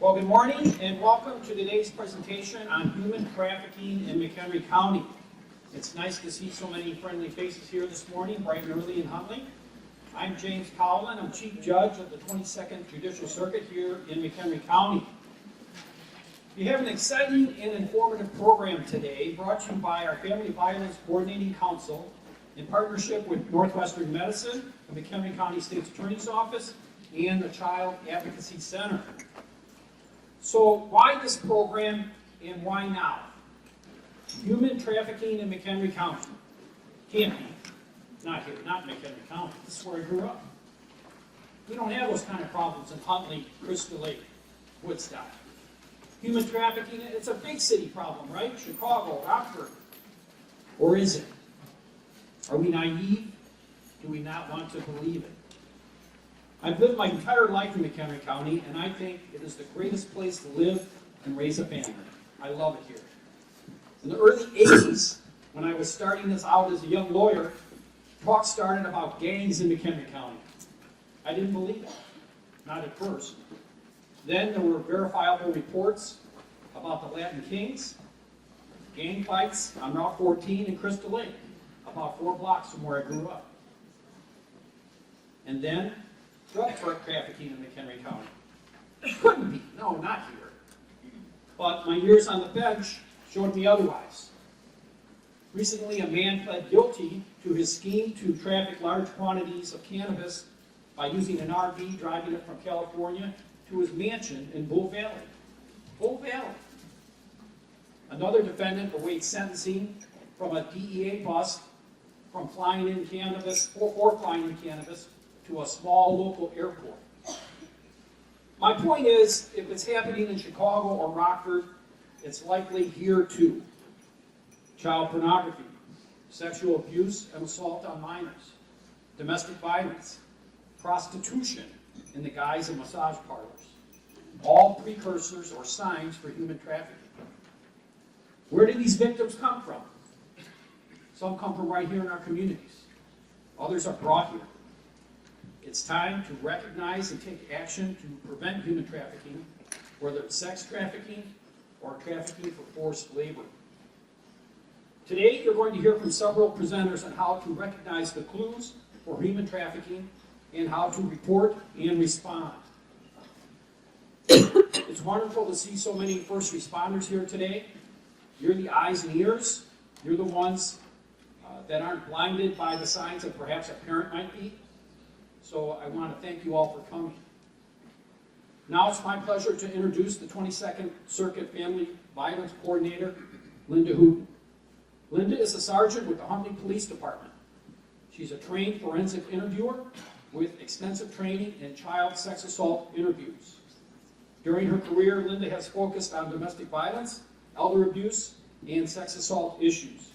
Well, good morning and welcome to today's presentation on human trafficking in McHenry County. It's nice to see so many friendly faces here this morning, bright and early in Huntley. I'm James Cowlin. I'm Chief Judge of the 22nd Judicial Circuit here in McHenry County. We have an exciting and informative program today brought to you by our Family Violence Coordinating Council in partnership with Northwestern Medicine, the McHenry County State's Attorney's Office, and the Child Advocacy Center. So why this program and why now? Human trafficking in McHenry County. Can't be. Not here, not in McHenry County. This is where I grew up. We don't have those kind of problems in Huntley, Crystal Lake, Woodstock. Human trafficking, it's a big city problem, right? Chicago, Rockford. Or is it? Are we naive? Do we not want to believe it? I've lived my entire life in McHenry County, and I think it is the greatest place to live and raise a family. I love it here. In the early 80s, when I was starting this out as a young lawyer, talk started about gangs in McHenry County. I didn't believe it, not at first. Then there were verifiable reports about the Latin Kings, gang fights on Route 14 in Crystal Lake, about 4 blocks from where I grew up. And then drug trafficking in McHenry County. It couldn't be. No, not here. But my years on the bench showed me otherwise. Recently, a man pled guilty to his scheme to traffic large quantities of cannabis by using an RV, driving it from California to his mansion in Bull Valley. Bull Valley. Another defendant awaits sentencing from a DEA bust from flying in cannabis, or flying in cannabis, to a small local airport. My point is, if it's happening in Chicago or Rockford, it's likely here too. Child pornography, sexual abuse and assault on minors, domestic violence, prostitution in the guise of massage parlors, all precursors or signs for human trafficking. Where do these victims come from? Some come from right here in our communities. Others are brought here. It's time to recognize and take action to prevent human trafficking, whether it's sex trafficking or trafficking for forced labor. Today, you're going to hear from several presenters on how to recognize the clues for human trafficking and how to report and respond. It's wonderful to see so many first responders here today. You're the eyes and ears. You're the ones that aren't blinded by the signs that perhaps a parent might be. So I want to thank you all for coming. Now it's my pleasure to introduce the 22nd Circuit Family Violence Coordinator, Linda Hooten. Linda is a sergeant with the Huntley Police Department. She's a trained forensic interviewer with extensive training in child sex assault interviews. During her career, Linda has focused on domestic violence, elder abuse, and sex assault issues.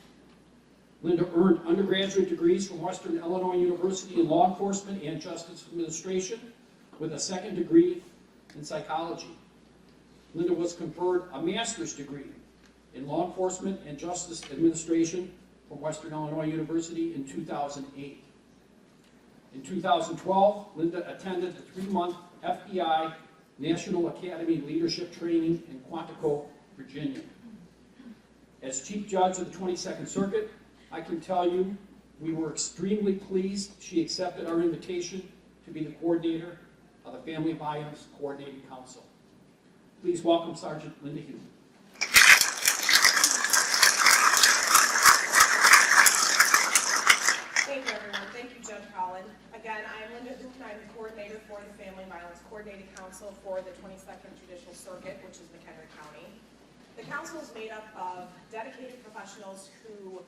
Linda earned undergraduate degrees from Western Illinois University in law enforcement and justice administration with a second degree in psychology. Linda was conferred a master's degree in law enforcement and justice administration from Western Illinois University in 2008. In 2012, Linda attended the 3-month FBI National Academy Leadership Training in Quantico, Virginia. As Chief Judge of the 22nd Circuit, I can tell you we were extremely pleased she accepted our invitation to be the coordinator of the Family Violence Coordinating Council. Please welcome Sergeant Linda Hooten. Thank you, everyone. Thank you, Judge Collin. Again, I am Linda Hooten. I'm the coordinator for the Family Violence Coordinating Council for the 22nd Judicial Circuit, which is McHenry County. The council is made up of dedicated professionals who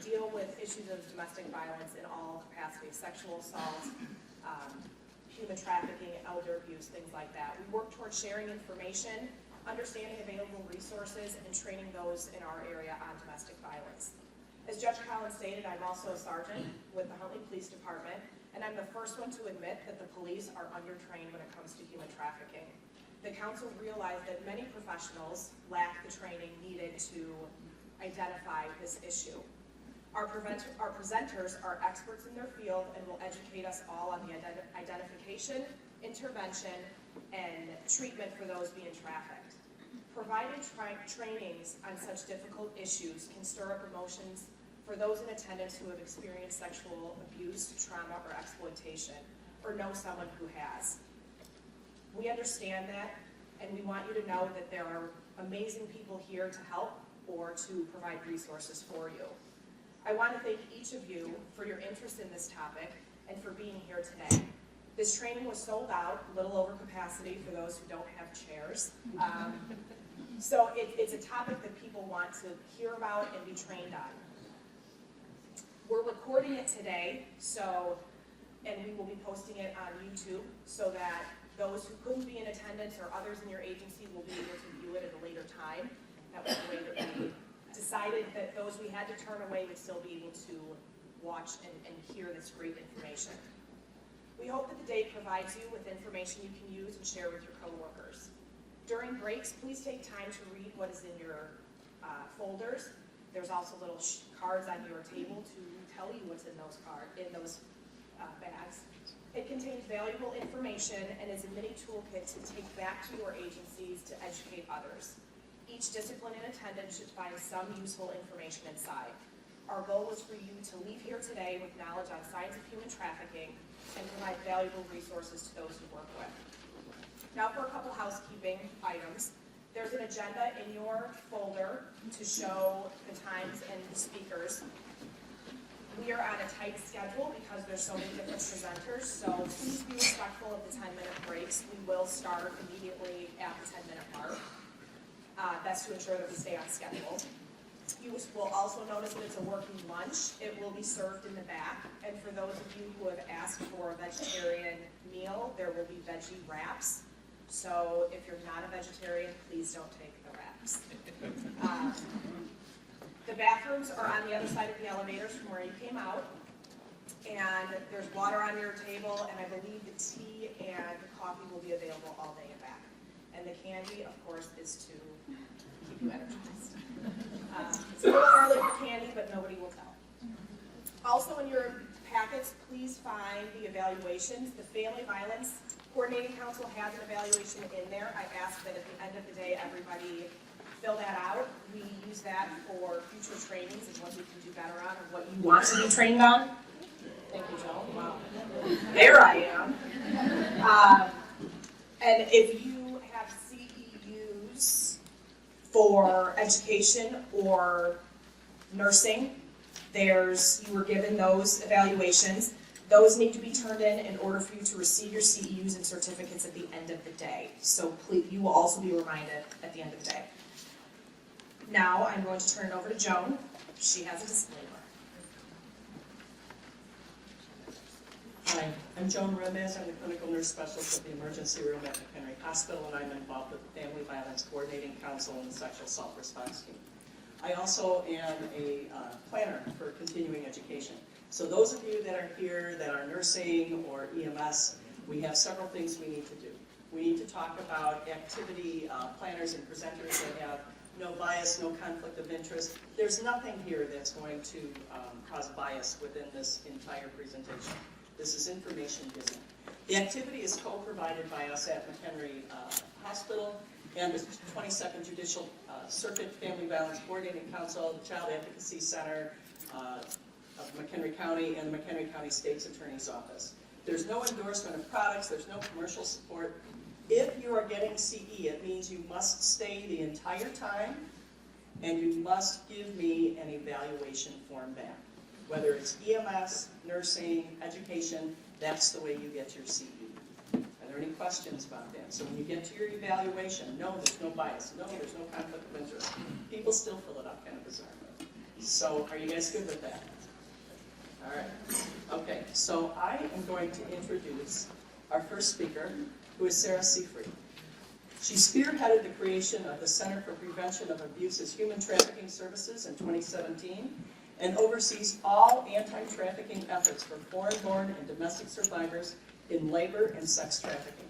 deal with issues of domestic violence in all capacities, sexual assault, human trafficking, elder abuse, things like that. We work towards sharing information, understanding available resources, and training those in our area on domestic violence. As Judge Collins stated, I'm also a sergeant with the Huntley Police Department, and I'm the first one to admit that the police are undertrained when it comes to human trafficking. The council realized that many professionals lack the training needed to identify this issue. Our presenters are experts in their field and will educate us all on the identification, intervention, and treatment for those being trafficked. Provided trainings on such difficult issues can stir up emotions for those in attendance who have experienced sexual abuse, trauma, or exploitation, or know someone who has. We understand that, and we want you to know that there are amazing people here to help or to provide resources for you. I want to thank each of you for your interest in this topic and for being here today. This training was sold out, a little over capacity for those who don't have chairs. So it's a topic that people want to hear about and be trained on. We're recording it today, and we will be posting it on YouTube so that those who couldn't be in attendance or others in your agency will be able to view it at a later time. That was the way that we decided that those we had to turn away would still be able to watch and hear this great information. We hope that the day provides you with information you can use and share with your coworkers. During breaks, please take time to read what is in your folders. There's also little cards on your table to tell you what's in those bags. It contains valuable information and is a mini toolkit to take back to your agencies to educate others. Each discipline in attendance should find some useful information inside. Our goal is for you to leave here today with knowledge on signs of human trafficking and provide valuable resources to those you work with. Now for a couple housekeeping items. There's an agenda in your folder to show the times and the speakers. We are on a tight schedule because there's so many different presenters, so please be respectful of the 10-minute breaks. We will start immediately at the 10-minute mark. That's to ensure that we stay on schedule. You will also notice that it's a working lunch. It will be served in the back. And for those of you who have asked for a vegetarian meal, there will be veggie wraps. So if you're not a vegetarian, please don't take the wraps. The bathrooms are on the other side of the elevators from where you came out. And there's water on your table, and I believe the tea and the coffee will be available all day and back. And the candy, of course, is to keep you energized. It's a little early for candy, but nobody will tell. Also in your packets, please find the evaluations. The Family Violence Coordinating Council has an evaluation in there. I ask that at the end of the day, everybody fill that out. We use that for future trainings and what we can do better on and what you want to be trained on. Thank you, Joan. Wow. There I am. And if you have CEUs for education or nursing, you were given those evaluations. Those need to be turned in order for you to receive your CEUs and certificates at the end of the day. So please, you will also be reminded at the end of the day. Now I'm going to turn it over to Joan. She has a disclaimer. Hi, I'm Joan Remez. I'm the clinical nurse specialist at the emergency room at McHenry Hospital, and I'm involved with the Family Violence Coordinating Council and the Sexual Assault Response Team. I also am a planner for continuing education. So those of you that are here that are nursing or EMS, we have several things we need to do. We need to talk about activity planners and presenters that have no bias, no conflict of interest. There's nothing here that's going to cause bias within this entire presentation. This is information given. The activity is co-provided by us at McHenry Hospital and the 22nd Judicial Circuit Family Violence Coordinating Council, the Child Advocacy Center of McHenry County, and the McHenry County State's Attorney's Office. There's no endorsement of products, there's no commercial support. If you are getting CE, it means you must stay the entire time and you must give me an evaluation form back. Whether it's EMS, nursing, education, that's the way you get your CE. Are there any questions about that? So when you get to your evaluation, no, there's no bias. No, there's no conflict of interest. People still fill it out kind of bizarre. So are you guys good with that? All right. Okay, so I am going to introduce our first speaker, who is Sarah Seafried. She spearheaded the creation of the Center for Prevention of Abuse's Human Trafficking Services in 2017 and oversees all anti-trafficking efforts for foreign-born and domestic survivors in labor and sex trafficking.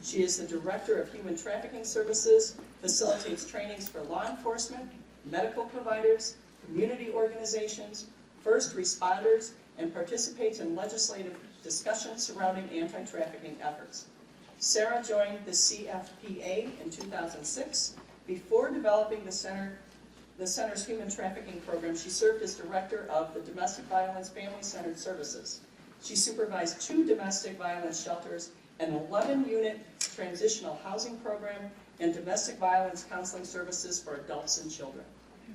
She is the Director of Human Trafficking Services, facilitates trainings for law enforcement, medical providers, community organizations, first responders, and participates in legislative discussions surrounding anti-trafficking efforts. Sarah joined the CFPA in 2006. Before developing the center's human trafficking program, she served as director of the Domestic Violence Family-Centered Services. She supervised 2 domestic violence shelters, an 11-unit transitional housing program, and domestic violence counseling services for adults and children.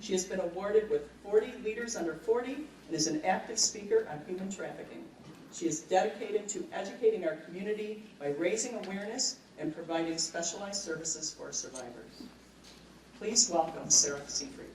She has been awarded with 40 Leaders Under 40 and is an active speaker on human trafficking. She is dedicated to educating our community by raising awareness and providing specialized services for survivors. Please welcome Sarah Seafried.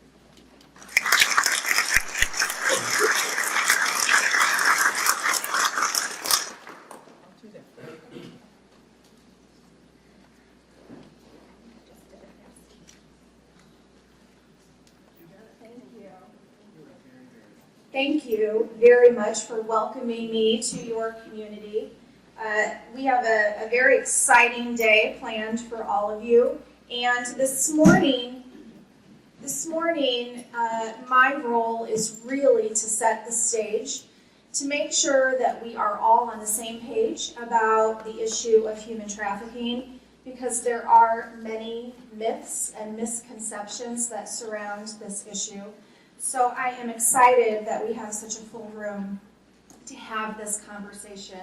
Thank you very much for welcoming me to your community. We have a very exciting day planned for all of you. And this morning, my role is really to set the stage, to make sure that we are all on the same page about the issue of human trafficking, because there are many myths and misconceptions that surround this issue. So I am excited that we have such a full room to have this conversation.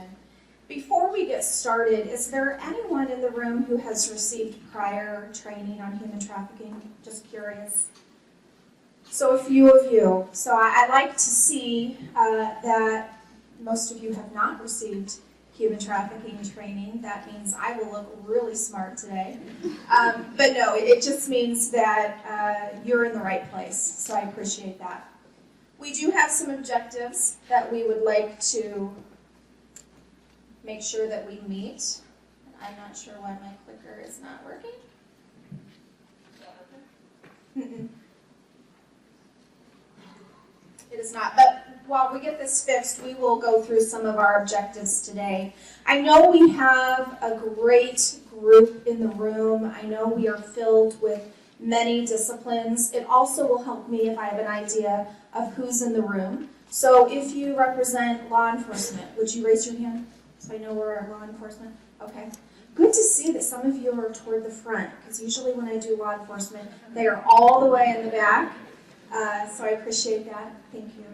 Before we get started, is there anyone in the room who has received prior training on human trafficking? Just curious. So a few of you. So I like to see that most of you have not received human trafficking training. That means I will look really smart today. But no, it just means that you're in the right place, so I appreciate that. We do have some objectives that we would like to make sure that we meet. I'm not sure why my clicker is not working. It is not, but while we get this fixed, we will go through some of our objectives today. I know we have a great group in the room. I know we are filled with many disciplines. It also will help me if I have an idea of who's in the room. So if you represent law enforcement, would you raise your hand so I know we're law enforcement? Okay. Good to see that some of you are toward the front, because usually when I do law enforcement, they are all the way in the back. So I appreciate that. Thank you.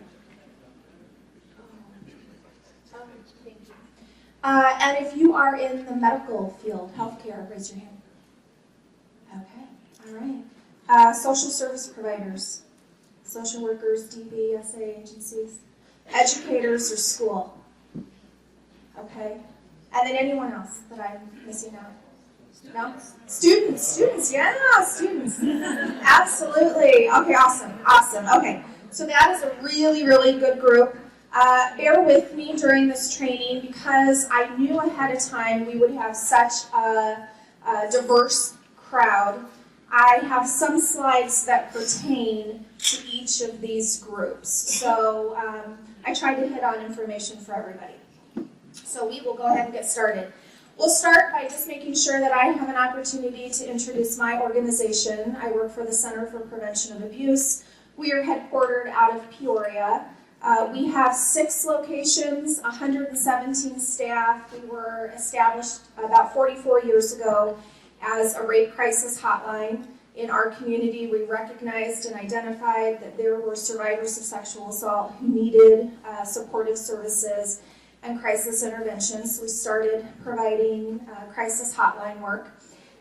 Thank you. And if you are in the medical field, healthcare, raise your hand. Okay, all right. Social service providers, social workers, DB, SA agencies, educators, or school. Okay. And then anyone else that I'm missing out? No? Students, yeah, students. Absolutely. Okay, awesome. Okay, so that is a really, really good group. Bear with me during this training because I knew ahead of time we would have such a diverse crowd. I have some slides that pertain to each of these groups. So I tried to hit on information for everybody. So we will go ahead and get started. We'll start by just making sure that I have an opportunity to introduce my organization. I work for the Center for Prevention of Abuse. We are headquartered out of Peoria. We have 6 locations, 117 staff. We were established about 44 years ago as a rape crisis hotline. In our community, we recognized and identified that there were survivors of sexual assault who needed supportive services and crisis interventions. So we started providing crisis hotline work.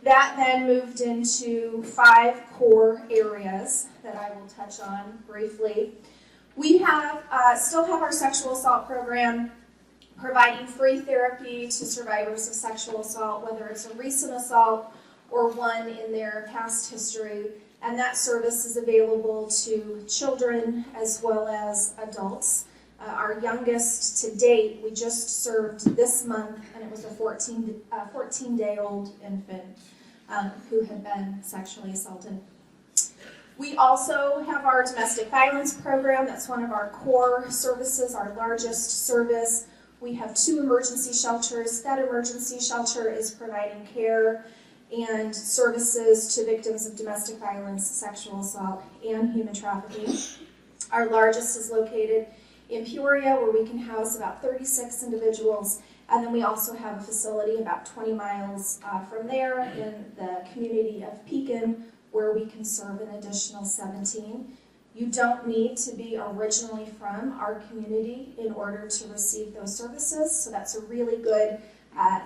That then moved into 5 core areas that I will touch on briefly. We have still have our sexual assault program, providing free therapy to survivors of sexual assault, whether it's a recent assault or one in their past history. And that service is available to children as well as adults. Our youngest to date, we just served this month, and it was a 14-day-old infant who had been sexually assaulted. We also have our domestic violence program. That's one of our core services, our largest service. We have 2 emergency shelters. That emergency shelter is providing care and services to victims of domestic violence, sexual assault, and human trafficking. Our largest is located in Peoria, where we can house about 36 individuals, And then we also have a facility about 20 miles from there in the community of Pekin, where we can serve an additional 17. You don't need to be originally from our community in order to receive those services, so that's a really good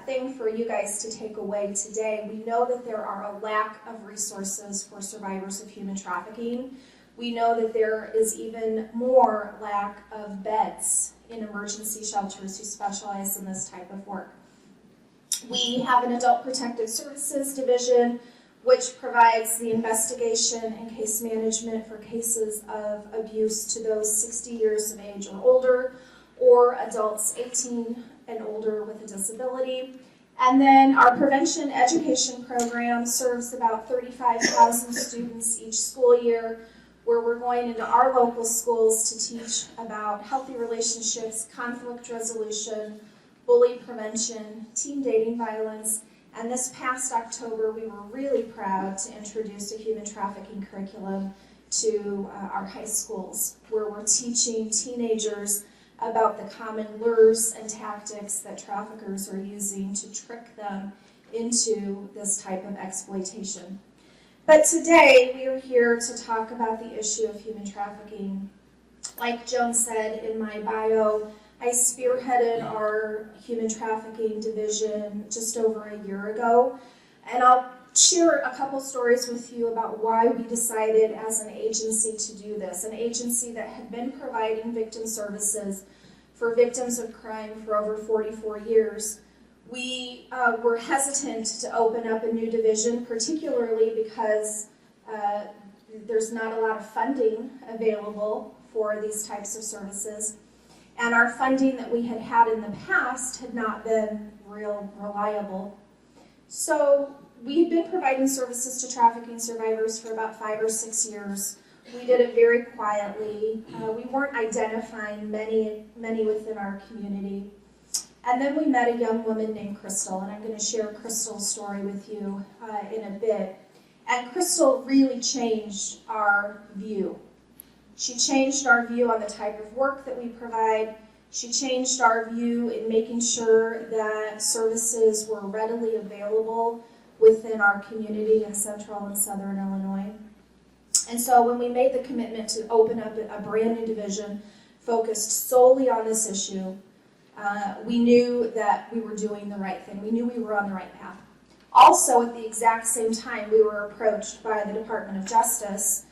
thing for you guys to take away today. We know that there are a lack of resources for survivors of human trafficking. We know that there is even more lack of beds in emergency shelters who specialize in this type of work. We have an Adult Protective Services Division, which provides the investigation and case management for cases of abuse to those 60 years of age or older, or adults 18 and older with a disability. And then our prevention education program serves about 35,000 students each school year, where we're going into our local schools to teach about healthy relationships, conflict resolution, bully prevention, teen dating violence. And this past October, we were really proud to introduce a human trafficking curriculum to our high schools, where we're teaching teenagers about the common lures and tactics that traffickers are using to trick them into this type of exploitation. But today, we are here to talk about the issue of human trafficking. Like Joan said in my bio, I spearheaded our human trafficking division just over a year ago, and I'll share a couple stories with you about why we decided as an agency to do this, an agency that had been providing victim services for victims of crime for over 44 years. We were hesitant to open up a new division, particularly because there's not a lot of funding available for these types of services. And our funding that we had in the past had not been real reliable. So we've been providing services to trafficking survivors for about 5 or 6 years. We did it very quietly. We weren't identifying many within our community. And then we met a young woman named Crystal, and I'm going to share Crystal's story with you in a bit. And Crystal really changed our view. She changed our view on the type of work that we provide. She changed our view in making sure that services were readily available within our community in central and southern Illinois. And so when we made the commitment to open up a brand new division focused solely on this issue, we knew that we were doing the right thing. We knew we were on the right path. Also, at the exact same time, we were approached by the Department of Justice,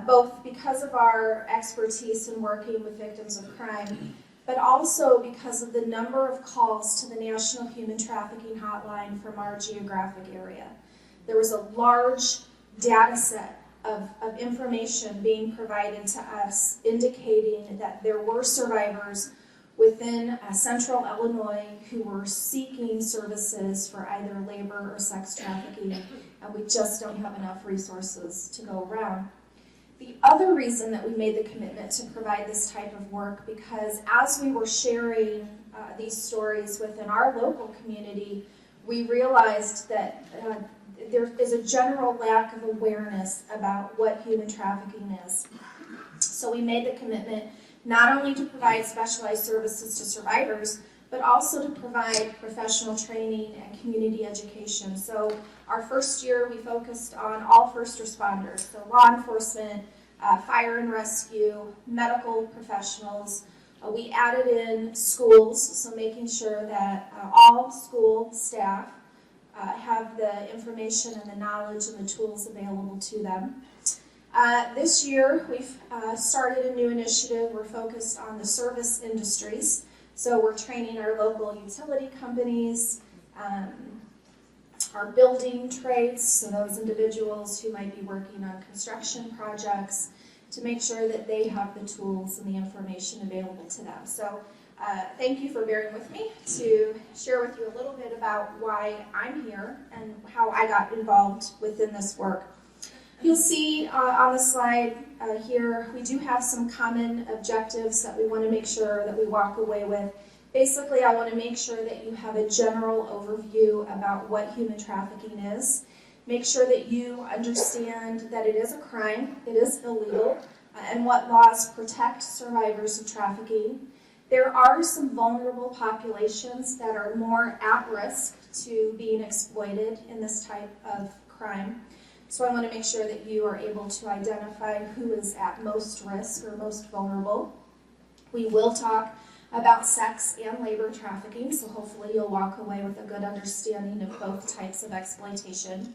both because of our expertise in working with victims of crime, but also because of the number of calls to the National Human Trafficking Hotline from our geographic area. There was a large data set of information being provided to us indicating that there were survivors within central Illinois who were seeking services for either labor or sex trafficking, and we just don't have enough resources to go around. The other reason that we made the commitment to provide this type of work, because as we were sharing these stories within our local community, we realized that there is a general lack of awareness about what human trafficking is. So we made the commitment not only to provide specialized services to survivors, but also to provide professional training and community education. So our first year, we focused on all first responders, so law enforcement, fire and rescue, medical professionals. We added in schools, so making sure that all school staff have the information and the knowledge and the tools available to them. This year, we've started a new initiative. We're focused on the service industries. So we're training our local utility companies, our building trades, so those individuals who might be working on construction projects, to make sure that they have the tools and the information available to them. So thank you for bearing with me to share with you a little bit about why I'm here and how I got involved within this work. You'll see on the slide here, we do have some common objectives that we want to make sure that we walk away with. Basically, I want to make sure that you have a general overview about what human trafficking is. Make sure that you understand that it is a crime, it is illegal, and what laws protect survivors of trafficking. There are some vulnerable populations that are more at risk to being exploited in this type of crime. So I want to make sure that you are able to identify who is at most risk or most vulnerable. We will talk about sex and labor trafficking, so hopefully you'll walk away with a good understanding of both types of exploitation.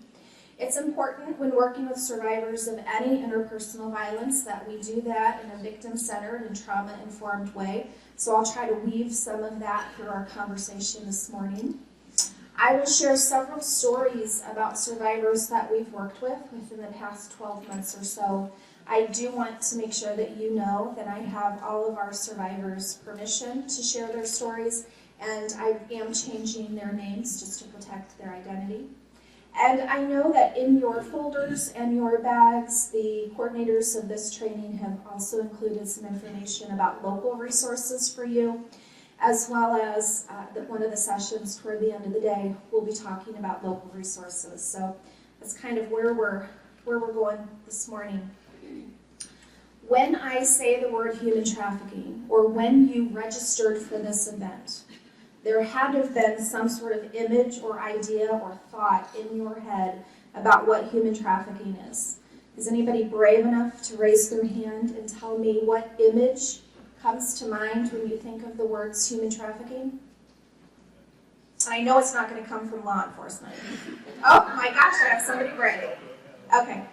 It's important when working with survivors of any interpersonal violence that we do that in a victim-centered and trauma-informed way. So I'll try to weave some of that through our conversation this morning. I will share several stories about survivors that we've worked with within the past 12 months or so. I do want to make sure that you know that I have all of our survivors' permission to share their stories, and I am changing their names just to protect their identity. And I know that in your folders and your bags, the coordinators of this training have also included some information about local resources for you, as well as one of the sessions toward the end of the day, we'll be talking about local resources. So that's kind of where we're going this morning. When I say the word human trafficking, or when you registered for this event, there had to have been some sort of image or idea or thought in your head about what human trafficking is. Is anybody brave enough to raise their hand and tell me what image comes to mind when you think of the words human trafficking? I know it's not going to come from law enforcement. Oh my gosh, I have somebody brave. Okay.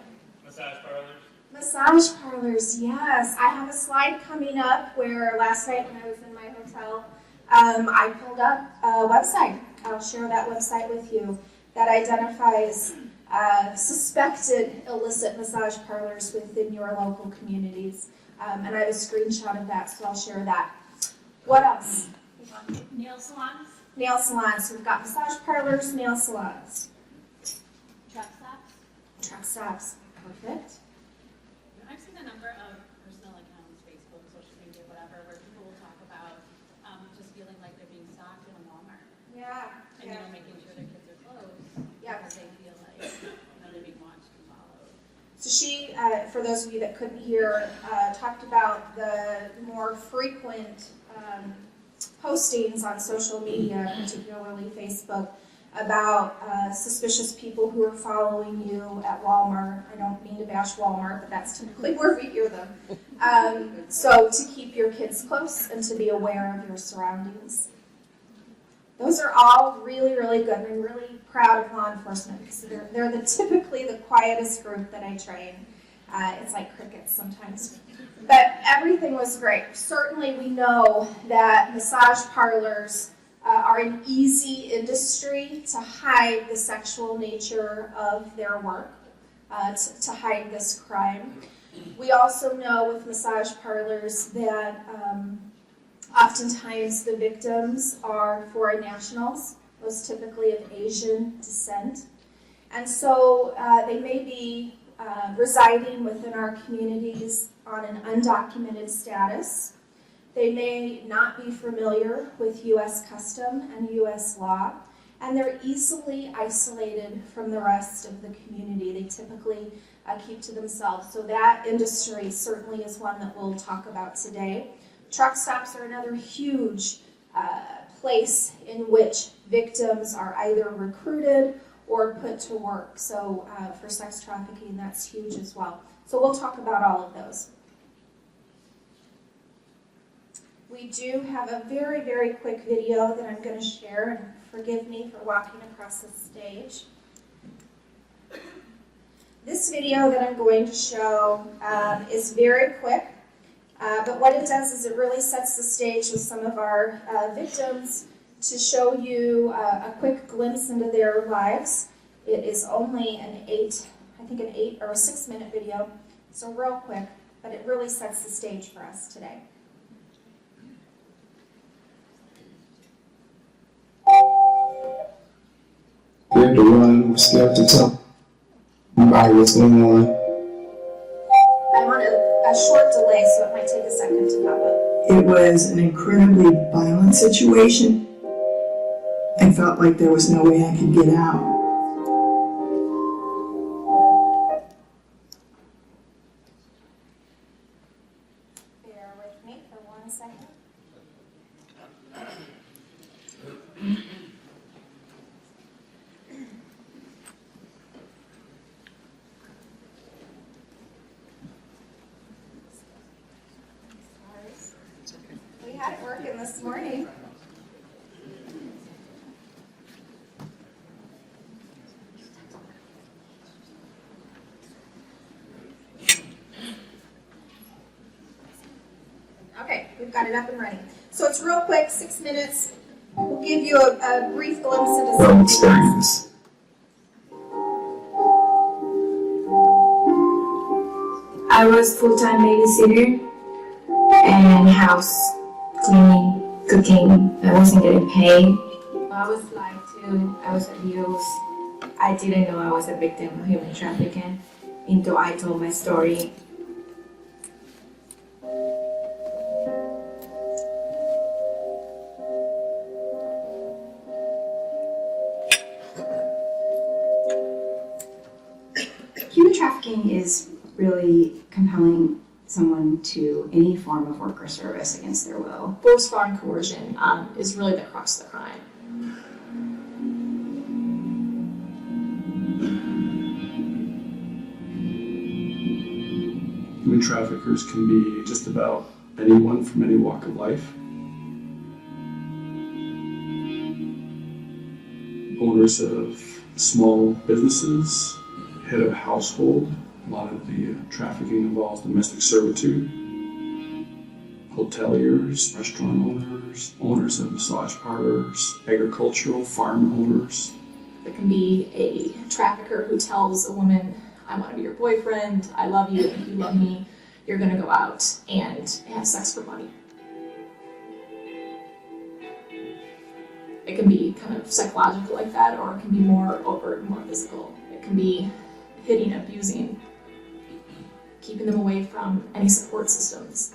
Massage parlors. Massage parlors, yes. I have a slide coming up where last night when I was in my hotel, I pulled up a website. I'll share that website with you that identifies suspected illicit massage parlors within your local communities. And I have a screenshot of that, so I'll share that. What else? Nail salons, Nail salons. So we've got massage parlors, nail salons. truck stops. Truck stops. Perfect. I've seen a number of personal accounts, Facebook, social media, whatever, where people will talk about just feeling like they're being stalked in a Walmart. Yeah. And, you know, making sure their kids are closed. Yeah. Because they feel like, they're being watched and followed. So she, for those of you that couldn't hear, talked about the more frequent postings on social media, particularly Facebook, about suspicious people who are following you at Walmart. I don't mean to bash Walmart, but that's typically where we hear them. So to keep your kids close and to be aware of your surroundings. Those are all really, really good, and I'm really proud of law enforcement because they're typically the quietest group that I train. It's like crickets sometimes. But everything was great. Certainly we know that massage parlors are an easy industry to hide the sexual nature of their work, to hide this crime. We also know with massage parlors that oftentimes the victims are foreign nationals, most typically of Asian descent. And so they may be residing within our communities on an undocumented status. They may not be familiar with U.S. custom and U.S. law, and they're easily isolated from the rest of the community. They typically keep to themselves. So that industry certainly is one that we'll talk about today. Truck stops are another huge place in which victims are either recruited or put to work. So for sex trafficking, that's huge as well. So we'll talk about all of those. We do have a very, very quick video that I'm going to share, and forgive me for walking across the stage. This video that I'm going to show is very quick, but what it does is it really sets the stage with some of our victims to show you a quick glimpse into their lives. It is only an 8 or a 6 minute video, so real quick, but it really sets the stage for us today. You're the one who's scared to tell about what's going on. I'm on a short delay, so it might take a second to pop up. It was an incredibly violent situation. I felt like there was no way I could get out. Bear with me for 1 second. Got it working this morning. Okay, we've got it up and running. So it's real quick, 6 minutes. We'll give you a brief glimpse into Well some experience. I was full-time babysitter and house cleaning, cooking. I wasn't getting paid. I was lied to. I was abused. I didn't know I was a victim of human trafficking until I told my story. Human trafficking is really compelling someone to any form of work or service against their will. force, fraud, and coercion is really the crux of the crime. Human traffickers can be just about anyone from any walk of life. Owners of small businesses, head of a household. A lot of the trafficking involves domestic servitude. Hoteliers, restaurant owners, owners of massage parlors, agricultural farm owners. There can be a trafficker who tells a woman, I want to be your boyfriend, I love you, if you love me, you're going to go out and have sex for money. It can be kind of psychological like that, or it can be more overt, more physical. It can be hitting, abusing, keeping them away from any support systems.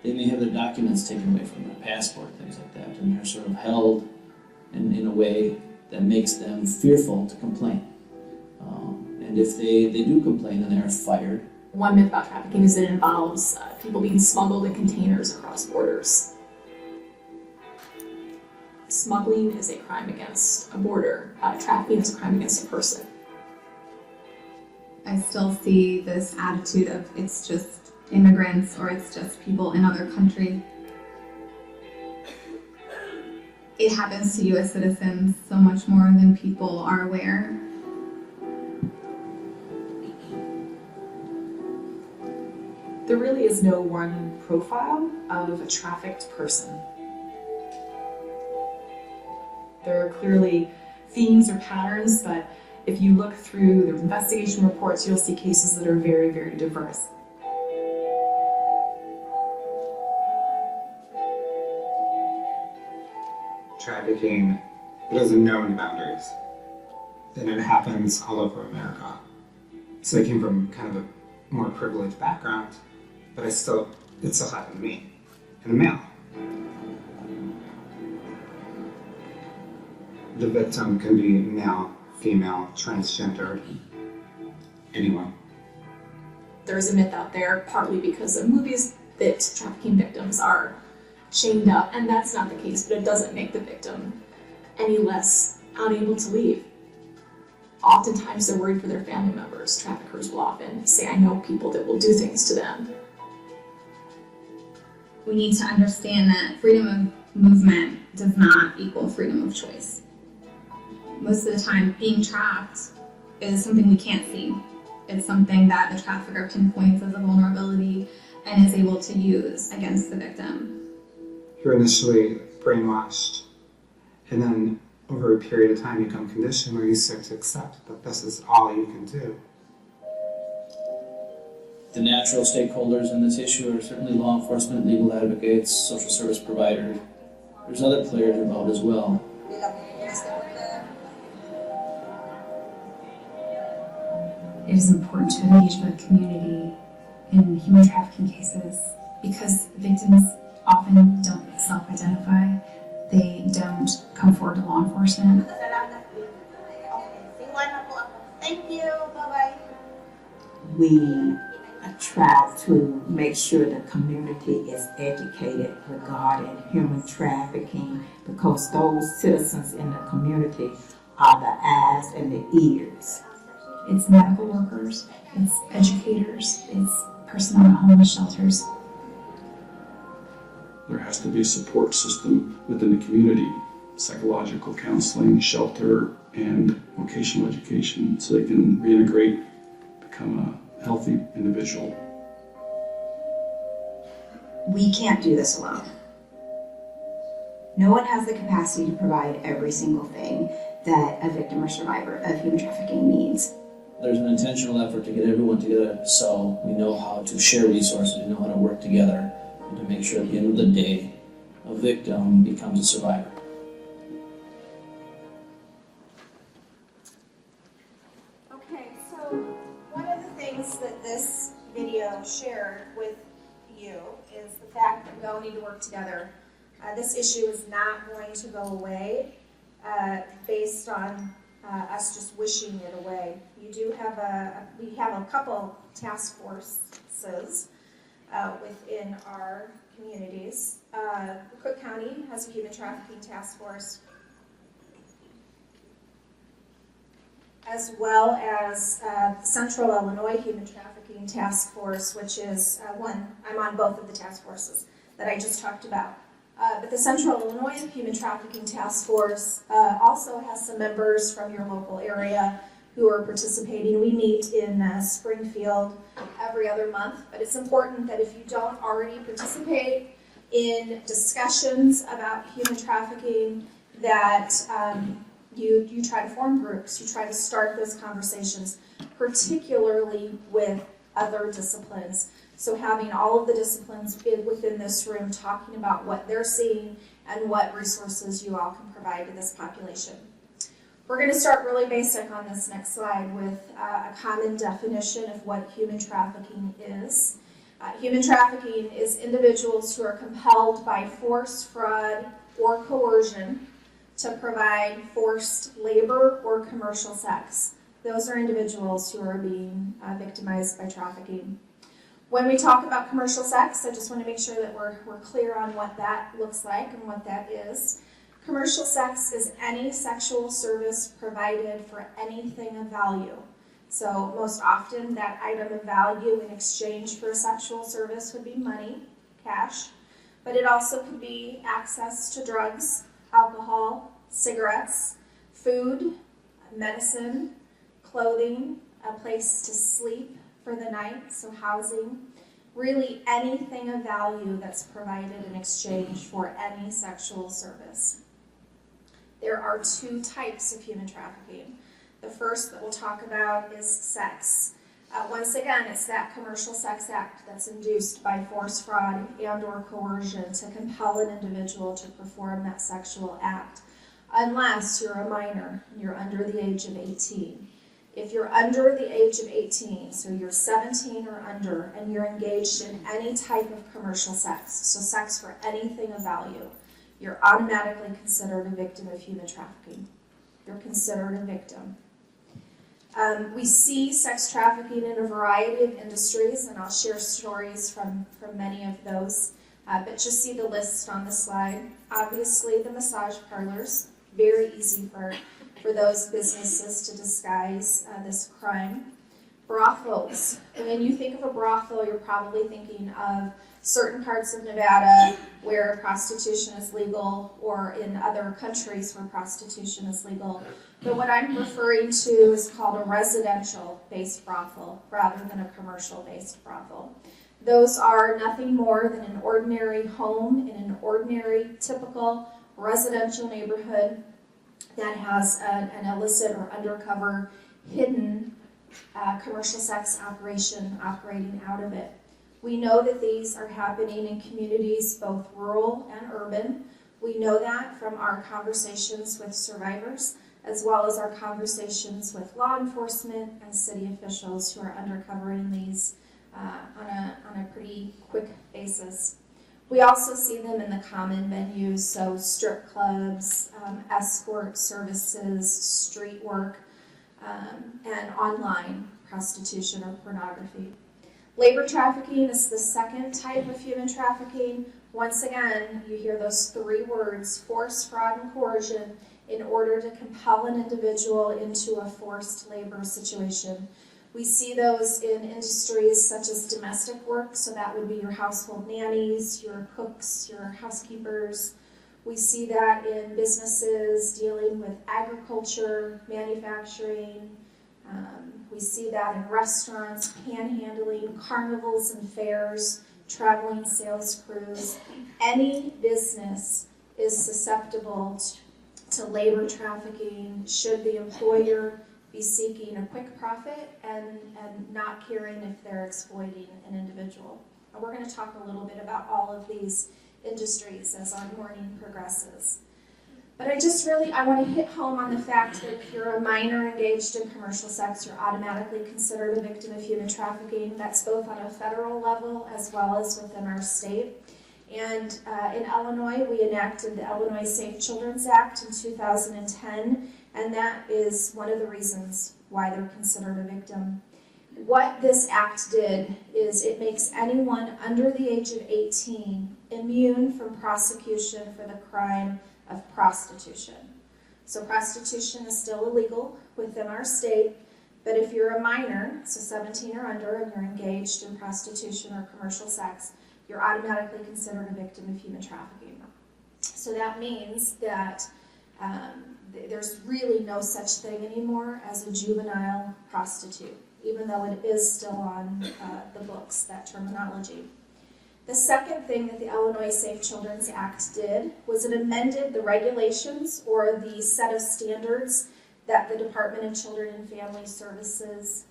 They may have their documents taken away from them, passport, things like that, and they're sort of held in a way that makes them fearful to complain. And if they do complain, then they are fired. One myth about trafficking is that it involves people being smuggled in containers across borders. Smuggling is a crime against a border. Trafficking is a crime against a person. I still see this attitude of it's just immigrants or it's just people in other countries. It happens to U.S. citizens so much more than people are aware. There really is no one profile of a trafficked person. There are clearly themes or patterns, but if you look through the investigation reports, you'll see cases that are very, very diverse. Trafficking doesn't know any boundaries, and it happens all over America. So I came from kind of a more privileged background, but it still happened to me, and a male. The victim can be male, female, transgendered, anyone. There's a myth out there, partly because of movies, that trafficking victims are chained up, and that's not the case, but it doesn't make the victim any less unable to leave. Oftentimes they're worried for their family members. Traffickers will often say, I know people that will do things to them. We need to understand that freedom of movement does not equal freedom of choice. Most of the time, being trapped is something we can't see. It's something that the trafficker pinpoints as a vulnerability and is able to use against the victim. You're initially brainwashed, and then over a period of time you become conditioned where you start to accept that this is all you can do. The natural stakeholders in this issue are certainly law enforcement, legal advocates, social service providers. There's other players involved as well. It is important to engage with the community in human trafficking cases because victims often don't self-identify. They don't come forward to law enforcement. Thank you. Bye-bye. We try to make sure the community is educated regarding human trafficking because those citizens in the community are the eyes and the ears. It's medical workers, it's educators, it's personnel at homeless shelters. There has to be a support system within the community, psychological counseling, shelter, and vocational education so they can reintegrate, become a healthy individual. We can't do this alone. No one has the capacity to provide every single thing that a victim or survivor of human trafficking needs. There's an intentional effort to get everyone together so we know how to share resources, we know how to work together, and to make sure at the end of the day, a victim becomes a survivor. Okay, so one of the things that this video shared with you is the fact that we all need to work together. This issue is not going to go away based on us just wishing it away. We have a couple task forces within our communities. Cook County has a human trafficking task force, as well as Central Illinois Human Trafficking Task Force, which is I'm on both of the task forces that I just talked about. But the Central Illinois Human Trafficking Task Force also has some members from your local area who are participating. We meet in Springfield every other month, but it's important that if you don't already participate in discussions about human trafficking, that you try to form groups, you try to start those conversations, particularly with other disciplines. So having all of the disciplines within this room talking about what they're seeing and what resources you all can provide to this population. We're going to start really basic on this next slide with a common definition of what human trafficking is. Human trafficking is individuals who are compelled by force, fraud, or coercion to provide forced labor or commercial sex. Those are individuals who are being victimized by trafficking. When we talk about commercial sex, I just want to make sure that we're clear on what that looks like and what that is. Commercial sex is any sexual service provided for anything of value. So most often that item of value in exchange for a sexual service would be money, cash, but it also could be access to drugs, alcohol, cigarettes, food, medicine, clothing, a place to sleep for the night, so housing, really anything of value that's provided in exchange for any sexual service. There are two types of human trafficking. The first that we'll talk about is sex. Once again, it's that commercial sex act that's induced by force, fraud, and or coercion to compel an individual to perform that sexual act, unless you're a minor and you're under the age of 18. If you're under the age of 18, so you're 17 or under, and you're engaged in any type of commercial sex, so sex for anything of value, you're automatically considered a victim of human trafficking. You're considered a victim. We see sex trafficking in a variety of industries, and I'll share stories from many of those, but just see the list on the slide. Obviously, the massage parlors, very easy for those businesses to disguise this crime. Brothels. When you think of a brothel, you're probably thinking of certain parts of Nevada where prostitution is legal, or in other countries where prostitution is legal. But what I'm referring to is called a residential-based brothel rather than a commercial-based brothel. Those are nothing more than an ordinary home in an ordinary, typical residential neighborhood that has an illicit or undercover, hidden commercial sex operation operating out of it. We know that these are happening in communities both rural and urban. We know that from our conversations with survivors, as well as our conversations with law enforcement and city officials who are uncovering these on a pretty quick basis. We also see them in the common venues, so strip clubs, escort services, street work, and online prostitution or pornography. Labor trafficking is the second type of human trafficking. Once again, you hear those three words, force, fraud, and coercion, in order to compel an individual into a forced labor situation. We see those in industries such as domestic work, so that would be your household nannies, your cooks, your housekeepers. We see that in businesses dealing with agriculture, manufacturing. We see that in restaurants, panhandling, carnivals and fairs, traveling sales crews. Any business is susceptible to labor trafficking should the employer be seeking a quick profit and not caring if they're exploiting an individual. And we're going to talk a little bit about all of these industries as our morning progresses. But I want to hit home on the fact that if you're a minor engaged in commercial sex, you're automatically considered a victim of human trafficking. That's both on a federal level as well as within our state. And in Illinois, we enacted the Illinois Safe Children's Act in 2010, and that is one of the reasons why they're considered a victim. What this act did is it makes anyone under the age of 18 immune from prosecution for the crime of prostitution. So prostitution is still illegal within our state, but if you're a minor, so 17 or under, and you're engaged in prostitution or commercial sex, you're automatically considered a victim of human trafficking. So that means that there's really no such thing anymore as a juvenile prostitute, even though it is still on the books, that terminology. The second thing that the Illinois Safe Children's Act did was it amended the regulations or the set of standards that the Department of Children and Family Services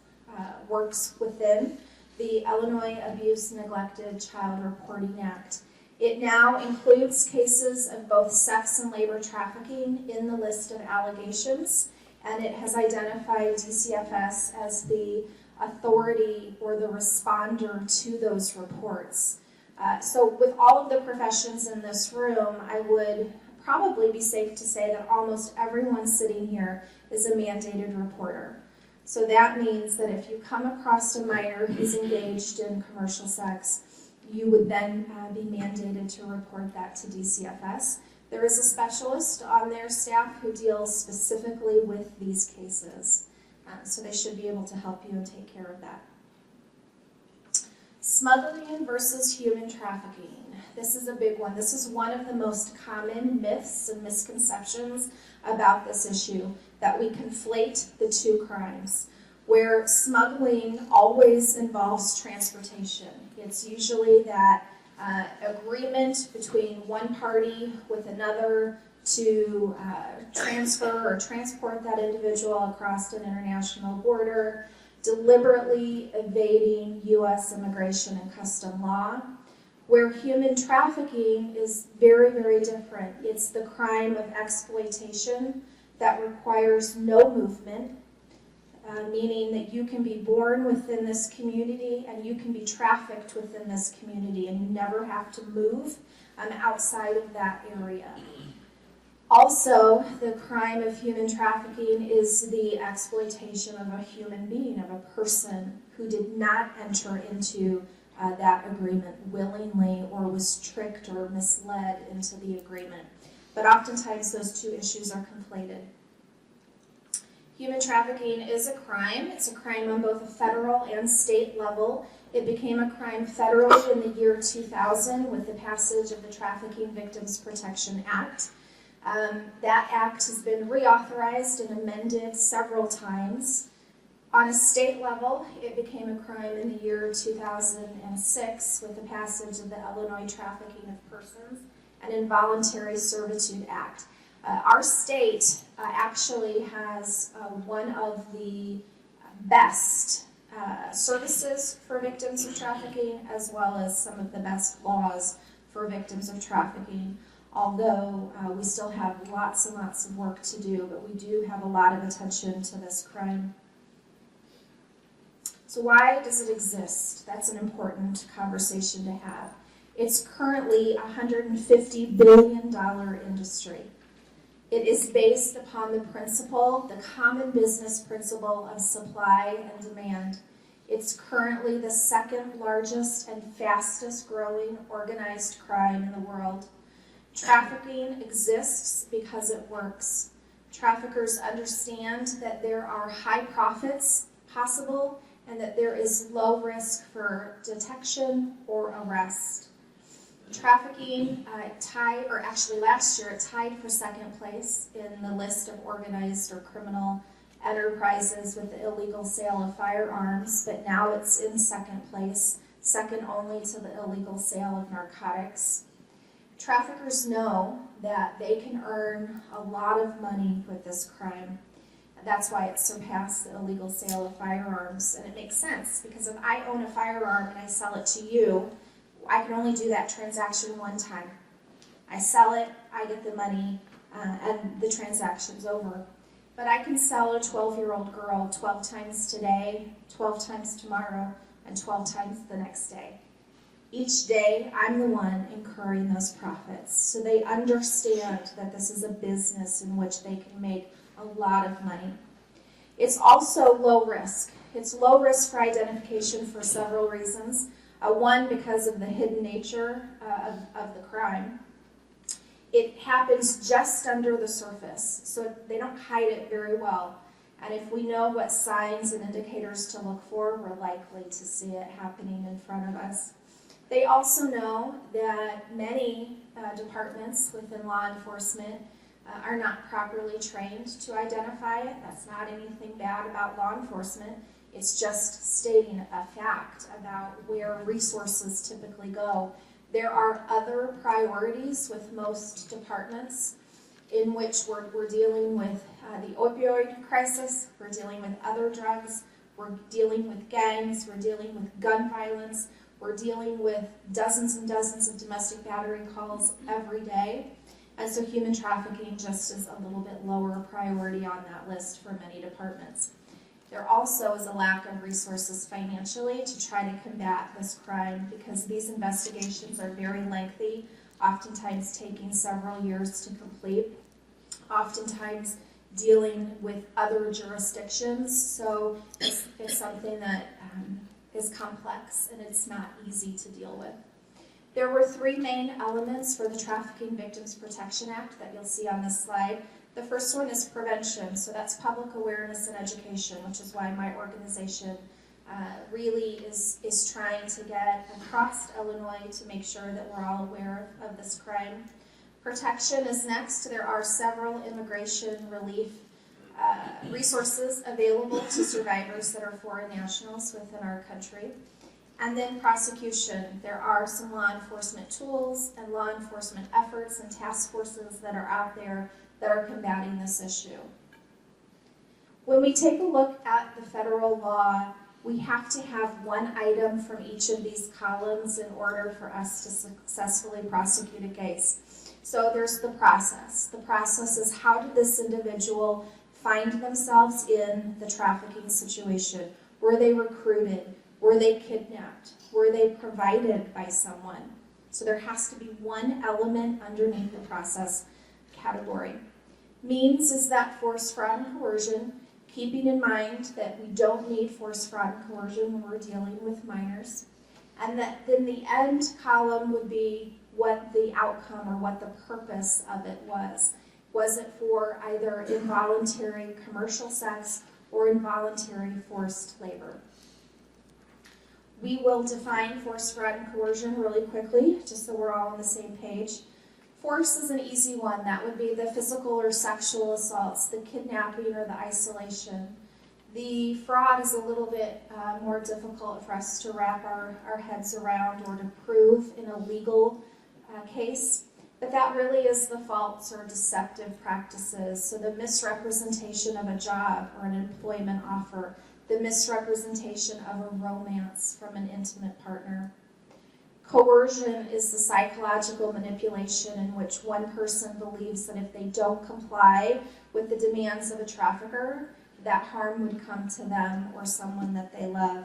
works within, the Illinois Abuse Neglected Child Reporting Act. It now includes cases of both sex and labor trafficking in the list of allegations, and it has identified DCFS as the authority or the responder to those reports. So with all of the professions in this room, I would probably be safe to say that almost everyone sitting here is a mandated reporter. So that means that if you come across a minor who's engaged in commercial sex, you would then be mandated to report that to DCFS. There is a specialist on their staff who deals specifically with these cases. So they should be able to help you and take care of that. Smuggling versus human trafficking. This is a big one. This is one of the most common myths and misconceptions about this issue, that we conflate the two crimes, where smuggling always involves transportation. It's usually that agreement between one party with another to transfer or transport that individual across an international border, deliberately evading U.S. immigration and custom law, where human trafficking is very, very different. It's the crime of exploitation that requires no movement, meaning that you can be born within this community and you can be trafficked within this community and you never have to move outside of that area. Also, the crime of human trafficking is the exploitation of a human being, of a person who did not enter into that agreement willingly or was tricked or misled into the agreement. But oftentimes those two issues are conflated. Human trafficking is a crime. It's a crime on both a federal and state level. It became a crime federally in the year 2000 with the passage of the Trafficking Victims Protection Act. That act has been reauthorized and amended several times. On a state level, it became a crime in the year 2006 with the passage of the Illinois Trafficking of Persons and Involuntary Servitude Act. Our state actually has one of the best services for victims of trafficking, as well as some of the best laws for victims of trafficking. Although we still have lots and lots of work to do, but we do have a lot of attention to this crime. So why does it exist? That's an important conversation to have. It's currently a $150 billion industry. It is based upon the principle, the common business principle of supply and demand. It's currently the second largest and fastest growing organized crime in the world. Trafficking exists because it works. Traffickers understand that there are high profits possible and that there is low risk for detection or arrest. Trafficking last year it tied for second place in the list of organized or criminal enterprises with the illegal sale of firearms, but now it's in second place, second only to the illegal sale of narcotics. Traffickers know that they can earn a lot of money with this crime. That's why it surpassed the illegal sale of firearms, and it makes sense, because if I own a firearm and I sell it to you, I can only do that transaction one time. I sell it, I get the money, and the transaction's over. But I can sell a 12-year-old girl 12 times today, 12 times tomorrow, and 12 times the next day. Each day, I'm the one incurring those profits. So they understand that this is a business in which they can make a lot of money. It's also low risk. It's low risk for identification for several reasons. One, because of the hidden nature of the crime. It happens just under the surface, so they don't hide it very well. And if we know what signs and indicators to look for, we're likely to see it happening in front of us. They also know that many departments within law enforcement are not properly trained to identify it. That's not anything bad about law enforcement. It's just stating a fact about where resources typically go. There are other priorities with most departments in which we're dealing with the opioid crisis, we're dealing with other drugs, we're dealing with gangs, we're dealing with gun violence, we're dealing with dozens and dozens of domestic battery calls every day. And so human trafficking just is a little bit lower priority on that list for many departments. There also is a lack of resources financially to try to combat this crime because these investigations are very lengthy, oftentimes taking several years to complete, oftentimes dealing with other jurisdictions. So it's something that is complex and it's not easy to deal with. There were three main elements for the Trafficking Victims Protection Act that you'll see on this slide. The first one is prevention, so that's public awareness and education, which is why my organization really is trying to get across Illinois to make sure that we're all aware of this crime. Protection is next. There are several immigration relief resources available to survivors that are foreign nationals within our country. And then prosecution. There are some law enforcement tools and law enforcement efforts and task forces that are out there that are combating this issue. When we take a look at the federal law, we have to have one item from each of these columns in order for us to successfully prosecute a case. So there's the process. The process is, how did this individual find themselves in the trafficking situation? Were they recruited? Were they kidnapped? Were they provided by someone? So there has to be one element underneath the process category. Means is that force, fraud, and coercion, keeping in mind that we don't need force, fraud, and coercion when we're dealing with minors. And that then the end column would be what the outcome or what the purpose of it was. Was it for either involuntary commercial sex or involuntary forced labor? We will define force, fraud, and coercion really quickly, just so we're all on the same page. Force is an easy one. That would be the physical or sexual assaults, the kidnapping or the isolation. The fraud is a little bit more difficult for us to wrap our heads around or to prove in a legal case. But that really is the false or deceptive practices. So the misrepresentation of a job or an employment offer, the misrepresentation of a romance from an intimate partner. Coercion is the psychological manipulation in which one person believes that if they don't comply with the demands of a trafficker, that harm would come to them or someone that they love.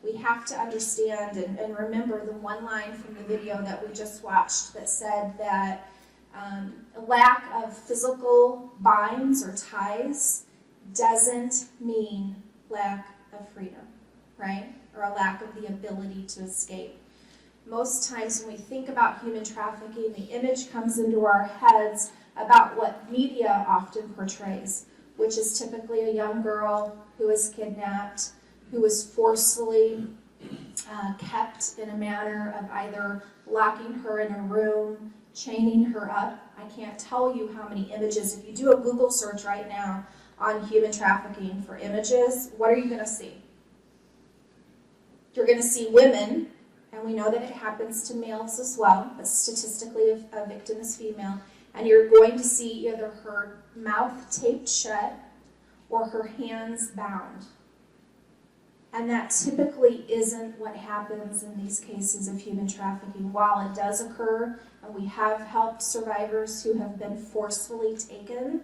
We have to understand and remember the one line from the video that we just watched that said that a lack of physical binds or ties doesn't mean lack of freedom, right? Or a lack of the ability to escape. Most times when we think about human trafficking, the image comes into our heads about what media often portrays, which is typically a young girl who is kidnapped, who was forcefully kept in a manner of either locking her in a room, chaining her up. I can't tell you how many images. If you do a Google search right now on human trafficking for images, what are you going to see? You're going to see women, and we know that it happens to males as well, but statistically a victim is female, and you're going to see either her mouth taped shut or her hands bound. And that typically isn't what happens in these cases of human trafficking. While it does occur, and we have helped survivors who have been forcefully taken,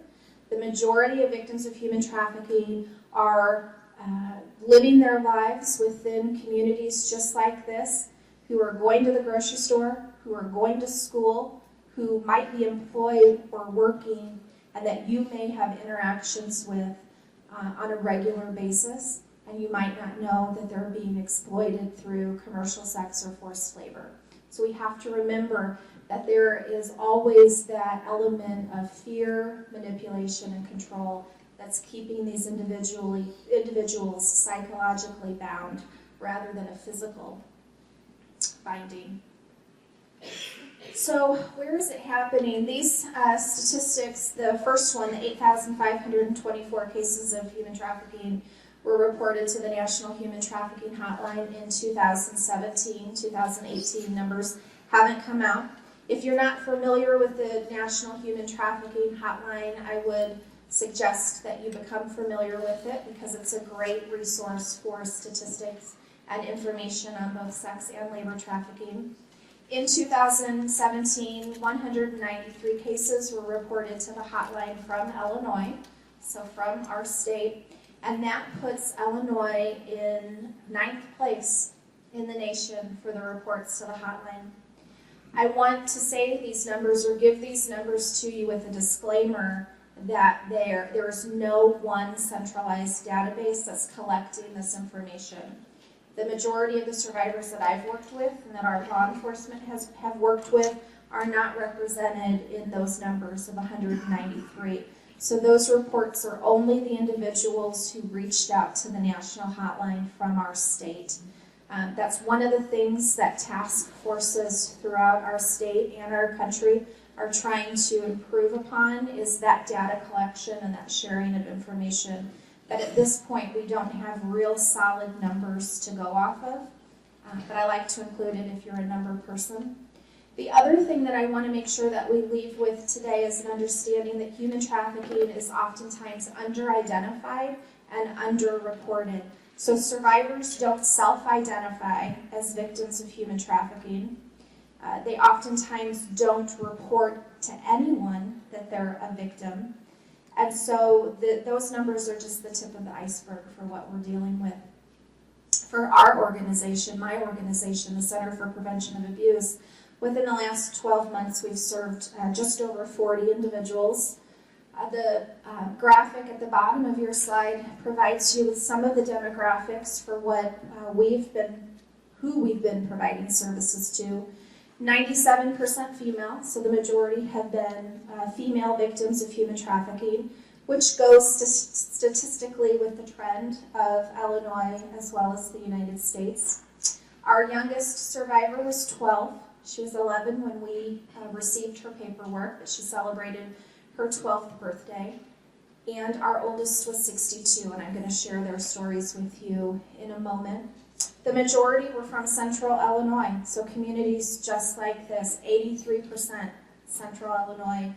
the majority of victims of human trafficking are living their lives within communities just like this, who are going to the grocery store, who are going to school, who might be employed or working, and that you may have interactions with on a regular basis, and you might not know that they're being exploited through commercial sex or forced labor. So we have to remember that there is always that element of fear, manipulation, and control that's keeping these individuals psychologically bound rather than a physical binding. So where is it happening? These statistics, the first one, the 8,524 cases of human trafficking were reported to the National Human Trafficking Hotline in 2017. 2018 numbers haven't come out. If you're not familiar with the National Human Trafficking Hotline, I would suggest that you become familiar with it because it's a great resource for statistics and information on both sex and labor trafficking. In 2017, 193 cases were reported to the hotline from Illinois, so from our state, and that puts Illinois in 9th place in the nation for the reports to the hotline. I want to say these numbers or give these numbers to you with a disclaimer that there is no one centralized database that's collecting this information. The majority of the survivors that I've worked with and that our law enforcement have worked with are not represented in those numbers of 193. So those reports are only the individuals who reached out to the national hotline from our state. That's one of the things that task forces throughout our state and our country are trying to improve upon is that data collection and that sharing of information. But at this point, we don't have real solid numbers to go off of, but I like to include it if you're a number person. The other thing that I want to make sure that we leave with today is an understanding that human trafficking is oftentimes under-identified and under-reported. So survivors don't self-identify as victims of human trafficking. They oftentimes don't report to anyone that they're a victim. And so those numbers are just the tip of the iceberg for what we're dealing with. For our organization, my organization, the Center for Prevention of Abuse, within the last 12 months we've served just over 40 individuals. The graphic at the bottom of your slide provides you with some of the demographics for what who we've been providing services to. 97% female, so the majority have been female victims of human trafficking, which goes statistically with the trend of Illinois as well as the United States. Our youngest survivor was 12. She was 11 when we received her paperwork, but she celebrated her 12th birthday. And our oldest was 62, and I'm going to share their stories with you in a moment. The majority were from central Illinois, so communities just like this, 83% central Illinois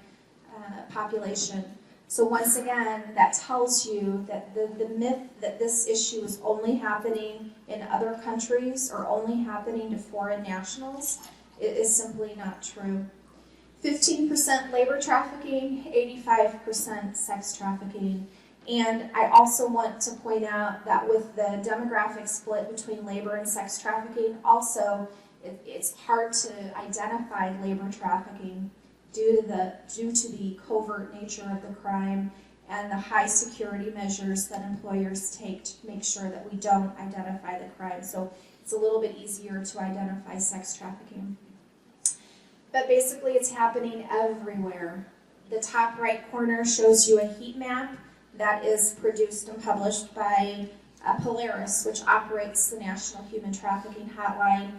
population. So once again, that tells you that the myth that this issue is only happening in other countries or only happening to foreign nationals is simply not true. 15% labor trafficking, 85% sex trafficking. And I also want to point out that with the demographic split between labor and sex trafficking, also it's hard to identify labor trafficking due to the covert nature of the crime and the high security measures that employers take to make sure that we don't identify the crime. So it's a little bit easier to identify sex trafficking. But basically it's happening everywhere. The top right corner shows you a heat map that is produced and published by Polaris, which operates the National Human Trafficking Hotline,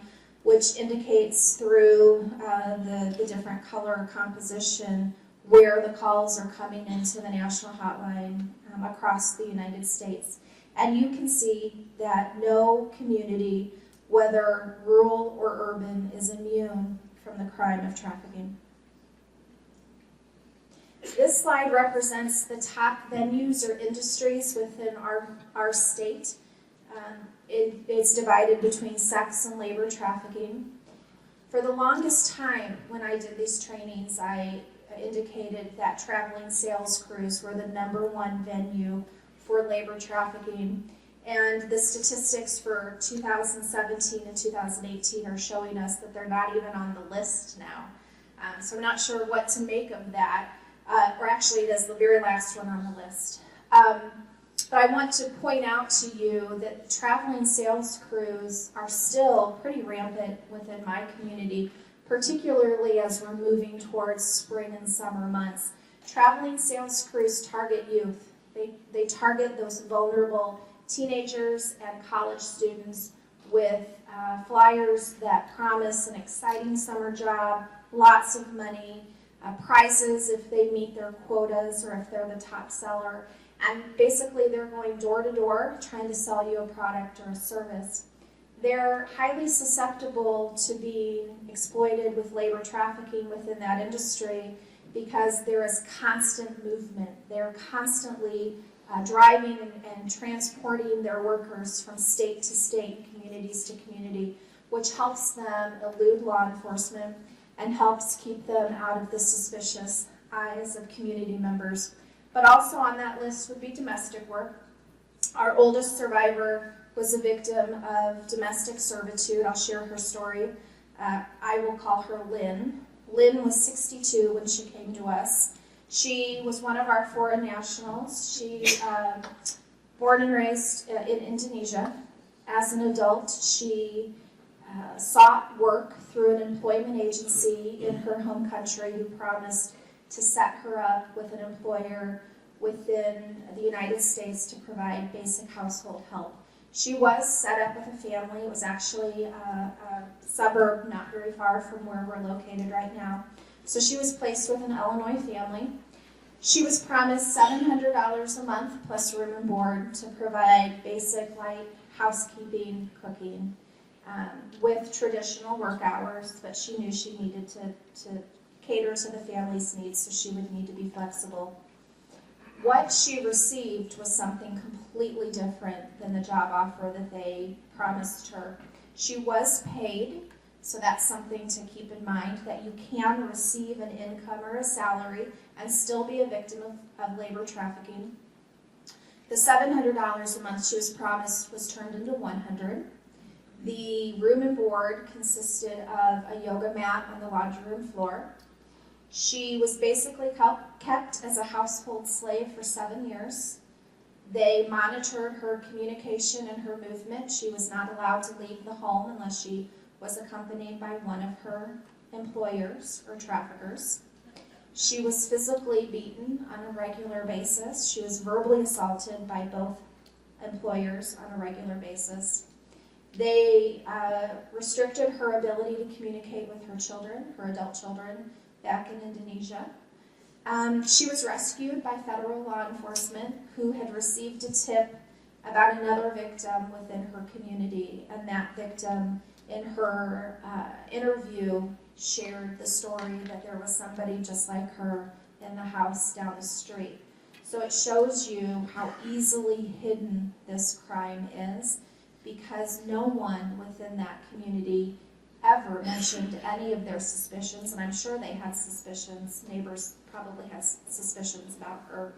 which indicates through the different color composition where the calls are coming into the national hotline across the United States. And you can see that no community, whether rural or urban, is immune from the crime of trafficking. This slide represents the top venues or industries within our state. It's divided between sex and labor trafficking. For the longest time when I did these trainings, I indicated that traveling sales crews were the #1 venue for labor trafficking. And the statistics for 2017 and 2018 are showing us that they're not even on the list now. So I'm not sure what to make of that. Or actually, it is the very last one on the list. But I want to point out to you that traveling sales crews are still pretty rampant within my community, particularly as we're moving towards spring and summer months. Traveling sales crews target youth. They target those vulnerable teenagers and college students with flyers that promise an exciting summer job, lots of money, prizes if they meet their quotas or if they're the top seller. And basically they're going door to door trying to sell you a product or a service. They're highly susceptible to being exploited with labor trafficking within that industry because there is constant movement. They're constantly driving and transporting their workers from state to state, communities to community, which helps them elude law enforcement and helps keep them out of the suspicious eyes of community members. But also on that list would be domestic work. Our oldest survivor was a victim of domestic servitude. I'll share her story. I will call her Lynn. Lynn was 62 when she came to us. She was one of our foreign nationals. She born and raised in Indonesia. As an adult, she sought work through an employment agency in her home country who promised to set her up with an employer within the United States to provide basic household help. She was set up with a family. It was actually a suburb not very far from where we're located right now. So she was placed with an Illinois family. She was promised $700 a month plus room and board to provide basic light housekeeping, cooking, with traditional work hours, but she knew she needed to cater to the family's needs, so she would need to be flexible. What she received was something completely different than the job offer that they promised her. She was paid, so that's something to keep in mind, that you can receive an income or a salary and still be a victim of labor trafficking. The $700 a month she was promised was turned into $100. The room and board consisted of a yoga mat on the laundry room floor. She was basically kept as a household slave for 7 years. They monitored her communication and her movement. She was not allowed to leave the home unless she was accompanied by one of her employers or traffickers. She was physically beaten on a regular basis. She was verbally assaulted by both employers on a regular basis. They restricted her ability to communicate with her children, her adult children, back in Indonesia. She was rescued by federal law enforcement who had received a tip about another victim within her community, and that victim in her interview shared the story that there was somebody just like her in the house down the street. So it shows you how easily hidden this crime is, because no one within that community ever mentioned any of their suspicions, and I'm sure they had suspicions. Neighbors probably had suspicions about her,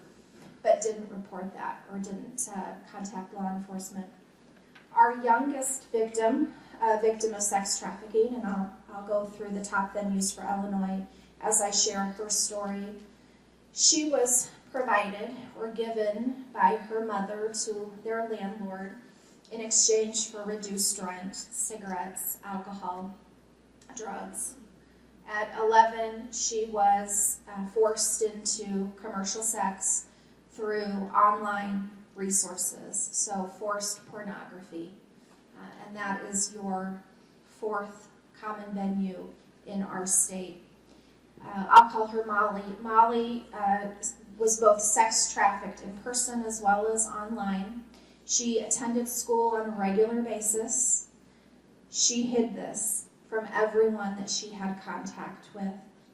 but didn't report that or didn't contact law enforcement. Our youngest victim, a victim of sex trafficking, and I'll go through the top venues for Illinois as I share her story. She was provided or given by her mother to their landlord in exchange for reduced rent, cigarettes, alcohol, drugs. At 11, she was forced into commercial sex through online resources, so forced pornography, and that is your fourth common venue in our state. I'll call her Molly. Molly was both sex trafficked in person as well as online. She attended school on a regular basis. She hid this from everyone that she had contact with.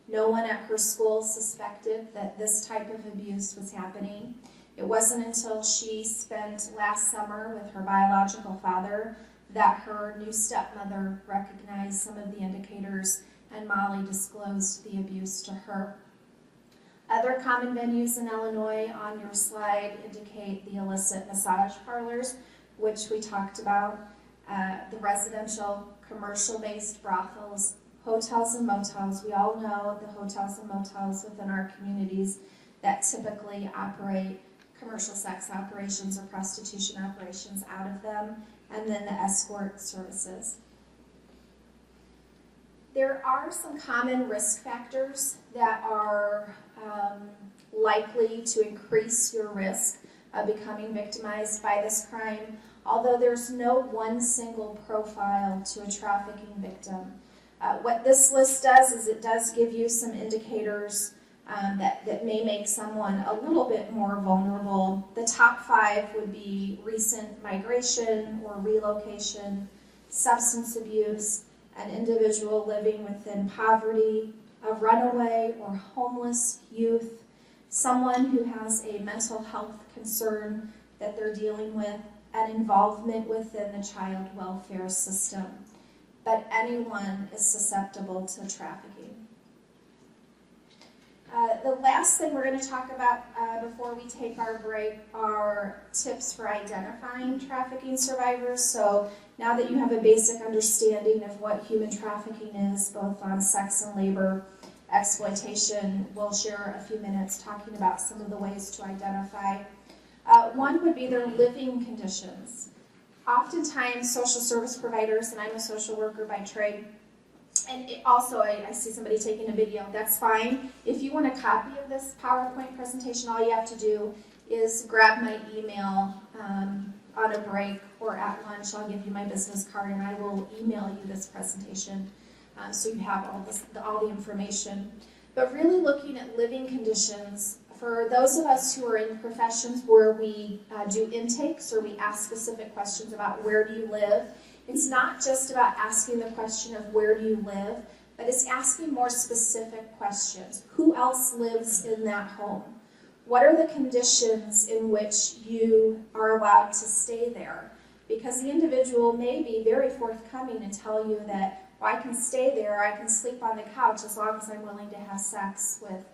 No one at her school suspected that this type of abuse was happening. It wasn't until she spent last summer with her biological father that her new stepmother recognized some of the indicators, and Molly disclosed the abuse to her. Other common venues in Illinois on your slide indicate the illicit massage parlors, which we talked about, the residential, commercial-based brothels, hotels and motels. We all know the hotels and motels within our communities that typically operate commercial sex operations or prostitution operations out of them, and then the escort services. There are some common risk factors that are likely to increase your risk of becoming victimized by this crime, although there's no one single profile to a trafficking victim. What this list does is it does give you some indicators that may make someone a little bit more vulnerable. The top 5 would be recent migration or relocation, substance abuse, an individual living within poverty, a runaway or homeless youth, someone who has a mental health concern that they're dealing with, and involvement within the child welfare system. But anyone is susceptible to trafficking. The last thing we're going to talk about before we take our break are tips for identifying trafficking survivors. So now that you have a basic understanding of what human trafficking is, both on sex and labor exploitation, we'll share a few minutes talking about some of the ways to identify. One would be their living conditions. Oftentimes, social service providers, and I'm a social worker by trade, and I see somebody taking a video, that's fine. If you want a copy of this PowerPoint presentation, all you have to do is grab my email on a break or at lunch. I'll give you my business card and I will email you this presentation so you have all the information. But really looking at living conditions, for those of us who are in professions where we do intakes or we ask specific questions about where do you live, it's not just about asking the question of where do you live, but it's asking more specific questions. Who else lives in that home? What are the conditions in which you are allowed to stay there? Because the individual may be very forthcoming and tell you that, well, I can stay there, I can sleep on the couch as long as I'm willing to have sex with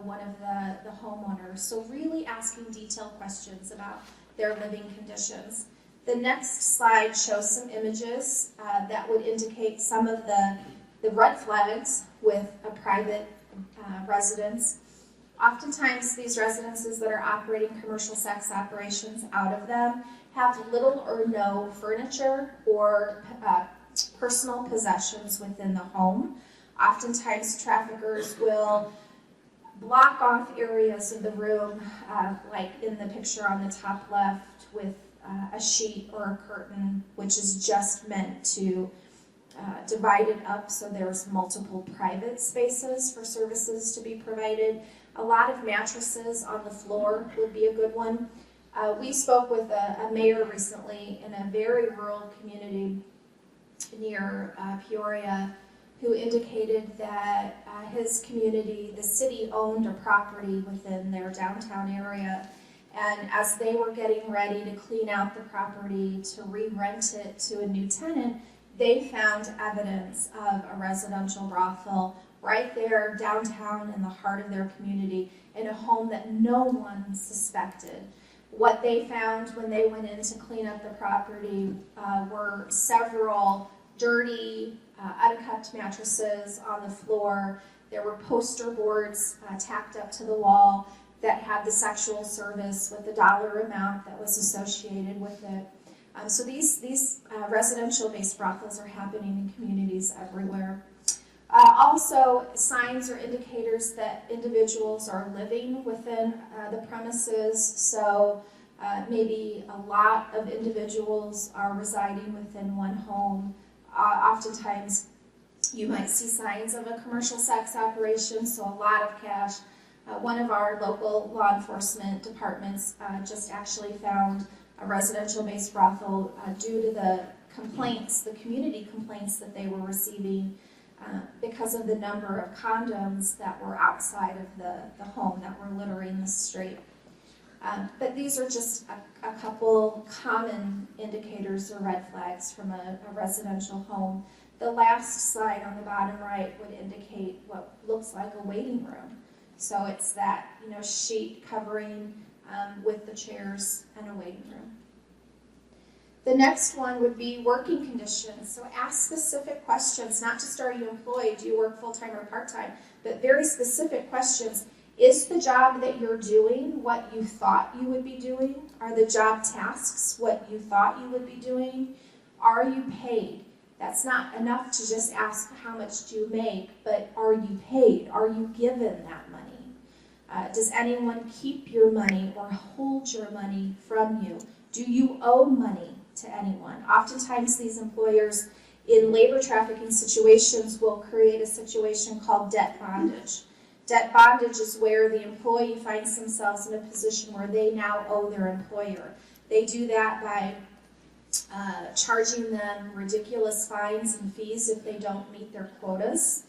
one of the homeowners. So really asking detailed questions about their living conditions. The next slide shows some images that would indicate some of the red flags with a private residence. Oftentimes these residences that are operating commercial sex operations out of them have little or no furniture or personal possessions within the home. Oftentimes traffickers will block off areas of the room, like in the picture on the top left, with a sheet or a curtain, which is just meant to divide it up so there's multiple private spaces for services to be provided. A lot of mattresses on the floor would be a good one. We spoke with a mayor recently in a very rural community near Peoria, who indicated that his community, the city, owned a property within their downtown area, and as they were getting ready to clean out the property to re-rent it to a new tenant, they found evidence of a residential brothel right there downtown in the heart of their community in a home that no one suspected. What they found when they went in to clean up the property were several dirty, unkept mattresses on the floor. There were poster boards tacked up to the wall that had the sexual service with the dollar amount that was associated with it. So these residential-based brothels are happening in communities everywhere. Also, signs or indicators that individuals are living within the premises. So maybe a lot of individuals are residing within one home. Oftentimes, you might see signs of a commercial sex operation, so a lot of cash. One of our local law enforcement departments just actually found a residential-based brothel due to the complaints, the community complaints that they were receiving because of the number of condoms that were outside of the home that were littering the street. But these are just a couple common indicators or red flags from a residential home. The last slide on the bottom right would indicate what looks like a waiting room. So it's that, sheet covering with the chairs and a waiting room. The next one would be working conditions. So ask specific questions, not just are you employed, do you work full-time or part-time, but very specific questions. Is the job that you're doing what you thought you would be doing? Are the job tasks what you thought you would be doing? Are you paid? That's not enough to just ask how much do you make, but are you paid? Are you given that money? Does anyone keep your money or hold your money from you? Do you owe money to anyone? Oftentimes these employers in labor trafficking situations will create a situation called debt bondage. Debt bondage is where the employee finds themselves in a position where they now owe their employer. They do that by charging them ridiculous fines and fees if they don't meet their quotas.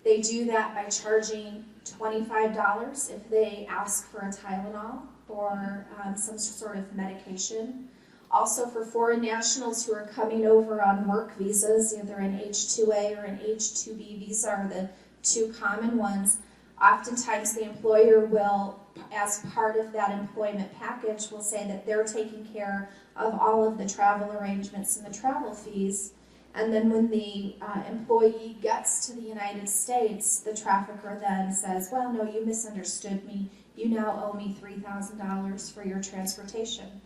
They do that by charging $25 if they ask for a Tylenol or some sort of medication. Also for foreign nationals who are coming over on work visas, either an H-2A or an H-2B visa are the two common ones. Oftentimes the employer will, as part of that employment package, will say that they're taking care of all of the travel arrangements and the travel fees. And then when the employee gets to the United States, the trafficker then says, well, no, you misunderstood me. You now owe me $3,000 for your transportation.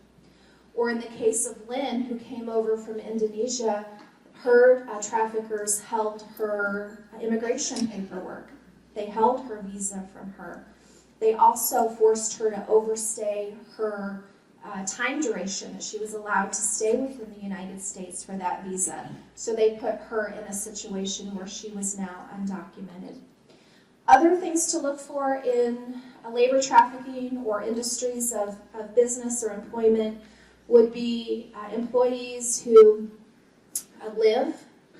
Or in the case of Lynn, who came over from Indonesia, her traffickers held her immigration paperwork. They held her visa from her. They also forced her to overstay her time duration that she was allowed to stay within the United States for that visa. So they put her in a situation where she was now undocumented. Other things to look for in labor trafficking or industries of business or employment would be employees who live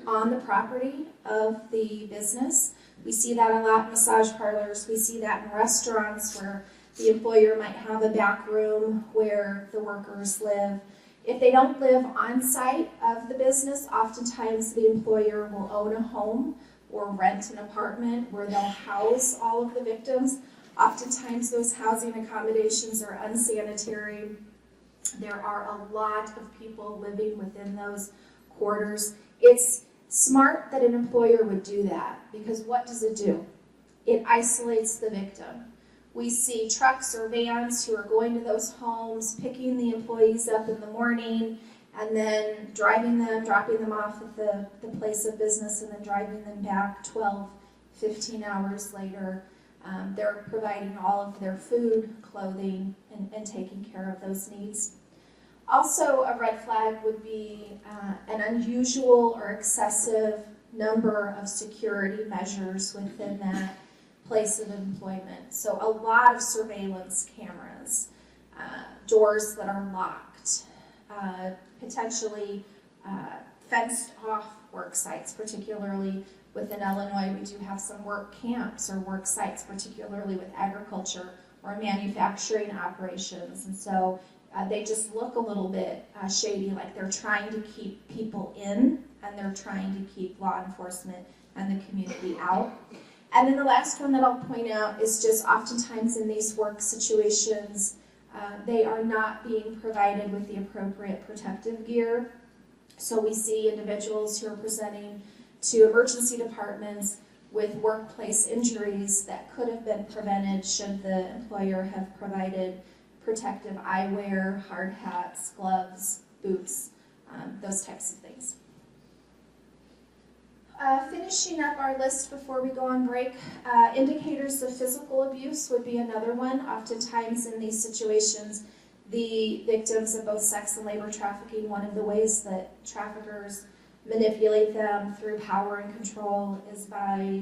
on the property of the business. We see that a lot in massage parlors. We see that in restaurants where the employer might have a back room where the workers live. If they don't live on site of the business, oftentimes the employer will own a home or rent an apartment where they'll house all of the victims. Oftentimes those housing accommodations are unsanitary. There are a lot of people living within those quarters. It's smart that an employer would do that because what does it do? It isolates the victim. We see trucks or vans who are going to those homes, picking the employees up in the morning, and then driving them, dropping them off at the place of business, and then driving them back 12, 15 hours later. They're providing all of their food, clothing, and taking care of those needs. Also, a red flag would be an unusual or excessive number of security measures within that place of employment. So a lot of surveillance cameras, doors that are locked, potentially fenced off work sites, particularly within Illinois. We do have some work camps or work sites, particularly with agriculture or manufacturing operations. And so they just look a little bit shady, like they're trying to keep people in and they're trying to keep law enforcement and the community out. And then the last one that I'll point out is just oftentimes in these work situations, they are not being provided with the appropriate protective gear. So we see individuals who are presenting to emergency departments with workplace injuries that could have been prevented should the employer have provided protective eyewear, hard hats, gloves, boots, those types of things. Finishing up our list before we go on break, indicators of physical abuse would be another one. Oftentimes in these situations, the victims of both sex and labor trafficking. One of the ways that traffickers manipulate them through power and control is by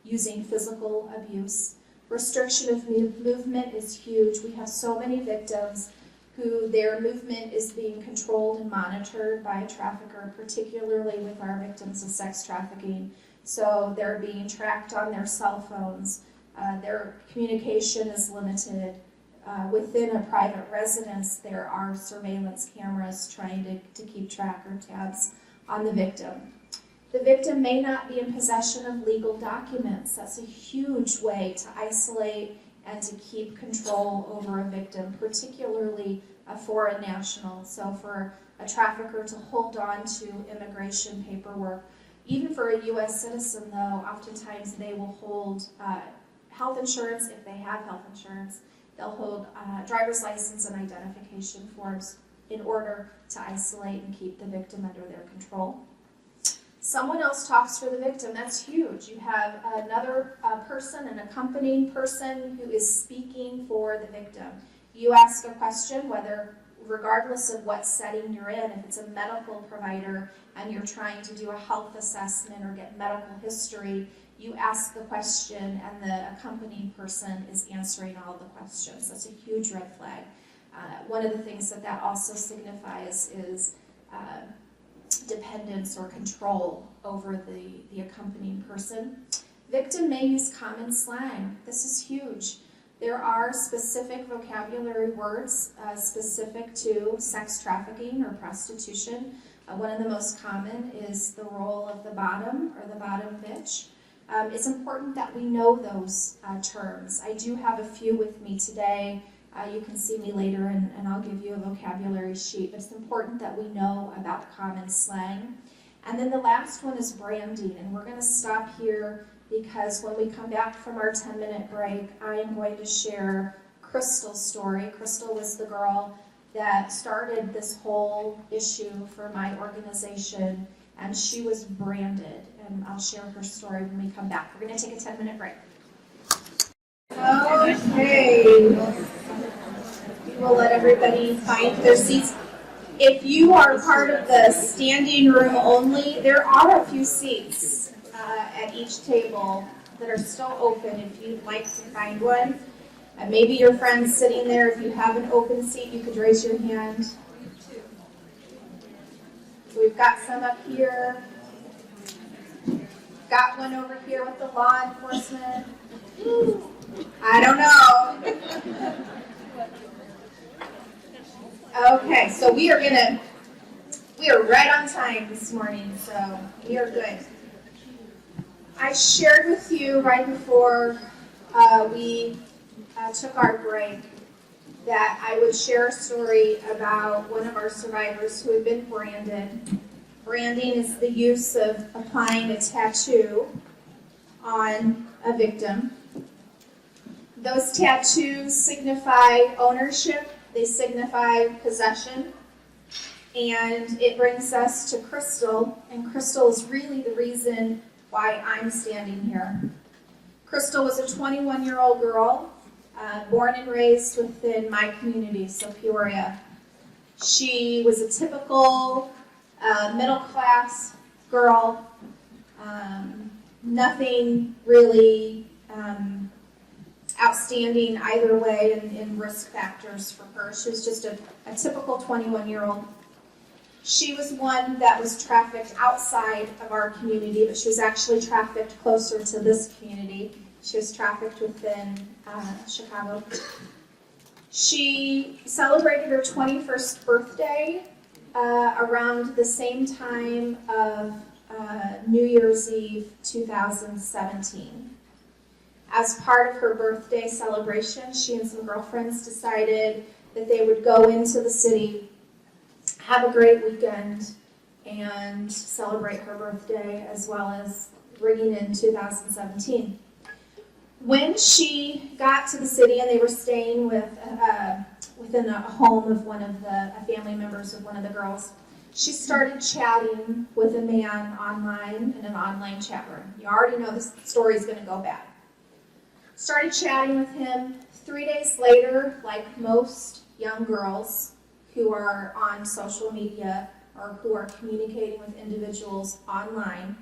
using physical abuse. Restriction of movement is huge. We have so many victims who their movement is being controlled and monitored by a trafficker, particularly with our victims of sex trafficking. So they're being tracked on their cell phones. Their communication is limited. Within a private residence, there are surveillance cameras trying to keep track or tabs on the victim. The victim may not be in possession of legal documents. That's a huge way to isolate and to keep control over a victim, particularly a foreign national. So for a trafficker to hold on to immigration paperwork, even for a U.S. citizen though, oftentimes they will hold health insurance if they have health insurance. They'll hold driver's license and identification forms in order to isolate and keep the victim under their control. Someone else talks for the victim. That's huge. You have another person, an accompanying person who is speaking for the victim. You ask a question, whether, regardless of what setting you're in, if it's a medical provider and you're trying to do a health assessment or get medical history, you ask the question and the accompanying person is answering all the questions. That's a huge red flag. One of the things that also signifies is dependence or control over the accompanying person. Victim may use common slang. This is huge. There are specific vocabulary words specific to sex trafficking or prostitution. One of the most common is the role of the bottom or the bottom bitch. It's important that we know those terms. I do have a few with me today. You can see me later and I'll give you a vocabulary sheet, but it's important that we know about common slang. And then the last one is branding, and we're going to stop here because when we come back from our 10-minute break, I am going to share Crystal's story. Crystal was the girl that started this whole issue for my organization, and she was branded, and I'll share her story when we come back. We're going to take a 10-minute break. Okay. We'll let everybody find their seats. If you are part of the standing room only, there are a few seats at each table that are still open if you'd like to find one. Maybe your friend's sitting there. If you have an open seat, you could raise your hand. So we've got some up here. Got one over here with the law enforcement. I don't know. Okay, so we are right on time this morning, so we are good. I shared with you right before we took our break that I would share a story about one of our survivors who had been branded. Branding is the use of applying a tattoo on a victim. Those tattoos signify ownership. They signify possession, and it brings us to Crystal, and Crystal is really the reason why I'm standing here. Crystal was a 21-year-old girl, born and raised within my community, so Peoria. She was a typical middle-class girl, nothing really outstanding either way in risk factors for her. She was just a typical 21-year-old. She was one that was trafficked outside of our community, but she was actually trafficked closer to this community. She was trafficked within Chicago. She celebrated her 21st birthday around the same time of New Year's Eve 2017. As part of her birthday celebration, she and some girlfriends decided that they would go into the city, have a great weekend, and celebrate her birthday as well as bringing in 2017. When she got to the city and they were staying within a home of one of the family members of one of the girls, she started chatting with a man online in an online chat room. You already know this story is going to go bad. Started chatting with him. 3 days later, like most young girls who are on social media or who are communicating with individuals online.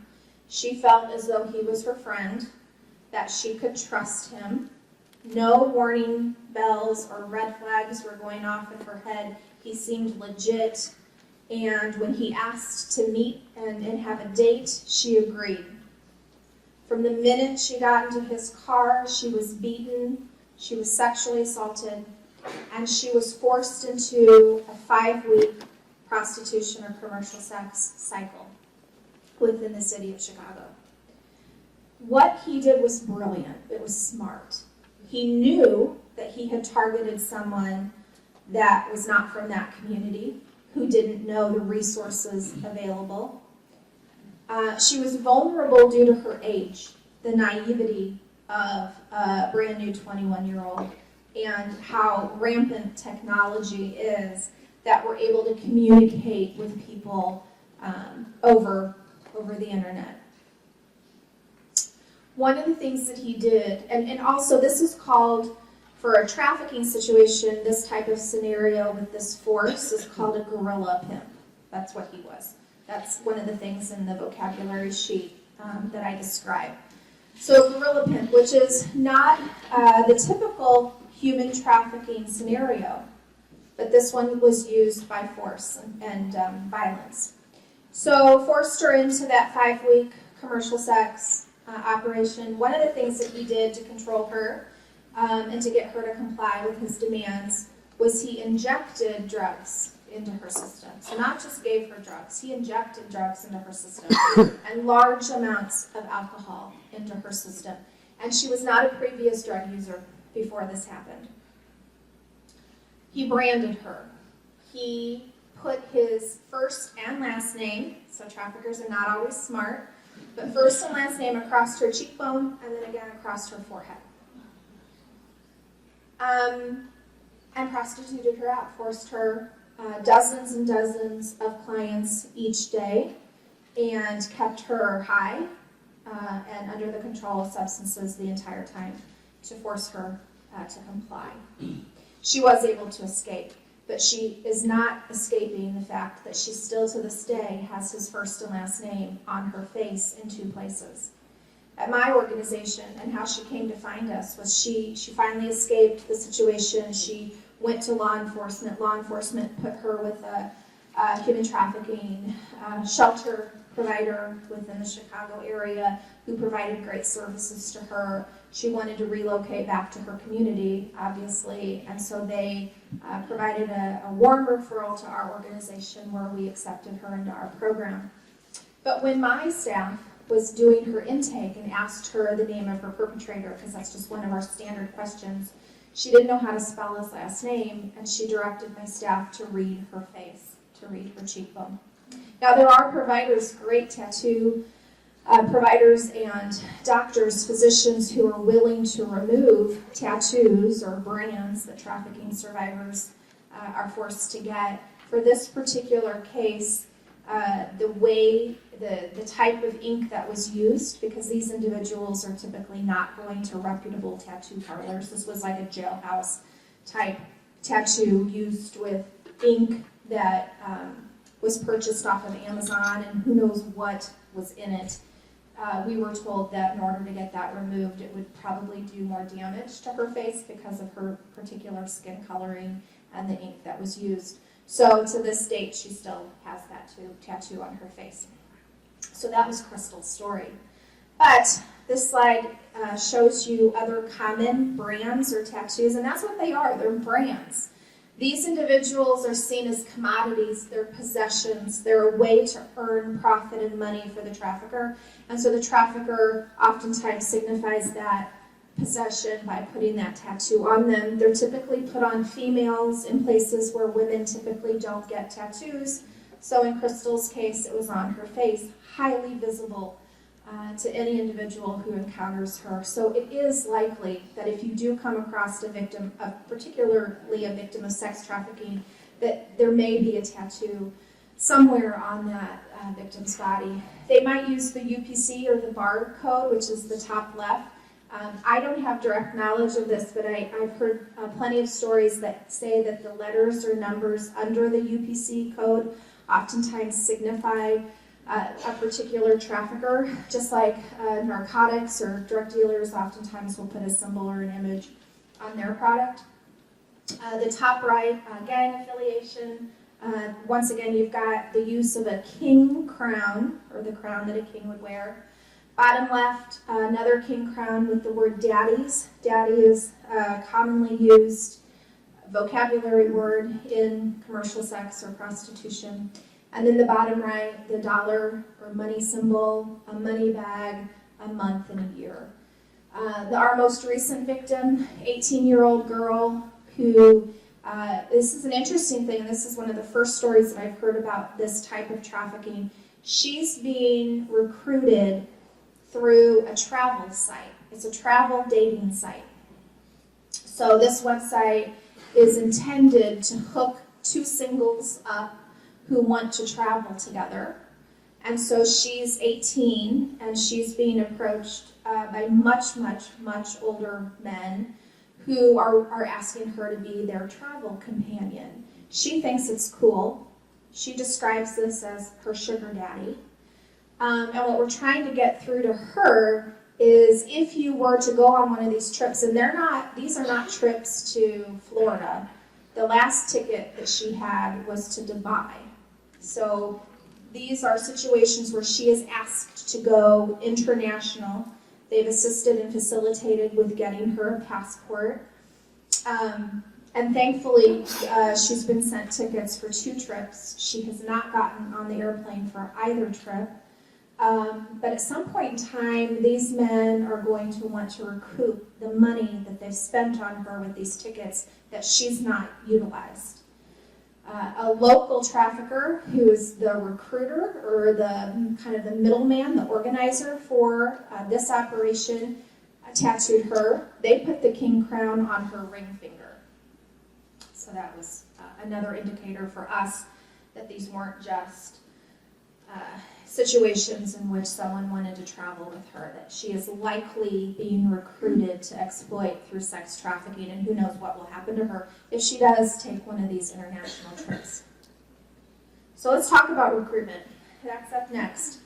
She felt as though he was her friend, that she could trust him. No warning bells or red flags were going off in her head. He seemed legit. And when he asked to meet and have a date, she agreed. From the minute she got into his car, she was beaten, she was sexually assaulted, and she was forced into a 5-week prostitution or commercial sex cycle within the city of Chicago. What he did was brilliant. It was smart. He knew that he had targeted someone that was not from that community, who didn't know the resources available. She was vulnerable due to her age, the naivety of a brand new 21-year-old, and how rampant technology is that we're able to communicate with people over the internet. One of the things that he did, and also this is called, for a trafficking situation, this type of scenario with this force is called a guerrilla pimp. That's what he was. That's one of the things in the vocabulary sheet that I described. So guerrilla pimp, which is not the typical human trafficking scenario, but this one was used by force and violence. So forced her into that 5-week commercial sex operation. One of the things that he did to control her and to get her to comply with his demands was he injected drugs into her system. So not just gave her drugs, he injected drugs into her system and large amounts of alcohol into her system. And she was not a previous drug user before this happened. He branded her. He put his first and last name, so traffickers are not always smart, but first and last name across her cheekbone and then again across her forehead. And prostituted her out, forced her dozens and dozens of clients each day, and kept her high and under the control of substances the entire time to force her to comply. She was able to escape, but she is not escaping the fact that she still to this day has his first and last name on her face in 2 places. At my organization, and how she came to find us was she finally escaped the situation. She went to law enforcement. Law enforcement put her with a human trafficking shelter provider within the Chicago area who provided great services to her. She wanted to relocate back to her community, obviously, and so they provided a warm referral to our organization where we accepted her into our program. But when my staff was doing her intake and asked her the name of her perpetrator, because that's just one of our standard questions, she didn't know how to spell his last name, and she directed my staff to read her face, to read her cheekbone. Now there are providers, great tattoo providers and doctors, physicians who are willing to remove tattoos or brands that trafficking survivors are forced to get. For this particular case, the type of ink that was used, because these individuals are typically not going to reputable tattoo parlors. This was like a jailhouse type tattoo used with ink that was purchased off of Amazon, and who knows what was in it. We were told that in order to get that removed, it would probably do more damage to her face because of her particular skin coloring and the ink that was used. So to this date, she still has that tattoo on her face. So that was Crystal's story. But this slide shows you other common brands or tattoos, and that's what they are. They're brands. These individuals are seen as commodities, they're possessions, they're a way to earn profit and money for the trafficker. And so the trafficker oftentimes signifies that possession by putting that tattoo on them. They're typically put on females in places where women typically don't get tattoos. So in Crystal's case, it was on her face, highly visible to any individual who encounters her. So it is likely that if you do come across a victim, particularly a victim of sex trafficking, that there may be a tattoo somewhere on that victim's body. They might use the UPC or the barcode, which is the top left, I don't have direct knowledge of this, but I've heard plenty of stories that say that the letters or numbers under the UPC code oftentimes signify a particular trafficker, just like narcotics or drug dealers oftentimes will put a symbol or an image on their product. The top right, gang affiliation. Once again, you've got the use of a king crown, or the crown that a king would wear. Bottom left, another king crown with the word daddies. Daddy is a commonly used vocabulary word in commercial sex or prostitution. And then the bottom right, the dollar or money symbol, a money bag, a month, and a year. Our most recent victim, 18-year-old girl who, this is an interesting thing, and this is one of the first stories that I've heard about this type of trafficking. She's being recruited through a travel site. It's a travel dating site. So this website is intended to hook two singles up who want to travel together. And so she's 18 and she's being approached by much, much, much older men who are asking her to be their travel companion. She thinks it's cool. She describes this as her sugar daddy. And what we're trying to get through to her is if you were to go on one of these trips, and these are not trips to Florida. The last ticket that she had was to Dubai. So these are situations where she is asked to go international. They've assisted and facilitated with getting her a passport. And thankfully, she's been sent tickets for 2 trips. She has not gotten on the airplane for either trip. But at some point in time, these men are going to want to recoup the money that they've spent on her with these tickets that she's not utilized. A local trafficker who is the recruiter or the kind of the middleman, the organizer for this operation, tattooed her. They put the king crown on her ring finger. So that was another indicator for us that these weren't just situations in which someone wanted to travel with her, that she is likely being recruited to exploit through sex trafficking, and who knows what will happen to her if she does take one of these international trips. So let's talk about recruitment. That's up next.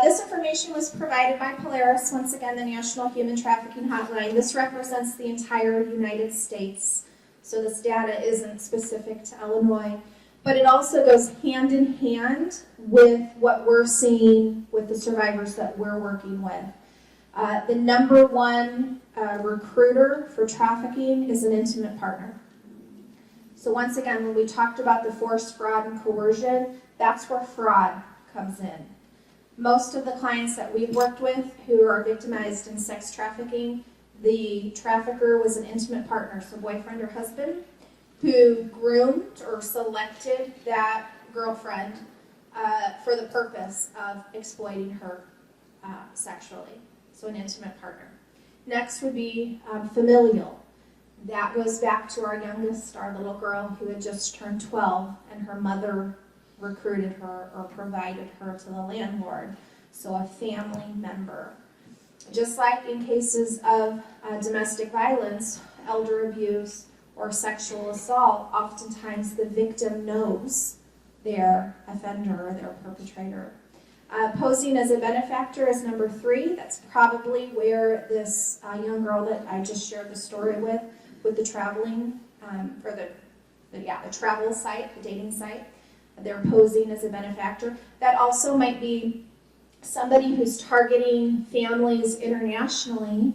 This information was provided by Polaris, once again, the National Human Trafficking Hotline. This represents the entire United States, so this data isn't specific to Illinois. But it also goes hand in hand with what we're seeing with the survivors that we're working with. The number one recruiter for trafficking is an intimate partner. So once again, when we talked about the force, fraud, and coercion, that's where fraud comes in. Most of the clients that we've worked with who are victimized in sex trafficking, the trafficker was an intimate partner, so boyfriend or husband, who groomed or selected that girlfriend for the purpose of exploiting her sexually. So an intimate partner. Next would be familial. That goes back to our youngest, our little girl who had just turned 12, and her mother recruited her or provided her to the landlord. So a family member. Just like in cases of domestic violence, elder abuse, or sexual assault, oftentimes the victim knows their offender or their perpetrator. Posing as a benefactor is number 3. That's probably where this young girl that I just shared the story with the traveling, or the travel site, the dating site. They're posing as a benefactor. That also might be somebody who's targeting families internationally,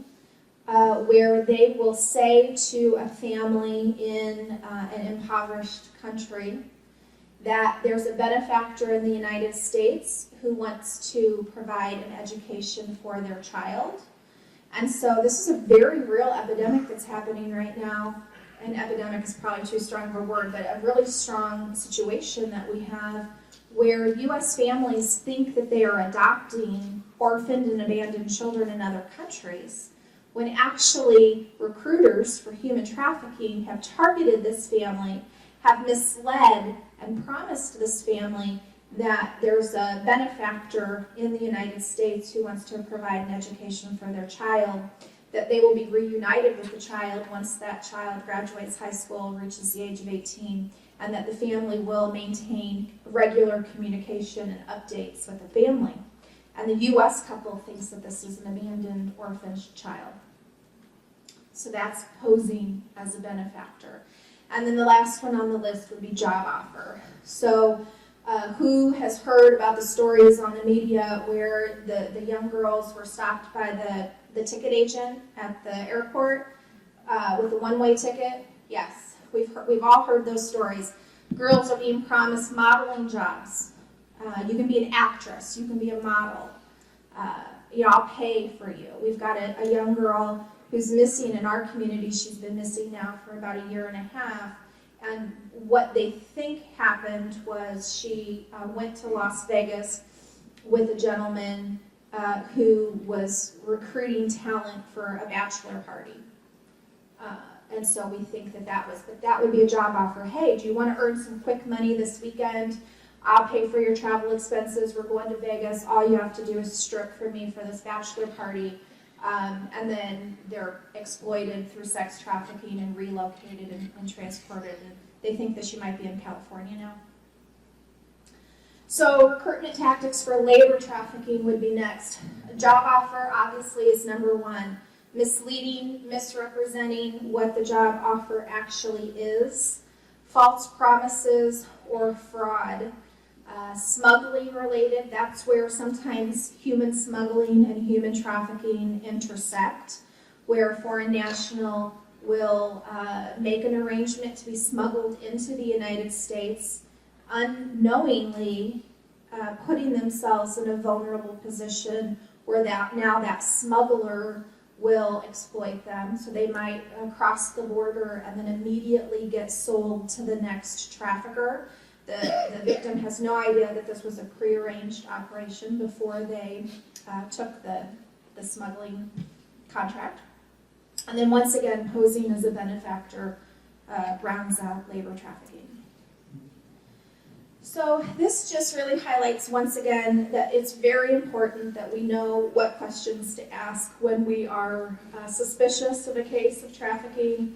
where they will say to a family in an impoverished country that there's a benefactor in the United States who wants to provide an education for their child. And so this is a very real epidemic that's happening right now. And epidemic is probably too strong of a word, but a really strong situation that we have where U.S. families think that they are adopting orphaned and abandoned children in other countries, when actually recruiters for human trafficking have targeted this family, have misled and promised this family that there's a benefactor in the United States who wants to provide an education for their child. that they will be reunited with the child once that child graduates high school, reaches the age of 18, and that the family will maintain regular communication and updates with the family. And the U.S. couple thinks that this is an abandoned orphan child. So that's posing as a benefactor. And then the last one on the list would be job offer. So who has heard about the stories on the media where the young girls were stopped by the ticket agent at the airport with a one-way ticket? Yes, we've all heard those stories. Girls are being promised modeling jobs. You can be an actress, you can be a model. I'll pay for you. We've got a young girl who's missing in our community. She's been missing now for about 1.5 years. And what they think happened was she went to Las Vegas with a gentleman who was recruiting talent for a bachelor party. And so we think that would be a job offer. Hey, do you want to earn some quick money this weekend? I'll pay for your travel expenses. We're going to Vegas. All you have to do is strip for me for this bachelor party. And then they're exploited through sex trafficking and relocated and transported. And they think that she might be in California now. So recruitment tactics for labor trafficking would be next. A job offer obviously is number one. Misleading, misrepresenting what the job offer actually is. False promises or fraud. Smuggling related, that's where sometimes human smuggling and human trafficking intersect, where a foreign national will make an arrangement to be smuggled into the United States, unknowingly putting themselves in a vulnerable position where now that smuggler will exploit them. So they might cross the border and then immediately get sold to the next trafficker. The victim has no idea that this was a prearranged operation before they took the smuggling contract. And then once again, posing as a benefactor rounds out labor trafficking. So this just really highlights once again that it's very important that we know what questions to ask when we are suspicious of a case of trafficking.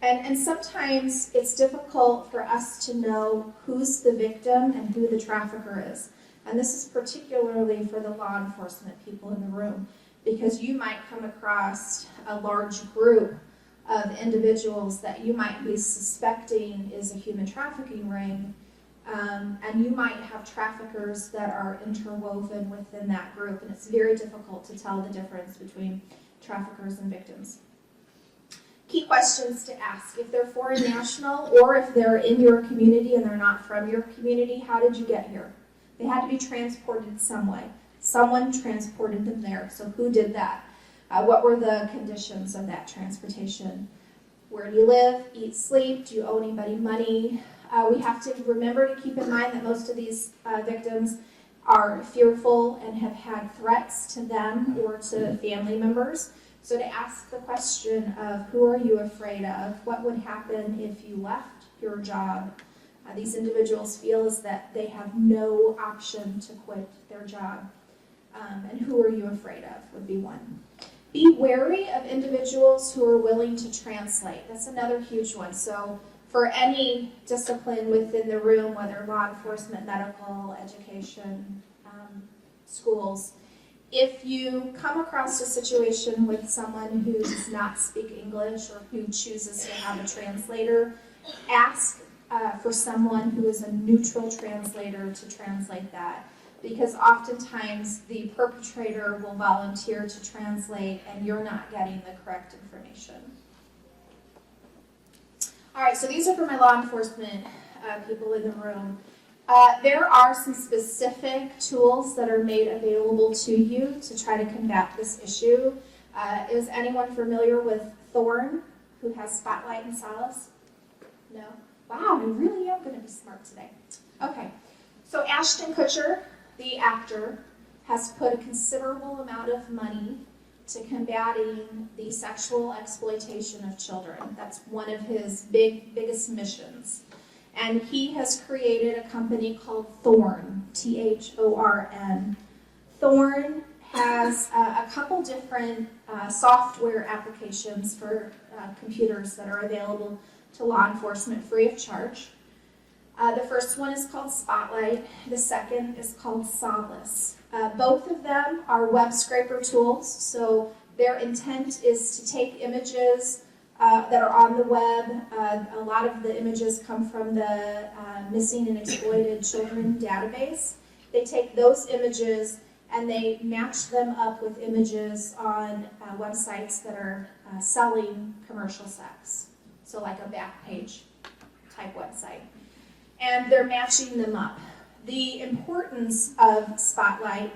And sometimes it's difficult for us to know who's the victim and who the trafficker is. And this is particularly for the law enforcement people in the room, because you might come across a large group of individuals that you might be suspecting is a human trafficking ring, and you might have traffickers that are interwoven within that group, and it's very difficult to tell the difference between traffickers and victims. Key questions to ask: if they're foreign national or if they're in your community and they're not from your community, how did you get here? They had to be transported some way. Someone transported them there. So who did that? What were the conditions of that transportation? Where do you live, eat, sleep? Do you owe anybody money? We have to remember to keep in mind that most of these victims are fearful and have had threats to them or to family members. So to ask the question of who are you afraid of? What would happen if you left your job? These individuals feel is that they have no option to quit their job. And who are you afraid of would be one. Be wary of individuals who are willing to translate. That's another huge one. So for any discipline within the room, whether law enforcement, medical, education, schools, if you come across a situation with someone who does not speak English or who chooses to have a translator, ask for someone who is a neutral translator to translate that. Because oftentimes the perpetrator will volunteer to translate and you're not getting the correct information. All right, so these are for my law enforcement people in the room. There are some specific tools that are made available to you to try to combat this issue. Is anyone familiar with Thorn, who has Spotlight and Solace? No? Wow, I really am going to be smart today. Okay, so Ashton Kutcher, the actor, has put a considerable amount of money to combating the sexual exploitation of children. That's one of his biggest missions. And he has created a company called Thorn, Thorn. Thorn has a couple different software applications for computers that are available to law enforcement free of charge. The first one is called Spotlight. The second is called Solace. Both of them are web scraper tools, so their intent is to take images that are on the web. A lot of the images come from the Missing and Exploited Children database. They take those images and they match them up with images on websites that are selling commercial sex. So like a Backpage type website. And they're matching them up. The importance of Spotlight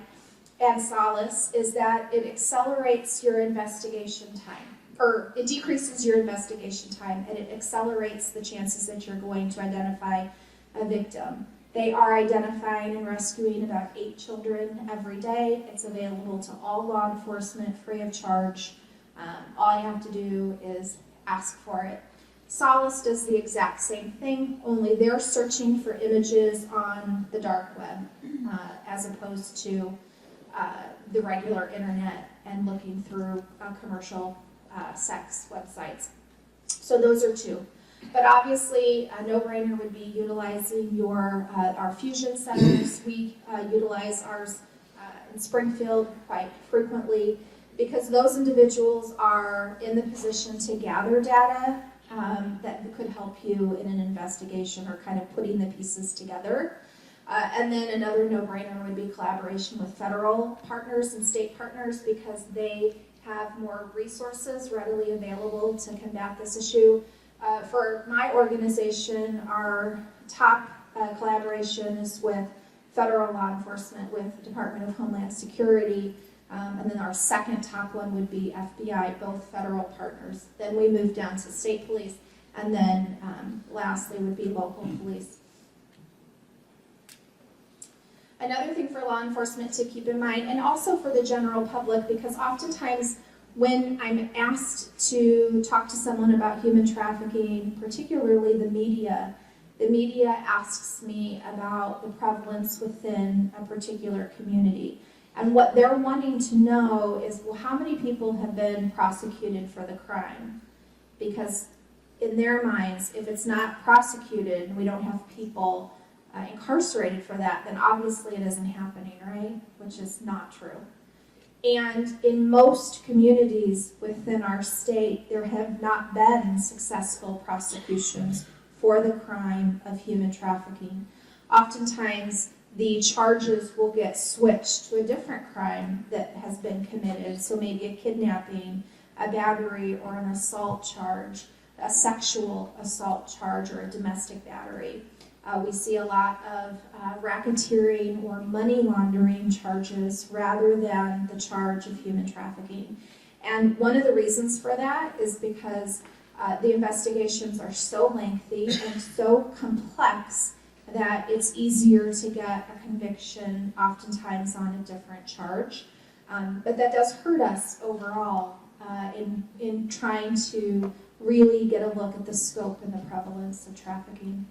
and Solace is that it accelerates your investigation time, or it decreases your investigation time, and it accelerates the chances that you're going to identify a victim. They are identifying and rescuing about 8 children every day. It's available to all law enforcement free of charge. All you have to do is ask for it. Solace does the exact same thing, only they're searching for images on the dark web as opposed to the regular internet and looking through commercial sex websites. So those are 2. But obviously, a no-brainer would be utilizing our fusion centers. We utilize ours in Springfield quite frequently because those individuals are in the position to gather data that could help you in an investigation or kind of putting the pieces together. And then another no-brainer would be collaboration with federal partners and state partners because they have more resources readily available to combat this issue. For my organization, our top collaboration is with federal law enforcement, with the Department of Homeland Security, and then our second top one would be FBI, both federal partners. Then we move down to state police, and then lastly would be local police. Another thing for law enforcement to keep in mind, and also for the general public, because oftentimes when I'm asked to talk to someone about human trafficking, particularly the media asks me about the prevalence within a particular community. And what they're wanting to know is, well, how many people have been prosecuted for the crime? Because in their minds, if it's not prosecuted and we don't have people incarcerated for that, then obviously it isn't happening, right? Which is not true. And in most communities within our state, there have not been successful prosecutions for the crime of human trafficking. Oftentimes, the charges will get switched to a different crime that has been committed. So maybe a kidnapping, a battery, or an assault charge, a sexual assault charge, or a domestic battery. We see a lot of racketeering or money laundering charges rather than the charge of human trafficking. And one of the reasons for that is because the investigations are so lengthy and so complex that it's easier to get a conviction oftentimes on a different charge. But that does hurt us overall in trying to really get a look at the scope and the prevalence of trafficking.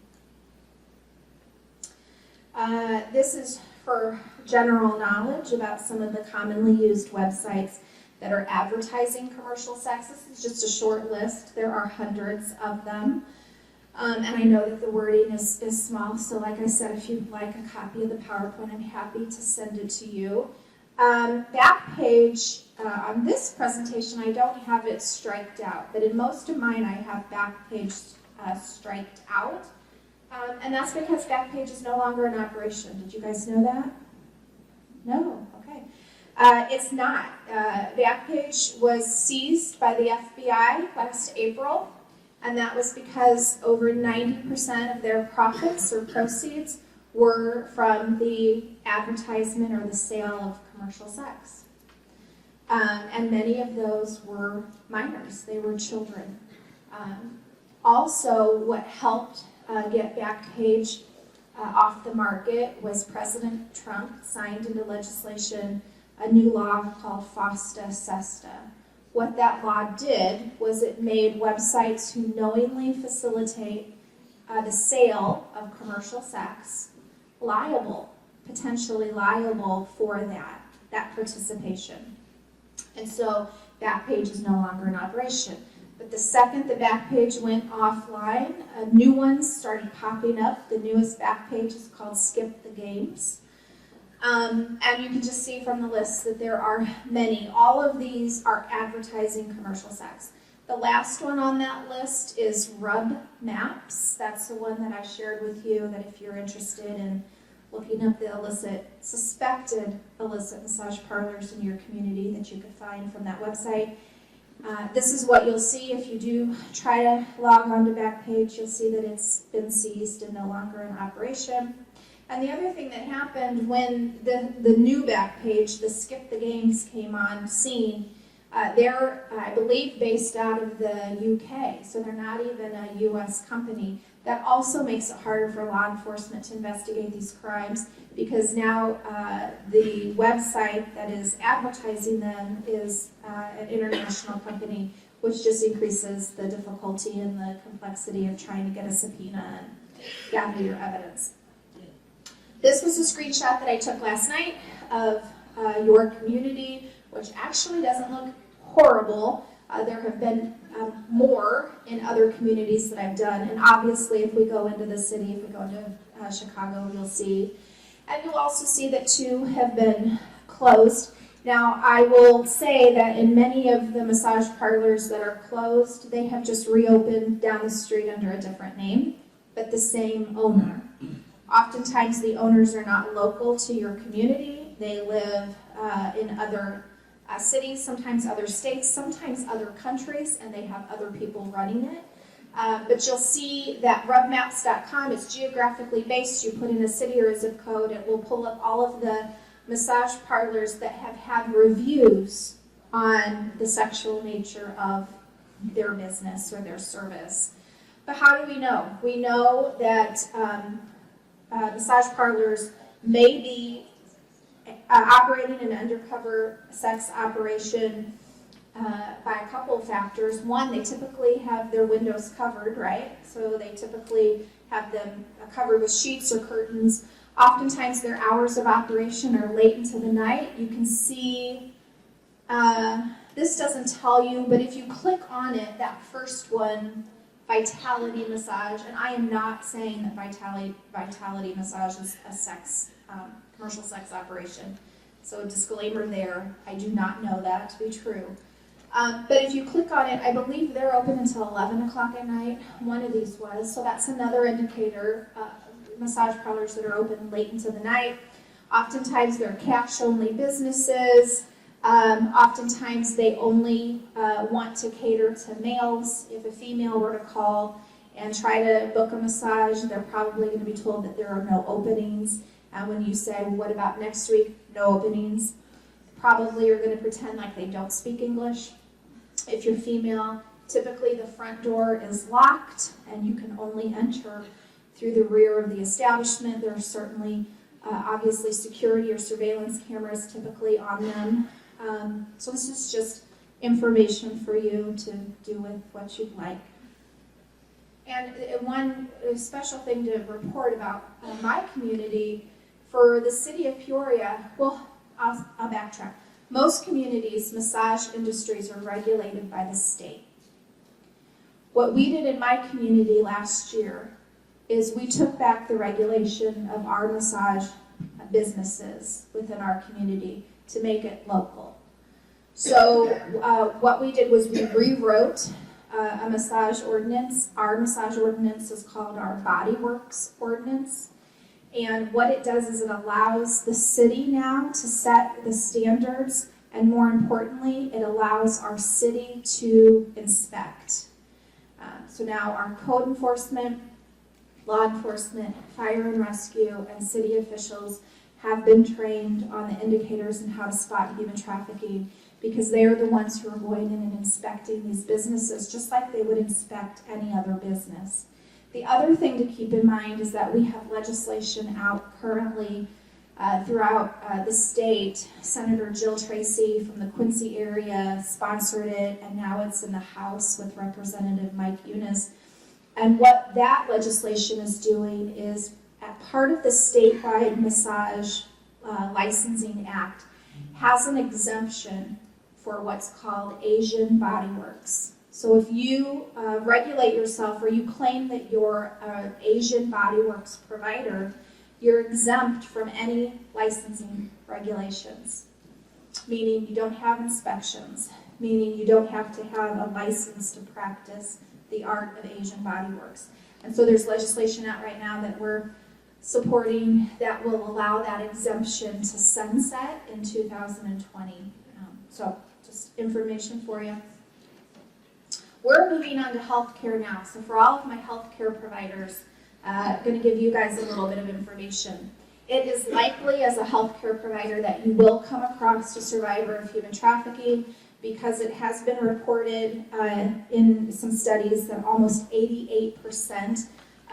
This is for general knowledge about some of the commonly used websites that are advertising commercial sex. This is just a short list. There are hundreds of them. And I know that the wording is small, so like I said, if you'd like a copy of the PowerPoint, I'm happy to send it to you. Backpage, on this presentation, I don't have it striked out, but in most of mine, I have Backpage striked out. And that's because Backpage is no longer in operation. Did you guys know that? No, okay. It's not. Backpage was seized by the FBI last April, and that was because over 90% of their profits or proceeds were from the advertisement or the sale of commercial sex. And many of those were minors. They were children. Also, what helped get Backpage off the market was President Trump signed into legislation a new law called FOSTA-SESTA. What that law did was it made websites who knowingly facilitate the sale of commercial sex liable, potentially liable for that. that participation. And so Backpage is no longer in operation. But the second the Backpage went offline, new ones started popping up. The newest Backpage is called Skip the Games. And you can just see from the list that there are many. All of these are advertising commercial sex. The last one on that list is Rub Maps. That's the one that I shared with you, that if you're interested in looking up the suspected illicit massage parlors in your community, that you could find from that website. This is what you'll see if you do try to log on to Backpage. You'll see that it's been seized and no longer in operation. And the other thing that happened when the new Backpage, the Skip the Games, came on scene, they're, I believe, based out of the UK, so they're not even a US company. That also makes it harder for law enforcement to investigate these crimes, because now the website that is advertising them is an international company, which just increases the difficulty and the complexity of trying to get a subpoena and gather your evidence. This was a screenshot that I took last night of your community, which actually doesn't look horrible. There have been more in other communities that I've done, and obviously if we go into the city, if we go into Chicago, you'll see. And you'll also see that 2 have been closed. Now, I will say that in many of the massage parlors that are closed, they have just reopened down the street under a different name, but the same owner. Oftentimes the owners are not local to your community. They live in other cities, sometimes other states, sometimes other countries, and they have other people running it. But you'll see that rubmaps.com is geographically based. You put in a city or a zip code, it will pull up all of the massage parlors that have had reviews on the sexual nature of their business or their service. But how do we know? We know that massage parlors may be operating an undercover sex operation by a couple of factors. One, they typically have their windows covered, right? So they typically have them covered with sheets or curtains. Oftentimes their hours of operation are late into the night. You can see, this doesn't tell you, but if you click on it, that first one, Vitality Massage, and I am not saying that Vitality Massage is a commercial sex operation. So a disclaimer there, I do not know that to be true. But if you click on it, I believe they're open until 11 o'clock at night. One of these was, so that's another indicator. Massage parlors that are open late into the night. Oftentimes they're cash-only businesses. Oftentimes they only want to cater to males. If a female were to call and try to book a massage, they're probably going to be told that there are no openings. And when you say, well, what about next week? No openings. Probably you're going to pretend like they don't speak English. If you're female, typically the front door is locked and you can only enter through the rear of the establishment. There are certainly, obviously, security or surveillance cameras typically on them. So this is just information for you to do with what you'd like. And one special thing to report about my community, for the city of Peoria, well, I'll backtrack. Most communities, massage industries are regulated by the state. What we did in my community last year is we took back the regulation of our massage businesses within our community to make it local. So what we did was we rewrote a massage ordinance. Our massage ordinance is called our Body Works ordinance. And what it does is it allows the city now to set the standards, and more importantly, it allows our city to inspect. So now our code enforcement, law enforcement, fire and rescue, and city officials have been trained on the indicators and how to spot human trafficking, because they are the ones who are going in and inspecting these businesses just like they would inspect any other business. The other thing to keep in mind is that we have legislation out currently throughout the state. Senator Jill Tracy from the Quincy area sponsored it, and now it's in the House with Representative Mike Eunice. And what that legislation is doing is, part of the statewide massage licensing act has an exemption for what's called Asian Body Works. So if you regulate yourself or you claim that you're an Asian Body Works provider, you're exempt from any licensing regulations, meaning you don't have inspections, meaning you don't have to have a license to practice the art of Asian Body Works. And so there's legislation out right now that we're supporting that will allow that exemption to sunset in 2020. So just information for you. We're moving on to healthcare now. So for all of my healthcare providers, I'm going to give you guys a little bit of information. It is likely as a healthcare provider that you will come across a survivor of human trafficking because it has been reported in some studies that almost 88%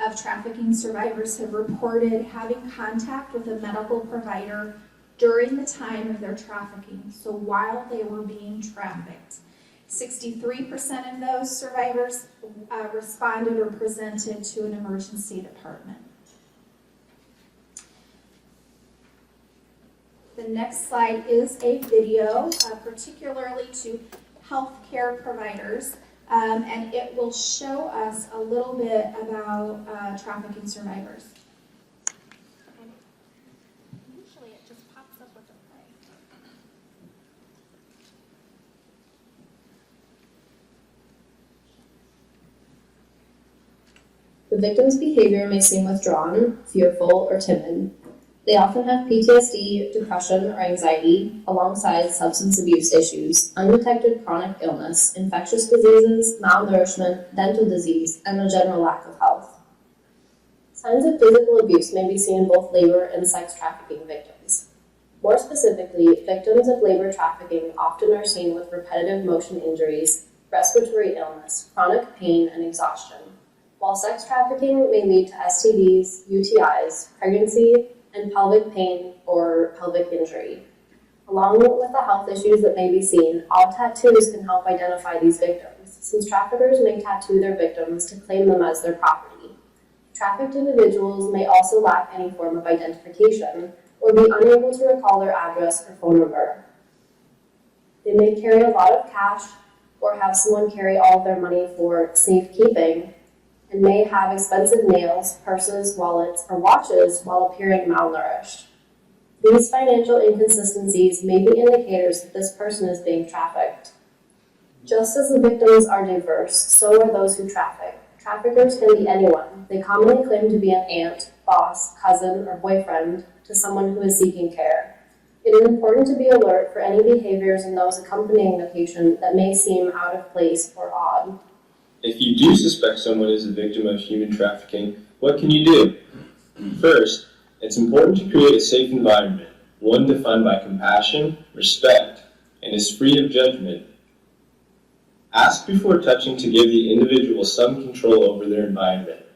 of trafficking survivors have reported having contact with a medical provider during the time of their trafficking, so while they were being trafficked. 63% of those survivors responded or presented to an emergency department. The next slide is a video, particularly to healthcare providers, and it will show us a little bit about trafficking survivors. Usually it just pops up with a play. The victim's behavior may seem withdrawn, fearful, or timid. They often have PTSD, depression, or anxiety, alongside substance abuse issues, undetected chronic illness, infectious diseases, malnourishment, dental disease, and a general lack of health. Signs of physical abuse may be seen in both labor and sex trafficking victims. More specifically, victims of labor trafficking often are seen with repetitive motion injuries, respiratory illness, chronic pain, and exhaustion, while sex trafficking may lead to STDs, UTIs, pregnancy, and pelvic pain or pelvic injury. Along with the health issues that may be seen, all tattoos can help identify these victims, since traffickers may tattoo their victims to claim them as their property. Trafficked individuals may also lack any form of identification or be unable to recall their address or phone number. They may carry a lot of cash or have someone carry all of their money for safekeeping, and may have expensive nails, purses, wallets, or watches while appearing malnourished. These financial inconsistencies may be indicators that this person is being trafficked. Just as the victims are diverse, so are those who traffic. Traffickers can be anyone. They commonly claim to be an aunt, boss, cousin, or boyfriend to someone who is seeking care. It is important to be alert for any behaviors in those accompanying the patient that may seem out of place or odd. If you do suspect someone is a victim of human trafficking, what can you do? First, it's important to create a safe environment, one defined by compassion, respect, and is free of judgment. Ask before touching to give the individual some control over their environment.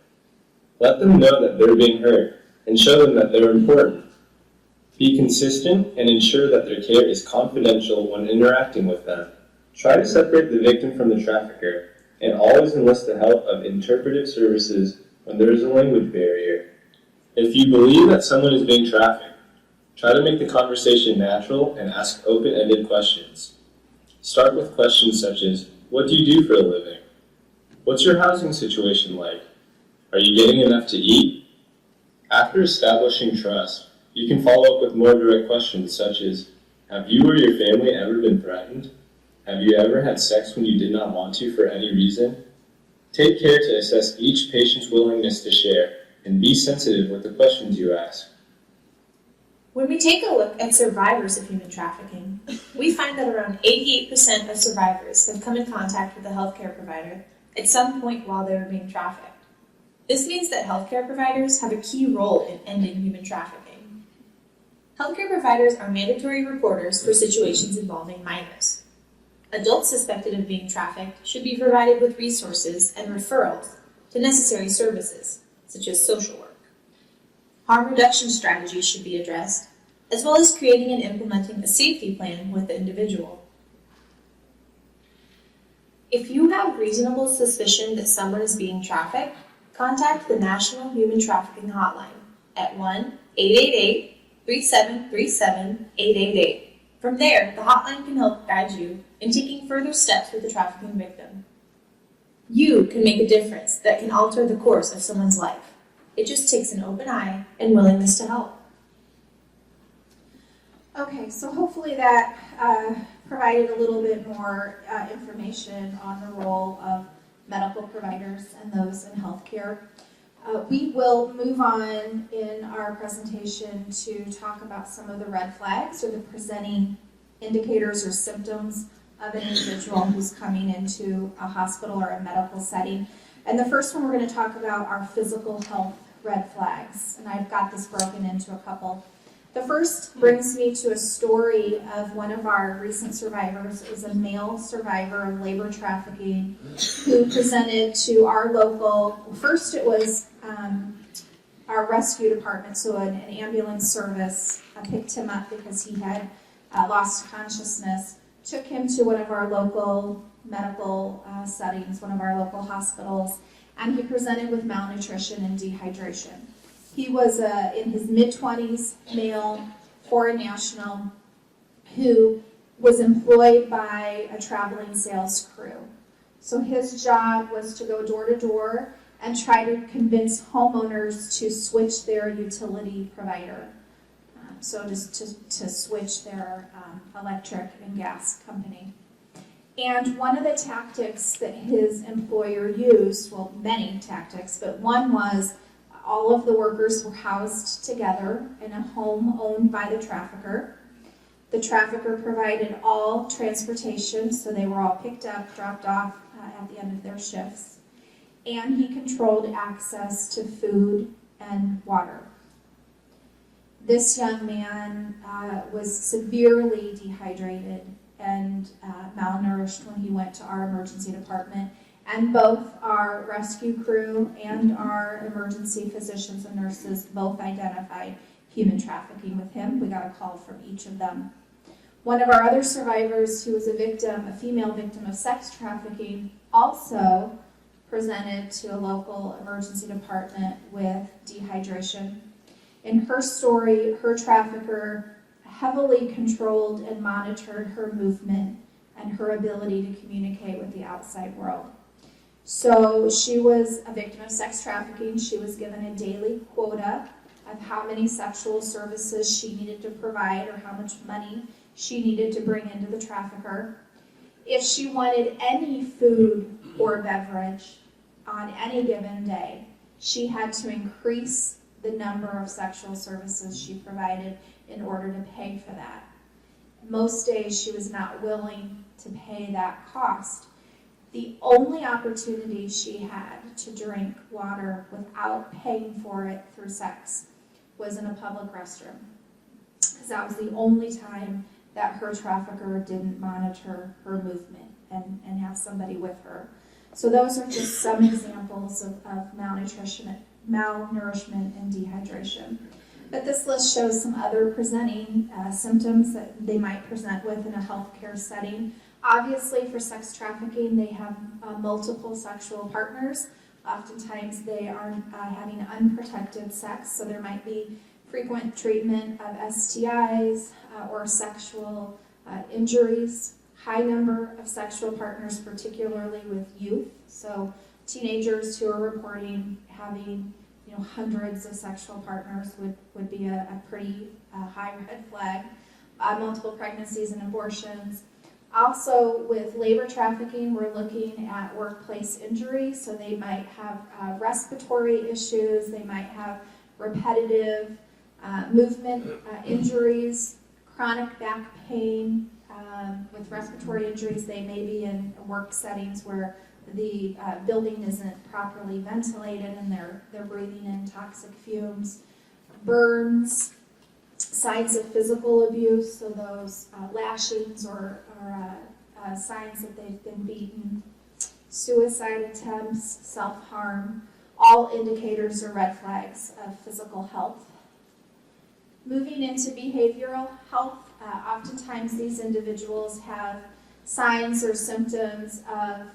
Let them know that they're being heard, and show them that they're important. Be consistent and ensure that their care is confidential when interacting with them. Try to separate the victim from the trafficker, and always enlist the help of interpretive services when there is a language barrier. If you believe that someone is being trafficked, try to make the conversation natural and ask open-ended questions. Start with questions such as, what do you do for a living? What's your housing situation like? Are you getting enough to eat? After establishing trust, you can follow up with more direct questions such as, have you or your family ever been threatened? Have you ever had sex when you did not want to for any reason? Take care to assess each patient's willingness to share, and be sensitive with the questions you ask. When we take a look at survivors of human trafficking, we find that around 88% of survivors have come in contact with a healthcare provider at some point while they were being trafficked. This means that healthcare providers have a key role in ending human trafficking. Healthcare providers are mandatory reporters for situations involving minors. Adults suspected of being trafficked should be provided with resources and referrals to necessary services, such as social work. Harm reduction strategies should be addressed, as well as creating and implementing a safety plan with the individual. If you have reasonable suspicion that someone is being trafficked, contact the National Human Trafficking Hotline at 1-888-3737-888 From there, the hotline can help guide you in taking further steps with the trafficking victim. You can make a difference that can alter the course of someone's life. It just takes an open eye and willingness to help. Okay, so hopefully that provided a little bit more information on the role of medical providers and those in healthcare. We will move on in our presentation to talk about some of the red flags or the presenting indicators or symptoms of an individual who's coming into a hospital or a medical setting. And the first one we're going to talk about are physical health red flags. And I've got this broken into a couple. The first brings me to a story of one of our recent survivors. It was a male survivor of labor trafficking who presented to our local, first it was our rescue department, so an ambulance service picked him up because he had lost consciousness, took him to one of our local medical settings, one of our local hospitals, and he presented with malnutrition and dehydration. He was in his mid-20s, male, foreign national, who was employed by a traveling sales crew. So his job was to go door to door and try to convince homeowners to switch their utility provider. So just to switch their electric and gas company. And one of the tactics that his employer used, well, many tactics, but one was all of the workers were housed together in a home owned by the trafficker. The trafficker provided all transportation, so they were all picked up, dropped off at the end of their shifts. And he controlled access to food and water. This young man was severely dehydrated and malnourished when he went to our emergency department. And both our rescue crew and our emergency physicians and nurses both identified human trafficking with him. We got a call from each of them. One of our other survivors, who was a female victim of sex trafficking, also presented to a local emergency department with dehydration. In her story, her trafficker heavily controlled and monitored her movement and her ability to communicate with the outside world. So she was a victim of sex trafficking. She was given a daily quota of how many sexual services she needed to provide or how much money she needed to bring into the trafficker. If she wanted any food or beverage on any given day, she had to increase the number of sexual services she provided in order to pay for that. Most days she was not willing to pay that cost. The only opportunity she had to drink water without paying for it through sex was in a public restroom, because that was the only time that her trafficker didn't monitor her movement and have somebody with her. So those are just some examples of malnutrition, malnourishment, and dehydration. But this list shows some other presenting symptoms that they might present with in a healthcare setting. Obviously, for sex trafficking, they have multiple sexual partners. Oftentimes, they are having unprotected sex, so there might be frequent treatment of STIs or sexual injuries. High number of sexual partners, particularly with youth. So teenagers who are reporting having hundreds of sexual partners would be a pretty high red flag. Multiple pregnancies and abortions. Also, with labor trafficking, we're looking at workplace injury. So they might have respiratory issues. They might have repetitive movement injuries, chronic back pain. With respiratory injuries, they may be in work settings where the building isn't properly ventilated and they're breathing in toxic fumes. Burns, signs of physical abuse, so those lashings or signs that they've been beaten. Suicide attempts, self-harm, all indicators or red flags of physical health. Moving into behavioral health, oftentimes these individuals have signs or symptoms of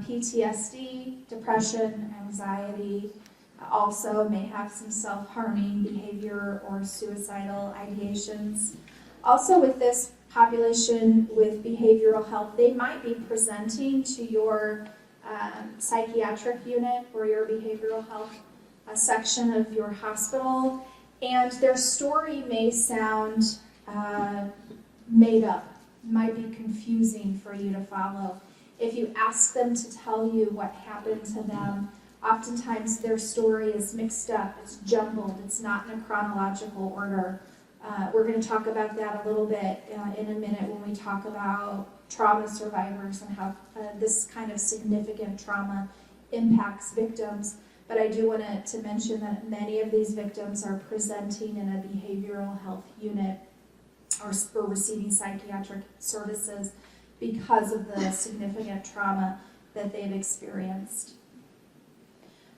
PTSD, depression, anxiety, also may have some self-harming behavior or suicidal ideations. Also with this population with behavioral health, they might be presenting to your psychiatric unit or your behavioral health section of your hospital, and their story may sound made up, might be confusing for you to follow. If you ask them to tell you what happened to them, oftentimes their story is mixed up, it's jumbled, it's not in a chronological order. We're going to talk about that a little bit in a minute when we talk about trauma survivors and how this kind of significant trauma impacts victims. But I do want to mention that many of these victims are presenting in a behavioral health unit or receiving psychiatric services because of the significant trauma that they've experienced.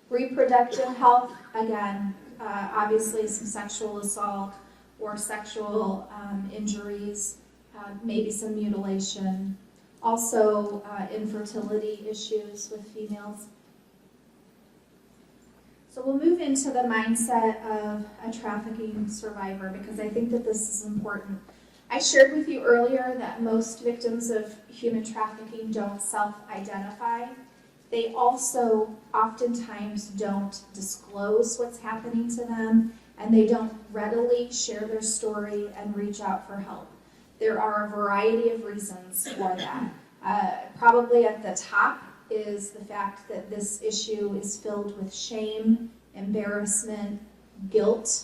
Reproductive health, again, obviously some sexual assault or sexual injuries, maybe some mutilation, also infertility issues with females. So we'll move into the mindset of a trafficking survivor because I think that this is important. I shared with you earlier that most victims of human trafficking don't self-identify. They also oftentimes don't disclose what's happening to them, and they don't readily share their story and reach out for help. There are a variety of reasons for that. Probably at the top is the fact that this issue is filled with shame, embarrassment, guilt,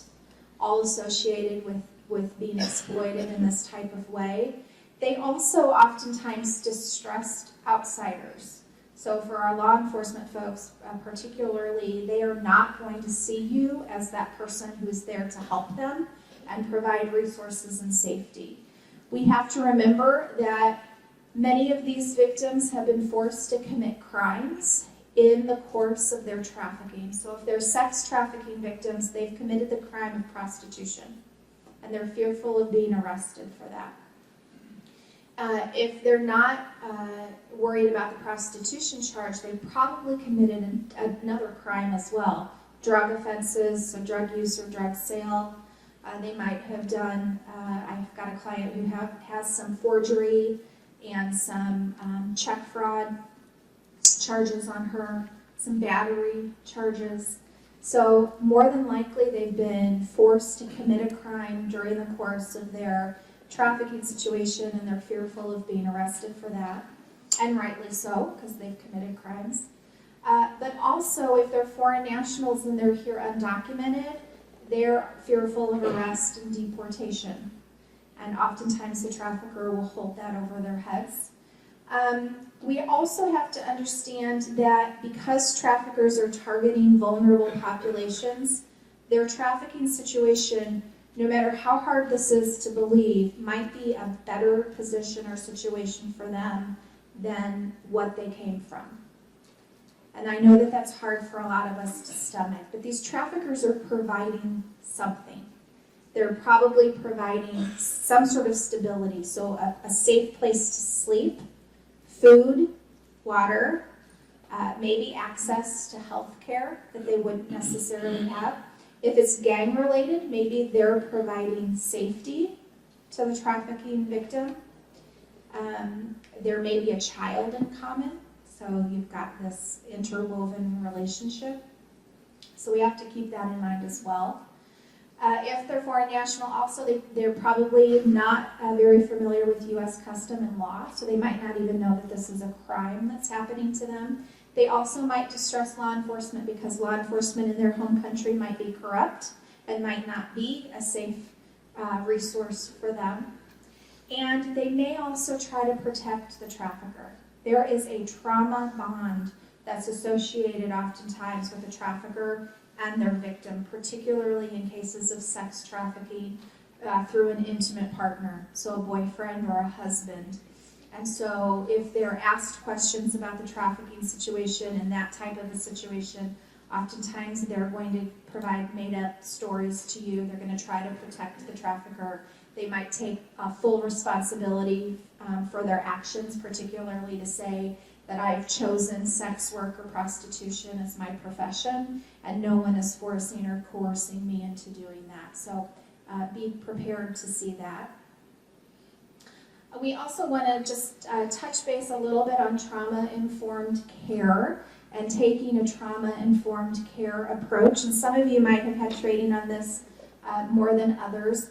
all associated with being exploited in this type of way. They also oftentimes distrust outsiders. So for our law enforcement folks particularly, they are not going to see you as that person who is there to help them and provide resources and safety. We have to remember that many of these victims have been forced to commit crimes in the course of their trafficking. So if they're sex trafficking victims, they've committed the crime of prostitution, and they're fearful of being arrested for that. If they're not worried about the prostitution charge, they probably committed another crime as well. Drug offenses, so drug use or drug sale. They might have done, I've got a client who has some forgery and some check fraud charges on her, some battery charges. So more than likely they've been forced to commit a crime during the course of their trafficking situation, and they're fearful of being arrested for that, and rightly so, because they've committed crimes. But also, if they're foreign nationals and they're here undocumented, they're fearful of arrest and deportation, and oftentimes the trafficker will hold that over their heads. We also have to understand that because traffickers are targeting vulnerable populations, their trafficking situation, no matter how hard this is to believe, might be a better position or situation for them than what they came from. And I know that that's hard for a lot of us to stomach, but these traffickers are providing something. They're probably providing some sort of stability, so a safe place to sleep, food, water, maybe access to health care that they wouldn't necessarily have. If it's gang related, maybe they're providing safety to the trafficking victim. There may be a child in common, so you've got this interwoven relationship. So we have to keep that in mind as well. If they're foreign national, also they're probably not very familiar with U.S. custom and law, so they might not even know that this is a crime that's happening to them. They also might distrust law enforcement because law enforcement in their home country might be corrupt and might not be a safe resource for them. And they may also try to protect the trafficker. There is a trauma bond that's associated oftentimes with a trafficker and their victim, particularly in cases of sex trafficking through an intimate partner, so a boyfriend or a husband. And so if they're asked questions about the trafficking situation and that type of a situation, oftentimes they're going to provide made-up stories to you. They're going to try to protect the trafficker. They might take full responsibility for their actions, particularly to say that I've chosen sex work or prostitution as my profession, and no one is forcing or coercing me into doing that. So be prepared to see that. We also want to just touch base a little bit on trauma-informed care and taking a trauma-informed care approach. And some of you might have had training on this more than others.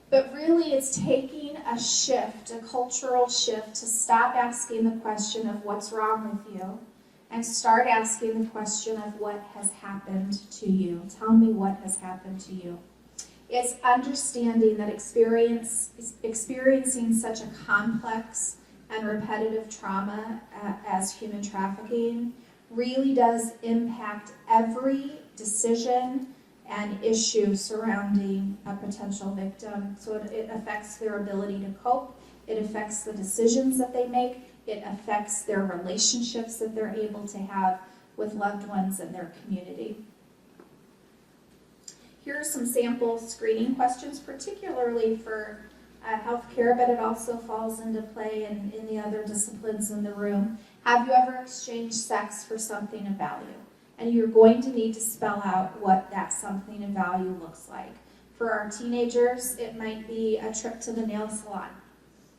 But really it's taking a shift, a cultural shift, to stop asking the question of what's wrong with you and start asking the question of what has happened to you. Tell me what has happened to you. It's understanding that experiencing such a complex and repetitive trauma as human trafficking really does impact every decision and issue surrounding a potential victim. So it affects their ability to cope, it affects the decisions that they make, it affects their relationships that they're able to have with loved ones in their community. Here are some sample screening questions, particularly for healthcare, but it also falls into play in the other disciplines in the room. Have you ever exchanged sex for something of value? And you're going to need to spell out what that something of value looks like. For our teenagers, it might be a trip to the nail salon.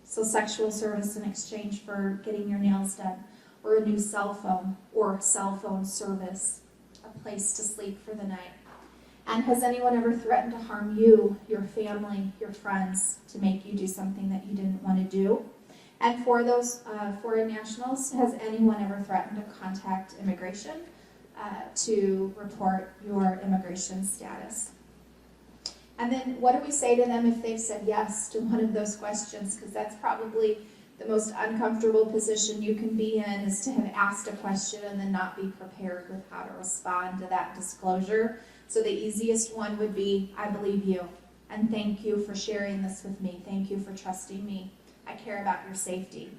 So sexual service in exchange for getting your nails done, or a new cell phone, or cell phone service, a place to sleep for the night. And has anyone ever threatened to harm you, your family, your friends, to make you do something that you didn't want to do? And for those foreign nationals, has anyone ever threatened to contact immigration to report your immigration status? And then what do we say to them if they've said yes to one of those questions? Because that's probably the most uncomfortable position you can be in, is to have asked a question and then not be prepared with how to respond to that disclosure. So the easiest one would be, I believe you, and thank you for sharing this with me. Thank you for trusting me. I care about your safety.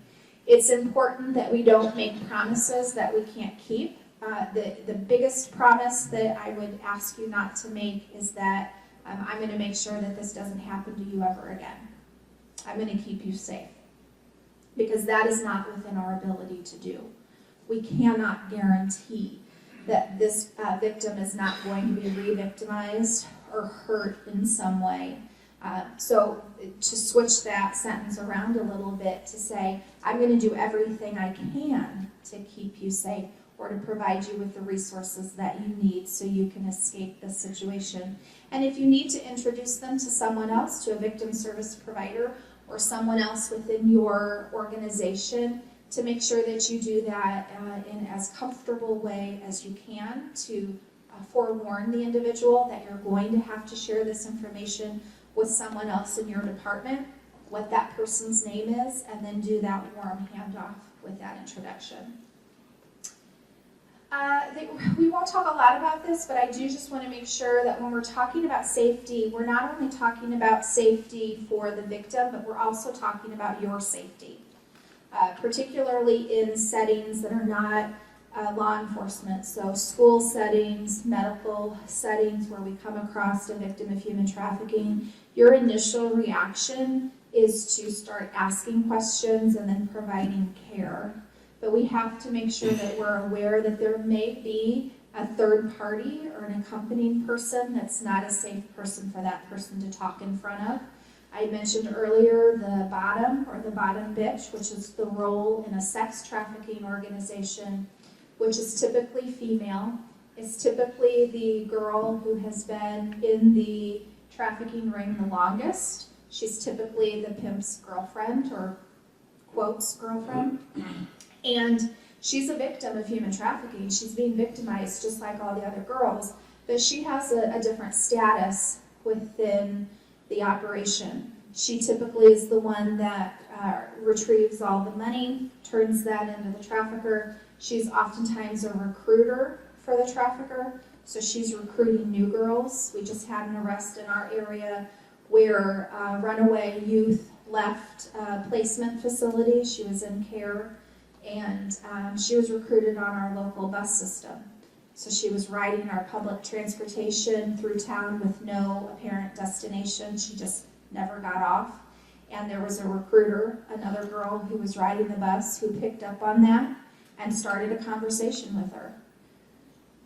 It's important that we don't make promises that we can't keep. The biggest promise that I would ask you not to make is that I'm going to make sure that this doesn't happen to you ever again. I'm going to keep you safe. Because that is not within our ability to do. We cannot guarantee that this victim is not going to be re-victimized or hurt in some way. So to switch that sentence around a little bit to say, I'm going to do everything I can to keep you safe or to provide you with the resources that you need so you can escape this situation. And if you need to introduce them to someone else, to a victim service provider or someone else within your organization, to make sure that you do that in as comfortable way as you can to forewarn the individual that you're going to have to share this information with someone else in your department, what that person's name is, and then do that warm handoff with that introduction. We won't talk a lot about this, but I do just want to make sure that when we're talking about safety, we're not only talking about safety for the victim, but we're also talking about your safety. Particularly in settings that are not law enforcement, so school settings, medical settings where we come across a victim of human trafficking, your initial reaction is to start asking questions and then providing care. But we have to make sure that we're aware that there may be a third party or an accompanying person that's not a safe person for that person to talk in front of. I mentioned earlier the bottom or the bottom bitch, which is the role in a sex trafficking organization, which is typically female. It's typically the girl who has been in the trafficking ring the longest. She's typically the pimp's girlfriend or quotes girlfriend. And she's a victim of human trafficking. She's being victimized just like all the other girls, but she has a different status within the operation. She typically is the one that retrieves all the money, turns that into the trafficker. She's oftentimes a recruiter for the trafficker, so she's recruiting new girls. We just had an arrest in our area where runaway youth left a placement facility. She was in care, and she was recruited on our local bus system. So she was riding our public transportation through town with no apparent destination. She just never got off. And there was a recruiter, another girl who was riding the bus, who picked up on that and started a conversation with her.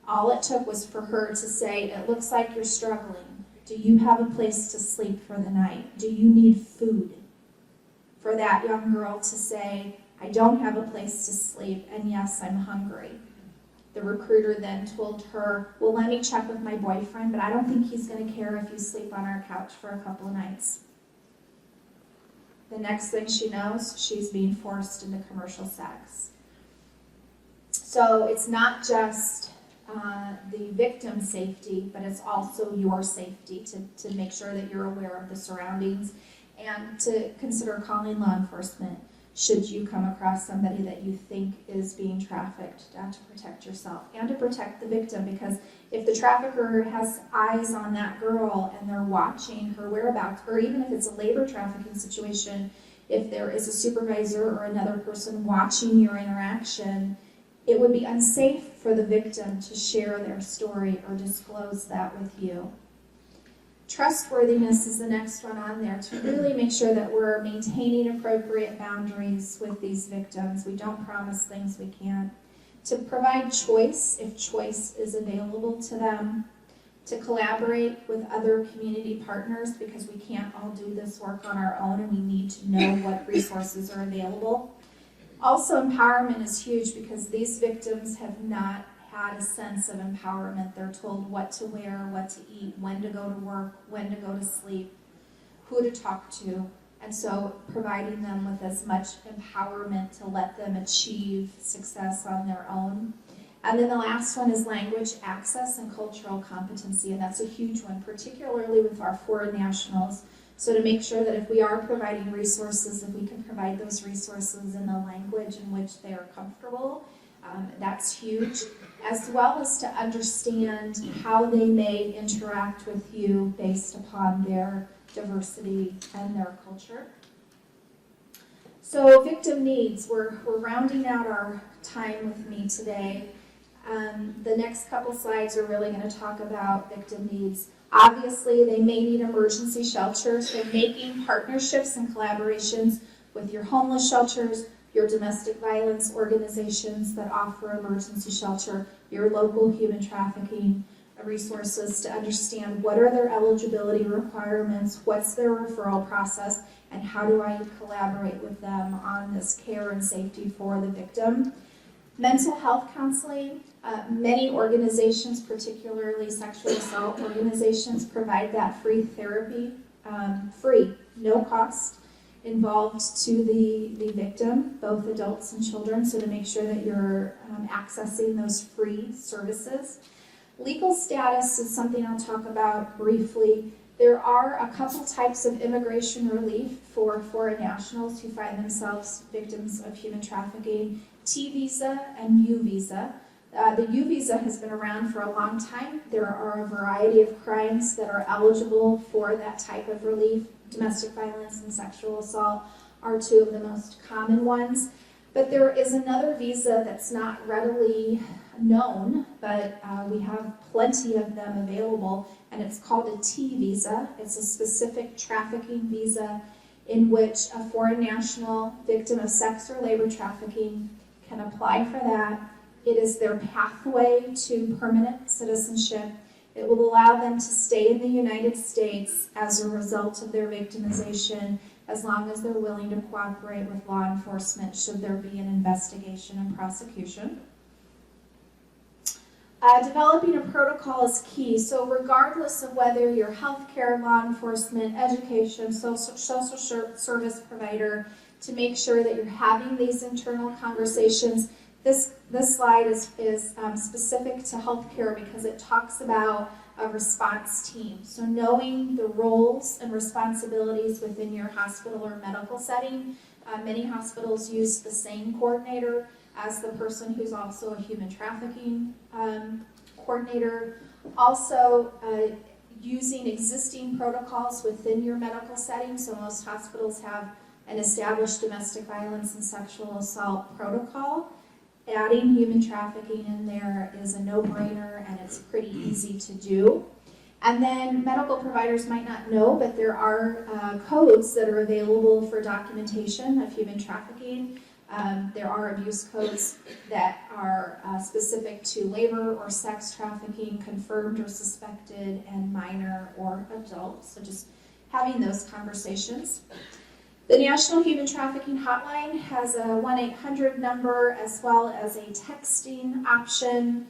All it took was for her to say, it looks like you're struggling. Do you have a place to sleep for the night? Do you need food for that young girl to say, I don't have a place to sleep, and yes, I'm hungry. The recruiter then told her, well, let me check with my boyfriend, but I don't think he's going to care if you sleep on our couch for a couple of nights. The next thing she knows, she's being forced into commercial sex. So it's not just the victim's safety, but it's also your safety to make sure that you're aware of the surroundings and to consider calling law enforcement should you come across somebody that you think is being trafficked, to protect yourself and to protect the victim, because if the trafficker has eyes on that girl and they're watching her whereabouts, or even if it's a labor trafficking situation, if there is a supervisor or another person watching your interaction, it would be unsafe for the victim to share their story or disclose that with you. Trustworthiness is the next one on there, to really make sure that we're maintaining appropriate boundaries with these victims. We don't promise things we can't. To provide choice, if choice is available to them. To collaborate with other community partners, because we can't all do this work on our own and we need to know what resources are available. Also, empowerment is huge because these victims have not had a sense of empowerment. They're told what to wear, what to eat, when to go to work, when to go to sleep, who to talk to. And so providing them with as much empowerment to let them achieve success on their own. And then the last one is language access and cultural competency, and that's a huge one, particularly with our foreign nationals. So to make sure that if we are providing resources, if we can provide those resources in the language in which they are comfortable, that's huge, as well as to understand how they may interact with you based upon their diversity and their culture. So victim needs, we're rounding out our time with me today. The next couple slides are really going to talk about victim needs. Obviously, they may need emergency shelters, so making partnerships and collaborations with your homeless shelters, your domestic violence organizations that offer emergency shelter, your local human trafficking resources to understand what are their eligibility requirements, what's their referral process, and how do I collaborate with them on this care and safety for the victim. Mental health counseling, many organizations, particularly sexual assault organizations, provide that free therapy, free, no cost, involved to the victim, both adults and children, so to make sure that you're accessing those free services. Legal status is something I'll talk about briefly. There are a couple types of immigration relief for foreign nationals who find themselves victims of human trafficking: T visa and U visa. The U visa has been around for a long time. There are a variety of crimes that are eligible for that type of relief. Domestic violence and sexual assault are two of the most common ones. But there is another visa that's not readily known, but we have plenty of them available, and it's called a T visa. It's a specific trafficking visa in which a foreign national victim of sex or labor trafficking can apply for that. It is their pathway to permanent citizenship. It will allow them to stay in the United States as a result of their victimization, as long as they're willing to cooperate with law enforcement should there be an investigation and prosecution. Developing a protocol is key. So regardless of whether you're healthcare, law enforcement, education, social service provider, to make sure that you're having these internal conversations. This slide is specific to healthcare because it talks about a response team. So knowing the roles and responsibilities within your hospital or medical setting. Many hospitals use the same coordinator as the person who's also a human trafficking coordinator. Also, using existing protocols within your medical setting. So most hospitals have an established domestic violence and sexual assault protocol. Adding human trafficking in there is a no-brainer, and it's pretty easy to do. And then medical providers might not know, but there are codes that are available for documentation of human trafficking. There are abuse codes that are specific to labor or sex trafficking, confirmed or suspected, and minor or adult. So just having those conversations. The National Human Trafficking Hotline has a 1-800 number as well as a texting option.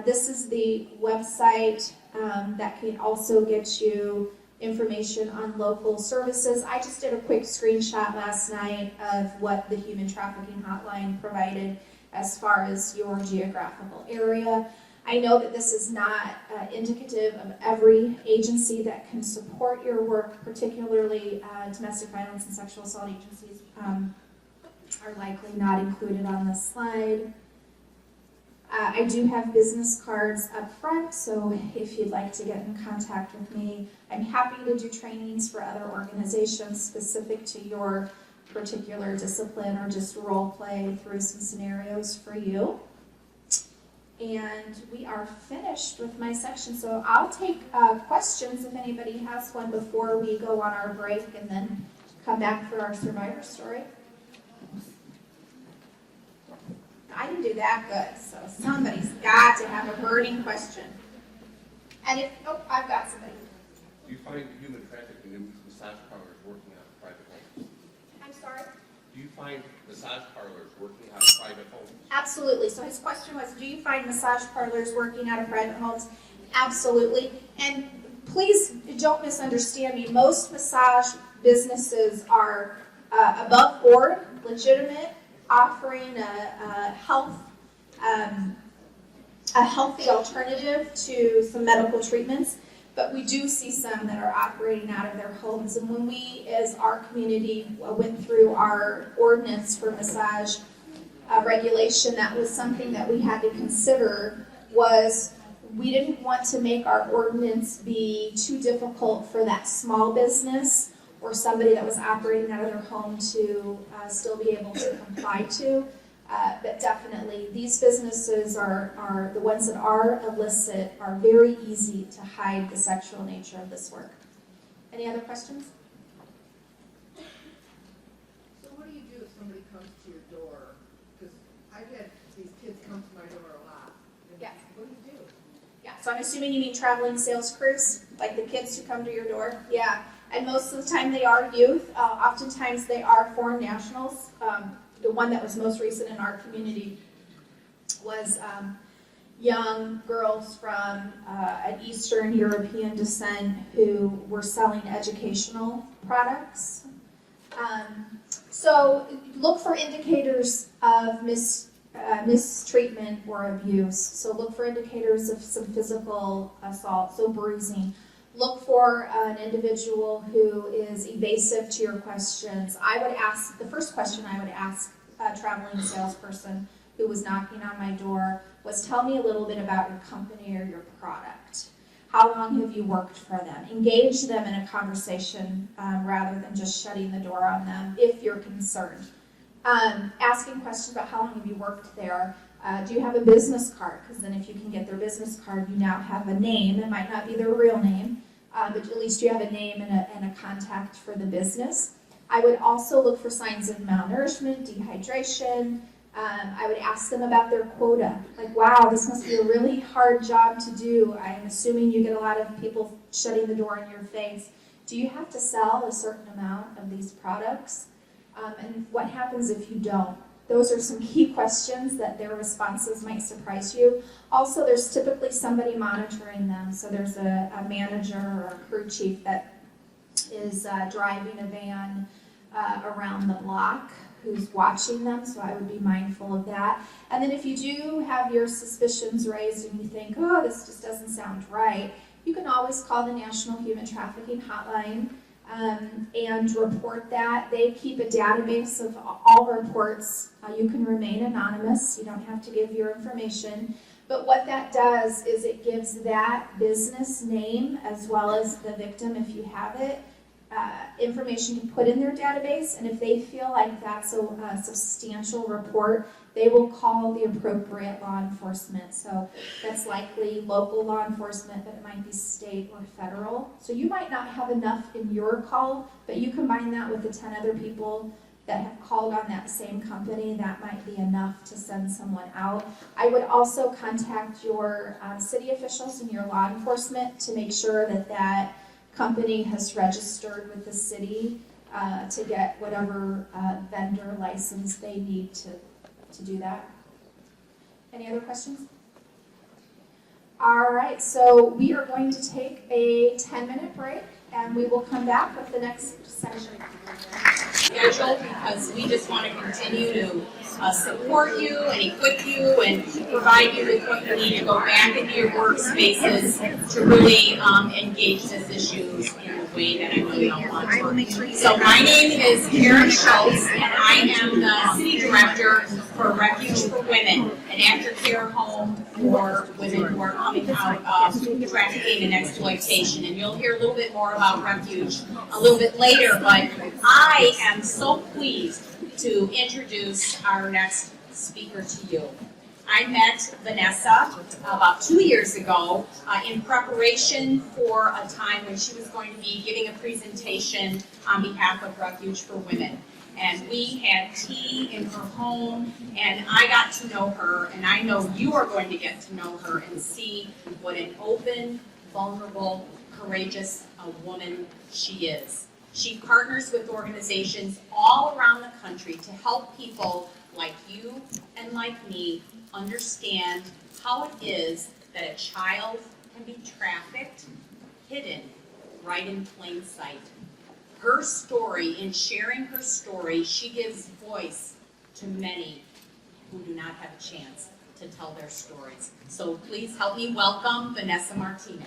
This is the website that can also get you information on local services. I just did a quick screenshot last night of what the Human Trafficking Hotline provided as far as your geographical area. I know that this is not indicative of every agency that can support your work, particularly domestic violence and sexual assault agencies are likely not included on this slide. I do have business cards up front, so if you'd like to get in contact with me, I'm happy to do trainings for other organizations specific to your particular discipline or just role play through some scenarios for you. And we are finished with my section, so I'll take questions if anybody has one before we go on our break and then come back for our survivor story. I didn't do that good, so somebody's got to have a burning question. And if, oh, I've got somebody. Do you find human trafficking in massage parlors working out of private homes? I'm sorry? Do you find massage parlors working out of private homes? Absolutely. So his question was, do you find massage parlors working out of private homes? Absolutely. And please don't misunderstand me. Most massage businesses are above board, legitimate, offering a healthy alternative to some medical treatments. But we do see some that are operating out of their homes. And when we, as our community, went through our ordinance for massage regulation, that was something that we had to consider. Was we didn't want to make our ordinance be too difficult for that small business or somebody that was operating out of their home to still be able to comply to. But definitely, these businesses are the ones that are illicit, are very easy to hide the sexual nature of this work. Any other questions? So what do you do if somebody comes to your door? Because I've had these kids come to my door a lot. Yes. What do you do? Yeah, so I'm assuming you mean traveling sales crews, like the kids who come to your door? Yeah, and most of the time they are youth. Oftentimes they are foreign nationals. The one that was most recent in our community was young girls from an Eastern European descent who were selling educational products. So look for indicators of mistreatment or abuse. So look for indicators of some physical assault, so bruising. Look for an individual who is evasive to your questions. I would ask, the first question I would ask a traveling salesperson who was knocking on my door was, tell me a little bit about your company or your product. How long have you worked for them? Engage them in a conversation rather than just shutting the door on them if you're concerned. Asking questions about how long have you worked there. Do you have a business card? Because then if you can get their business card, you now have a name. It might not be their real name, but at least you have a name and a contact for the business. I would also look for signs of malnourishment, dehydration. I would ask them about their quota. Like, wow, this must be a really hard job to do. I'm assuming you get a lot of people shutting the door in your face. Do you have to sell a certain amount of these products? And what happens if you don't? Those are some key questions that their responses might surprise you. Also, there's typically somebody monitoring them. So there's a manager or a crew chief that is driving a van around the block who's watching them, so I would be mindful of that. And then if you do have your suspicions raised and you think, oh, this just doesn't sound right, you can always call the National Human Trafficking Hotline and report that. They keep a database of all reports. You can remain anonymous. You don't have to give your information. But what that does is it gives that business name as well as the victim, if you have it, information to put in their database, and if they feel like that's a substantial report, they will call the appropriate law enforcement. So that's likely local law enforcement, but it might be state or federal. So you might not have enough in your call, but you combine that with the 10 other people that have called on that same company, that might be enough to send someone out. I would also contact your city officials and your law enforcement to make sure that that company has registered with the city to get whatever vendor license they need to do that. Any other questions? All right, so we are going to take a 10-minute break, and we will come back with the next session. Schedule, because we just want to continue to support you and equip you and provide you with what you need to go back into your workspaces to really engage this issues in a way that I really don't want to. So my name is Karen Schultz, and I am the City Director for Refuge for Women, an aftercare home for women who are coming out of trafficking and exploitation. And you'll hear a little bit more about Refuge a little bit later, but I am so pleased to introduce our next speaker to you. I met Vanessa about 2 years ago in preparation for a time when she was going to be giving a presentation on behalf of Refuge for Women. And we had tea in her home, and I got to know her, and I know you are going to get to know her and see what an open, vulnerable, courageous woman she is. She partners with organizations all around the country to help people like you and like me understand how it is that a child can be trafficked, hidden right in plain sight. Her story, in sharing her story, she gives voice to many who do not have a chance to tell their stories. So please help me welcome Vanessa Martinez.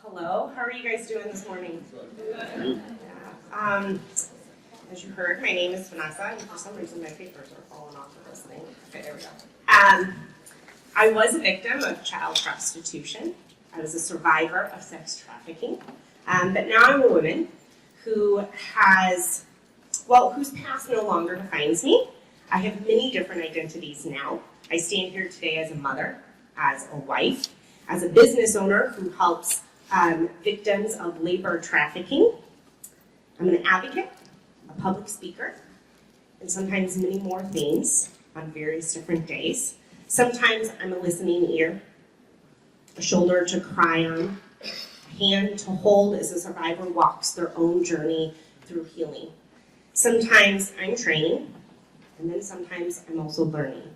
Hello, how are you guys doing this morning? As you heard, my name is Vanessa, and for some reason my papers are falling off of this thing. Okay, there we go. I was a victim of child prostitution. I was a survivor of sex trafficking. But now I'm a woman who whose past no longer defines me. I have many different identities now. I stand here today as a mother, as a wife, as a business owner who helps victims of labor trafficking. I'm an advocate, a public speaker, and sometimes many more things on various different days. Sometimes I'm a listening ear, a shoulder to cry on, a hand to hold as a survivor walks their own journey through healing. Sometimes I'm training, and then sometimes I'm also learning.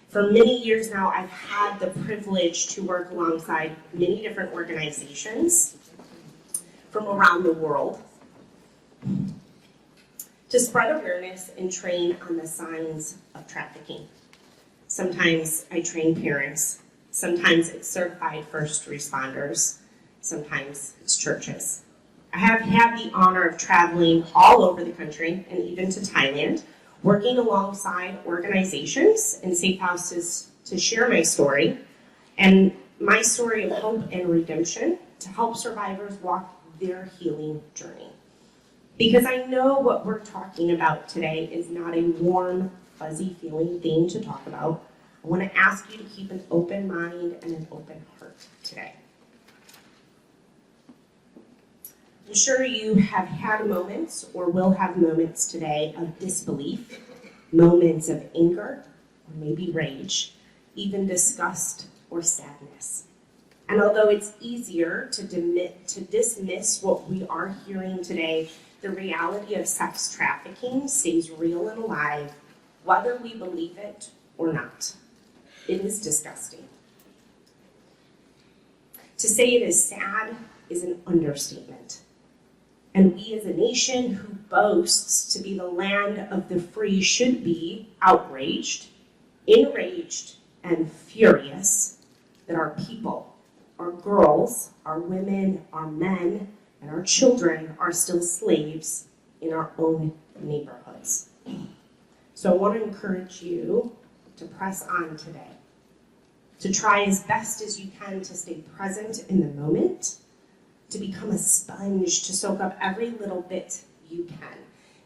For many years now, I've had the privilege to work alongside many different organizations from around the world to spread awareness and train on the signs of trafficking. Sometimes I train parents, sometimes it's certified first responders, sometimes it's churches. I have had the honor of traveling all over the country and even to Thailand, working alongside organizations and safe houses to share my story and my story of hope and redemption to help survivors walk their healing journey. Because I know what we're talking about today is not a warm, fuzzy feeling thing to talk about. I want to ask you to keep an open mind and an open heart today. I'm sure you have had moments or will have moments today of disbelief, moments of anger, or maybe rage, even disgust or sadness. And although it's easier to dismiss what we are hearing today, the reality of sex trafficking stays real and alive, whether we believe it or not. It is disgusting. To say it is sad is an understatement. And we as a nation who boasts to be the land of the free should be outraged, enraged, and furious that our people, our girls, our women, our men, and our children are still slaves in our own neighborhoods. So I want to encourage you to press on today, to try as best as you can to stay present in the moment, to become a sponge, to soak up every little bit you can.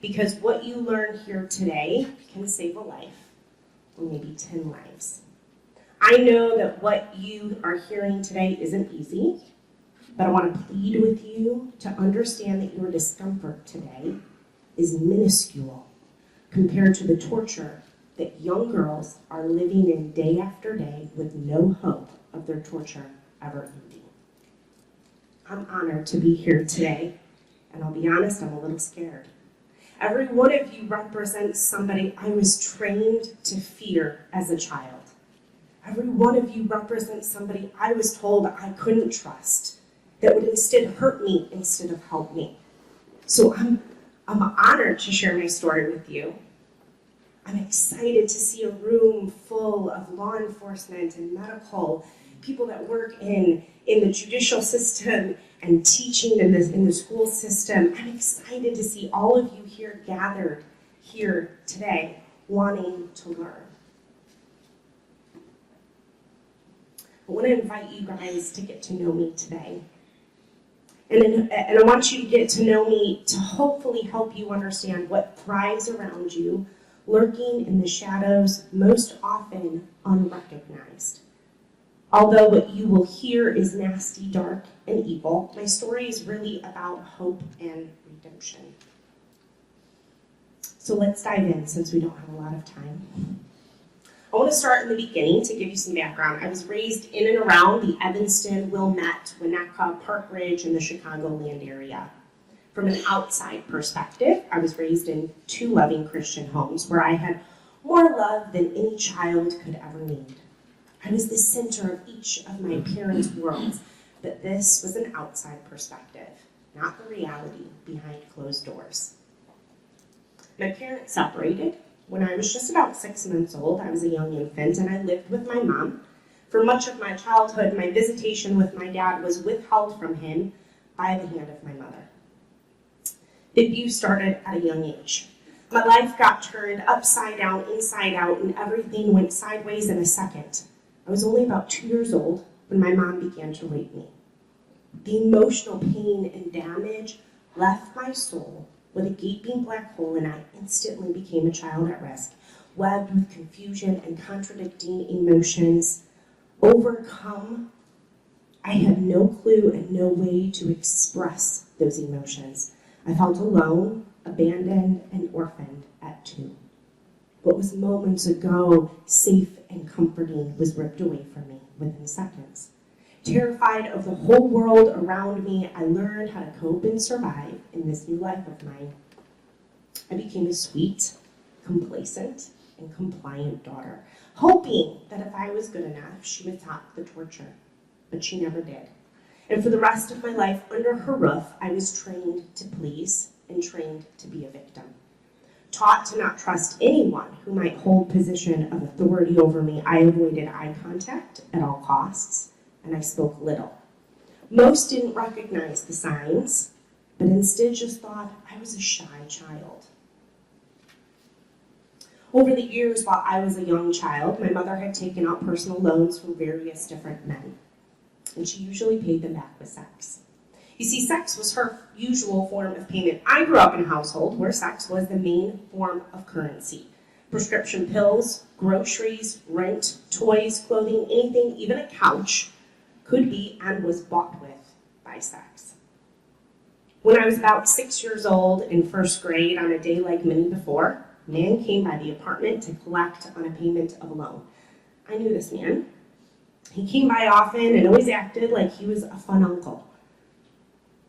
Because what you learn here today can save a life, or maybe 10 lives. I know that what you are hearing today isn't easy, but I want to plead with you to understand that your discomfort today is minuscule compared to the torture that young girls are living in day after day with no hope of their torture ever ending. I'm honored to be here today, and I'll be honest, I'm a little scared. Every one of you represents somebody I was trained to fear as a child. Every one of you represents somebody I was told I couldn't trust, that would instead hurt me instead of help me. So I'm honored to share my story with you. I'm excited to see a room full of law enforcement and medical, people that work in the judicial system and teaching in the school system. I'm excited to see all of you here gathered here today, wanting to learn. I want to invite you guys to get to know me today. And I want you to get to know me to hopefully help you understand what thrives around you, lurking in the shadows, most often unrecognized. Although what you will hear is nasty, dark, and evil, my story is really about hope and redemption. So let's dive in since we don't have a lot of time. I want to start in the beginning to give you some background. I was raised in and around the Evanston, Wilmette, Winnetka, Park Ridge, and the Chicagoland area. From an outside perspective, I was raised in 2 loving Christian homes where I had more love than any child could ever need. I was the center of each of my parents' worlds, but this was an outside perspective, not the reality behind closed doors. My parents separated when I was just about 6 months old. I was a young infant, and I lived with my mom. For much of my childhood, my visitation with my dad was withheld from him by the hand of my mother. The abuse started at a young age. My life got turned upside down, inside out, and everything went sideways in a second. I was only about 2 years old when my mom began to rape me. The emotional pain and damage left my soul with a gaping black hole, and I instantly became a child at risk, webbed with confusion and contradicting emotions. Overcome, I had no clue and no way to express those emotions. I felt alone, abandoned, and orphaned at 2. What was moments ago safe and comforting was ripped away from me within seconds. Terrified of the whole world around me, I learned how to cope and survive in this new life of mine. I became a sweet, complacent, and compliant daughter, hoping that if I was good enough, she would stop the torture. But she never did. And for the rest of my life under her roof, I was trained to please and trained to be a victim. Taught to not trust anyone who might hold position of authority over me, I avoided eye contact at all costs, and I spoke little. Most didn't recognize the signs, but instead just thought I was a shy child. Over the years, while I was a young child, my mother had taken out personal loans from various different men, and she usually paid them back with sex. You see, sex was her usual form of payment. I grew up in a household where sex was the main form of currency. Prescription pills, groceries, rent, toys, clothing, anything, even a couch, could be and was bought with by sex. When I was about 6 years old in first grade, on a day like many before, a man came by the apartment to collect on a payment of a loan. I knew this man. He came by often and always acted like he was a fun uncle.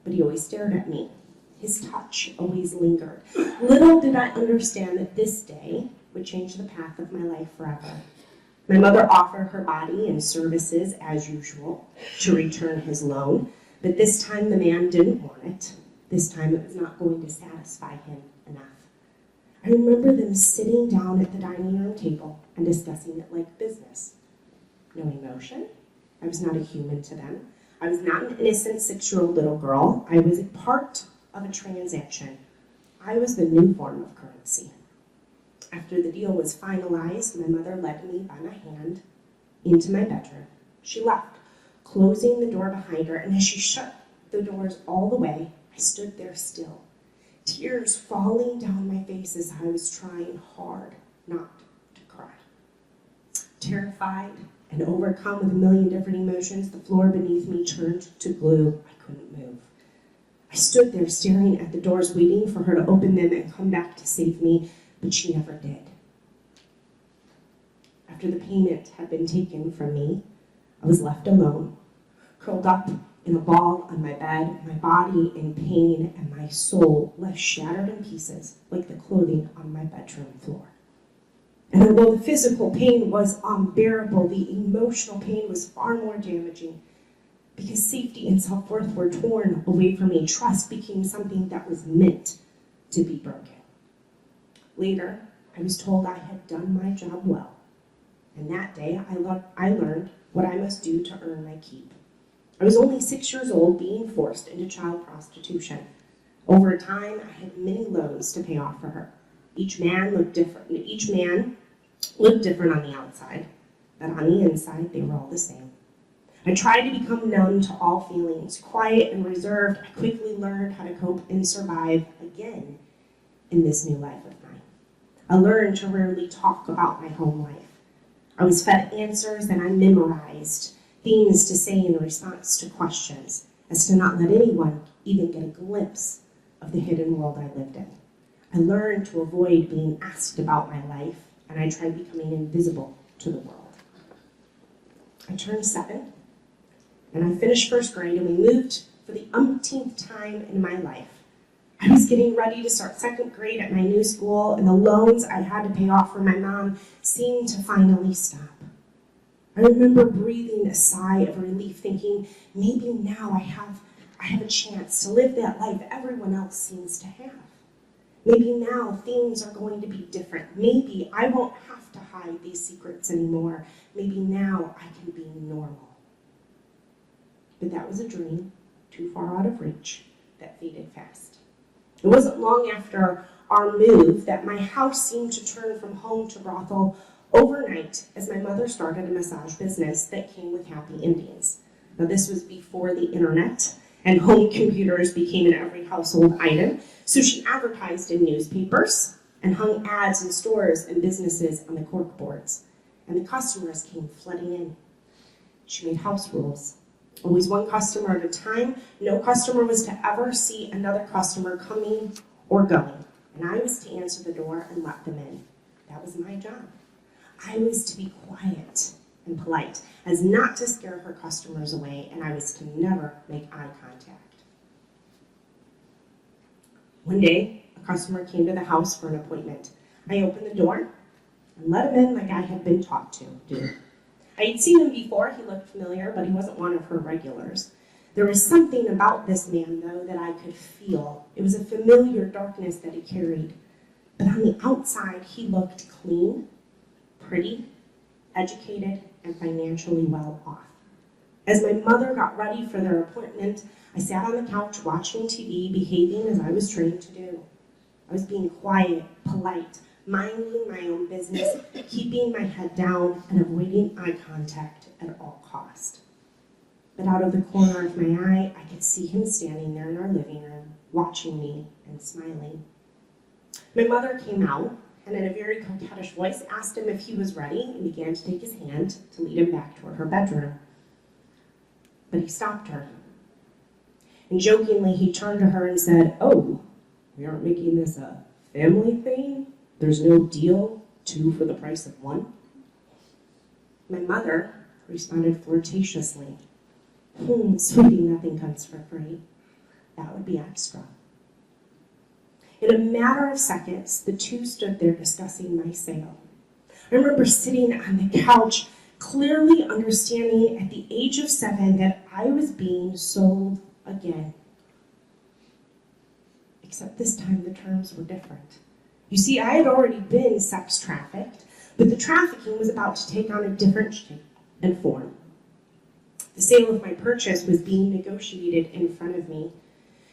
But he always stared at me. His touch always lingered. Little did I understand that this day would change the path of my life forever. My mother offered her body and services as usual to return his loan, but this time the man didn't want it. This time it was not going to satisfy him enough. I remember them sitting down at the dining room table and discussing it like business. No emotion. I was not a human to them. I was not an innocent 6-year-old little girl. I was a part of a transaction. I was the new form of currency. After the deal was finalized, my mother led me by my hand into my bedroom. She left, closing the door behind her, and as she shut the doors all the way, I stood there still, tears falling down my face as I was trying hard not to cry. Terrified and overcome with a million different emotions, the floor beneath me turned to glue. I couldn't move. I stood there staring at the doors, waiting for her to open them and come back to save me, but she never did. after the payment had been taken from me, I was left alone, curled up in a ball on my bed, my body in pain and my soul left shattered in pieces like the clothing on my bedroom floor. And although the physical pain was unbearable, the emotional pain was far more damaging because safety and self-worth were torn away from me. Trust became something that was meant to be broken. Later, I was told I had done my job well. And that day, I learned what I must do to earn my keep. I was only 6 years old, being forced into child prostitution. Over time, I had many loans to pay off for her. Each man looked different on the outside, but on the inside, they were all the same. I tried to become numb to all feelings, quiet and reserved. I quickly learned how to cope and survive again in this new life of mine. I learned to rarely talk about my home life. I was fed answers and I memorized things to say in response to questions, as to not let anyone even get a glimpse of the hidden world I lived in. I learned to avoid being asked about my life, and I tried becoming invisible to the world. I turned 7, and I finished first grade, and we moved for the umpteenth time in my life. I was getting ready to start second grade at my new school, and the loans I had to pay off for my mom seemed to finally stop. I remember breathing a sigh of relief, thinking, maybe now I have a chance to live that life everyone else seems to have. Maybe now things are going to be different. Maybe I won't have to hide these secrets anymore. Maybe now I can be normal. But that was a dream too far out of reach that faded fast. It wasn't long after our move that my house seemed to turn from home to brothel overnight as my mother started a massage business that came with happy endings. Now, this was before the internet and home computers became an every household item, so she advertised in newspapers and hung ads in stores and businesses on the cork boards, and the customers came flooding in. She made house rules. Always one customer at a time. No customer was to ever see another customer coming or going, and I was to answer the door and let them in. That was my job. I was to be quiet and polite, as not to scare her customers away, and I was to never make eye contact. One day, a customer came to the house for an appointment. I opened the door and let him in like I had been taught to do. I had seen him before. He looked familiar, but he wasn't one of her regulars. There was something about this man, though, that I could feel. It was a familiar darkness that he carried. But on the outside, he looked clean, pretty, educated, and financially well off. As my mother got ready for their appointment, I sat on the couch watching TV, behaving as I was trained to do. I was being quiet, polite, minding my own business, keeping my head down, and avoiding eye contact at all cost. But out of the corner of my eye, I could see him standing there in our living room, watching me and smiling. My mother came out, and in a very coquettish voice asked him if he was ready and began to take his hand to lead him back toward her bedroom. But he stopped her. And jokingly, he turned to her and said, "Oh, we aren't making this a family thing? There's no deal, 2 for the price of 1? My mother responded flirtatiously, "Sweetie, nothing comes for free. That would be extra." In a matter of seconds, the two stood there discussing my sale. I remember sitting on the couch, clearly understanding at the age of 7 that I was being sold again. Except this time the terms were different. You see, I had already been sex trafficked, but the trafficking was about to take on a different shape and form. The sale of my purchase was being negotiated in front of me.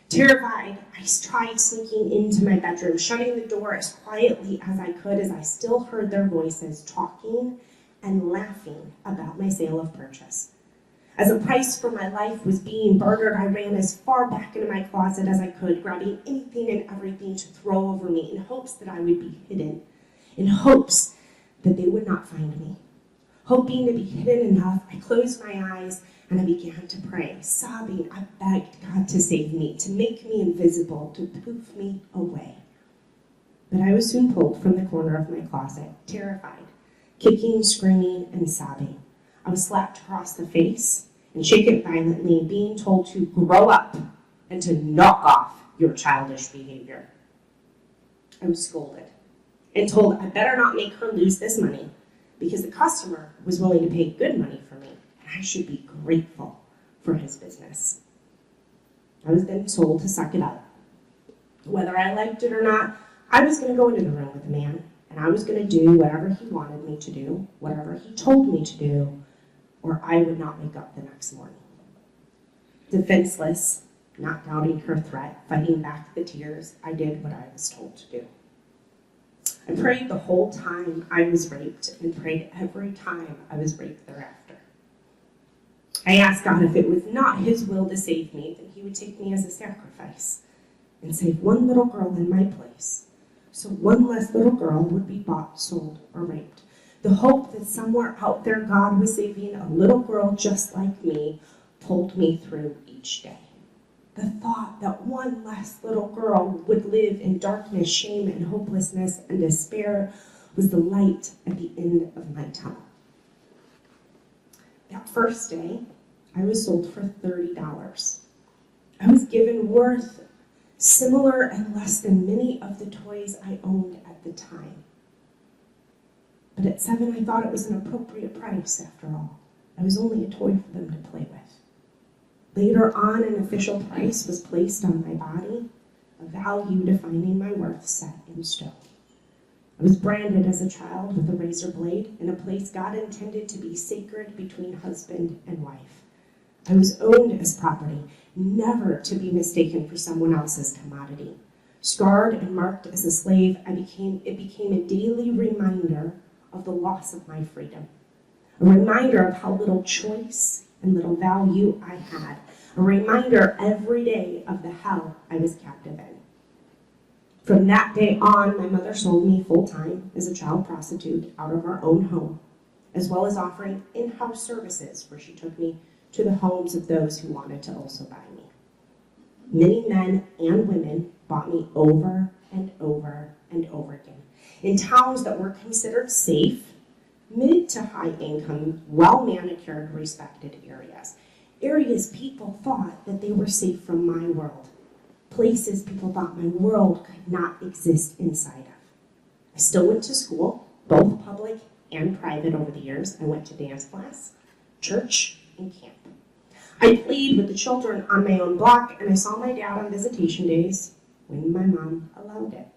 Terrified, I tried sneaking into my bedroom, shutting the door as quietly as I could, as I still heard their voices talking and laughing about my sale of purchase. As a price for my life was being bartered, I ran as far back into my closet as I could, grabbing anything and everything to throw over me in hopes that I would be hidden, in hopes that they would not find me. Hoping to be hidden enough, I closed my eyes and I began to pray. Sobbing, I begged God to save me, to make me invisible, to poof me away. But I was soon pulled from the corner of my closet, terrified kicking, screaming, and sobbing. I was slapped across the face and shaken violently, being told to grow up and to knock off your childish behavior. I was scolded and told I better not make her lose this money because the customer was willing to pay good money for me, and I should be grateful for his business. I was then told to suck it up. Whether I liked it or not, I was going to go into the room with the man, and I was going to do whatever he wanted me to do, whatever he told me to do, or I would not wake up the next morning. Defenseless, not doubting her threat, fighting back the tears, I did what I was told to do. I prayed the whole time I was raped and prayed every time I was raped thereafter. I asked God if it was not his will to save me, then he would take me as a sacrifice and save one little girl in my place, so one less little girl would be bought, sold, or raped. The hope that somewhere out there God was saving a little girl just like me pulled me through each day. The thought that one less little girl would live in darkness, shame, and hopelessness and despair was the light at the end of my tunnel. That first day, I was sold for $30. I was given worth similar and less than many of the toys I owned at the time. But at 7, I thought it was an appropriate price after all. I was only a toy for them to play with. Later on, an official price was placed on my body, a value defining my worth set in stone. I was branded as a child with a razor blade in a place God intended to be sacred between husband and wife. I was owned as property, never to be mistaken for someone else's commodity. Scarred and marked as a slave, it became a daily reminder of the loss of my freedom. A reminder of how little choice and little value I had. A reminder every day of the hell I was captive in. From that day on, my mother sold me full-time as a child prostitute out of our own home, as well as offering in-house services where she took me to the homes of those who wanted to also buy me. Many men and women bought me over and over and over again in towns that were considered safe, mid to high income, well-manicured, respected areas. Areas people thought that they were safe from my world. Places people thought my world could not exist inside of. I still went to school, both public and private over the years. I went to dance class, church, and camp. I played with the children on my own block, and I saw my dad on visitation days when my mom allowed it.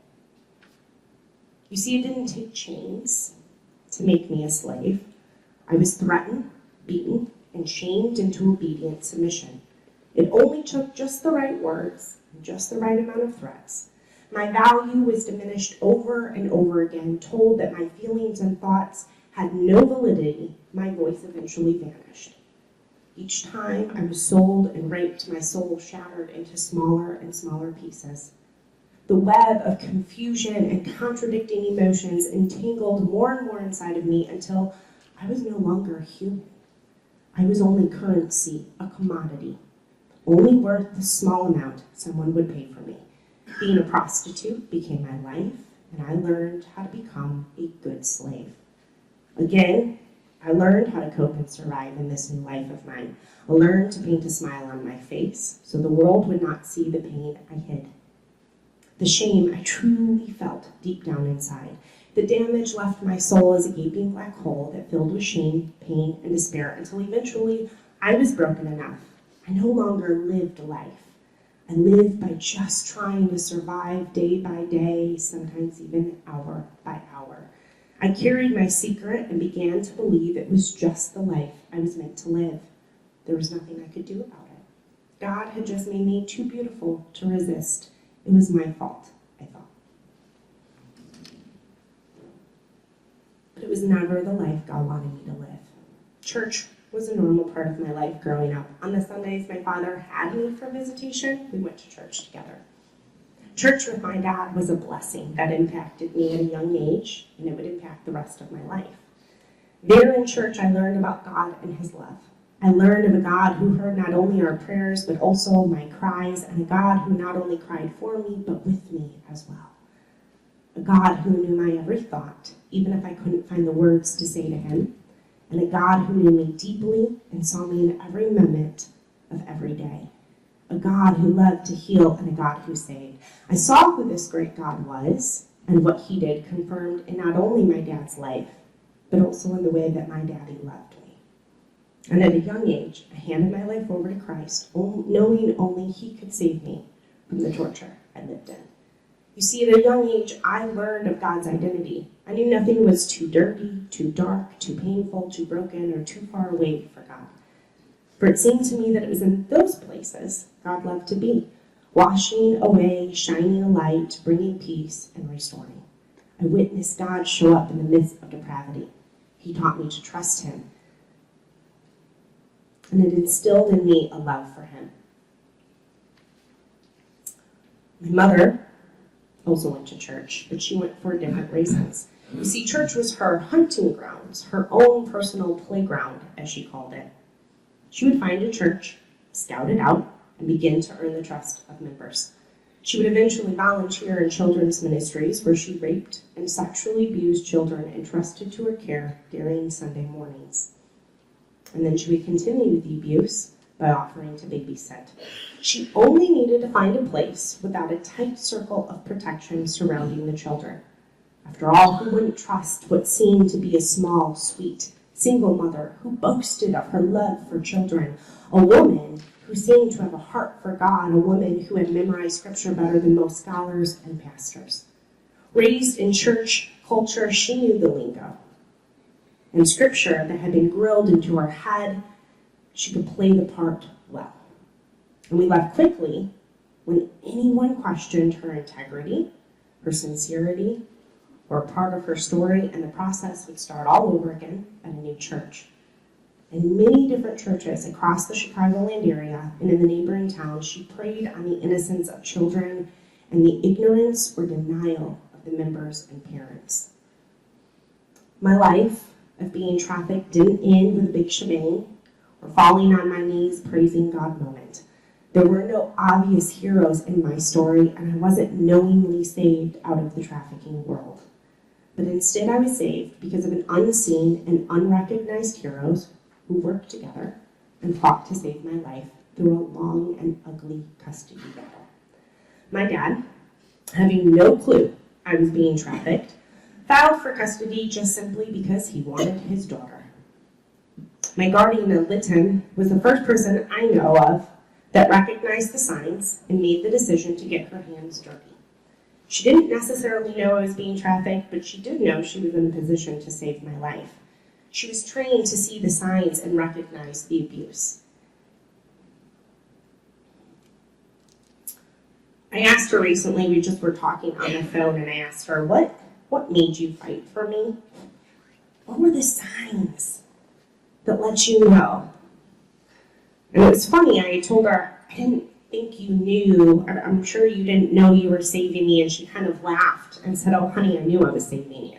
You see, it didn't take chains to make me a slave. I was threatened, beaten, and shamed into obedient submission. It only took just the right words and just the right amount of threats. My value was diminished over and over again, told that my feelings and thoughts had no validity. My voice eventually vanished. Each time I was sold and raped, my soul shattered into smaller and smaller pieces. The web of confusion and contradicting emotions entangled more and more inside of me until I was no longer human. I was only currency, a commodity, only worth the small amount someone would pay for me. Being a prostitute became my life, and I learned how to become a good slave. Again, I learned how to cope and survive in this new life of mine. I learned to paint a smile on my face so the world would not see the pain I hid. The shame I truly felt deep down inside. The damage left my soul as a gaping black hole that filled with shame, pain, and despair until eventually I was broken enough. I no longer lived life. I lived by just trying to survive day by day, sometimes even hour by hour. I carried my secret and began to believe it was just the life I was meant to live. There was nothing I could do about it. God had just made me too beautiful to resist. It was my fault, I thought. But it was never the life God wanted me to live. Church was a normal part of my life growing up. On the Sundays my father had me for visitation, we went to church together. Church with my dad was a blessing that impacted me at a young age, and it would impact the rest of my life. There in church, I learned about God and his love. I learned of a God who heard not only our prayers, but also my cries, and a God who not only cried for me, but with me as well. a God who knew my every thought, even if I couldn't find the words to say to him, and a God who knew me deeply and saw me in every moment of every day. A God who loved to heal and a God who saved. I saw who this great God was and what he did confirmed in not only my dad's life, but also in the way that my daddy loved me. And at a young age, I handed my life over to Christ, knowing only he could save me from the torture I lived in. You see, at a young age, I learned of God's identity. I knew nothing was too dirty, too dark, too painful, too broken, or too far away for God. For it seemed to me that it was in those places God loved to be, washing away, shining a light, bringing peace, and restoring. I witnessed God show up in the midst of depravity. He taught me to trust him, and it instilled in me a love for him. My mother also went to church, but she went for different reasons. You see, church was her hunting grounds, her own personal playground, as she called it. She would find a church, scout it out, and begin to earn the trust of members. She would eventually volunteer in children's ministries where she raped and sexually abused children entrusted to her care during Sunday mornings. And then she would continue the abuse by offering to babysit. She only needed to find a place without a tight circle of protection surrounding the children. After all, who wouldn't trust what seemed to be a small, sweet, single mother who boasted of her love for children, a woman who seemed to have a heart for God, a woman who had memorized scripture better than most scholars and pastors. Raised in church culture, she knew the lingo. And scripture that had been grilled into her head, she could play the part well. And we left quickly when anyone questioned her integrity, her sincerity, or a part of her story, and the process would start all over again at a new church. In many different churches across the Chicagoland area and in the neighboring towns, she preyed on the innocence of children and the ignorance or denial of the members and parents. My life of being trafficked didn't end with a big shebang or falling on my knees praising God moment. There were no obvious heroes in my story, and I wasn't knowingly saved out of the trafficking world. But instead I was saved because of an unseen and unrecognized heroes who worked together and fought to save my life through a long and ugly custody battle. My dad, having no clue I was being trafficked, filed for custody just simply because he wanted his daughter. My guardian ad litem was the first person I know of that recognized the signs and made the decision to get her hands dirty. She didn't necessarily know I was being trafficked, but she did know she was in a position to save my life. She was trained to see the signs and recognize the abuse. I asked her recently, we just were talking on the phone, and I asked her, what made you fight for me? What were the signs that let you know? And it was funny, I told her, I didn't think you knew, I'm sure you didn't know you were saving me, and she kind of laughed and said, oh honey, I knew I was saving you.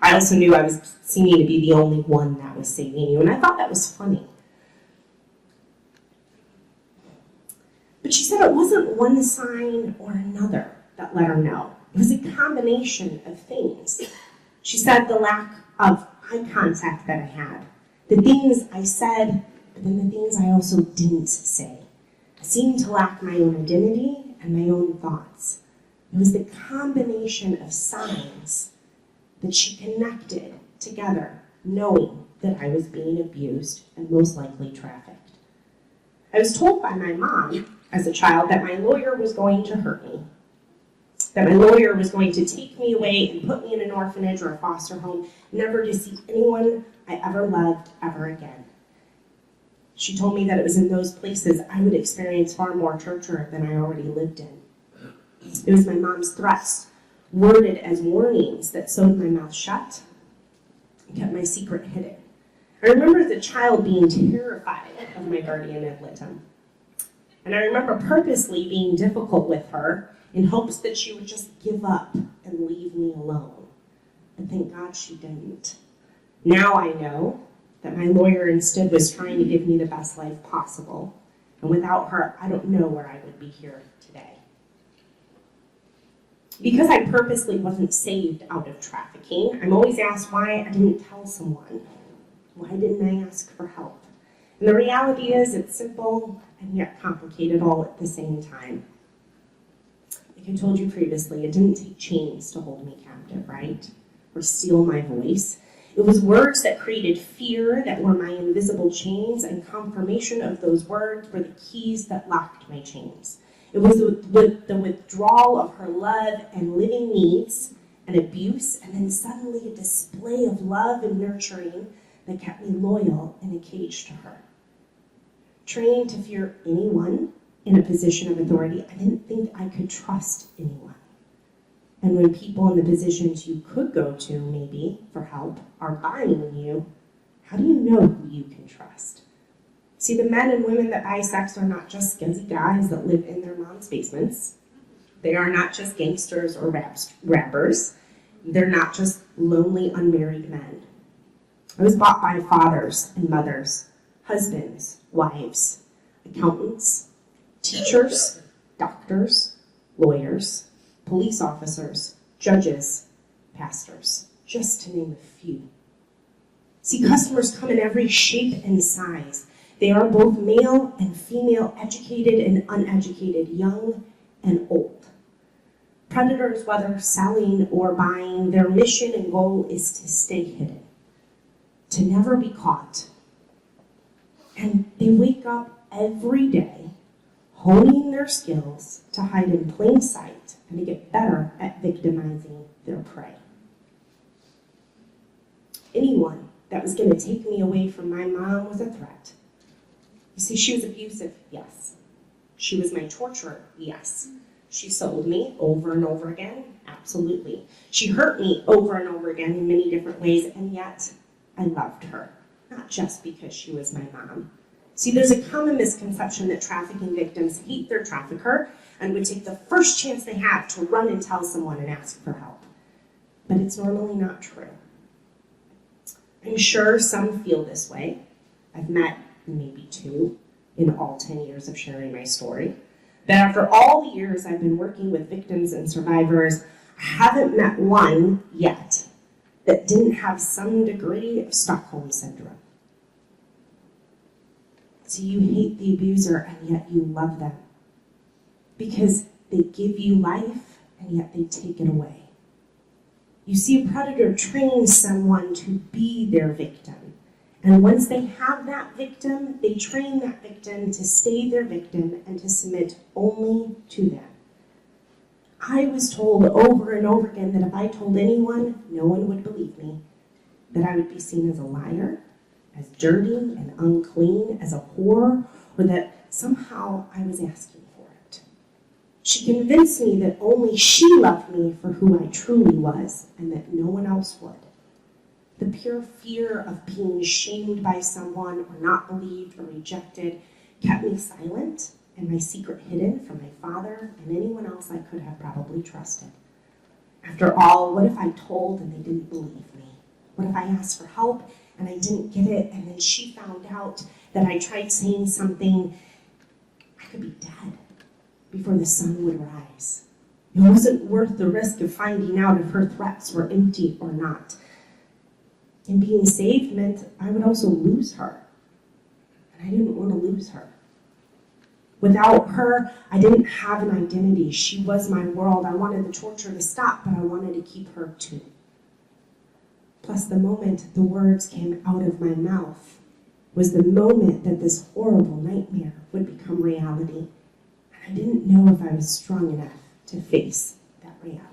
I also knew I was seeming to be the only one that was saving you, and I thought that was funny. But she said it wasn't one sign or another that let her know. It was a combination of things. She said the lack of eye contact that I had, the things I said, but then the things I also didn't say. I seemed to lack my own identity and my own thoughts. It was the combination of signs that she connected together, knowing that I was being abused and most likely trafficked. I was told by my mom as a child that my lawyer was going to hurt me, that my lawyer was going to take me away and put me in an orphanage or a foster home, never to see anyone I ever loved ever again. She told me that it was in those places I would experience far more torture than I already lived in. It was my mom's threats, worded as warnings, that sewed my mouth shut and kept my secret hidden. I remember as a child being terrified of my guardian ad litem. And I remember purposely being difficult with her in hopes that she would just give up and leave me alone. But thank God she didn't. Now I know that my lawyer instead was trying to give me the best life possible. And without her, I don't know where I would be here today. Because I purposely wasn't saved out of trafficking, I'm always asked why I didn't tell someone. Why didn't I ask for help? And the reality is it's simple and yet complicated all at the same time. Like I told you previously, it didn't take chains to hold me captive, right? Or steal my voice. It was words that created fear that were my invisible chains, and confirmation of those words were the keys that locked my chains. It was the withdrawal of her love and living needs and abuse, and then suddenly a display of love and nurturing that kept me loyal in a cage to her. Trained to fear anyone in a position of authority, I didn't think I could trust anyone. And when people in the positions you could go to, maybe, for help, are buying you, how do you know who you can trust? See, the men and women that buy sex are not just scuzzy guys that live in their mom's basements. They are not just gangsters or rappers. They're not just lonely, unmarried men. I was bought by fathers and mothers, husbands, wives, accountants, teachers, doctors, lawyers, police officers, judges, pastors, just to name a few. See, customers come in every shape and size. They are both male and female, educated and uneducated, young and old. Predators, whether selling or buying, their mission and goal is to stay hidden, to never be caught. And they wake up every day honing their skills to hide in plain sight and to get better at victimizing their prey. Anyone that was going to take me away from my mom was a threat. You see, she was abusive, yes. She was my torturer, yes. She sold me over and over again, absolutely. She hurt me over and over again in many different ways, and yet I loved her, not just because she was my mom. See, there's a common misconception that trafficking victims hate their trafficker and would take the first chance they have to run and tell someone and ask for help. But it's normally not true. I'm sure some feel this way. I've met maybe 2 in all 10 years of sharing my story. That after all the years I've been working with victims and survivors, I haven't met one yet that didn't have some degree of Stockholm Syndrome. So you hate the abuser and yet you love them because they give you life and yet they take it away. You see, a predator trains someone to be their victim. And once they have that victim, they train that victim to stay their victim and to submit only to them. I was told over and over again that if I told anyone, no one would believe me, that I would be seen as a liar, as dirty and unclean, as a whore, or that somehow I was asking for it. She convinced me that only she loved me for who I truly was and that no one else would. The pure fear of being shamed by someone or not believed or rejected kept me silent and my secret hidden from my father and anyone else I could have probably trusted. After all, what if I told and they didn't believe me? What if I asked for help and I didn't get it and then she found out that I tried saying something? I could be dead before the sun would rise. It wasn't worth the risk of finding out if her threats were empty or not. And being saved meant I would also lose her. And I didn't want to lose her. Without her, I didn't have an identity. She was my world. I wanted the torture to stop, but I wanted to keep her too. Plus, the moment the words came out of my mouth was the moment that this horrible nightmare would become reality. And I didn't know if I was strong enough to face that reality.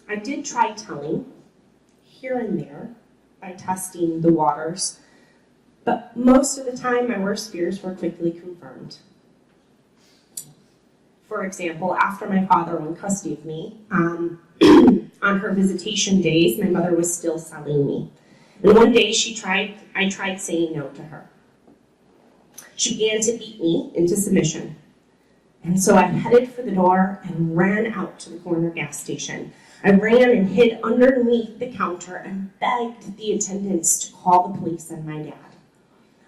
I did try telling, here and there, by testing the waters, but most of the time my worst fears were quickly confirmed. For example, after my father won custody of me, on her visitation days, my mother was still selling me. And one day I tried saying no to her. She began to beat me into submission. And so I headed for the door and ran out to the corner gas station. I ran and hid underneath the counter and begged the attendants to call the police on my dad.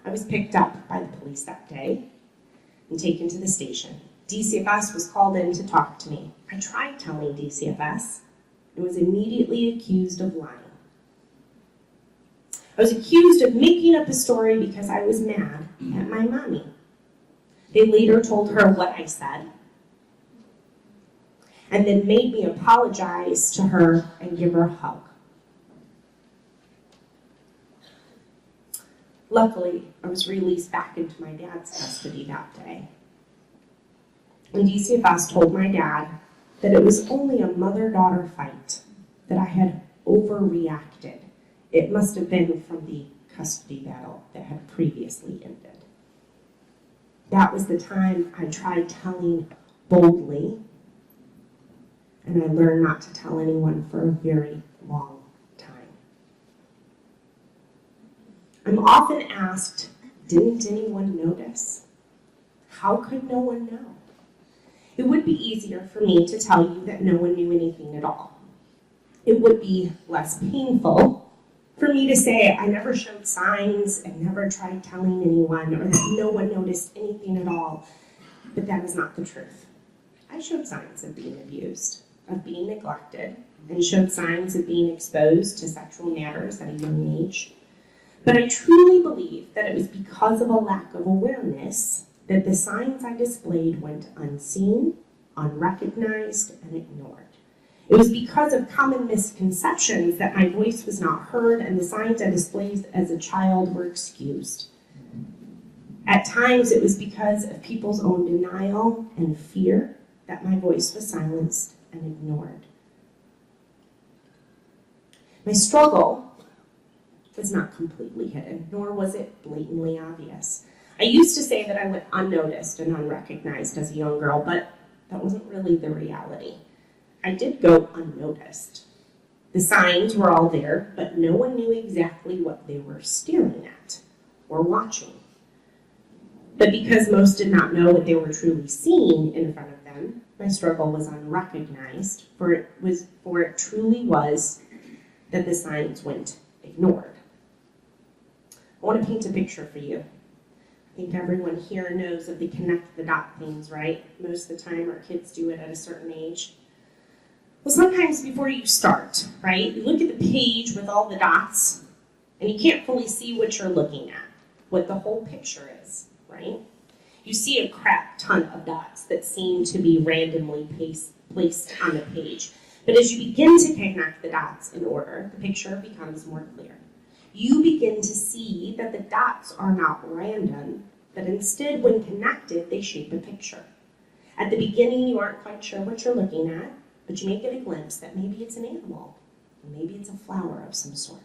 I was picked up by the police that day and taken to the station. DCFS was called in to talk to me. I tried telling DCFS and was immediately accused of lying. I was accused of making up a story because I was mad at my mommy. They later told her what I said and then made me apologize to her and give her a hug. Luckily, I was released back into my dad's custody that day. And DCFS told my dad that it was only a mother-daughter fight, that I had overreacted. It must have been from the custody battle that had previously ended. That was the time I tried telling boldly, and I learned not to tell anyone for a very long time. I'm often asked, didn't anyone notice? How could no one know? It would be easier for me to tell you that no one knew anything at all. It would be less painful for me to say I never showed signs and never tried telling anyone, or that no one noticed anything at all. But that is not the truth. I showed signs of being abused, of being neglected, and showed signs of being exposed to sexual matters at a young age. But I truly believe that it was because of a lack of awareness that the signs I displayed went unseen, unrecognized, and ignored. It was because of common misconceptions that my voice was not heard and the signs I displayed as a child were excused. At times, it was because of people's own denial and fear that my voice was silenced and ignored. My struggle was not completely hidden, nor was it blatantly obvious. I used to say that I went unnoticed and unrecognized as a young girl, but that wasn't really the reality. I did go unnoticed. The signs were all there, but no one knew exactly what they were staring at or watching. But because most did not know what they were truly seeing in front of them, my struggle was unrecognized, for it truly was that the signs went ignored. I want to paint a picture for you. I think everyone here knows of the connect the dot things, right? Most of the time our kids do it at a certain age. Well, sometimes before you start, right, you look at the page with all the dots and you can't fully see what you're looking at, what the whole picture is, right? You see a crap ton of dots that seem to be randomly placed on the page. But as you begin to connect the dots in order, the picture becomes more clear. You begin to see that the dots are not random, but instead, when connected, they shape a picture. At the beginning, you aren't quite sure what you're looking at, but you may get a glimpse that maybe it's an animal, or maybe it's a flower of some sort.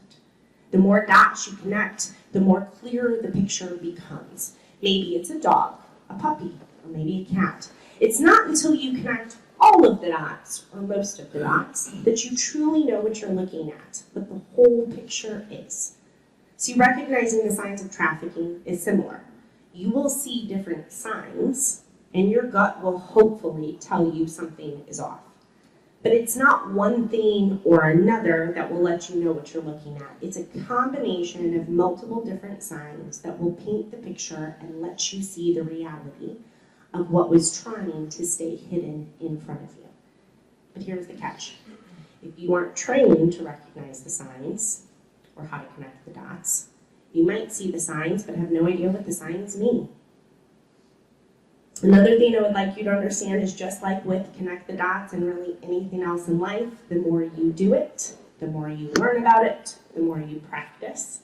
The more dots you connect, the more clear the picture becomes. Maybe it's a dog, a puppy, or maybe a cat. It's not until you connect all of the dots, or most of the dots, that you truly know what you're looking at, what the whole picture is. See, recognizing the signs of trafficking is similar. You will see different signs, and your gut will hopefully tell you something is off. But it's not one thing or another that will let you know what you're looking at. It's a combination of multiple different signs that will paint the picture and let you see the reality of what was trying to stay hidden in front of you. But here's the catch. If you aren't trained to recognize the signs or how to connect the dots, you might see the signs but have no idea what the signs mean. Another thing I would like you to understand is just like with connect the dots and really anything else in life, the more you do it, the more you learn about it, the more you practice,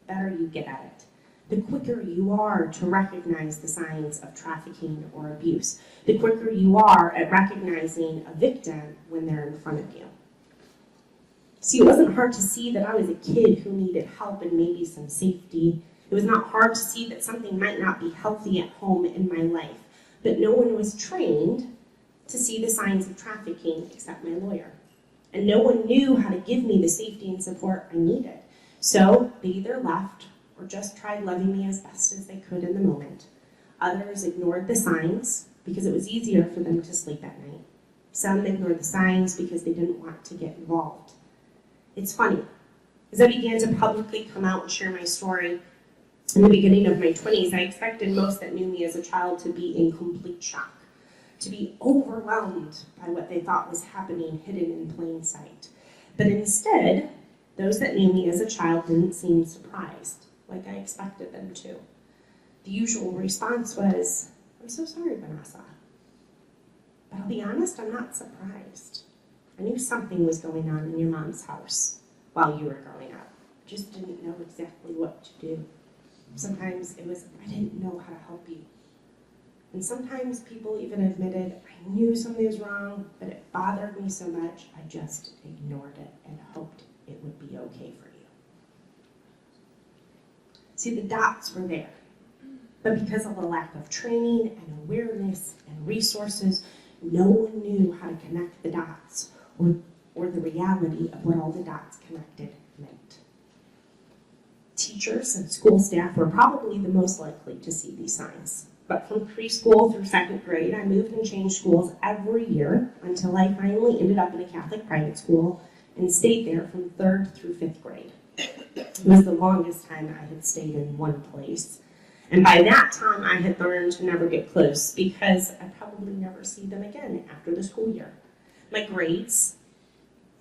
the better you get at it. The quicker you are to recognize the signs of trafficking or abuse, the quicker you are at recognizing a victim when they're in front of you. See, it wasn't hard to see that I was a kid who needed help and maybe some safety. It was not hard to see that something might not be healthy at home in my life. But no one was trained to see the signs of trafficking except my lawyer. And no one knew how to give me the safety and support I needed. So they either left or just tried loving me as best as they could in the moment. Others ignored the signs because it was easier for them to sleep at night. Some ignored the signs because they didn't want to get involved. It's funny. As I began to publicly come out and share my story, in the beginning of my 20s, I expected most that knew me as a child to be in complete shock. to be overwhelmed by what they thought was happening hidden in plain sight. But instead, those that knew me as a child didn't seem surprised, like I expected them to. The usual response was, "I'm so sorry, Vanessa." But I'll be honest, I'm not surprised. I knew something was going on in your mom's house while you were growing up. I just didn't know exactly what to do. Sometimes it was, I didn't know how to help you. And sometimes people even admitted, I knew something was wrong, but it bothered me so much, I just ignored it and hoped it would be okay for you. See, the dots were there. But because of a lack of training and awareness and resources, no one knew how to connect the dots or the reality of what all the dots connected meant. Teachers and school staff were probably the most likely to see these signs. But from preschool through second grade, I moved and changed schools every year until I finally ended up in a Catholic private school and stayed there from 3rd through 5th grade. It was the longest time I had stayed in one place. And by that time, I had learned to never get close because I'd probably never see them again after the school year. My grades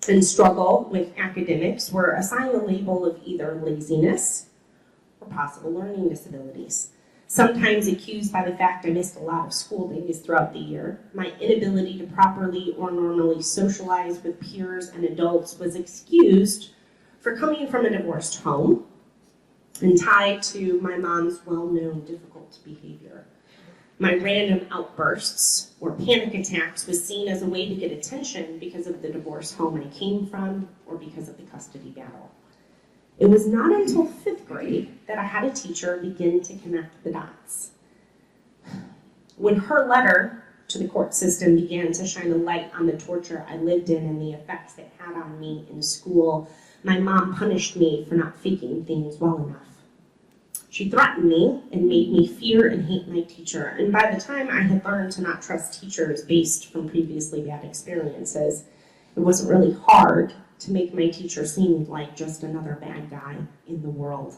and struggle with academics were assigned the label of either laziness or possible learning disabilities. Sometimes accused by the fact I missed a lot of school days throughout the year, my inability to properly or normally socialize with peers and adults was excused for coming from a divorced home and tied to my mom's well-known difficult behavior. My random outbursts or panic attacks was seen as a way to get attention because of the divorced home I came from or because of the custody battle. It was not until 5th grade that I had a teacher begin to connect the dots. When her letter to the court system began to shine a light on the torture I lived in and the effects it had on me in school, my mom punished me for not faking things well enough. She threatened me and made me fear and hate my teacher, and by the time I had learned to not trust teachers based from previously bad experiences, it wasn't really hard to make my teacher seem like just another bad guy in the world.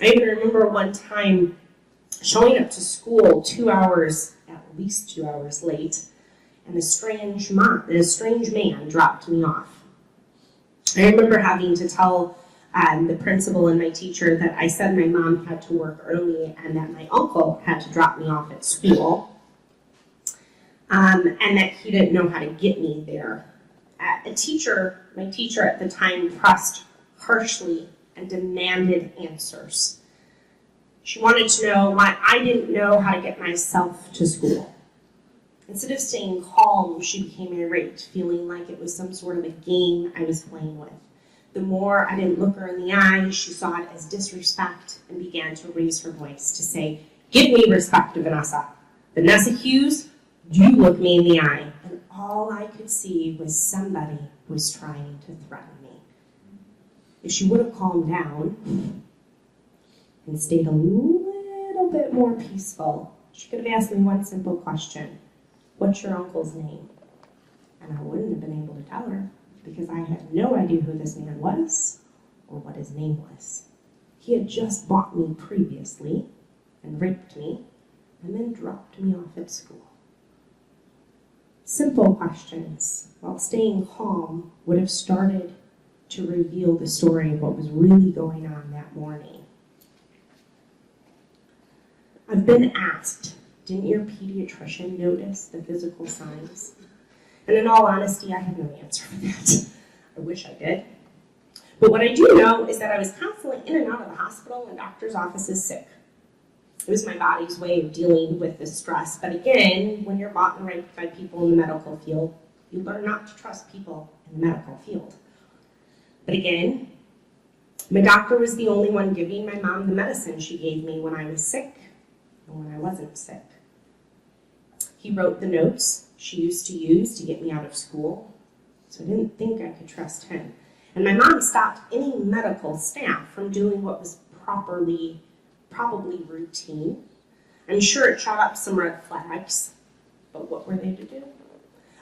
I even remember one time showing up to school 2 hours, at least 2 hours late, and a strange man dropped me off. I remember having to tell the principal and my teacher that I said my mom had to work early and that my uncle had to drop me off at school, and that he didn't know how to get me there. My teacher at the time pressed harshly and demanded answers. She wanted to know why I didn't know how to get myself to school. Instead of staying calm, she became irate, feeling like it was some sort of a game I was playing with. The more I didn't look her in the eye, she saw it as disrespect and began to raise her voice to say, "Give me respect, Vanessa. Vanessa Hughes, you look me in the eye." And all I could see was somebody was trying to threaten me. If she would have calmed down and stayed a little bit more peaceful, she could have asked me one simple question: "What's your uncle's name?" And I wouldn't have been able to tell her, because I had no idea who this man was or what his name was. He had just bought me previously and raped me and then dropped me off at school. Simple questions, while staying calm, would have started to reveal the story of what was really going on that morning. I've been asked, didn't your pediatrician notice the physical signs? And in all honesty, I have no answer for that. I wish I did. But what I do know is that I was constantly in and out of the hospital and doctor's offices sick. It was my body's way of dealing with this stress. But again, when you're bought and raped by people in the medical field, you learn not to trust people in the medical field. But again, my doctor was the only one giving my mom the medicine she gave me when I was sick and when I wasn't sick. He wrote the notes she used to use to get me out of school, so I didn't think I could trust him. And my mom stopped any medical staff from doing what was probably routine. I'm sure it shot up some red flags, but what were they to do?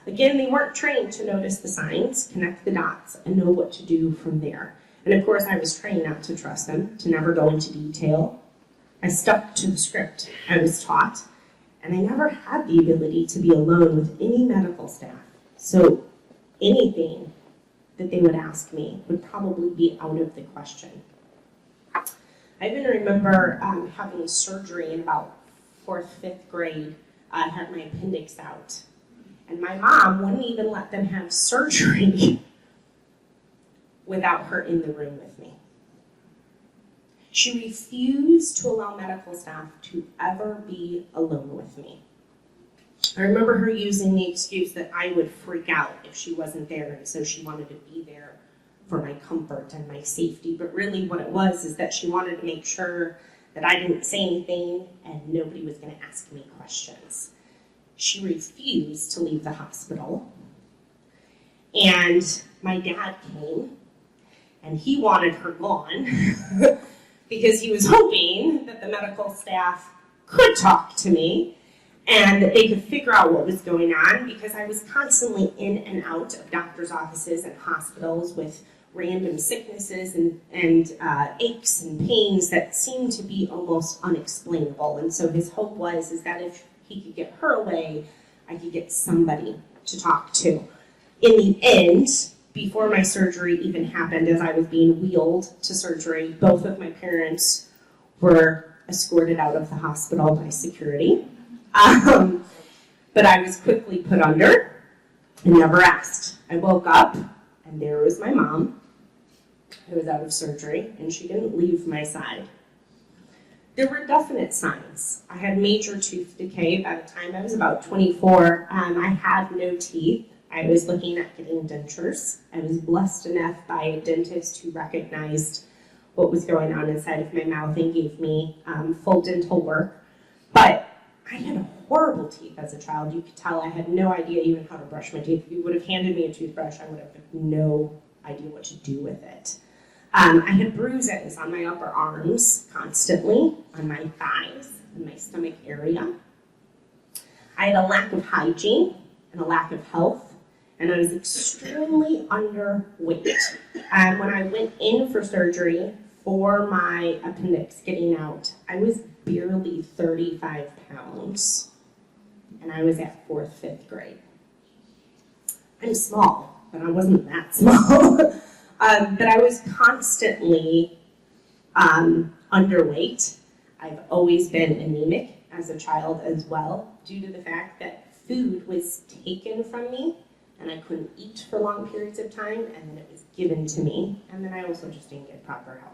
Again, they weren't trained to notice the signs, connect the dots, and know what to do from there. And of course, I was trained not to trust them, to never go into detail. I stuck to the script I was taught, And I never had the ability to be alone with any medical staff. So anything that they would ask me would probably be out of the question. I even remember having surgery in about 4th, 5th grade. I had my appendix out. And my mom wouldn't even let them have surgery without her in the room with me. She refused to allow medical staff to ever be alone with me. I remember her using the excuse that I would freak out if she wasn't there, and so she wanted to be there for my comfort and my safety. But really what it was is that she wanted to make sure that I didn't say anything and nobody was going to ask me questions. She refused to leave the hospital. And my dad came, and he wanted her gone because he was hoping that the medical staff could talk to me and that they could figure out what was going on, because I was constantly in and out of doctor's offices and hospitals with random sicknesses and aches and pains that seemed to be almost unexplainable. And so his hope was that if he could get her away, I could get somebody to talk to. In the end, before my surgery even happened, as I was being wheeled to surgery, both of my parents were escorted out of the hospital by security. But I was quickly put under and never asked. I woke up, and there was my mom, who was out of surgery, and she didn't leave my side. There were definite signs. I had major tooth decay by the time I was about 24. I had no teeth. I was looking at getting dentures. I was blessed enough by a dentist who recognized what was going on inside of my mouth and gave me full dental work. But I had horrible teeth as a child. You could tell I had no idea even how to brush my teeth. If you would have handed me a toothbrush, I would have no idea what to do with it. I had bruises on my upper arms constantly, on my thighs, and my stomach area. I had a lack of hygiene and a lack of health, and I was extremely underweight. When I went in for surgery for my appendix getting out, I was barely 35 pounds, and I was at 4th, 5th grade. I'm small, but I wasn't that small. But I was constantly underweight. I've always been anemic as a child as well, due to the fact that food was taken from me and I couldn't eat for long periods of time, and then it was given to me, and then I also just didn't get proper health.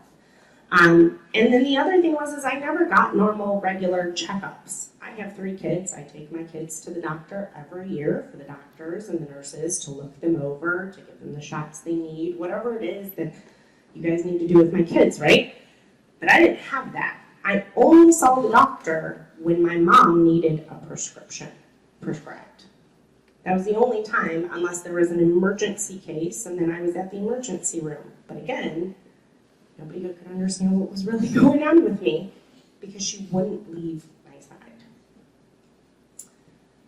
And then the other thing was I never got normal, regular checkups. I have 3 kids. I take my kids to the doctor every year for the doctors and the nurses to look them over, to give them the shots they need, whatever it is that you guys need to do with my kids, right? But I didn't have that. I only saw the doctor when my mom needed a prescription prescribed. That was the only time, unless there was an emergency case, and then I was at the emergency room. But again, nobody could understand what was really going on with me because she wouldn't leave my side.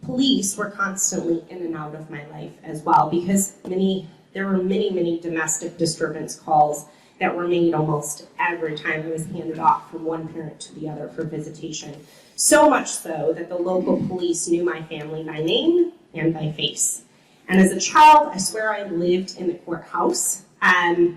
Police were constantly in and out of my life as well, because there were many domestic disturbance calls that were made almost every time I was handed off from one parent to the other for visitation. So much so that the local police knew my family by name and by face. And as a child, I swear I lived in the courthouse.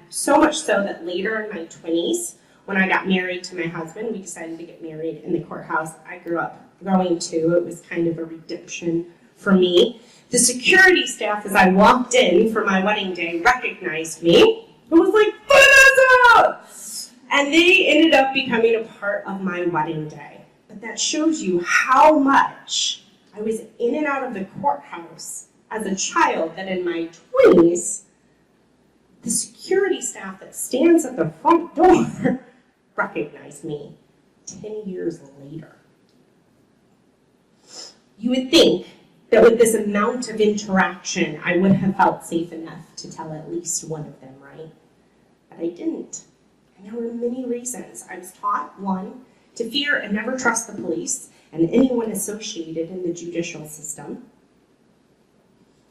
So much so that later in my 20s, when I got married to my husband, we decided to get married in the courthouse I grew up going to. It was kind of a redemption for me. The security staff, as I walked in for my wedding day, recognized me. It was like, Vanessa! And they ended up becoming a part of my wedding day. But that shows you how much I was in and out of the courthouse as a child, that in my 20s, the security staff that stands at the front door recognized me 10 years later. You would think that with this amount of interaction, I would have felt safe enough to tell at least one of them, right? But I didn't. And there were many reasons. I was taught, 1, to fear and never trust the police and anyone associated in the judicial system.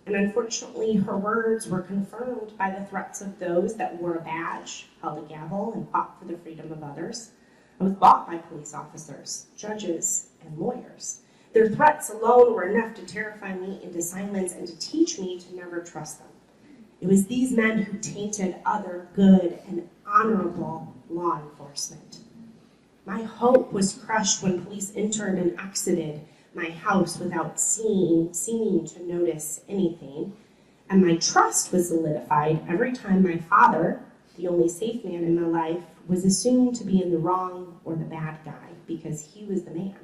And unfortunately, her words were confirmed by the threats of those that wore a badge, held a gavel, and fought for the freedom of others. I was bought by police officers, judges, and lawyers. Their threats alone were enough to terrify me into silence and to teach me to never trust them. It was these men who tainted other good and honorable law enforcement. My hope was crushed when police entered and exited my house without seeming to notice anything, and my trust was solidified every time my father, the only safe man in my life, was assumed to be in the wrong or the bad guy because he was the man.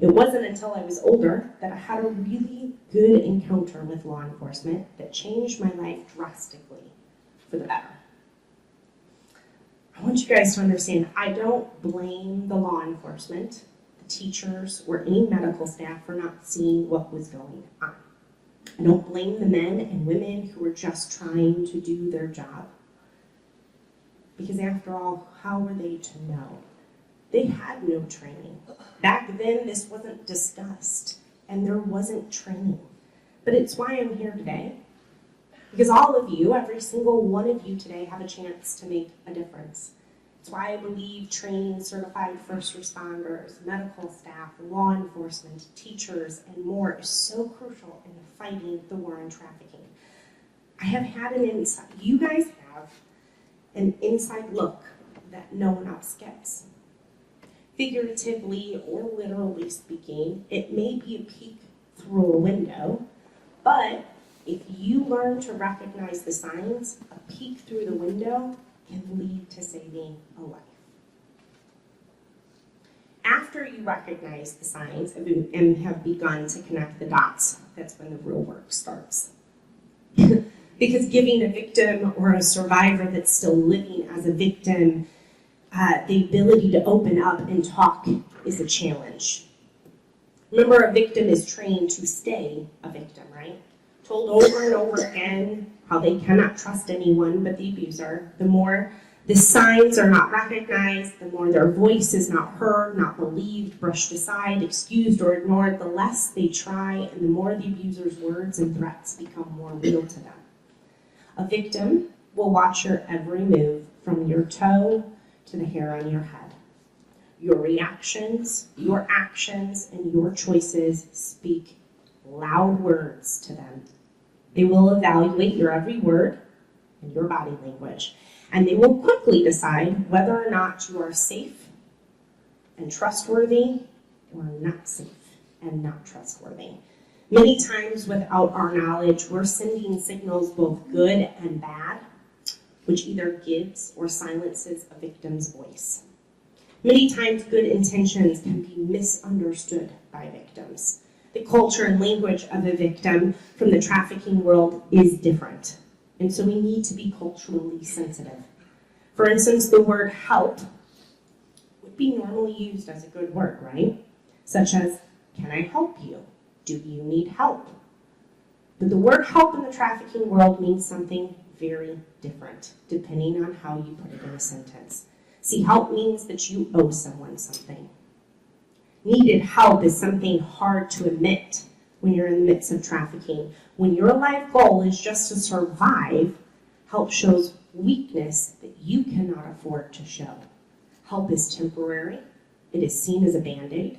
It wasn't until I was older that I had a really good encounter with law enforcement that changed my life drastically for the better. I want you guys to understand, I don't blame the law enforcement, the teachers, or any medical staff for not seeing what was going on. I don't blame the men and women who were just trying to do their job. Because after all, how were they to know? They had no training. Back then, this wasn't discussed, and there wasn't training. But it's why I'm here today. Because all of you, every single one of you today, have a chance to make a difference. It's why I believe training certified first responders, medical staff, law enforcement, teachers, and more is so crucial in fighting the war on trafficking. I have had an insight, you guys have an inside look that no one else gets. Figuratively or literally speaking, it may be a peek through a window, but if you learn to recognize the signs, a peek through the window can lead to saving a life. After you recognize the signs and have begun to connect the dots, that's when the real work starts. Because giving a victim or a survivor that's still living as a victim the ability to open up and talk is a challenge. Remember, a victim is trained to stay a victim, right? Told over and over again how they cannot trust anyone but the abuser. The more the signs are not recognized, the more their voice is not heard, not believed, brushed aside, excused, or ignored, the less they try, and the more the abuser's words and threats become more real to them. A victim will watch your every move from your toe to the hair on your head. Your reactions, your actions, and your choices speak loud words to them. They will evaluate your every word and your body language, and they will quickly decide whether or not you are safe and trustworthy or not safe and not trustworthy. Many times without our knowledge, we're sending signals both good and bad, which either gives or silences a victim's voice. Many times good intentions can be misunderstood by victims. The culture and language of a victim from the trafficking world is different, and so we need to be culturally sensitive. For instance, the word help would be normally used as a good word, right? Such as, can I help you? Do you need help? But the word help in the trafficking world means something very different, depending on how you put it in a sentence. See, help means that you owe someone something. Needed help is something hard to admit when you're in the midst of trafficking. When your life goal is just to survive, help shows weakness that you cannot afford to show. Help is temporary. It is seen as a band-aid.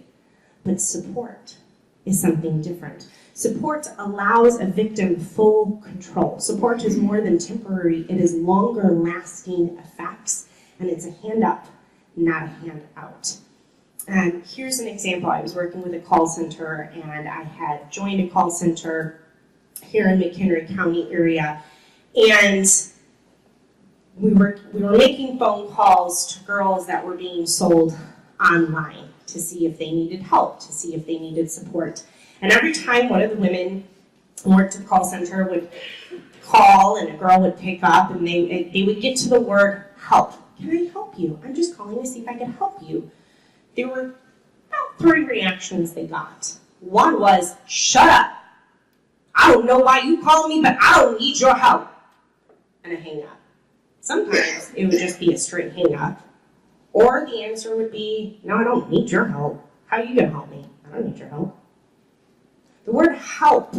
But support is something different. Support allows a victim full control. Support is more than temporary. It is longer lasting effects, and it's a hand up, not a hand out. And here's an example. I was working with a call center, and I had joined a call center here in McHenry County area, and we were making phone calls to girls that were being sold online to see if they needed help, to see if they needed support. And every time one of the women who worked at the call center would call and a girl would pick up and they would get to the word help. Can I help you? I'm just calling to see if I can help you. There were about 3 reactions they got. One was, shut up. I don't know why you call me, but I don't need your help. And a hang up. Sometimes it would just be a straight hang up. Or the answer would be, no, I don't need your help. How are you going to help me? I don't need your help. The word help,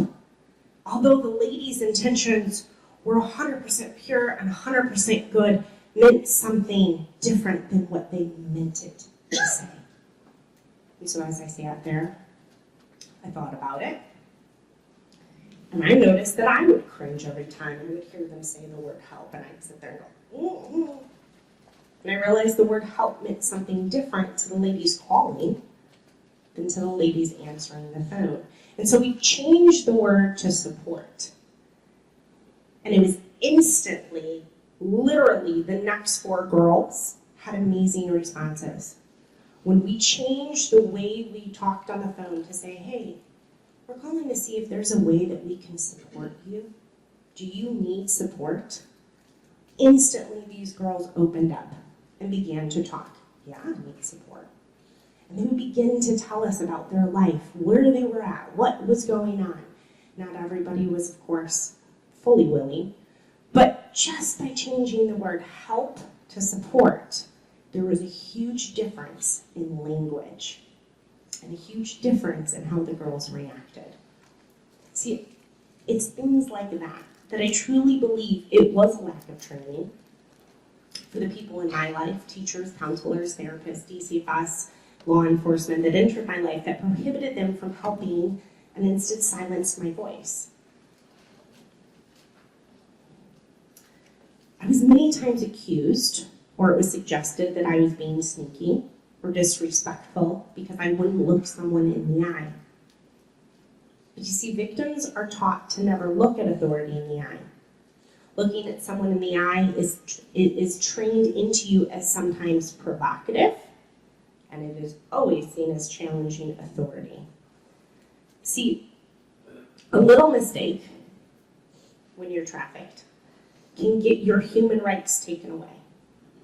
although the lady's intentions were 100% pure and 100% good, meant something different than what they meant it to say. And so as I sat there, I thought about it. And I noticed that I would cringe every time I would hear them say the word help, and I'd sit there and go, mm-hmm. And I realized the word help meant something different to the ladies calling than to the ladies answering the phone. And so we changed the word to support. And it was instantly, literally, the next 4 girls had amazing responses. When we changed the way we talked on the phone to say, hey, we're calling to see if there's a way that we can support you. Do you need support? Instantly, these girls opened up and began to talk. Yeah, I need support. And they would begin to tell us about their life, where they were at, what was going on. Not everybody was, of course, fully willing, but just by changing the word help to support, there was a huge difference in language and a huge difference in how the girls reacted. See, it's things like that I truly believe it was a lack of training for the people in my life, teachers, counselors, therapists, DCFS, law enforcement, that entered my life that prohibited them from helping and instead silenced my voice. I was many times accused, or it was suggested that I was being sneaky or disrespectful because I wouldn't look someone in the eye. But you see, victims are taught to never look at authority in the eye. Looking at someone in the eye is trained into you as sometimes provocative, and it is always seen as challenging authority. See, a little mistake when you're trafficked can get your human rights taken away,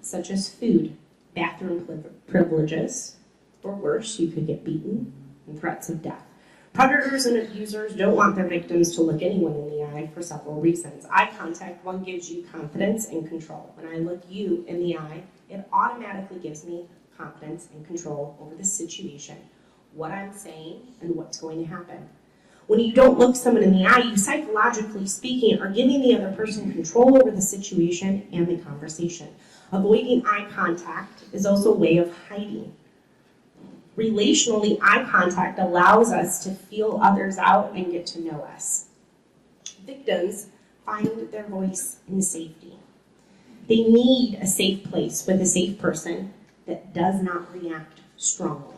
such as food, bathroom privileges, or worse, you could get beaten and threats of death. Predators and abusers don't want their victims to look anyone in the eye for several reasons. Eye contact, one, gives you confidence and control. When I look you in the eye, it automatically gives me confidence and control over the situation, what I'm saying, and what's going to happen. When you don't look someone in the eye, you, psychologically speaking, are giving the other person control over the situation and the conversation. Avoiding eye contact is also a way of hiding. Relationally, eye contact allows us to feel others out and get to know us. Victims find their voice in safety. They need a safe place with a safe person that does not react strongly.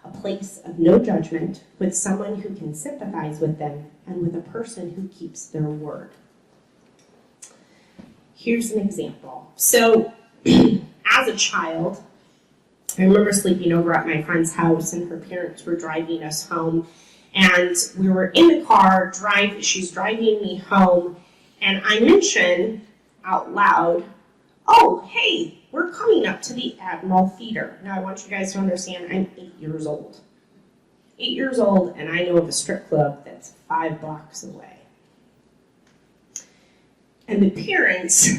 A place of no judgment with someone who can sympathize with them and with a person who keeps their word. Here's an example. So, as a child, I remember sleeping over at my friend's house and her parents were driving us home, and we were in the car, she's driving me home, and I mentioned out loud, oh, hey, we're coming up to the Admiral Theater. Now I want you guys to understand I'm 8 years old. 8 years old, and I know of a strip club that's 5 blocks away. And the parents,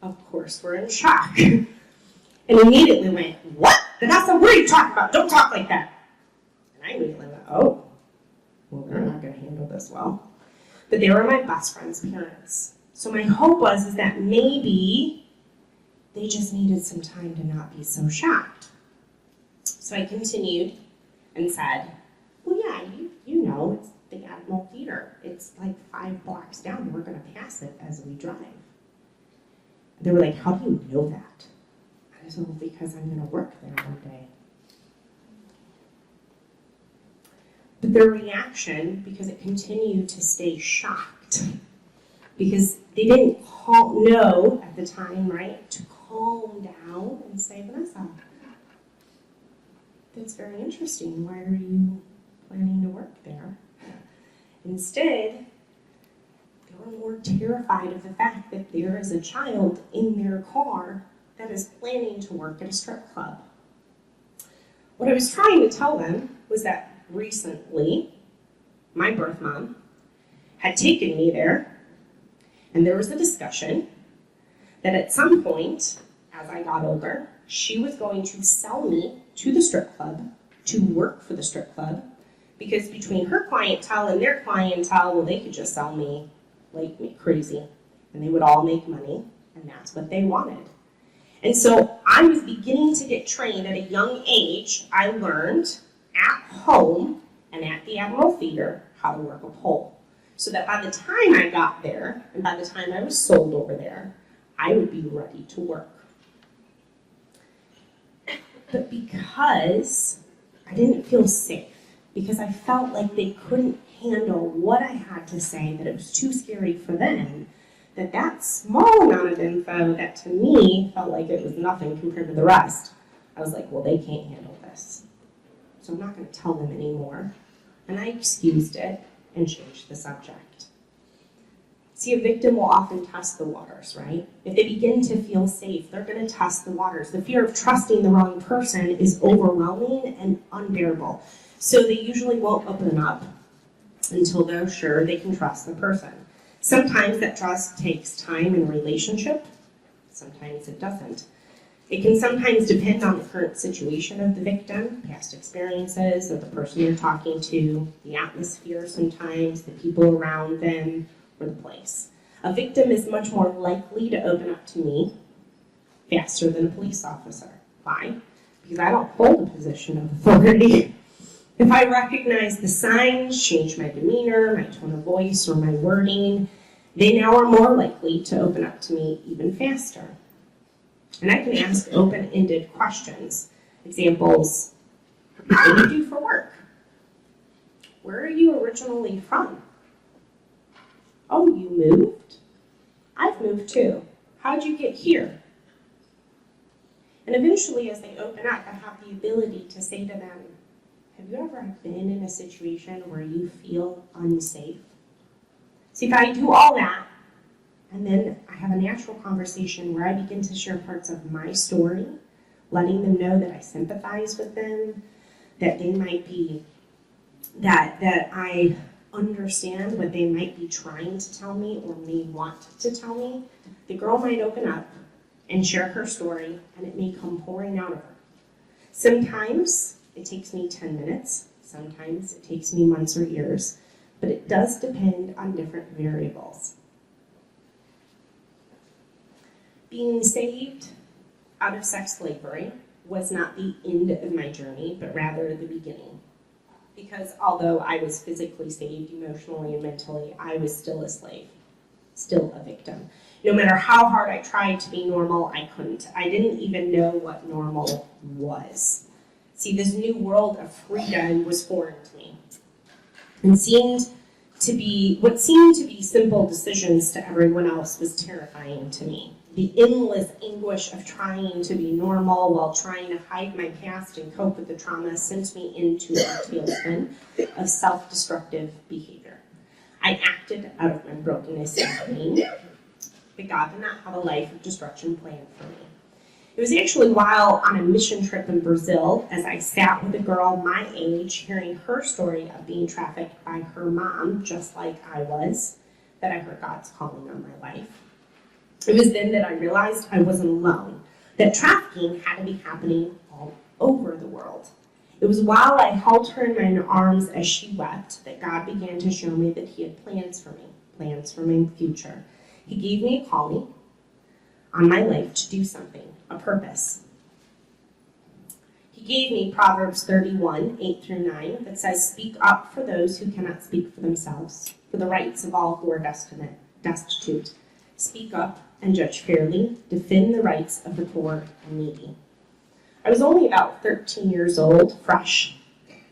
of course, were in shock. And immediately went, what? Vanessa, what are you talking about? Don't talk like that. And I immediately went, oh, well, they're not going to handle this well. But they were my best friend's parents. So my hope was that maybe they just needed some time to not be so shocked. So I continued and said, well, yeah, you know, it's the Admiral Theater. It's like 5 blocks down. We're going to pass it as we drive. They were like, how do you know that? I said, well, because I'm going to work there one day. But their reaction, because it continued to stay shocked, because they didn't know at the time, right, to calm down and say, Vanessa, that's very interesting. Why are you planning to work there? Instead, they were more terrified of the fact that there is a child in their car that is planning to work at a strip club. What I was trying to tell them was that recently, my birth mom had taken me there, and there was a discussion that at some point, as I got older, she was going to sell me to the strip club, to work for the strip club, because between her clientele and their clientele, well, they could just sell me like me crazy, and they would all make money, and that's what they wanted. And so I was beginning to get trained at a young age. I learned at home and at the Admiral Theater how to work a pole. So that by the time I got there, and by the time I was sold over there, I would be ready to work. But because I didn't feel safe, because I felt like they couldn't handle what I had to say, that it was too scary for them, that small amount of info that to me felt like it was nothing compared to the rest, I was like, well, they can't handle this. So I'm not going to tell them anymore. And I excused it and changed the subject. See, a victim will often test the waters, right? If they begin to feel safe, they're going to test the waters. The fear of trusting the wrong person is overwhelming and unbearable. So they usually won't open up until they're sure they can trust the person. Sometimes that trust takes time and relationship. Sometimes it doesn't. It can sometimes depend on the current situation of the victim, past experiences of the person you're talking to, the atmosphere sometimes, the people around them, or the place. A victim is much more likely to open up to me faster than a police officer. Why? Because I don't hold a position of authority. If I recognize the signs, change my demeanor, my tone of voice, or my wording, they now are more likely to open up to me even faster. And I can ask open-ended questions. Examples, what do you do for work? Where are you originally from? Oh, you moved? I've moved too. How'd you get here? And eventually, as they open up, I have the ability to say to them, have you ever been in a situation where you feel unsafe? See, if I do all that, and then I have a natural conversation where I begin to share parts of my story, letting them know that I sympathize with them, that they might be, that I understand what they might be trying to tell me or may want to tell me, the girl might open up and share her story, and it may come pouring out of her. Sometimes it takes me 10 minutes, sometimes it takes me months or years, but it does depend on different variables. Being saved out of sex slavery was not the end of my journey, but rather the beginning. Because although I was physically saved, emotionally and mentally, I was still a slave, still a victim. No matter how hard I tried to be normal, I couldn't. I didn't even know what normal was. See, this new world of freedom was foreign to me. And what seemed to be simple decisions to everyone else was terrifying to me. The endless anguish of trying to be normal while trying to hide my past and cope with the trauma sent me into a tailspin of self-destructive behavior. I acted out of my brokenness and pain, but God did not have a life of destruction planned for me. It was actually while on a mission trip in Brazil, as I sat with a girl my age, hearing her story of being trafficked by her mom, just like I was, that I heard God's calling on my life. It was then that I realized I wasn't alone, that trafficking had to be happening all over the world. It was while I held her in my arms as she wept that God began to show me that He had plans for me, plans for my future. He gave me a calling on my life to do something, a purpose. He gave me Proverbs 31, 8-9, that says, speak up for those who cannot speak for themselves, for the rights of all who are destitute. Speak up and judge fairly, defend the rights of the poor and needy. I was only about 13 years old, fresh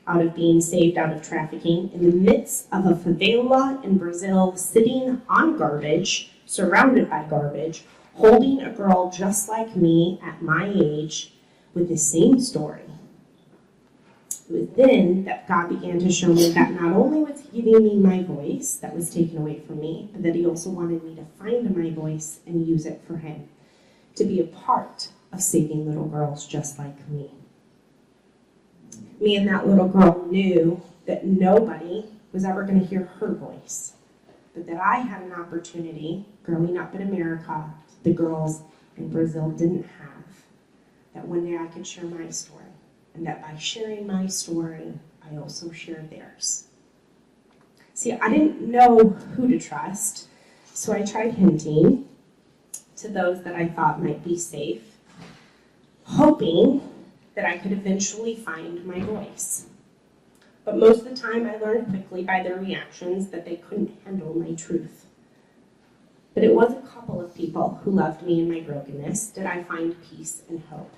out of being saved out of trafficking, in the midst of a favela in Brazil, sitting on garbage, surrounded by garbage, holding a girl just like me at my age with the same story. It was then that God began to show me that not only was He giving me my voice that was taken away from me, but that He also wanted me to find my voice and use it for Him, to be a part of saving little girls just like me. Me and that little girl knew that nobody was ever going to hear her voice, but that I had an opportunity growing up in America the girls in Brazil didn't have, that one day I could share my story, and that by sharing my story, I also shared theirs. See, I didn't know who to trust, so I tried hinting to those that I thought might be safe, hoping that I could eventually find my voice. but most of the time I learned quickly by their reactions that they couldn't handle my truth. But it was a couple of people who loved me in my brokenness that I find peace and hope.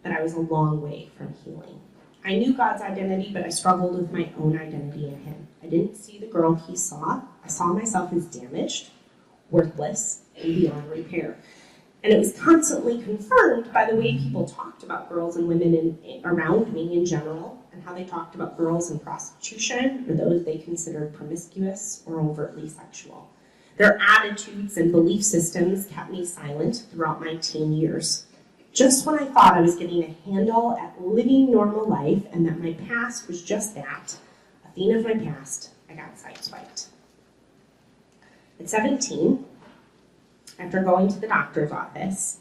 But I was a long way from healing. I knew God's identity, but I struggled with my own identity in Him. I didn't see the girl He saw. I saw myself as damaged, worthless, and beyond repair. And it was constantly confirmed by the way people talked about girls and women around me in general, and how they talked about girls in prostitution, or those they considered promiscuous or overtly sexual. Their attitudes and belief systems kept me silent throughout my teen years. Just when I thought I was getting a handle at living normal life and that my past was just that, a thing of my past, I got sideswiped. At 17, after going to the doctor's office,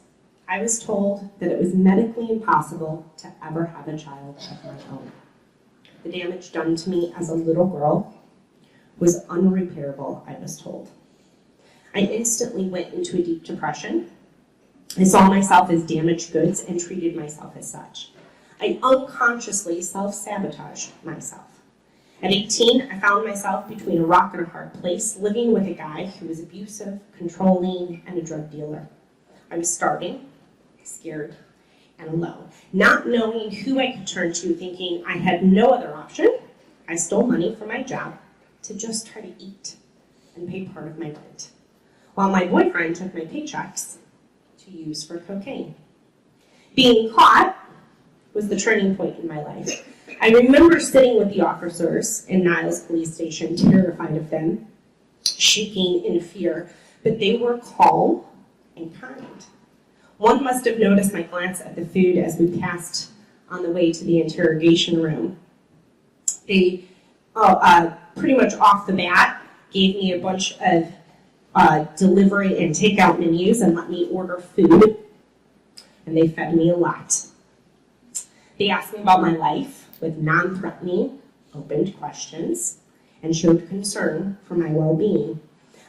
I was told that it was medically impossible to ever have a child of my own. The damage done to me as a little girl was unrepairable, I was told. I instantly went into a deep depression. I saw myself as damaged goods and treated myself as such. I unconsciously self-sabotaged myself. At 18, I found myself between a rock and a hard place, living with a guy who was abusive, controlling, and a drug dealer. I was starving, scared, and alone, not knowing who I could turn to, thinking I had no other option. I stole money from my job to just try to eat and pay part of my rent, while my boyfriend took my paychecks to use for cocaine. Being caught was the turning point in my life. I remember sitting with the officers in Niles Police Station, terrified of them, shaking in fear, but they were calm and kind. One must have noticed my glance at the food as we passed on the way to the interrogation room. They, pretty much off the bat, gave me a bunch of delivery and takeout menus and let me order food, and they fed me a lot. They asked me about my life with non-threatening, open questions, and showed concern for my well-being.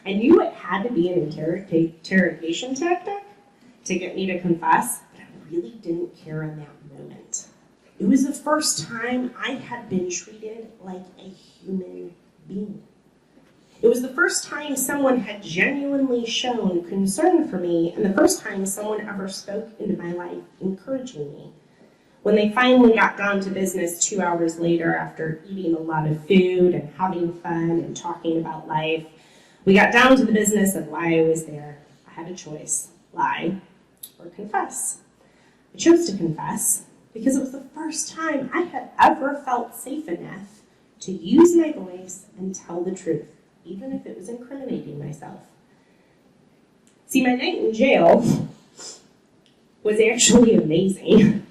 I knew it had to be an interrogation tactic to get me to confess, but I really didn't care in that moment. It was the first time I had been treated like a human being. It was the first time someone had genuinely shown concern for me, and the first time someone ever spoke into my life, encouraging me. When they finally got down to business 2 hours later, after eating a lot of food and having fun and talking about life, we got down to the business of why I was there. I had a choice, lie or confess. I chose to confess because it was the first time I had ever felt safe enough to use my voice and tell the truth, even if it was incriminating myself. See, my night in jail was actually amazing.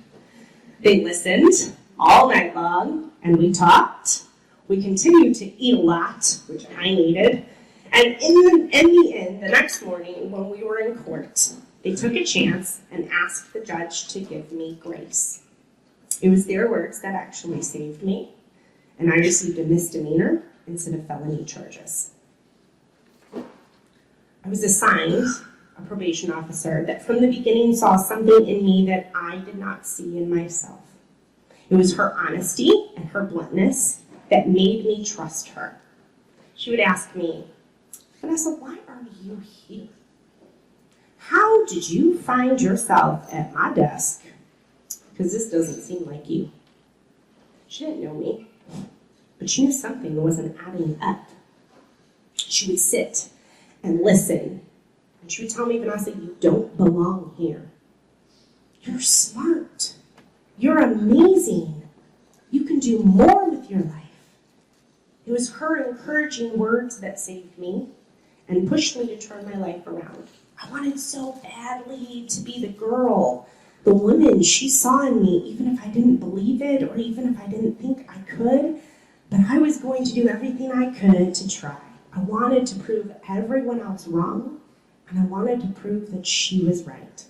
They listened all night long, and we talked. We continued to eat a lot, which I needed. And in the end, the next morning, when we were in court, they took a chance and asked the judge to give me grace. It was their words that actually saved me, and I received a misdemeanor instead of felony charges. I was assigned a probation officer that from the beginning saw something in me that I did not see in myself. It was her honesty and her bluntness that made me trust her. She would ask me, Vanessa, why are you here? How did you find yourself at my desk? Because this doesn't seem like you. She didn't know me, but she knew something wasn't adding up. She would sit and listen, and she would tell me, Vanessa, you don't belong here. You're smart. You're amazing. You can do more with your life. It was her encouraging words that saved me and pushed me to turn my life around. I wanted so badly to be the girl, the woman she saw in me, even if I didn't believe it or even if I didn't think I could. But I was going to do everything I could to try. I wanted to prove everyone else wrong, and I wanted to prove that she was right.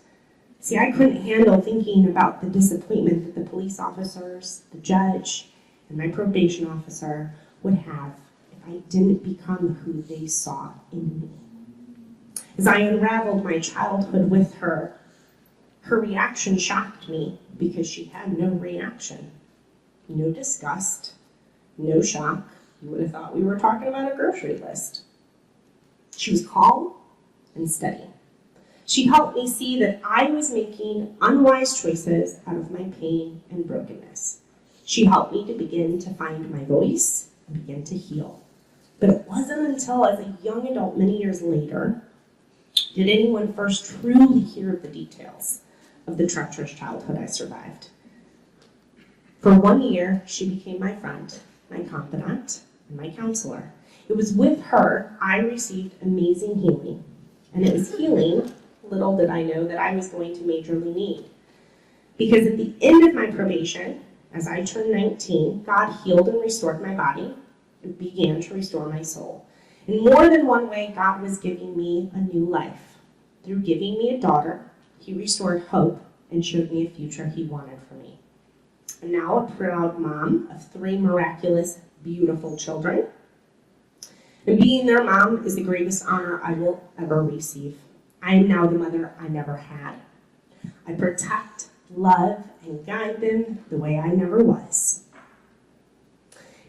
See, I couldn't handle thinking about the disappointment that the police officers, the judge, and my probation officer would have if I didn't become who they saw in me. As I unraveled my childhood with her, her reaction shocked me because she had no reaction, no disgust, No shock. You would have thought we were talking about a grocery list. She was calm and steady. She helped me see that I was making unwise choices out of my pain and brokenness. She helped me to begin to find my voice and begin to heal. But it wasn't until as a young adult many years later did anyone first truly hear the details of the treacherous childhood I survived. For 1 year, she became my friend, my confidant, and my counselor. It was with her I received amazing healing. And it was healing, little did I know, that I was going to majorly need. Because at the end of my probation, as I turned 19, God healed and restored my body and began to restore my soul. In more than one way, God was giving me a new life. Through giving me a daughter, He restored hope and showed me a future He wanted for me. I'm now a proud mom of 3 miraculous, beautiful children. And being their mom is the greatest honor I will ever receive. I am now the mother I never had. I protect, love, and guide them the way I never was.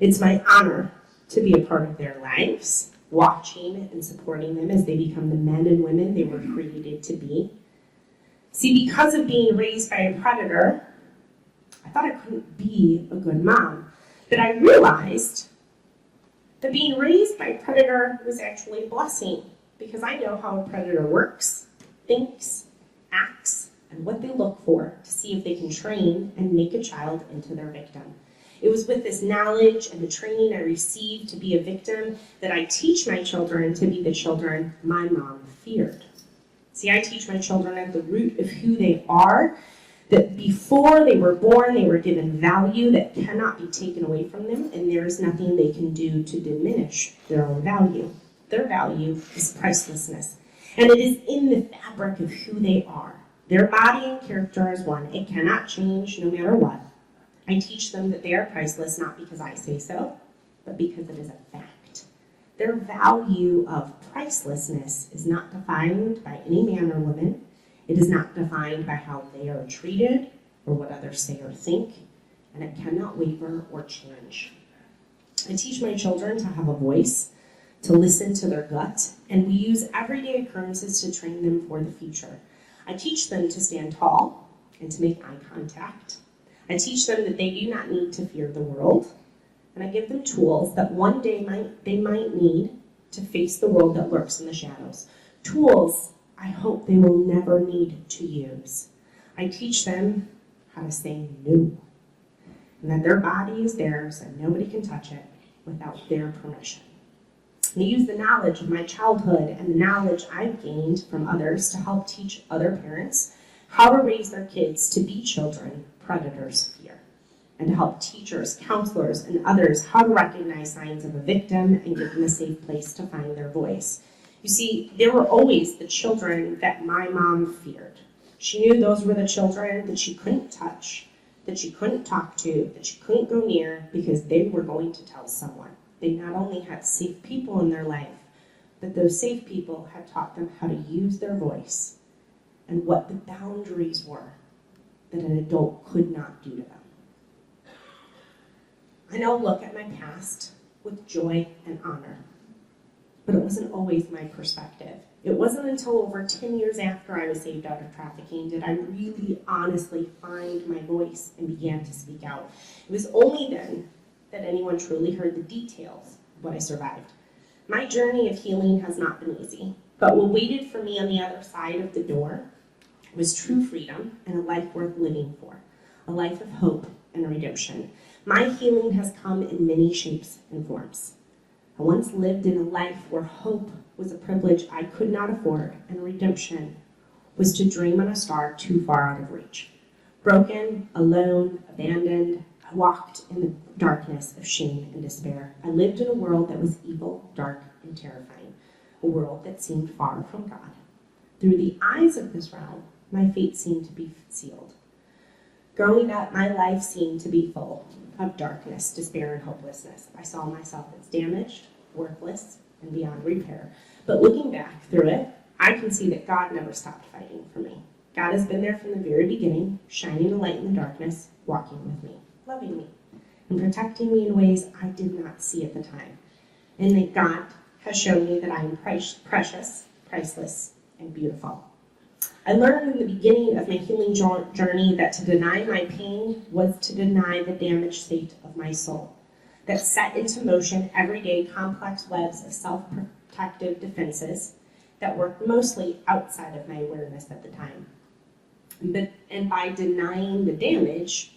It's my honor to be a part of their lives, watching and supporting them as they become the men and women they were created to be. See, because of being raised by a predator, I thought I couldn't be a good mom. But I realized that being raised by a predator was actually a blessing, because I know how a predator works, thinks, acts, and what they look for to see if they can train and make a child into their victim. It was with this knowledge and the training I received to be a victim that I teach my children to be the children my mom feared. See, I teach my children at the root of who they are, that before they were born, they were given value that cannot be taken away from them, and there is nothing they can do to diminish their own value. Their value is pricelessness, and it is in the fabric of who they are. Their body and character is one. It cannot change no matter what. I teach them that they are priceless, not because I say so, but because it is a fact. Their value of pricelessness is not defined by any man or woman. It is not defined by how they are treated or what others say or think, and it cannot waver or change. I teach my children to have a voice, to listen to their gut, and we use everyday occurrences to train them for the future. I teach them to stand tall and to make eye contact. I teach them that they do not need to fear the world, and I give them tools that one day they might need to face the world that lurks in the shadows. Tools I hope they will never need to use. I teach them how to say no, and that their body is theirs and nobody can touch it without their permission. And I use the knowledge of my childhood and the knowledge I've gained from others to help teach other parents how to raise their kids to be children predators fear, and to help teachers, counselors, and others how to recognize signs of a victim and give them a safe place to find their voice. You see, there were always the children that my mom feared. She knew those were the children that she couldn't touch, that she couldn't talk to, that she couldn't go near, because they were going to tell someone. They not only had safe people in their life, but those safe people had taught them how to use their voice and what the boundaries were that an adult could not do to them. I now look at my past with joy and honor, but it wasn't always my perspective. It wasn't until over 10 years after I was saved out of trafficking did I really honestly find my voice and began to speak out. It was only then that anyone truly heard the details of what I survived. My journey of healing has not been easy, but what waited for me on the other side of the door was true freedom and a life worth living for, a life of hope and redemption. My healing has come in many shapes and forms. I once lived in a life where hope was a privilege I could not afford, and redemption was to dream on a star too far out of reach. Broken, alone, abandoned, I walked in the darkness of shame and despair. I lived in a world that was evil, dark, and terrifying, a world that seemed far from God. Through the eyes of this realm, my fate seemed to be sealed. Growing up, my life seemed to be full of darkness, despair, and hopelessness. I saw myself as damaged, worthless, and beyond repair. But looking back through it, I can see that God never stopped fighting for me. God has been there from the very beginning, shining a light in the darkness, walking with me, loving me. and protecting me in ways I did not see at the time. And that God has shown me that I am precious, priceless, and beautiful. I learned in the beginning of my healing journey that to deny my pain was to deny the damaged state of my soul, that set into motion everyday complex webs of self-protective defenses that worked mostly outside of my awareness at the time. And by denying the damage,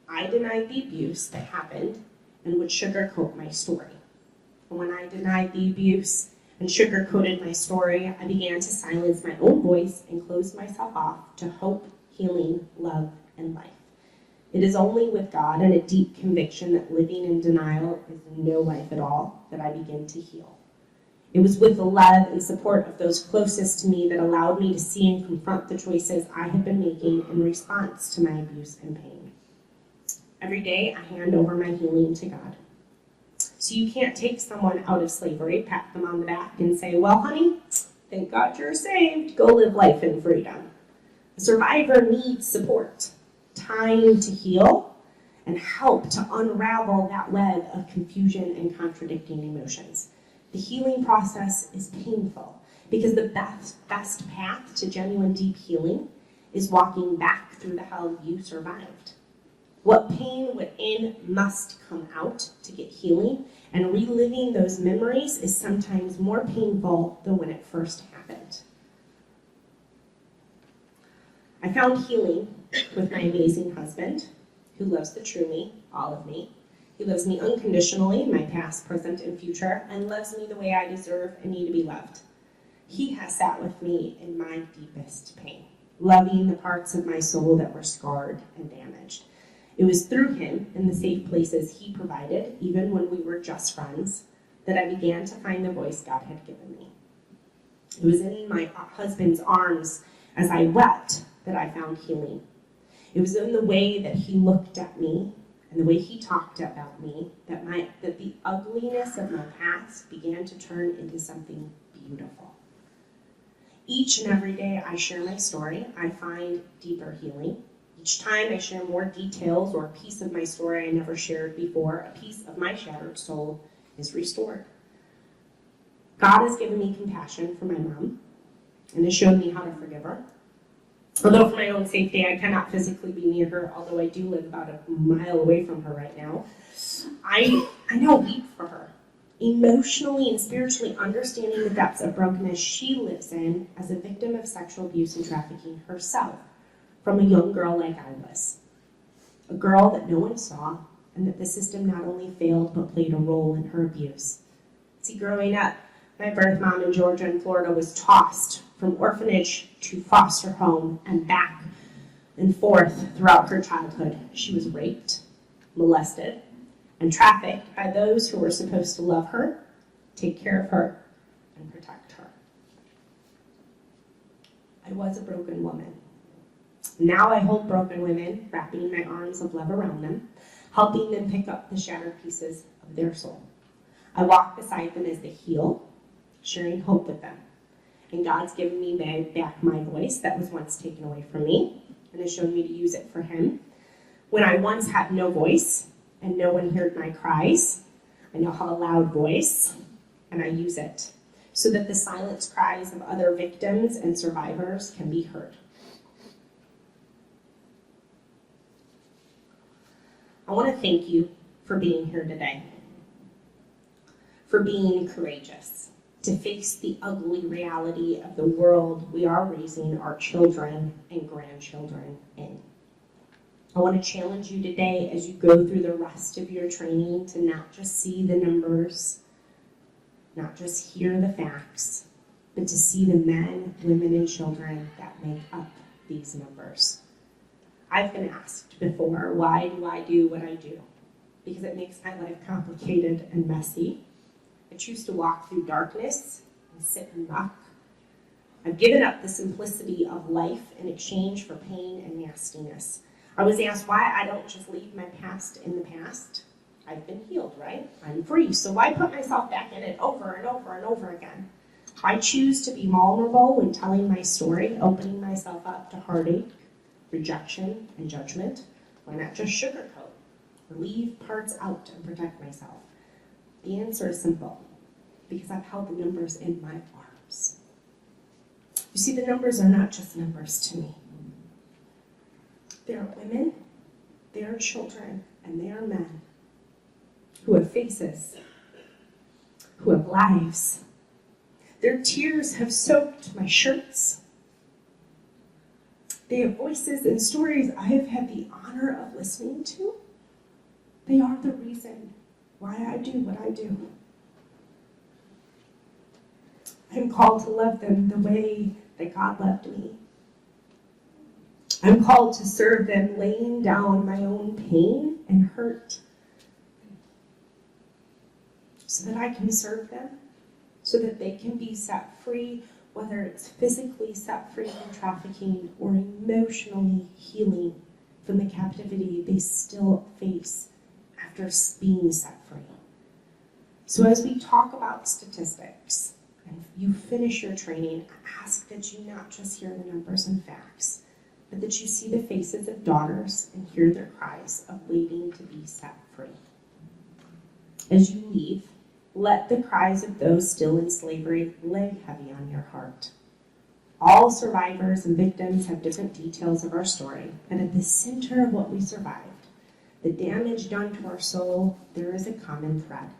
I denied the abuse that happened and would sugarcoat my story. And when I denied the abuse and sugarcoated my story, I began to silence my own voice and close myself off to hope, healing, love, and life. It is only with God and a deep conviction that living in denial is no life at all that I begin to heal. It was with the love and support of those closest to me that allowed me to see and confront the choices I had been making in response to my abuse and pain. Every day, I hand over my healing to God. So you can't take someone out of slavery, pat them on the back, and say, well, honey, thank God you're saved. Go live life in freedom. A survivor needs support, time to heal, and help to unravel that web of confusion and contradicting emotions. The healing process is painful because the best path to genuine deep healing is walking back through the hell you survived. What pain within must come out to get healing, and reliving those memories is sometimes more painful than when it first happened. I found healing with my amazing husband, who loves the true me, all of me. He loves me unconditionally, my past, present, and future, and loves me the way I deserve and need to be loved. He has sat with me in my deepest pain, loving the parts of my soul that were scarred and damaged. It was through him and the safe places he provided, even when we were just friends, that I began to find the voice God had given me. It was in my husband's arms as I wept that I found healing. It was in the way that he looked at me and the way he talked about me that the ugliness of my past began to turn into something beautiful. Each and every day I share my story, I find deeper healing. Each time I share more details or a piece of my story I never shared before, a piece of my shattered soul is restored. God has given me compassion for my mom and has shown me how to forgive her. Although for my own safety, I cannot physically be near her, although I do live about a mile away from her right now, I now weep for her, emotionally and spiritually understanding the depths of brokenness she lives in as a victim of sexual abuse and trafficking herself, from a young girl like I was. A girl that no one saw, and that the system not only failed, but played a role in her abuse. See, growing up, my birth mom in Georgia and Florida was tossed from orphanage to foster home and back and forth throughout her childhood. She was raped, molested, and trafficked by those who were supposed to love her, take care of her, and protect her. I was a broken woman. Now I hold broken women, wrapping my arms of love around them, helping them pick up the shattered pieces of their soul. I walk beside them as they heal, sharing hope with them. And God's given me back my voice that was once taken away from me, and has shown me to use it for Him. When I once had no voice, and no one heard my cries, I now have a loud voice, and I use it, so that the silenced cries of other victims and survivors can be heard. I want to thank you for being here today, for being courageous, to face the ugly reality of the world we are raising our children and grandchildren in. I want to challenge you today as you go through the rest of your training to not just see the numbers, not just hear the facts, but to see the men, women, and children that make up these numbers. I've been asked before, why do I do what I do? Because it makes my life complicated and messy. I choose to walk through darkness and sit in muck. I've given up the simplicity of life in exchange for pain and nastiness. I was asked why I don't just leave my past in the past. I've been healed, right? I'm free, so why put myself back in it over and over and over again? I choose to be vulnerable when telling my story, opening myself up to heartache, rejection, and judgment. Why not just sugarcoat? or leave parts out and protect myself? The answer is simple, because I've held the numbers in my arms. You see, the numbers are not just numbers to me. They are women, they are children, and they are men who have faces, who have lives. Their tears have soaked my shirts. They have voices and stories I have had the honor of listening to. They are the reason why I do what I do. I'm called to love them the way that God loved me. I'm called to serve them, laying down my own pain and hurt so that I can serve them, so that they can be set free, whether it's physically set free from trafficking or emotionally healing from the captivity they still face after being set free. So as we talk about statistics, and you finish your training, I ask that you not just hear the numbers and facts, but that you see the faces of daughters and hear their cries of waiting to be set free. As you leave, let the cries of those still in slavery lay heavy on your heart. All survivors and victims have different details of our story, and at the center of what we survived, the damage done to our soul, there is a common thread.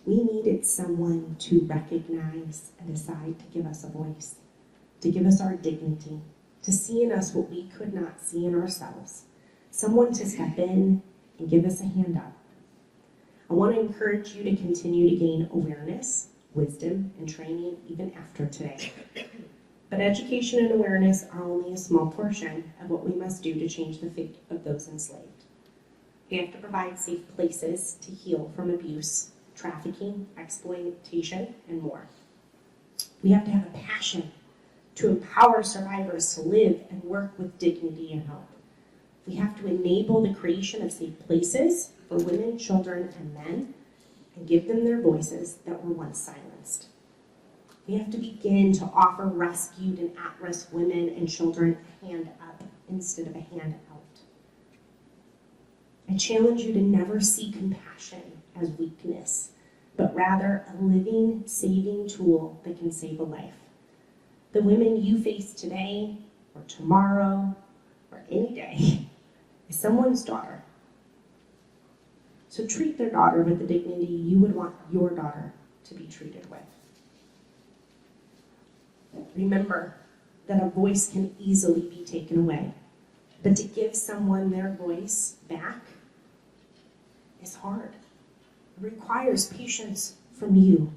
We needed someone to recognize and decide to give us a voice, to give us our dignity, to see in us what we could not see in ourselves, someone to step in and give us a hand up. I want to encourage you to continue to gain awareness, wisdom, and training even after today. But education and awareness are only a small portion of what we must do to change the fate of those enslaved. We have to provide safe places to heal from abuse, trafficking, exploitation, and more. We have to have a passion to empower survivors to live and work with dignity and hope. We have to enable the creation of safe places for women, children, and men, and give them their voices that were once silenced. We have to begin to offer rescued and at-risk women and children a hand up instead of a hand out. I challenge you to never see compassion as weakness, but rather a living, saving tool that can save a life. The women you face today, or tomorrow, or any day, is someone's daughter. So treat their daughter with the dignity you would want your daughter to be treated with. Remember that a voice can easily be taken away, but to give someone their voice back is hard. It requires patience from you,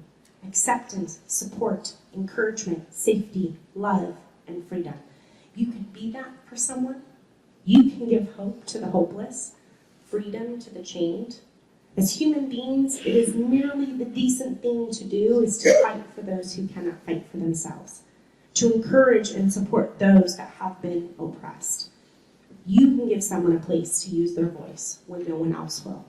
acceptance, support, encouragement, safety, love, and freedom. You can be that for someone. You can give hope to the hopeless, freedom to the chained. As human beings, it is merely the decent thing to do is to fight for those who cannot fight for themselves, to encourage and support those that have been oppressed. You can give someone a place to use their voice when no one else will.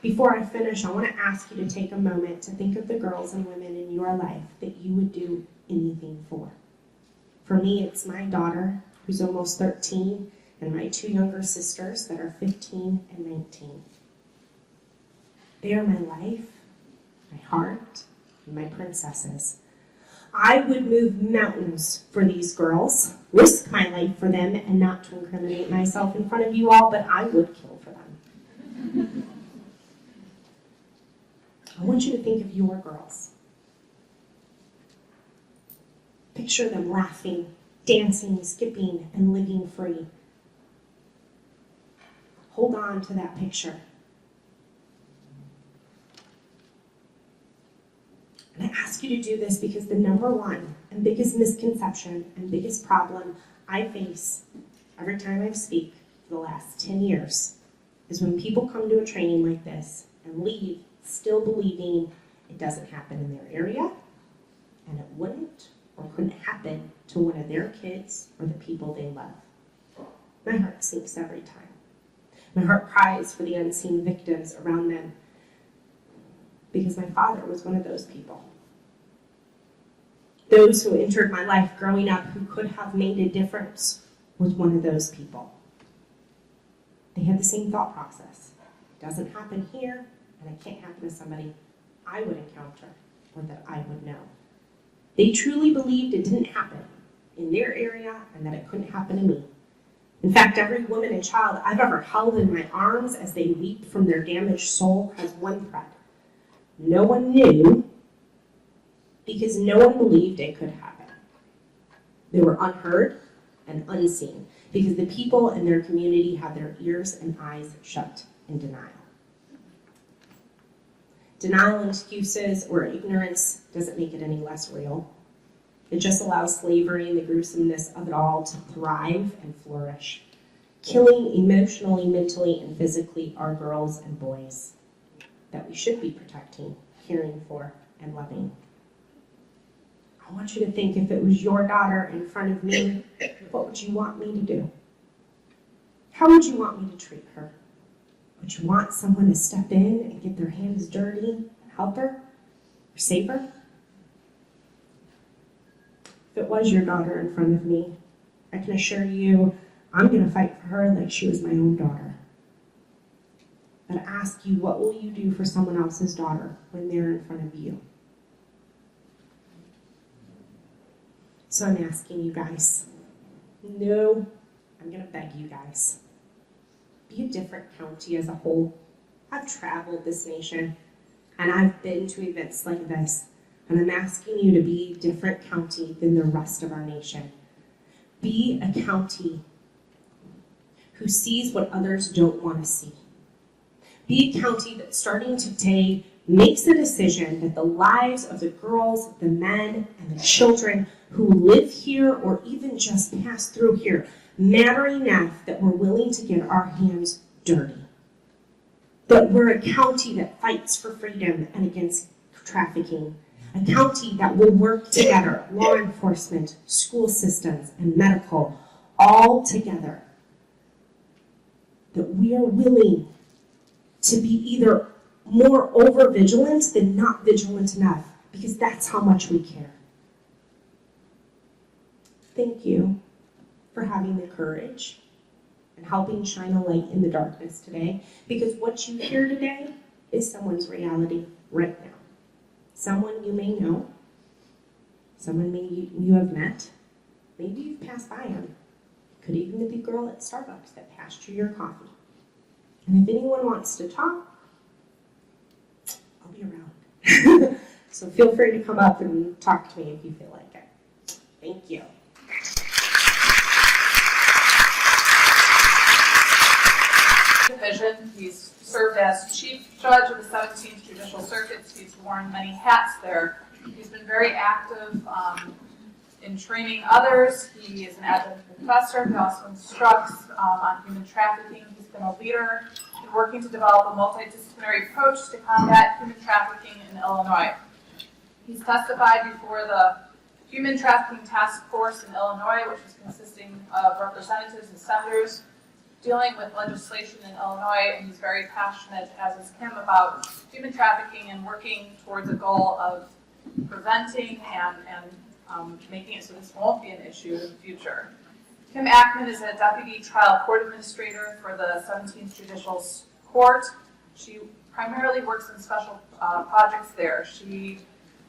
Before I finish, I want to ask you to take a moment to think of the girls and women in your life that you would do anything for. For me, it's my daughter, who's almost 13, and my two younger sisters that are 15 and 19. They are my life, my heart, and my princesses. I would move mountains for these girls, risk my life for them, and not to incriminate myself in front of you all, but I would kill for them. I want you to think of your girls. Picture them laughing, dancing, skipping, and living free. Hold on to that picture. And I ask you to do this because the number one and biggest misconception and biggest problem I face every time I speak for the last 10 years is when people come to a training like this and leave still believing it doesn't happen in their area and it wouldn't or couldn't happen to one of their kids or the people they love. My heart sinks every time. My heart cries for the unseen victims around them because my father was one of those people. Those who entered my life growing up who could have made a difference was one of those people. They had the same thought process. It doesn't happen here, and it can't happen to somebody I would encounter or that I would know. They truly believed it didn't happen in their area and that it couldn't happen to me. In fact, every woman and child I've ever held in my arms as they weep from their damaged soul has one thread. No one knew because no one believed it could happen. They were unheard and unseen because the people in their community had their ears and eyes shut in denial. Denial and excuses or ignorance doesn't make it any less real. It just allows slavery and the gruesomeness of it all to thrive and flourish, killing emotionally, mentally, and physically our girls and boys that we should be protecting, caring for, and loving. I want you to think, if it was your daughter in front of me, what would you want me to do? How would you want me to treat her? Would you want someone to step in and get their hands dirty and help her or save her? If it was your daughter in front of me, I can assure you I'm going to fight for her like she was my own daughter. But I ask you, what will you do for someone else's daughter when they're in front of you? So I'm asking you guys, no, I'm going to beg you guys, be a different county as a whole. I've traveled this nation, and I've been to events like this, and I'm asking you to be a different county than the rest of our nation. Be a county who sees what others don't want to see. Be a county that starting today makes a decision that the lives of the girls, the men, and the children who live here or even just pass through here matter enough that we're willing to get our hands dirty. That we're a county that fights for freedom and against trafficking. A county that will work together, law enforcement, school systems, and medical, all together. That we are willing to be either more over-vigilant than not vigilant enough, because that's how much we care. Thank you for having the courage and helping shine a light in the darkness today, because what you hear today is someone's reality right now. Someone you may know, someone you have met, maybe you've passed by them. Could even be the girl at Starbucks that passed you your coffee. And if anyone wants to talk, I'll be around. So feel free to come up and talk to me if you feel like it. Thank you. Division. He's served as Chief Judge of the 17th Judicial Circuits. He's worn many hats there. He's been very active in training others. He is an adjunct professor. He also instructs on human trafficking. He's been a leader in working to develop a multidisciplinary approach to combat human trafficking in Illinois. He's testified before the Human Trafficking Task Force in Illinois, which is consisting of representatives and senators dealing with legislation in Illinois, and he's very passionate, as is Kim, about human trafficking and working towards a goal of preventing and making it so this won't be an issue in the future. Kim Ackman is a Deputy Trial Court Administrator for the 17th Judicial Court. She primarily works in special projects there. She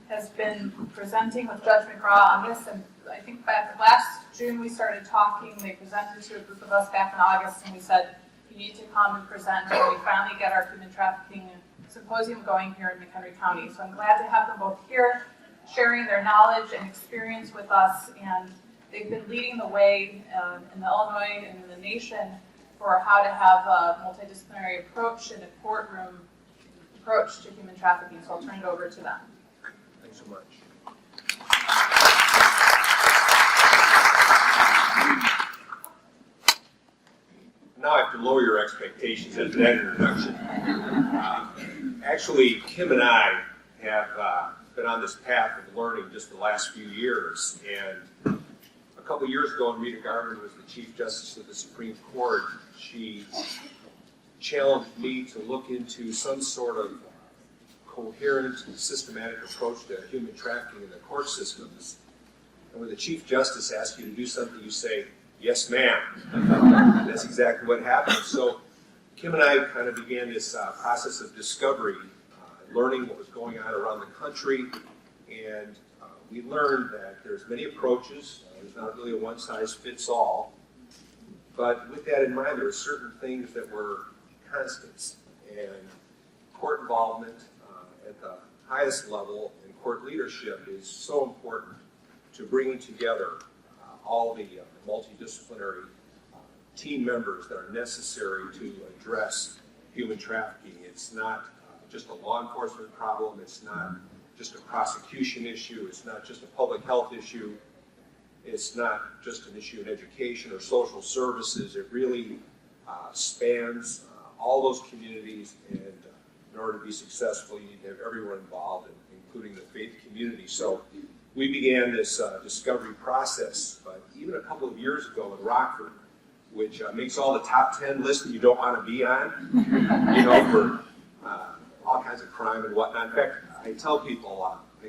has been presenting with Judge McGraw on this, and I think back last June we started talking. They presented to a group of us back in August, and we said, you need to come and present, and we finally get our human trafficking symposium going here in McHenry County. So I'm glad to have them both here, sharing their knowledge and experience with us, and they've been leading the way in Illinois and in the nation for how to have a multidisciplinary approach and a courtroom approach to human trafficking. So I'll turn it over to them. Thanks so much. Now I have to lower your expectations after that introduction. Actually, Kim and I have been on this path of learning just the last few years. And a couple years ago, when Rita Garvin was the Chief Justice of the Supreme Court, she challenged me to look into some sort of coherent, systematic approach to human trafficking in the court systems. And when the Chief Justice asks you to do something, you say, yes, ma'am. That's exactly what happened. So Kim and I kind of began this process of discovery, learning what was going on around the country, and we learned that there's many approaches. There's not really a one-size-fits-all. But with that in mind, there were certain things that were constants, and court involvement at the highest level in court leadership is so important to bringing together all the multidisciplinary team members that are necessary to address human trafficking. It's not just a law enforcement problem, it's not just a prosecution issue, it's not just a public health issue, it's not just an issue in education or social services. It really spans all those communities, and in order to be successful, you need to have everyone involved, including the faith community. So we began this discovery process, but even a couple of years ago in Rockford, which makes all the top 10 lists that you don't want to be on, you know, for all kinds of crime and whatnot. In fact, I tell people, I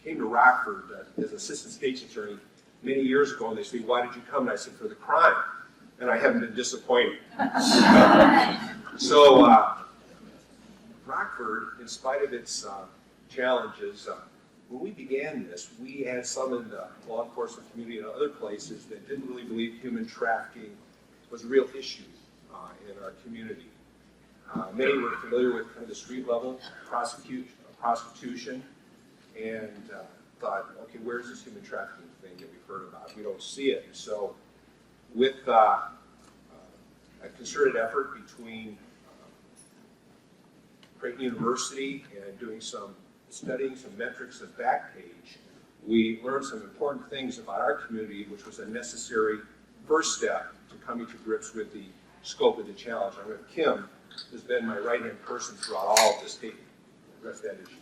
came to Rockford as assistant state's attorney many years ago, and they say, "Why did you come?" And I said, "For the crime." And I haven't been disappointed. So Rockford, in spite of its challenges, when we began this, we had some in the law enforcement community and other places that didn't really believe human trafficking was a real issue in our community. Many were familiar with kind of the street level prostitution, and thought, okay, where's this human trafficking thing that we've heard about? We don't see it. So with a concerted effort between Creighton University and doing some studying some metrics of Backpage, we learned some important things about our community, which was a necessary first step to coming to grips with the scope of the challenge. I'm with Kim, who's been my right-hand person throughout all of this to address that issue.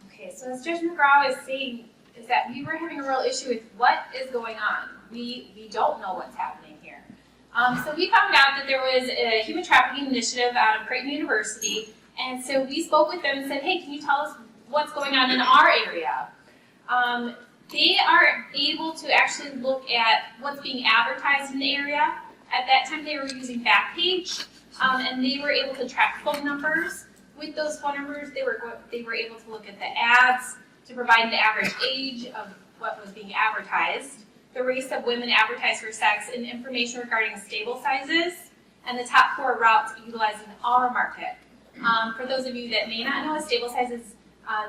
Okay, so as Judge McGraw is saying, is that we were having a real issue with what is going on. We don't know what's happening here. So we found out that there was a human trafficking initiative out of Creighton University, and so we spoke with them and said, hey, can you tell us what's going on in our area? They are able to actually look at what's being advertised in the area. At that time, they were using Backpage, and they were able to track phone numbers. With those phone numbers, they were able to look at the ads to provide the average age of what was being advertised, the race of women advertised for sex, and information regarding stable sizes, and the top 4 routes utilized in our market. For those of you that may not know, a stable size is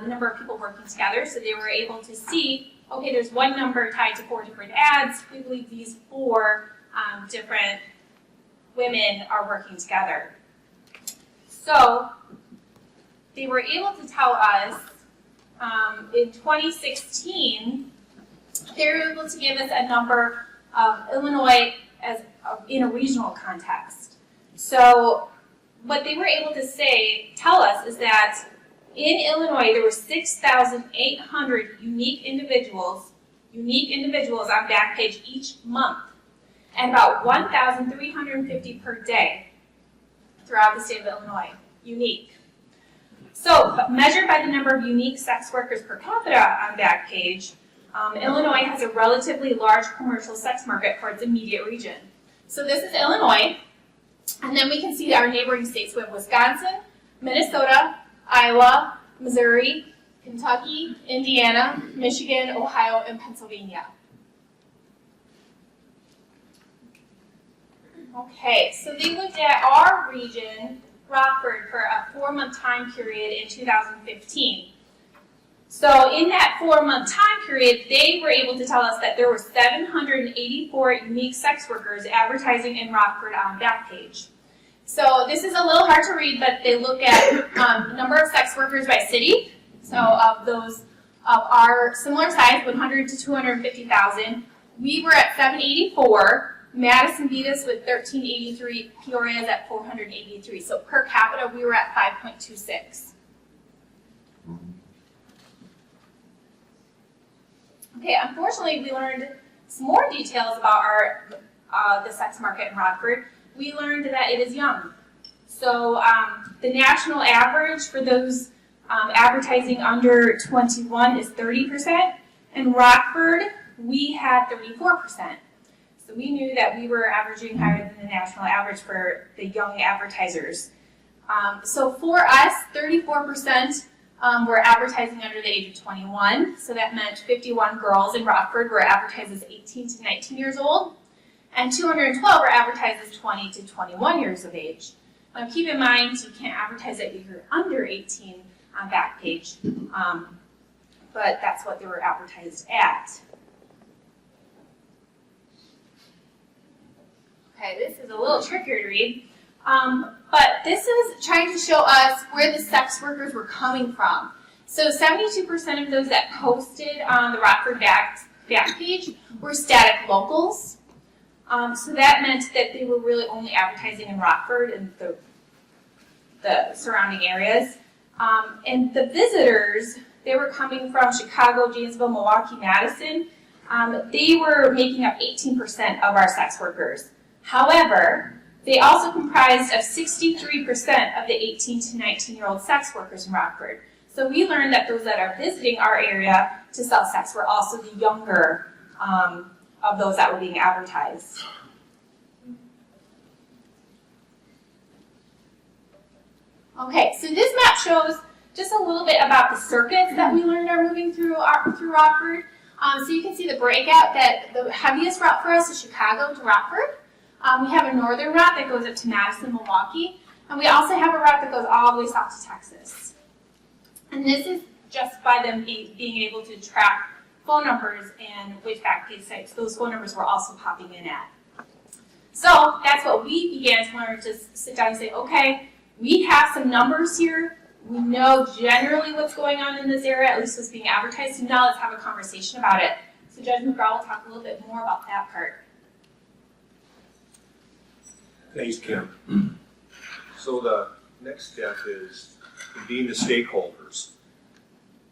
the number of people working together, so they were able to see, okay, there's one number tied to 4 different ads. We believe these 4 different women are working together. So they were able to tell us in 2016, they were able to give us a number of Illinois as in a regional context. So what they were able to tell us is that in Illinois there were 6,800 unique individuals on Backpage each month, and about 1,350 per day throughout the state of Illinois, unique. So, measured by the number of unique sex workers per capita on Backpage, Illinois has a relatively large commercial sex market for its immediate region. So this is Illinois, and then we can see our neighboring states. We have Wisconsin, Minnesota, Iowa, Missouri, Kentucky, Indiana, Michigan, Ohio, and Pennsylvania. Okay, so they looked at our region, Rockford, for a 4-month time period in 2015. So in that 4-month time period, they were able to tell us that there were 784 unique sex workers advertising in Rockford on Backpage. So this is a little hard to read, but they look at number of sex workers by city. So of those of our similar size, 100 to 250,000, we were at 784. Madison beat us with 1,383. Peoria is at 483. So per capita, we were at 5.26. Okay, unfortunately, we learned some more details about the sex market in Rockford. We learned that it is young. So the national average for those advertising under 21 is 30%. In Rockford, we had 34%. So we knew that we were averaging higher than the national average for the young advertisers. So for us, 34% were advertising under the age of 21. So that meant 51 girls in Rockford were advertised as 18 to 19 years old, and 212 were advertised as 20 to 21 years of age. Now keep in mind, you can't advertise that you're under 18 on Backpage, but that's what they were advertised at. Okay, this is a little trickier to read, but this is trying to show us where the sex workers were coming from. So 72% of those that posted on the Rockford Backpage were static locals. So that meant that they were really only advertising in Rockford and the surrounding areas. And the visitors, they were coming from Chicago, Janesville, Milwaukee, Madison. They were making up 18% of our sex workers. However, they also comprised of 63% of the 18 to 19-year-old sex workers in Rockford. So we learned that those that are visiting our area to sell sex were also the younger of those that were being advertised. Okay, so this map shows just a little bit about the circuits that we learned are moving through Rockford. So you can see the breakout that the heaviest route for us is Chicago to Rockford. We have a northern route that goes up to Madison, Milwaukee, and we also have a route that goes all the way south to Texas. And this is just by them being able to track phone numbers and which Backpage sites those phone numbers were also popping in at. So that's what we began to learn, to sit down and say, okay, we have some numbers here. We know generally what's going on in this area, at least what's being advertised, so now let's have a conversation about it. So Judge McGraw will talk a little bit more about that part. Thanks, Kim. So the next step is convene the stakeholders.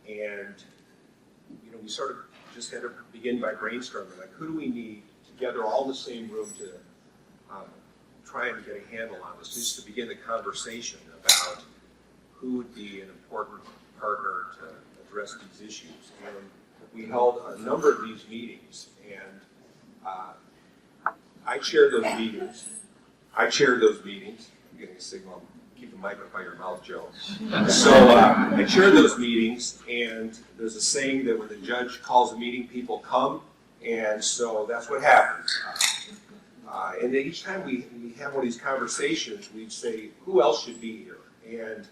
And, we sort of just had to begin by brainstorming, like, who do we need to gather all in the same room to try and get a handle on this, just to begin the conversation about who would be an important partner to address these issues. And we held a number of these meetings, and I chaired those meetings. I'm getting a signal. Keep the mic up by your mouth, Joe. So I chaired those meetings, and there's a saying that when the judge calls a meeting, people come, and so that's what happens. And then each time we have one of these conversations, we'd say, who else should be here? And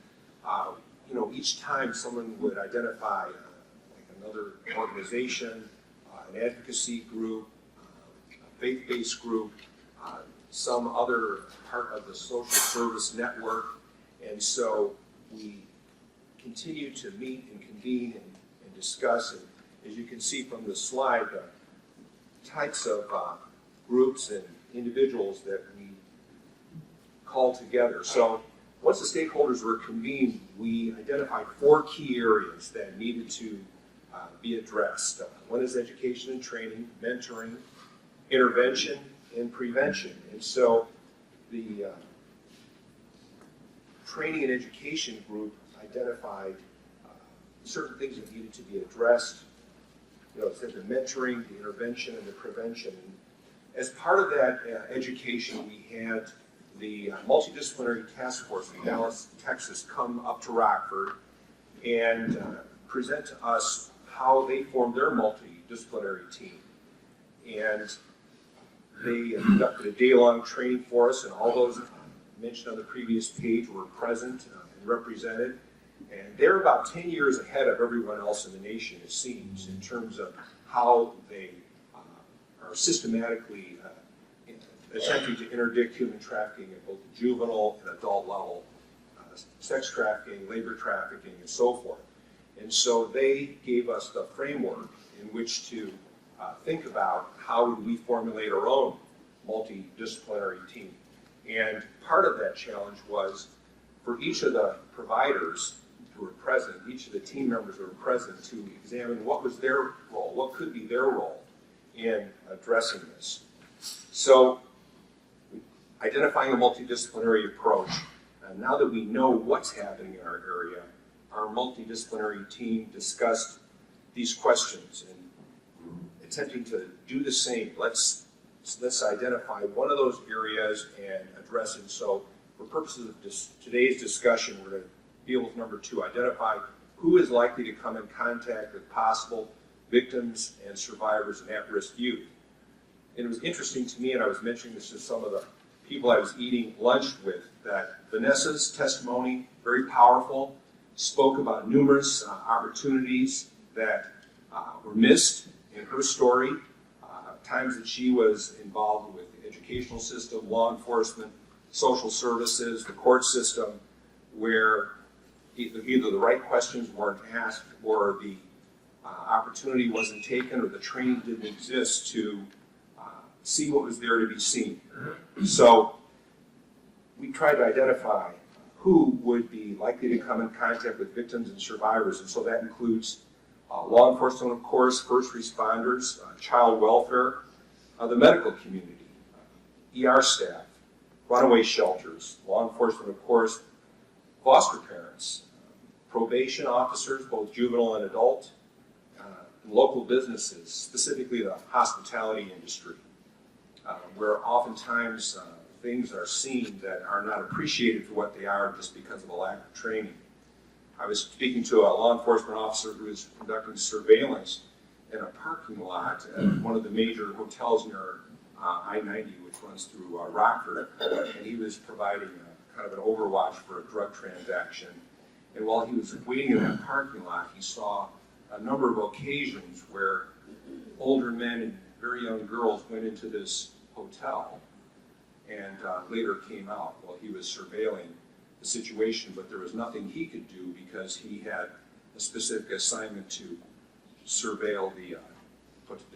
each time someone would identify like another organization, an advocacy group, a faith-based group, some other part of the social service network. And so we continue to meet and convene and discuss. And as you can see from the slide, the types of groups and individuals that we call together. So once the stakeholders were convened, we identified 4 key areas that needed to be addressed. One is education and training, mentoring, intervention, and prevention. And so the training and education group identified certain things that needed to be addressed. It said the mentoring, the intervention, and the prevention. And as part of that education, we had the multidisciplinary task force in Dallas, Texas, come up to Rockford and present to us how they formed their multidisciplinary team. And they conducted a day-long training for us, and all those mentioned on the previous page were present and represented. And they're about 10 years ahead of everyone else in the nation, it seems, in terms of how they are systematically attempting to interdict human trafficking at both the juvenile and adult level, sex trafficking, labor trafficking, and so forth. And so they gave us the framework in which to think about how would we formulate our own multidisciplinary team. And part of that challenge was for each of the providers who were present, each of the team members who were present, to examine what was their role, what could be their role in addressing this. So identifying a multidisciplinary approach, and now that we know what's happening in our area, our multidisciplinary team discussed these questions and attempting to do the same. Let's So let's identify one of those areas and address it. So for purposes of today's discussion, we're going to deal with number 2, identify who is likely to come in contact with possible victims and survivors and at-risk youth. And it was interesting to me, and I was mentioning this to some of the people I was eating lunch with, that Vanessa's testimony, very powerful, spoke about numerous opportunities that were missed in her story, times that she was involved with the educational system, law enforcement, social services, the court system, where either the right questions weren't asked or the opportunity wasn't taken or the training didn't exist to see what was there to be seen. So we tried to identify who would be likely to come in contact with victims and survivors, and so that includes law enforcement, of course, first responders, child welfare, the medical community, ER staff, runaway shelters, law enforcement, of course, foster parents, probation officers, both juvenile and adult, and local businesses, specifically the hospitality industry, where oftentimes things are seen that are not appreciated for what they are just because of a lack of training. I was speaking to a law enforcement officer who was conducting surveillance in a parking lot at one of the major hotels near I-90, which runs through Rockford, and he was providing kind of an overwatch for a drug transaction. And while he was waiting in that parking lot, he saw a number of occasions where older men and very young girls went into this hotel and later came out while he was surveilling the situation, but there was nothing he could do because he had a specific assignment to surveil the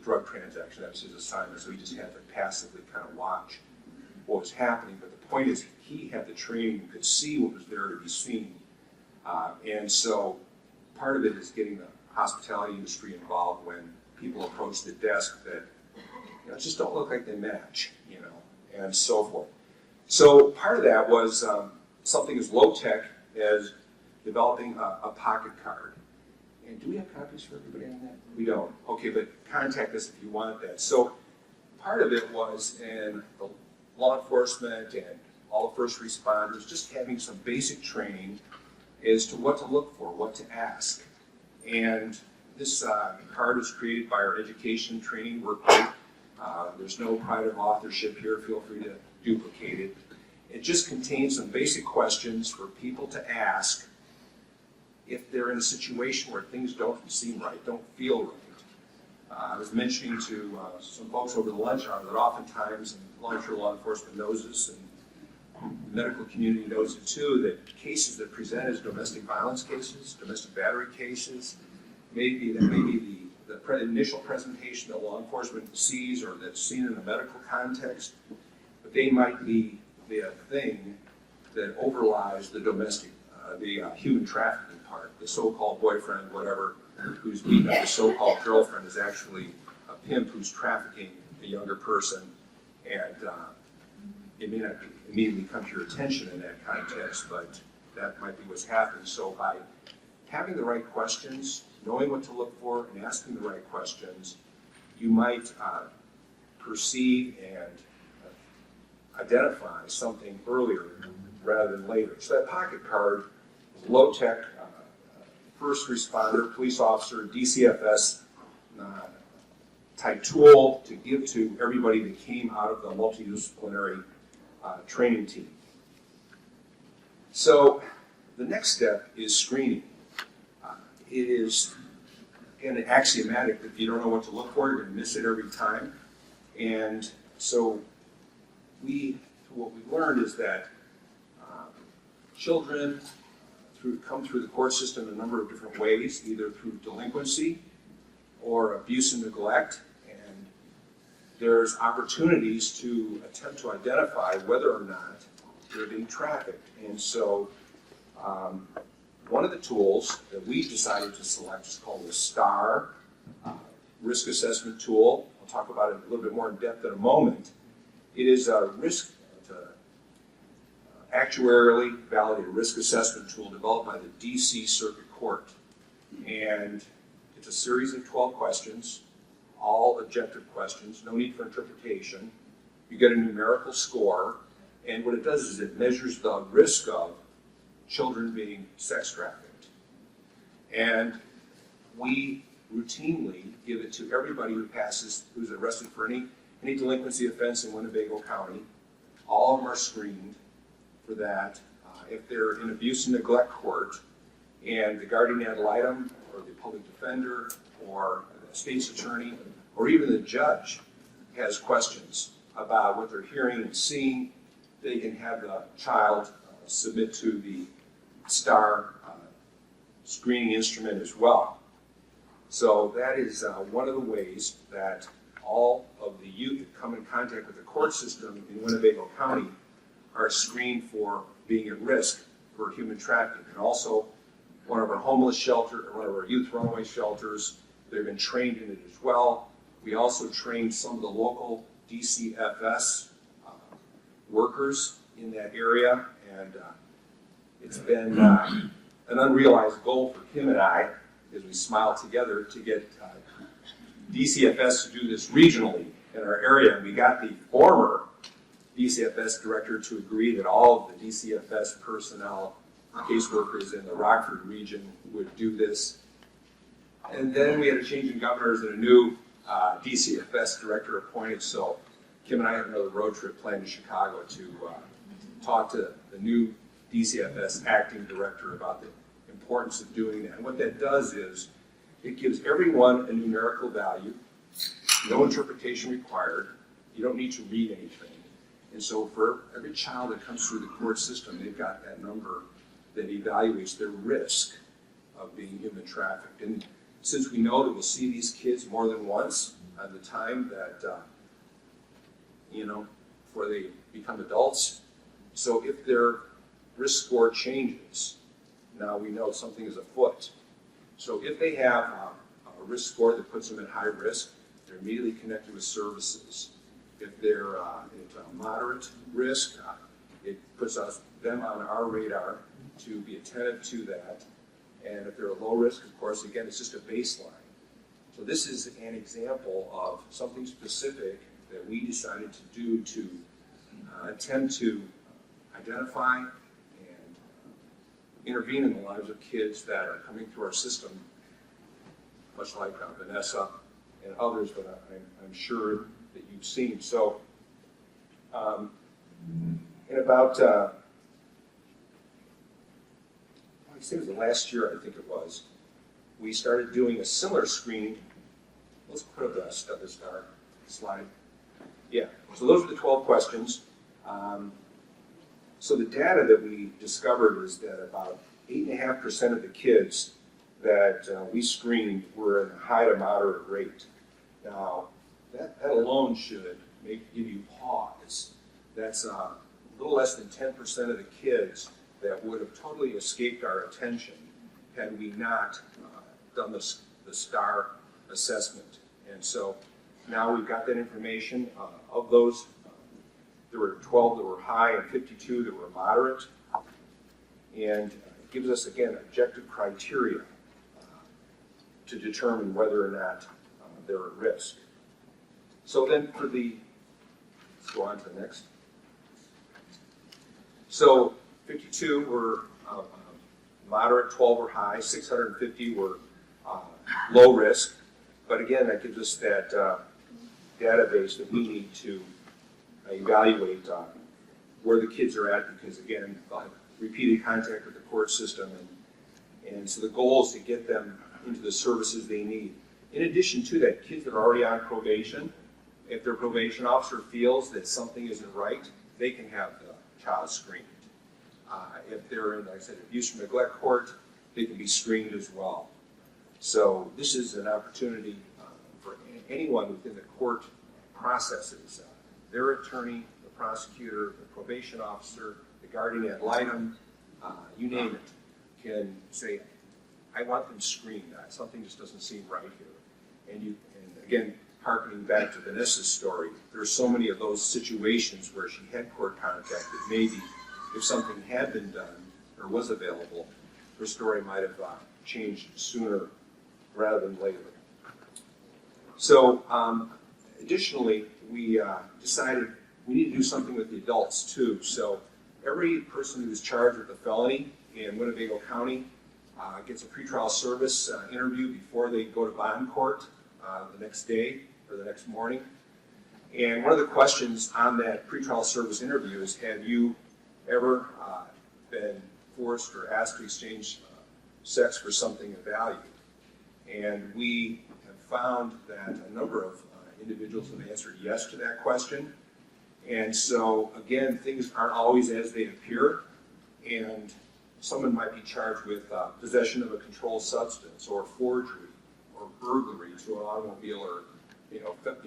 drug transaction. That was his assignment, so he just had to passively kind of watch what was happening. But the point is, he had the training, could see what was there to be seen. And so part of it is getting the hospitality industry involved when people approach the desk that just don't look like they match, and so forth. So part of that was something as low-tech as developing a pocket card. And do we have copies for everybody on that? We don't. Okay, but contact us if you want that. So part of it was in the law enforcement and all the first responders just having some basic training as to what to look for, what to ask. And this card was created by our education training workgroup. There's no pride of authorship here. Feel free to duplicate it. It just contains some basic questions for people to ask if they're in a situation where things don't seem right, don't feel right. I was mentioning to some folks over the lunch hour that oftentimes, and law enforcement knows this, and the medical community knows it too, that cases that present as domestic violence cases, domestic battery cases, maybe the initial presentation that law enforcement sees or that's seen in a medical context, but they might be the thing that overlies the domestic, the human trafficking part. The so-called boyfriend, whatever, who's beating up the so-called girlfriend is actually a pimp who's trafficking a younger person, and it may not immediately come to your attention in that context, but that might be what's happening. So by having the right questions, knowing what to look for, and asking the right questions, you might perceive and identify something earlier rather than later. So that pocket card is low-tech, first responder, police officer, DCFS type tool to give to everybody that came out of the multidisciplinary training team. So the next step is screening. It is, again, axiomatic that if you don't know what to look for, you're going to miss it every time. And so what we've learned is that children come through the court system in a number of different ways, either through delinquency or abuse and neglect. And there's opportunities to attempt to identify whether or not they're being trafficked. And so one of the tools that we decided to select is called the STAR risk assessment tool. I'll talk about it a little bit more in depth in a moment. It is a actuarially validated risk assessment tool developed by the DC Circuit Court. And it's a series of 12 questions, all objective questions, no need for interpretation. You get a numerical score, and what it does is it measures the risk of children being sex trafficked. And we routinely give it to everybody who passes, who's arrested for any delinquency offense in Winnebago County. All of them are screened for that. If they're in abuse and neglect court, and the guardian ad litem, or the public defender, or the state's attorney, or even the judge has questions about what they're hearing and seeing, they can have the child submit to the STAR screening instrument as well. So that is one of the ways that all of the youth that come in contact with the court system in Winnebago County are screened for being at risk for human trafficking. And also, one of our homeless shelters, one of our youth runaway shelters, they've been trained in it as well. We also trained some of the local DCFS workers in that area, and it's been an unrealized goal for Kim and I, as we smile together, to get DCFS to do this regionally in our area. And we got the former DCFS director to agree that all of the DCFS personnel, caseworkers in the Rockford region would do this. And then we had a change in governors and a new DCFS director appointed, so Kim and I have another road trip planned to Chicago to talk to the new DCFS acting director about the importance of doing that. And what that does is it gives everyone a numerical value, no interpretation required. You don't need to read anything. And so for every child that comes through the court system, they've got that number that evaluates their risk of being human trafficked. And since we know that we'll see these kids more than once at the time that, before they become adults, so if their risk score changes, now we know something is afoot. So if they have a risk score that puts them at high risk, they're immediately connected with services. If they're at a moderate risk, it puts them on our radar to be attentive to that. And if they're a low risk, of course, again, it's just a baseline. So this is an example of something specific that we decided to do to attempt to identify and intervene in the lives of kids that are coming through our system, much like Vanessa and others that I'm sure that you've seen. So in about, I say it was the last year, I think it was, we started doing a similar screening. Let's put up the STAR slide. Yeah, so those are the 12 questions. So the data that we discovered is that about 8.5% of the kids that we screened were in a high to moderate rate. Now, that alone should give you pause. That's a little less than 10% of the kids that would have totally escaped our attention had we not done the STAR assessment. And so now we've got that information. Of those, there were 12 that were high and 52 that were moderate. And it gives us, again, objective criteria to determine whether or not they're at risk. So then let's go on to the next. So 52 were moderate, 12 were high, 650 were low risk. But again, that gives us that database that we need to evaluate where the kids are at, because again, they'll have repeated contact with the court system, and so the goal is to get them into the services they need. In addition to that, kids that are already on probation, if their probation officer feels that something isn't right, they can have the child screened. If they're in, like I said, abuse and neglect court, they can be screened as well. So this is an opportunity for anyone within the court processes, their attorney, the prosecutor, the probation officer, the guardian ad litem, you name it, can say, I want them screened. Something just doesn't seem right here. And again, harkening back to Vanessa's story, there are so many of those situations where she had court contact that maybe if something had been done or was available, her story might have changed sooner rather than later. So additionally, we decided we need to do something with the adults too. So every person who is charged with a felony in Winnebago County gets a pretrial service interview before they go to bond court the next day or the next morning. And one of the questions on that pretrial service interview is, have you ever been forced or asked to exchange sex for something of value? And we have found that a number of individuals have answered yes to that question. And so, again, things aren't always as they appear, and someone might be charged with possession of a controlled substance, or forgery, or burglary to an automobile, or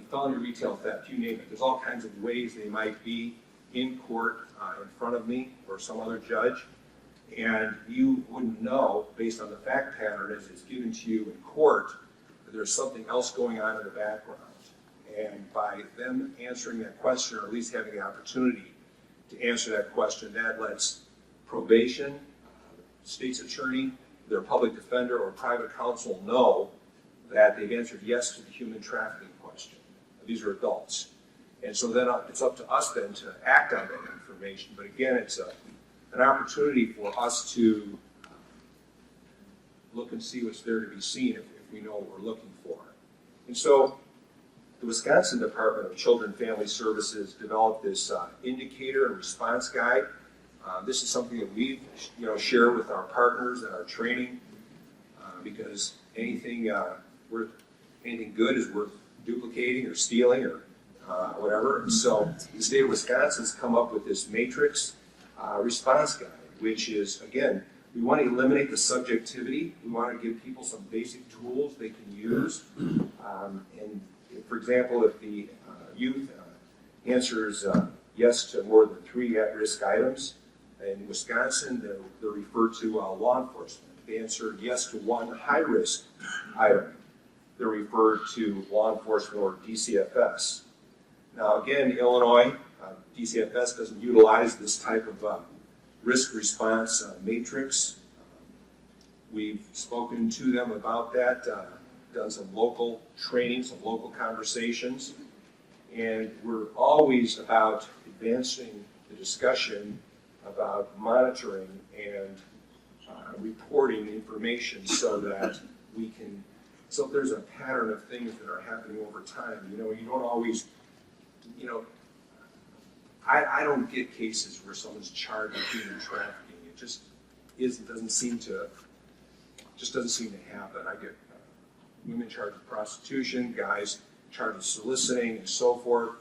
felony retail theft, you name it. There's all kinds of ways they might be in court in front of me or some other judge, and you wouldn't know, based on the fact pattern as it's given to you in court, that there's something else going on in the background. And by them answering that question, or at least having the opportunity to answer that question, that lets probation, state's attorney, their public defender, or private counsel know that they've answered yes to the human trafficking question. These are adults. And so then it's up to us then to act on that information. But again, it's an opportunity for us to look and see what's there to be seen if we know what we're looking for. And so the Wisconsin Department of Children and Family Services developed this indicator and response guide. This is something that we share with our partners and our training because anything good is worth duplicating or stealing or whatever. And so the state of Wisconsin's come up with this matrix response guide, which is, again, we want to eliminate the subjectivity. We want to give people some basic tools they can use. And for example, if the youth answers yes to more than 3 at-risk items, in Wisconsin, they're referred to law enforcement. If they answered yes to 1 high-risk item, they're referred to law enforcement or DCFS. Now again, Illinois, DCFS doesn't utilize this type of risk response matrix. We've spoken to them about that, done some local training, some local conversations, and we're always about advancing the discussion about monitoring and reporting information so that we can, so if there's a pattern of things that are happening over time, you don't always, I don't get cases where someone's charged with human trafficking. It just doesn't seem to happen. I get women charged with prostitution, guys charged with soliciting and so forth,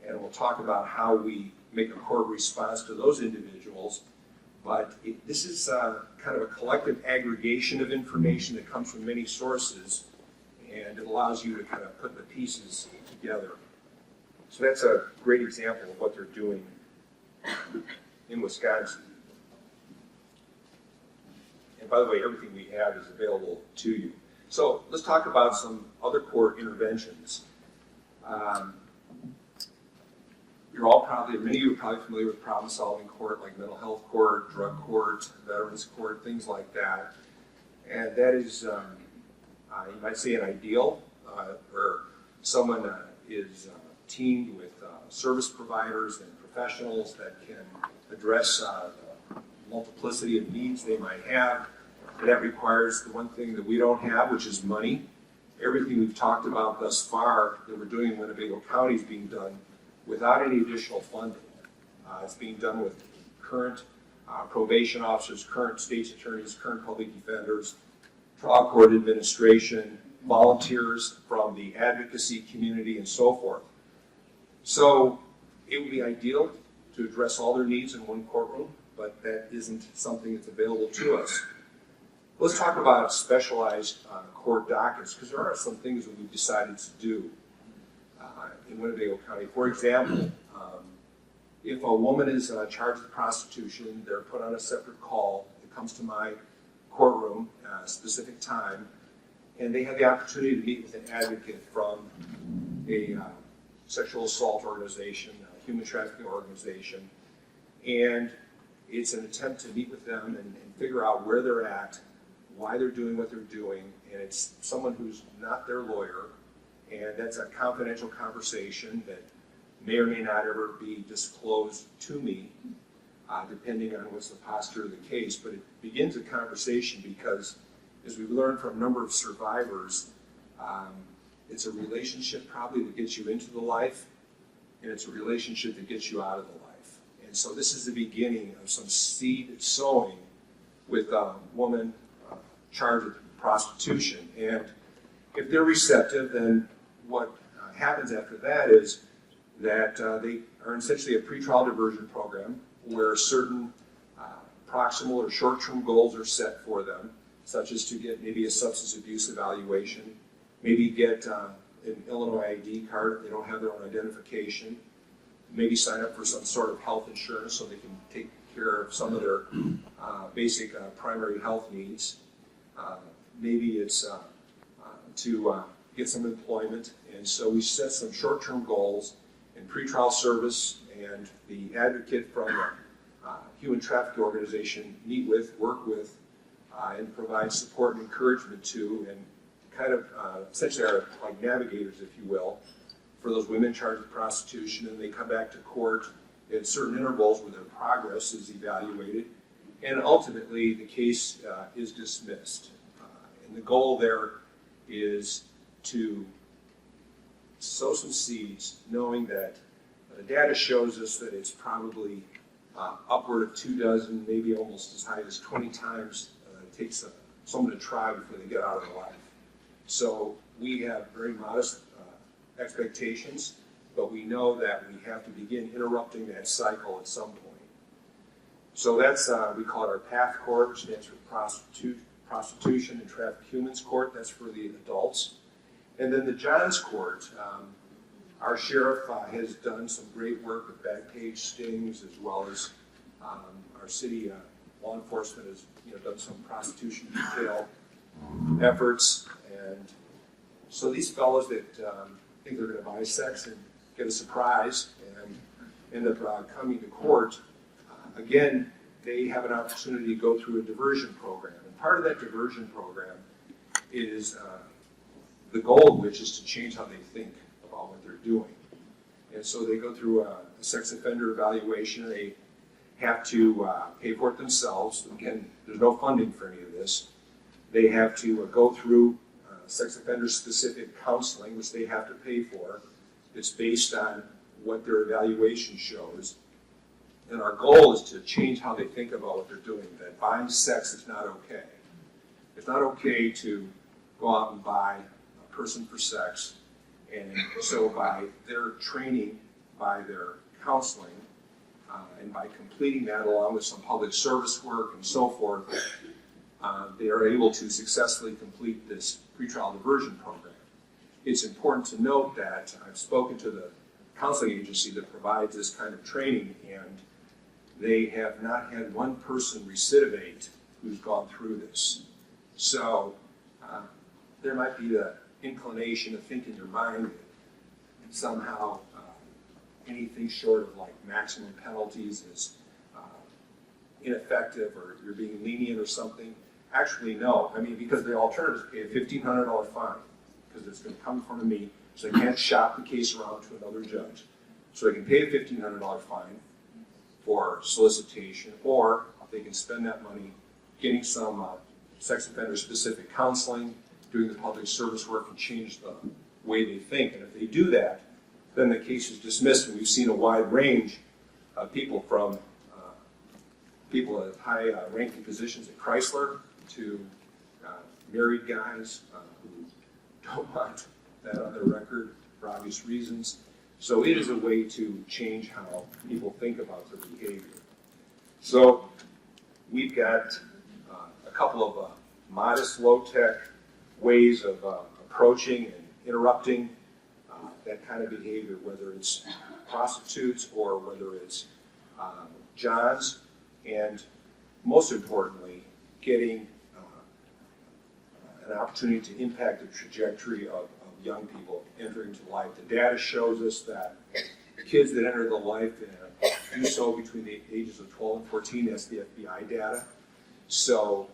and we'll talk about how we make a court response to those individuals. But this is kind of a collective aggregation of information that comes from many sources, and it allows you to kind of put the pieces together. So that's a great example of what they're doing in Wisconsin. And by the way, everything we have is available to you. So let's talk about some other court interventions. Many of you are probably familiar with problem-solving court, like mental health court, drug court, veterans court, things like that. And that is, you might say, an ideal where someone is teamed with service providers and professionals that can address the multiplicity of needs they might have. And that requires the one thing that we don't have, which is money. Everything we've talked about thus far that we're doing in Winnebago County is being done without any additional funding. It's being done with current probation officers, current state's attorneys, current public defenders, trial court administration, volunteers from the advocacy community, and so forth. So it would be ideal to address all their needs in one courtroom, but that isn't something that's available to us. Let's talk about specialized court dockets, because there are some things that we've decided to do in Winnebago County. For example, if a woman is charged with prostitution, they're put on a separate call. It comes to my courtroom at a specific time, and they have the opportunity to meet with an advocate from a sexual assault organization, a human trafficking organization, and it's an attempt to meet with them and figure out where they're at, why they're doing what they're doing, and it's someone who's not their lawyer, And that's a confidential conversation that may or may not ever be disclosed to me, depending on what's the posture of the case. But it begins a conversation because, as we've learned from a number of survivors, it's a relationship probably that gets you into the life, and it's a relationship that gets you out of the life. And so this is the beginning of some seed sowing with a woman charged with prostitution. And if they're receptive, then what happens after that is that they are essentially a pretrial diversion program where certain proximal or short-term goals are set for them, such as to get maybe a substance abuse evaluation, maybe get an Illinois ID card if they don't have their own identification, maybe sign up for some sort of health insurance so they can take care of some of their basic primary health needs. Maybe it's to get some employment. And so we set some short-term goals in pretrial service, and the advocate from the human trafficking organization meet with, work with, and provide support and encouragement to, and kind of essentially are like navigators, if you will, for those women charged with prostitution. And they come back to court at certain intervals where their progress is evaluated, and ultimately the case is dismissed. And the goal there is to sow some seeds, knowing that the data shows us that it's probably upward of 24, maybe almost as high as 20 times it takes someone to try before they get out of the life. So we have very modest expectations, but we know that we have to begin interrupting that cycle at some point. So that's, we call it our PATH Court, which stands for Prostitution and Trafficked Humans Court. That's for the adults. And then the Johns Court, our sheriff has done some great work with Backpage stings, as well as our city law enforcement has done some prostitution detail efforts. And so these fellows that think they're going to buy sex and get a surprise and end up coming to court, again, they have an opportunity to go through a diversion program. And part of that diversion program is the goal of which is to change how they think about what they're doing. And so they go through a sex offender evaluation. They have to pay for it themselves. Again, there's no funding for any of this. They have to go through sex offender specific counseling, which they have to pay for. It's based on what their evaluation shows. And our goal is to change how they think about what they're doing, that buying sex is not okay. It's not okay to go out and buy a person for sex. And so by their training, by their counseling, and by completing that along with some public service work and so forth, they are able to successfully complete this pretrial diversion program. It's important to note that I've spoken to the counseling agency that provides this kind of training, and they have not had one person recidivate who's gone through this. So there might be the inclination to think in your mind that somehow anything short of like maximum penalties is ineffective, or you're being lenient or something. Actually, no. I mean, because the alternative is pay a $1,500 fine, because it's going to come from me, so they can't shop the case around to another judge. So they can pay a $1,500 fine for solicitation, or they can spend that money getting some sex offender specific counseling, doing the public service work, and change the way they think. And if they do that, then the case is dismissed. And we've seen a wide range of people, from people at high ranking positions at Chrysler to married guys who don't want that on their record for obvious reasons. So it is a way to change how people think about their behavior. So we've got a couple of modest, low-tech ways of approaching and interrupting that kind of behavior, whether it's prostitutes or whether it's Johns, and most importantly, getting an opportunity to impact the trajectory of young people entering into life. The data shows us that kids that enter the life do so between the ages of 12 and 14. That's the FBI data. So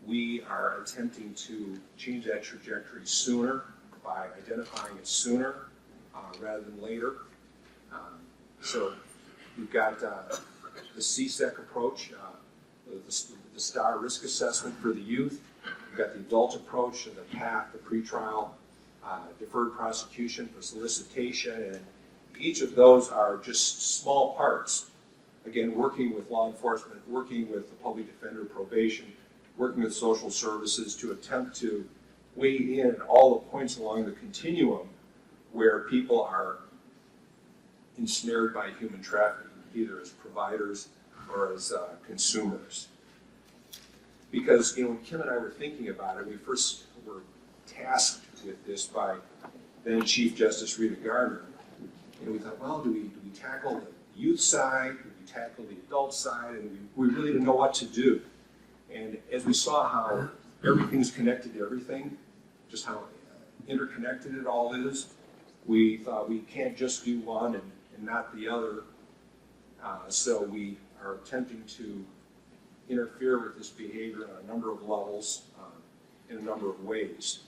we are attempting to change that trajectory sooner by identifying it sooner rather than later. So we've got the CSEC approach, the STAR risk assessment for the youth. We've got the adult approach and the PATH, the pretrial deferred prosecution for solicitation, and each of those are just small parts. Again, working with law enforcement, working with the public defender, probation, working with social services to attempt to weigh in all the points along the continuum where people are ensnared by human trafficking, either as providers or as consumers. Because, when Kim and I were thinking about it, we first were tasked with this by then Chief Justice Rita Gardner. And we thought, well, do we tackle the youth side? Do we tackle the adult side? And we really didn't know what to do. And as we saw how everything's connected to everything, just how interconnected it all is, we thought we can't just do one and not the other. So we are attempting to interfere with this behavior on a number of levels, in a number of ways.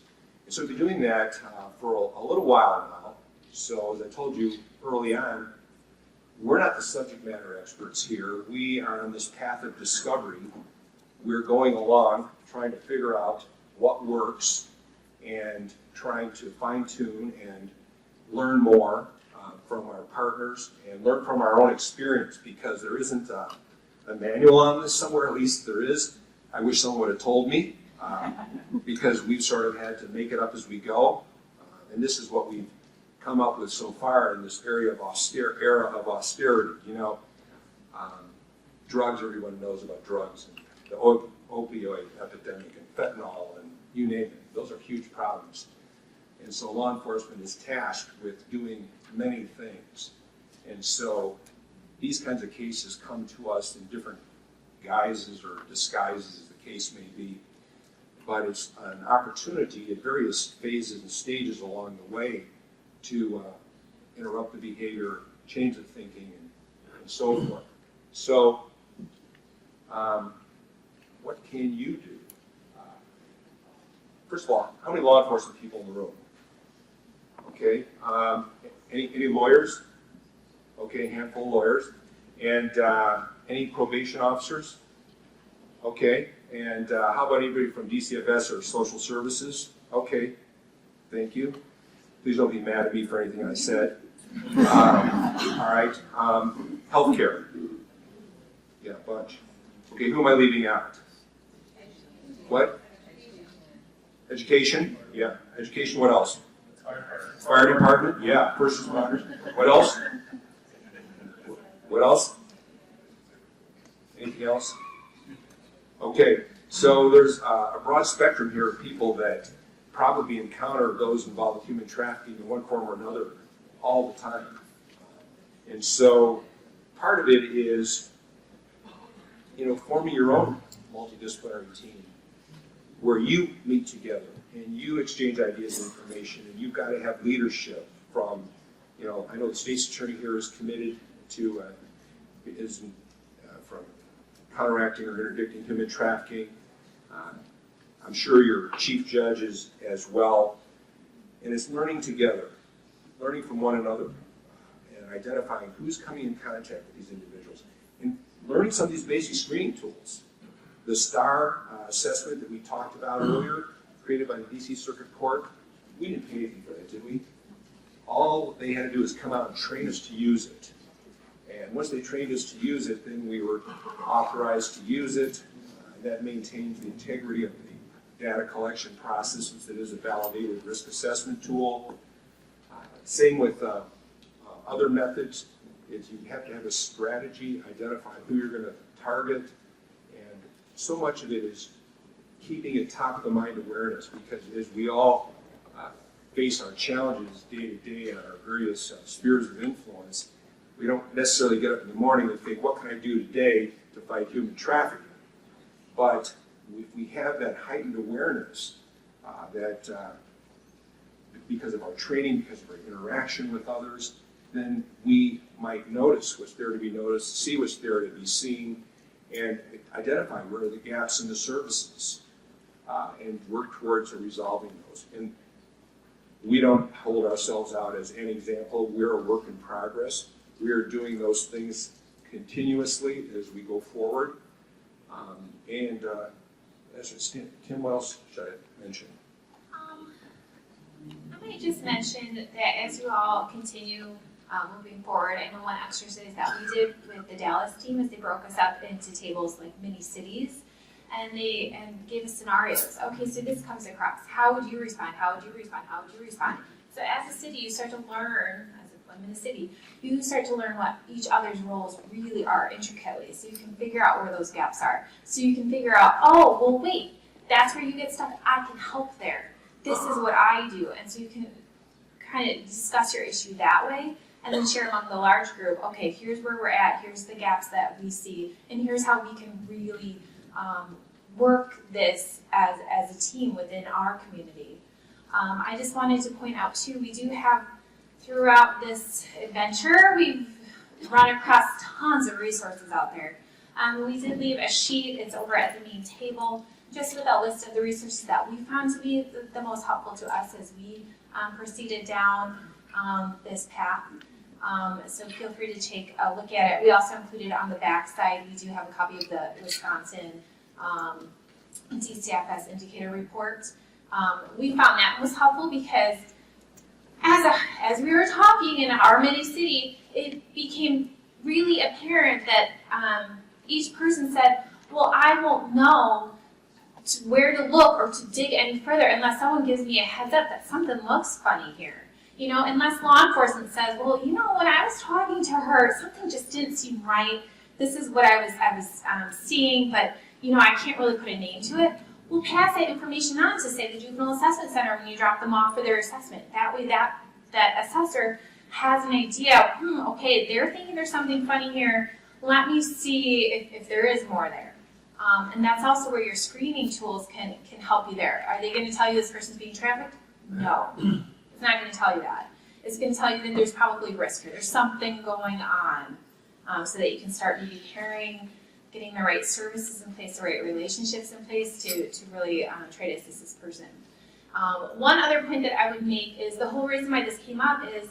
And so we've been doing that for a little while now. So as I told you early on, we're not the subject matter experts here. We are on this path of discovery. We're going along trying to figure out what works and trying to fine-tune and learn more from our partners and learn from our own experience, because there isn't a manual on this somewhere. At least there is. I wish someone would have told me, because we've sort of had to make it up as we go. And this is what we've come up with so far in this era of austerity. Drugs, everyone knows about drugs, and the opioid epidemic and fentanyl and you name it. Those are huge problems. And so law enforcement is tasked with doing many things. And so these kinds of cases come to us in different guises or disguises, as the case may be. But it's an opportunity at various phases and stages along the way to interrupt the behavior, change the thinking, and so forth. So, what can you do? First of all, how many law enforcement people in the room? Okay, any lawyers? Okay, a handful of lawyers. And any probation officers? Okay, and how about anybody from DCFS or social services? Okay, thank you. Please don't be mad at me for anything I said. All right, healthcare. Yeah, a bunch. Okay, who am I leaving out? What? Education? Yeah, education, what else? Fire department? Yeah, first responders. What else? What else? Anything else? Okay, so there's a broad spectrum here of people that probably encounter those involved with human trafficking in one form or another all the time. And so part of it is, forming your own multidisciplinary team where you meet together and you exchange ideas and information, and you've got to have leadership from, I know the state's attorney here is committed to, from counteracting or interdicting human trafficking. I'm sure your chief judge is as well. And it's learning together, learning from one another, and identifying who's coming in contact with these individuals, and learning some of these basic screening tools. The STAR assessment that we talked about earlier, created by the DC Circuit Court, we didn't pay anything for that, did we? All they had to do is come out and train us to use it. And once they trained us to use it, then we were authorized to use it. And that maintains the integrity of the data collection process, since it is a validated risk assessment tool. Same with other methods, is you have to have a strategy, identify who you're going to target, and so much of it is keeping it top of the mind awareness, because as we all face our challenges day to day in our various spheres of influence, we don't necessarily get up in the morning and think, what can I do today to fight human trafficking? But if we have that heightened awareness that because of our training, because of our interaction with others, then we might notice what's there to be noticed, see what's there to be seen, and identify where are the gaps in the services, and work towards resolving those. And We don't hold ourselves out as an example. We're a work in progress. We are doing those things continuously as we go forward. Kim, what else should I mention? I might just mention that as you all continue moving forward, I know one exercise that we did with the Dallas team is they broke us up into tables like mini cities, and they gave us scenarios. Okay, so this comes across. How would you respond? How would you respond? How would you respond? So as a city, you start to learn, as I'm in a city, you start to learn what each other's roles really are intricately, so you can figure out where those gaps are. So you can figure out, oh, well, wait, that's where you get stuck. I can help there. This is what I do. And so you can kind of discuss your issue that way, and then share among the large group, okay, here's where we're at, here's the gaps that we see, and here's how we can really work this as a team within our community. I just wanted to point out too, we do have, throughout this adventure, we've run across tons of resources out there. We did leave a sheet, it's over at the main table, just with a list of the resources that we found to be the most helpful to us as we proceeded down this path. So feel free to take a look at it. We also included on the back side, we do have a copy of the Wisconsin DCFS indicator report. We found that was helpful because as we were talking in our mini city, it became really apparent that each person said, well, I won't know where to look or to dig any further unless someone gives me a heads up that something looks funny here. You know, unless law enforcement says, well, you know, when I was talking to her, something just didn't seem right. This is what I was seeing, but, you know, I can't really put a name to it. We'll pass that information on to, say, the Juvenile Assessment Center when you drop them off for their assessment. That way that assessor has an idea, okay, they're thinking there's something funny here. Let me see if there is more there. And that's also where your screening tools can help you there. Are they going to tell you this person's being trafficked? No. It's not going to tell you that. It's going to tell you that there's probably risk here. There's something going on, so that you can start maybe pairing, getting the right services in place, the right relationships in place to really try to assist this person. One other point that I would make is the whole reason why this came up is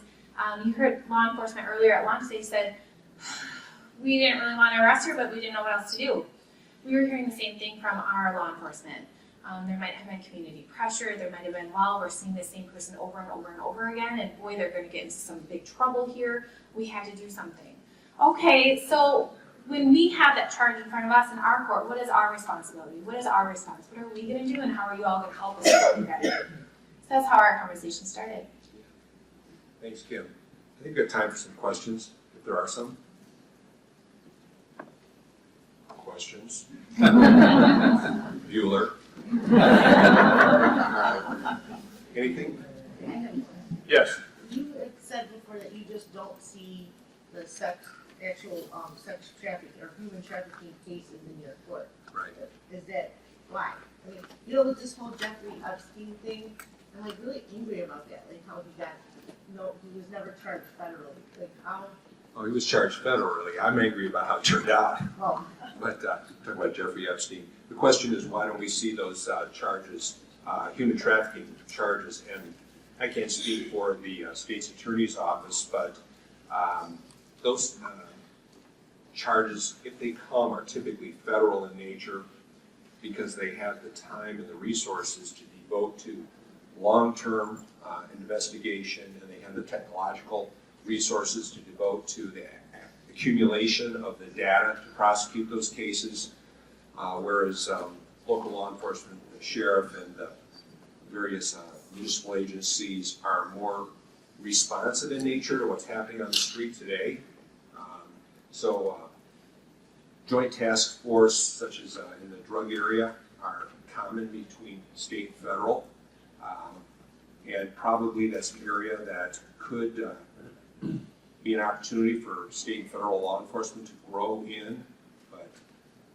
you heard law enforcement earlier at lunch. They said, we didn't really want to arrest her, but we didn't know what else to do. We were hearing the same thing from our law enforcement. There might have been community pressure. There might have been, well, we're seeing the same person over and over and over again, and boy, they're going to get into some big trouble here. We have to do something. Okay, so when we have that charge in front of us in our court, what is our responsibility? What is our response? What are we going to do, and how are you all going to help us with what we got to do? So that's how our conversation started. Thanks, Kim. I think we have time for some questions, if there are some. Questions? Bueller. Anything? Yes. You had said before that you just don't see the actual sex trafficking or human trafficking cases in your court. Right. Is that why? I mean, you know, with this whole Jeffrey Epstein thing, I'm like really angry about that. Like how he was never charged federally. Like how? Oh, he was charged federally. I'm angry about how it turned out. Oh. But talking about Jeffrey Epstein, the question is why don't we see those charges, human trafficking charges? And I can't speak for the state's attorney's office, but those charges, if they come, are typically federal in nature because they have the time and the resources to devote to long-term investigation, and they have the technological resources to devote to the accumulation of the data to prosecute those cases, whereas local law enforcement, the sheriff, and the various municipal agencies are more responsive in nature to what's happening on the street today. So joint task force, such as in the drug area, are common between state and federal. And probably that's an area that could be an opportunity for state and federal law enforcement to grow in, but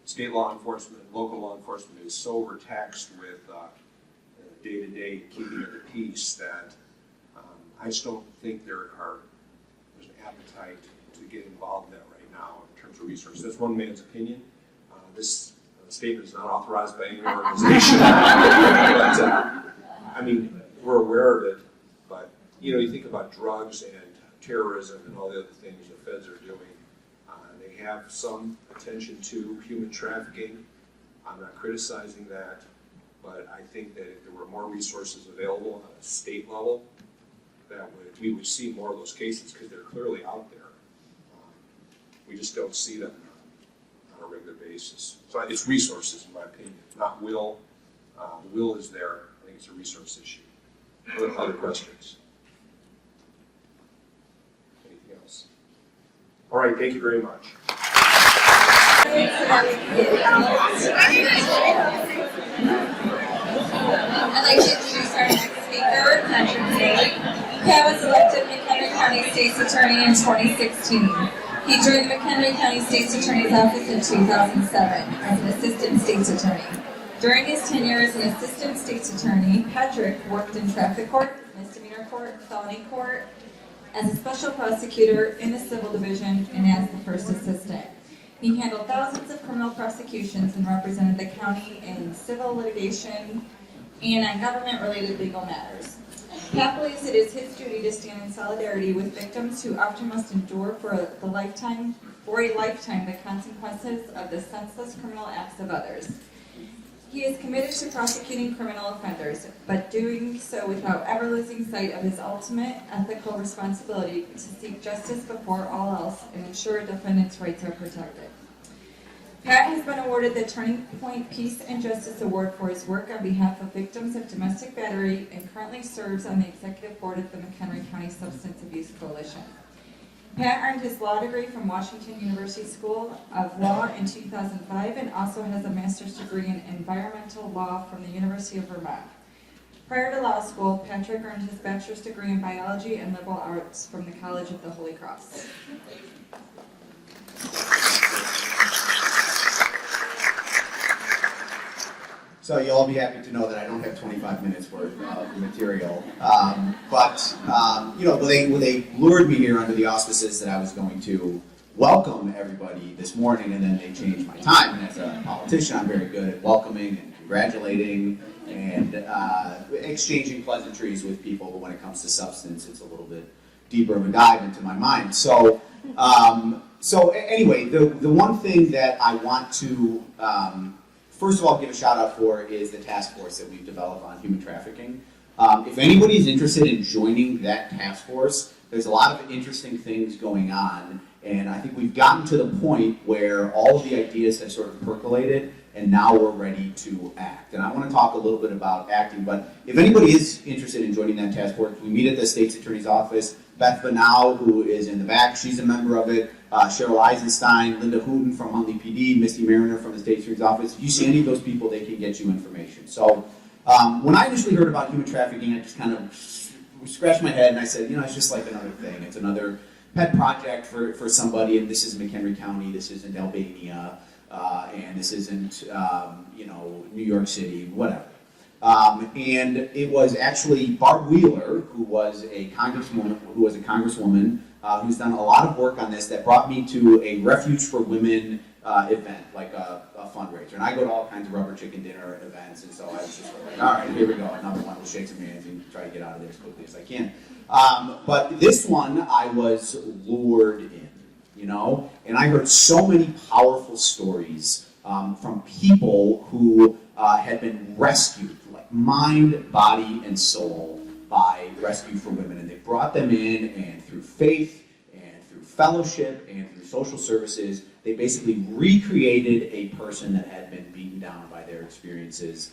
state law enforcement, local law enforcement is so overtaxed with day-to-day keeping of the peace that I just don't think there's an appetite to get involved in that right now in terms of resources. That's one man's opinion. This statement is not authorized by any organization. But, I mean, we're aware of it, you think about drugs and terrorism and all the other things the feds are doing. They have some attention to human trafficking. I'm not criticizing that, but I think that if there were more resources available on a state level, we would see more of those cases because they're clearly out there. We just don't see them on a regular basis. So it's resources, in my opinion, not will. The will is there. I think it's a resource issue. Other questions? Anything else? All right, thank you very much. I'd like to introduce our next speaker, Patrick Day. Pat was elected McHenry County State's Attorney in 2016. He joined the McHenry County State's Attorney's Office in 2007 as an Assistant State's Attorney. During his tenure as an Assistant State's Attorney, Patrick worked in traffic court, misdemeanor court, felony court, as a special prosecutor in the civil division, and as the first assistant. He handled thousands of criminal prosecutions and represented the county in civil litigation and on government-related legal matters. Pat believes it is his duty to stand in solidarity with victims who often must endure for a lifetime the consequences of the senseless criminal acts of others. He is committed to prosecuting criminal offenders, but doing so without ever losing sight of his ultimate ethical responsibility to seek justice before all else and ensure defendants' rights are protected. Pat has been awarded the Turning Point Peace and Justice Award for his work on behalf of victims of domestic battery and currently serves on the executive board of the McHenry County Substance Abuse Coalition. Pat earned his law degree from Washington University School of Law in 2005 and also has a master's degree in environmental law from the University of Vermont. Prior to law school, Patrick earned his bachelor's degree in biology and liberal arts from the College of the Holy Cross. So you'll all be happy to know that I don't have 25 minutes worth of material. When they lured me here under the auspices that I was going to welcome everybody this morning, and then they changed my time. And as a politician, I'm very good at welcoming and congratulating and exchanging pleasantries with people. But when it comes to substance, it's a little bit deeper of a dive into my mind. So anyway, the one thing that I want to first of all give a shout out for is the task force that we've developed on human trafficking. If anybody is interested in joining that task force, there's a lot of interesting things going on, and I think we've gotten to the point where all of the ideas have sort of percolated, and now we're ready to act. And I want to talk a little bit about acting, but if anybody is interested in joining that task force, we meet at the State's Attorney's Office. Beth Banau, who is in the back, she's a member of it. Cheryl Eisenstein, Linda Hooten from Huntley PD, Misty Mariner from the State's Attorney's Office. If you see any of those people, they can get you information. So when I initially heard about human trafficking, I just kind of scratched my head and I said, it's just like another thing. It's another pet project for somebody, and this is McHenry County, this isn't Albania, and this isn't, New York City, whatever. And it was actually Barb Wheeler, who was a congresswoman, who's done a lot of work on this, that brought me to a Refuge for Women event, like a fundraiser. And I go to all kinds of rubber chicken dinner events, and so I was just like, all right, here we go, another one. We'll shake some hands and try to get out of there as quickly as I can. But this one, I was lured in, and I heard so many powerful stories from people who had been rescued, like mind, body, and soul, by Rescue for Women. And they brought them in, and through faith, and through fellowship, and through social services, they basically recreated a person that had been beaten down by their experiences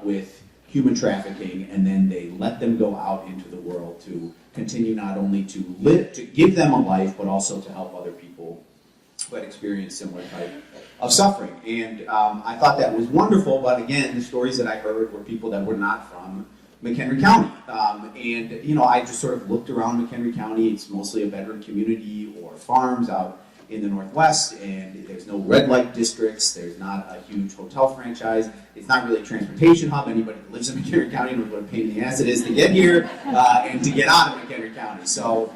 with human trafficking, and then they let them go out into the world to continue not only to live, to give them a life, but also to help other people who had experienced similar type of suffering. And I thought that was wonderful, but again, the stories that I heard were people that were not from McHenry County. I just sort of looked around McHenry County. It's mostly a bedroom community or farms out in the Northwest, and there's no red light districts. There's not a huge hotel franchise. It's not really a transportation hub. Anybody that lives in McHenry County knows what a pain in the ass it is to get here and to get out of McHenry County. So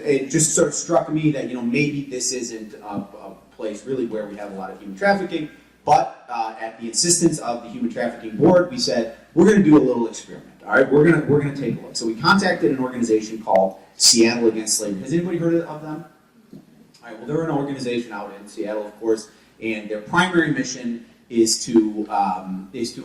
it just sort of struck me that maybe this isn't a place really where we have a lot of human trafficking. But at the insistence of the Human Trafficking Board, we said, we're going to do a little experiment. All right, we're gonna take a look. So we contacted an organization called Seattle Against Slavery. Has anybody heard of them? All right, well, they're an organization out in Seattle, of course, and their primary mission is to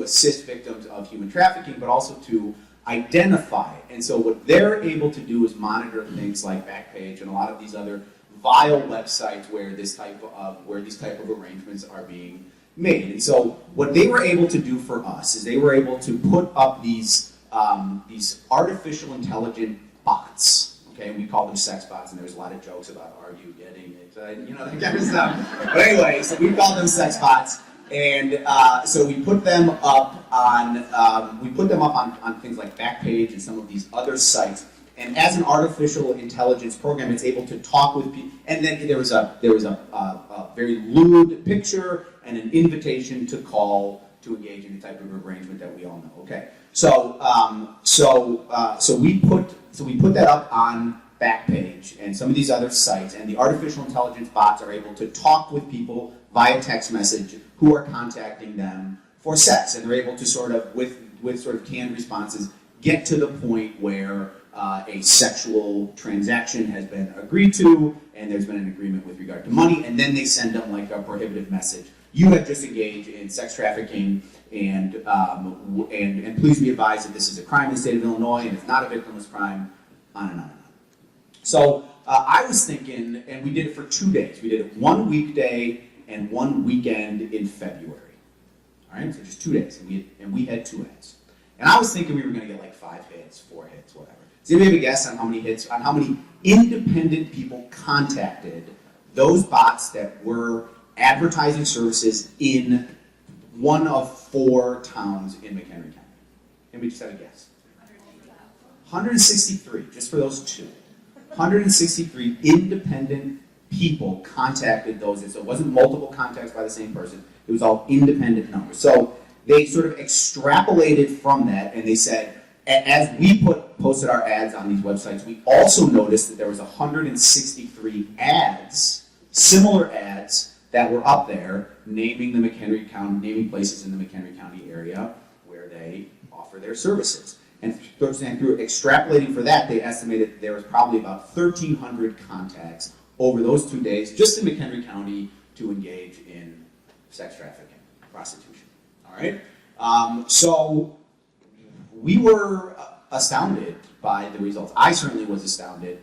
assist victims of human trafficking, but also to identify. And so what they're able to do is monitor things like Backpage and a lot of these other vile websites where these type of arrangements are being made. And so what they were able to do for us is they were able to put up these artificial intelligent bots. Okay, we call them sex bots, and there's a lot of jokes about, are you getting it? That kind of stuff. But anyway, so we call them sex bots, and so we put them up on things like Backpage and some of these other sites. And as an artificial intelligence program, it's able to talk with people. And then there was a very lewd picture and an invitation to call to engage in the type of arrangement that we all know. Okay, so we put that up on Backpage and some of these other sites, and the artificial intelligence bots are able to talk with people via text message who are contacting them for sex, and they're able to sort of with sort of canned responses get to the point where a sexual transaction has been agreed to, and there's been an agreement with regard to money, and then they send them like a prohibitive message. You have just engaged in sex trafficking, and please be advised that this is a crime in the state of Illinois, and it's not a victimless crime, on and on and on. So I was thinking, and we did it for 2 days. We did it one weekday and one weekend in February. All right, so just 2 days, and we had 2 ads. And I was thinking we were going to get like 5 hits, 4 hits, whatever. Does anybody have a guess on how many hits, on how many independent people contacted those bots that were advertising services in one of 4 towns in McHenry County? Anybody just have a guess? 163, just for those 2. 163 independent people contacted those. So it wasn't multiple contacts by the same person. It was all independent numbers. So they sort of extrapolated from that, and they said, as we posted our ads on these websites, we also noticed that there was 163 ads, similar ads, that were up there naming the McHenry County, naming places in the McHenry County area where they offer their services. And through extrapolating for that, they estimated there was probably about 1,300 contacts over those 2 days just in McHenry County to engage in sex trafficking, prostitution. All right? So we were astounded by the results. I certainly was astounded.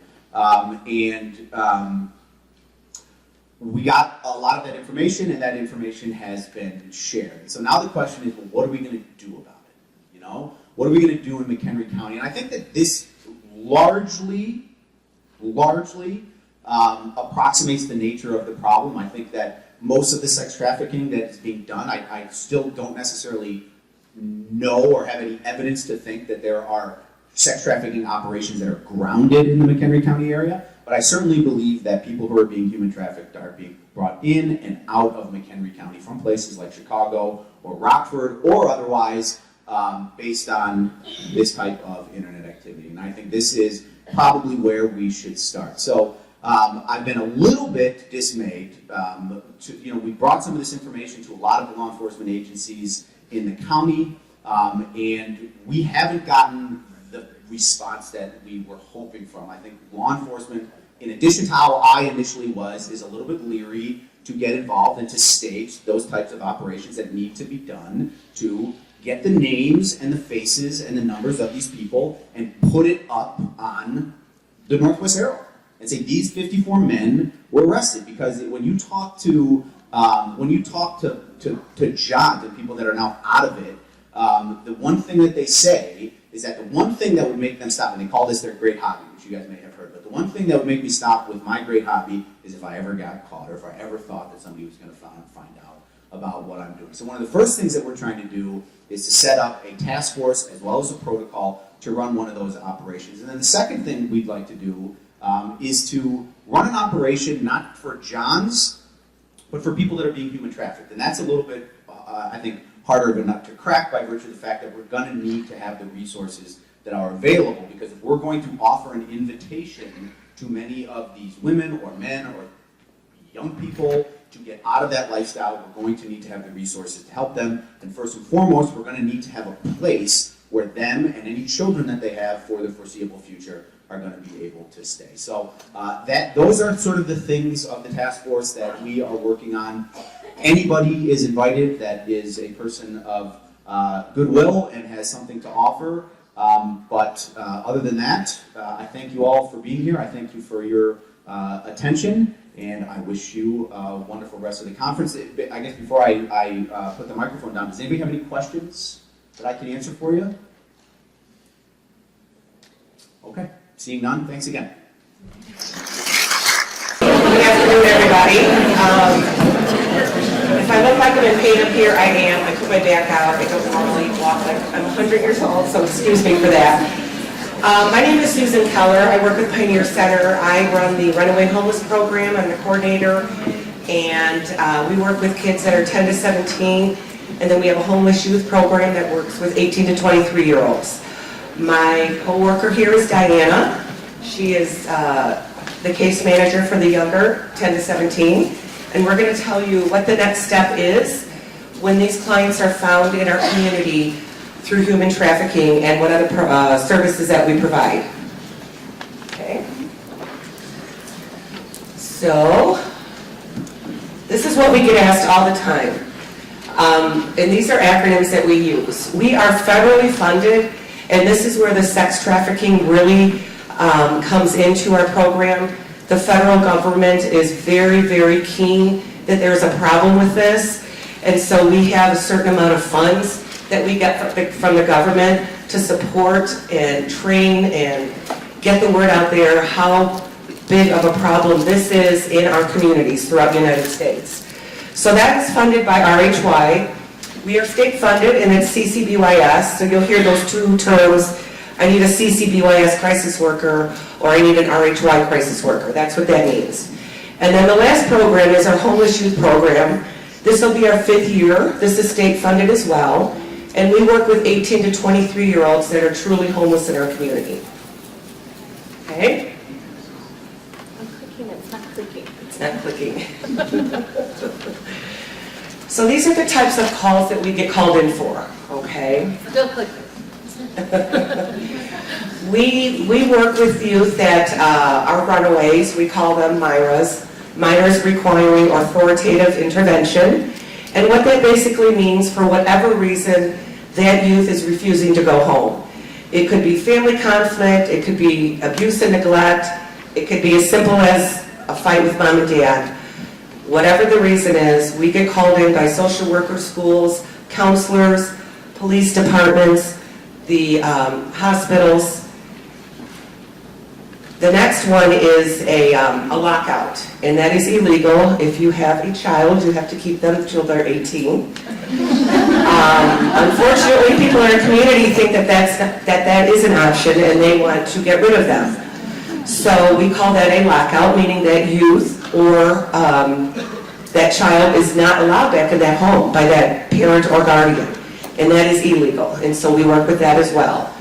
We got a lot of that information, and that information has been shared. So now the question is, well, what are we going to do about it? You know, what are we going to do in McHenry County? And I think that this largely approximates the nature of the problem. I think that most of the sex trafficking that is being done, I still don't necessarily know or have any evidence to think that there are sex trafficking operations that are grounded in the McHenry County area, but I certainly believe that people who are being human trafficked are being brought in and out of McHenry County from places like Chicago or Rockford or otherwise based on this type of internet activity. And I think this is probably where we should start. So I've been a little bit dismayed. We brought some of this information to a lot of the law enforcement agencies in the county, and we haven't gotten the response that we were hoping from. I think law enforcement, in addition to how I initially was, is a little bit leery to get involved and to stage those types of operations that need to be done to get the names and the faces and the numbers of these people and put it up on the Northwest Herald and say these 54 men were arrested. Because when you talk to jobs and people that are now out of it, the one thing that they say is that the one thing that would make them stop, and they call this their great hobby, which you guys may have heard, but the one thing that would make me stop with my great hobby is if I ever got caught or if I ever thought that somebody was going to find out about what I'm doing. So one of the first things that we're trying to do is to set up a task force as well as a protocol to run one of those operations. And then the second thing we'd like to do is to run an operation not for Johns, but for people that are being human trafficked. And that's a little bit, I think, harder of a nut to crack by virtue of the fact that we're going to need to have the resources that are available. Because if we're going to offer an invitation to many of these women or men or young people to get out of that lifestyle, we're going to need to have the resources to help them. And first and foremost, we're going to need to have a place where them and any children that they have for the foreseeable future are going to be able to stay. So those are sort of the things of the task force that we are working on. Anybody is invited that is a person of goodwill and has something to offer. But other than that, I thank you all for being here. I thank you for your attention, and I wish you a wonderful rest of the conference. I guess before I put the microphone down, does anybody have any questions that I can answer for you? Okay, seeing none, thanks again. Good afternoon, everybody. If I look like I'm in pain up here, I am. I put my back out. I don't normally walk like I'm 100 years old, so excuse me for that. My name is Susan Keller. I work with Pioneer Center. I run the Runaway Homeless Program. I'm the coordinator, and we work with kids that are 10 to 17, and then we have a homeless youth program that works with 18 to 23-year-olds. My co-worker here is Diana. She is the case manager for the younger 10 to 17. And we're going to tell you what the next step is when these clients are found in our community through human trafficking and what other services that we provide. Okay. So, this is what we get asked all the time. And these are acronyms that we use. We are federally funded, and this is where the sex trafficking really comes into our program. The federal government is very, very keen that there's a problem with this, and so we have a certain amount of funds that we get from the government to support and train and get the word out there how big of a problem this is in our communities throughout the United States. So that is funded by RHY. We are state funded, and it's CCBYS, so you'll hear those two terms. I need a CCBYS crisis worker, or I need an RHY crisis worker. That's what that means. And then the last program is our homeless youth program. This will be our 5th year. This is state funded as well. And we work with 18 to 23-year-olds that are truly homeless in our community. Okay? I'm clicking, it's not clicking. It's not clicking. So these are the types of calls that we get called in for, okay? Still clicking. We work with youth that are runaways. We call them MIRAs, minors requiring authoritative intervention. And what that basically means, for whatever reason, that youth is refusing to go home. It could be family conflict, it could be abuse and neglect, it could be as simple as a fight with mom and dad. Whatever the reason is, we get called in by social workers, schools, counselors, police departments, the hospitals. The next one is a lockout, and that is illegal. If you have a child, you have to keep them until they're 18. Unfortunately, people in our community think that is an option, and they want to get rid of them. So we call that a lockout, meaning that youth or that child is not allowed back in that home by that parent or guardian, and that is illegal, and so we work with that as well.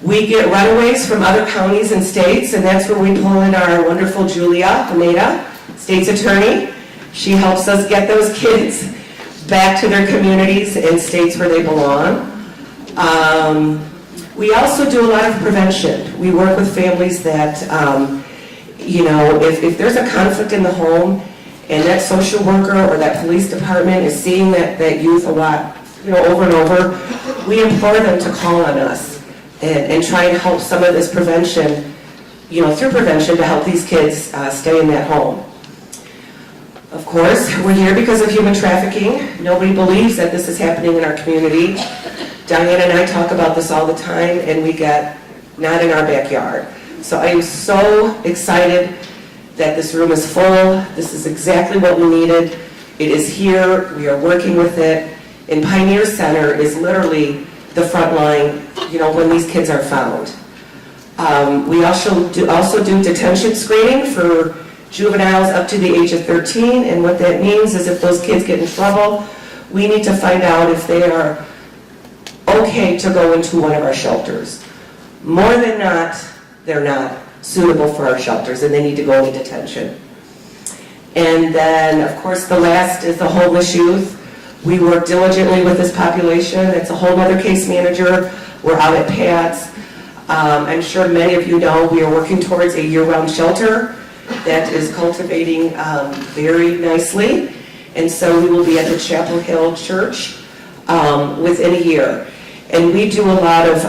We get runaways from other counties and states, and that's where we pull in our wonderful Julia Pineda, state's attorney. She helps us get those kids back to their communities and states where they belong. We also do a lot of prevention. We work with families that, if there's a conflict in the home and that social worker or that police department is seeing that youth a lot, over and over, we implore them to call on us and try and help some of this prevention, through prevention, to help these kids stay in that home. Of course, we're here because of human trafficking. Nobody believes that this is happening in our community. Diana and I talk about this all the time, and we get not in our backyard. So I am so excited that this room is full. This is exactly what we needed. It is here. We are working with it. And Pioneer Center is literally the front line, when these kids are found. We also do detention screening for juveniles up to the age of 13, and what that means is if those kids get in trouble, we need to find out if they are okay to go into one of our shelters. More than not, they're not suitable for our shelters and they need to go into detention. And then, of course, the last is the homeless youth. We work diligently with this population. It's a whole other case manager. We're out at Pat's. I'm sure many of you know we are working towards a year-round shelter that is cultivating very nicely. And so we will be at the Chapel Hill Church within a year. And we do a lot of,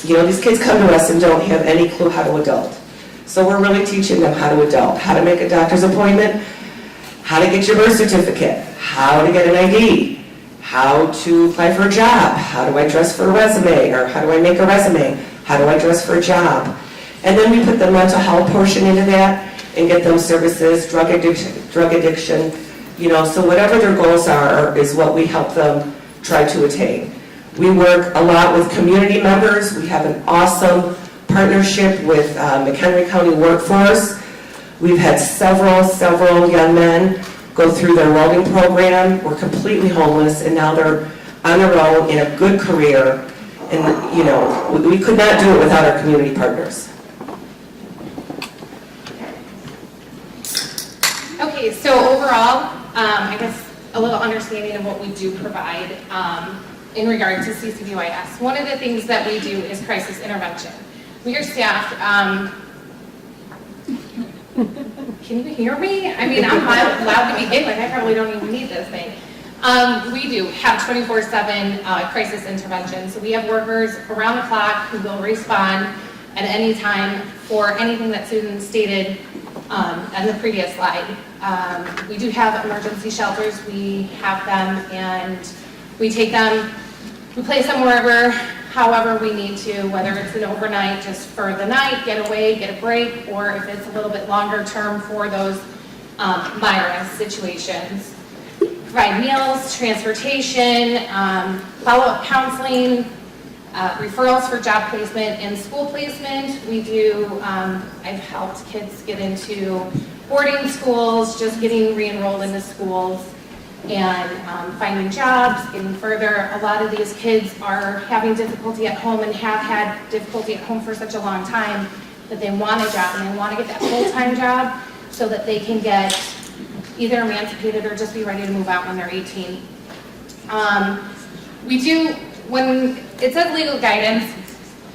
these kids come to us and don't have any clue how to adult. So we're really teaching them how to adult, how to make a doctor's appointment, how to get your birth certificate, how to get an ID, how to apply for a job, how do I dress for a resume, or how do I make a resume, how do I dress for a job. And then we put the mental health portion into that and get them services, drug addiction, so whatever their goals are is what we help them try to attain. We work a lot with community members. We have an awesome partnership with McHenry County Workforce. We've had several young men go through their welding program, were completely homeless, and now they're on their own in a good career. And, we could not do it without our community partners. Okay, so overall, I guess a little understanding of what we do provide in regard to CCBYS. One of the things that we do is crisis intervention. We are staffed, can you hear me? I mean, I'm loud to begin with, I probably don't even need this thing. We do have 24/7 crisis intervention. So we have workers around the clock who will respond at any time for anything that Susan stated on the previous slide. We do have emergency shelters. We have them and we take them, we place them wherever, however we need to, whether it's an overnight just for the night, get away, get a break, or if it's a little bit longer term for those virus situations. Provide meals, transportation, follow-up counseling, referrals for job placement and school placement. We do, I've helped kids get into boarding schools, just getting re-enrolled into schools, and finding jobs, getting further. A lot of these kids are having difficulty at home and have had difficulty at home for such a long time that they want a job and they want to get that full-time job so that they can get either emancipated or just be ready to move out when they're 18. We do, when it says legal guidance,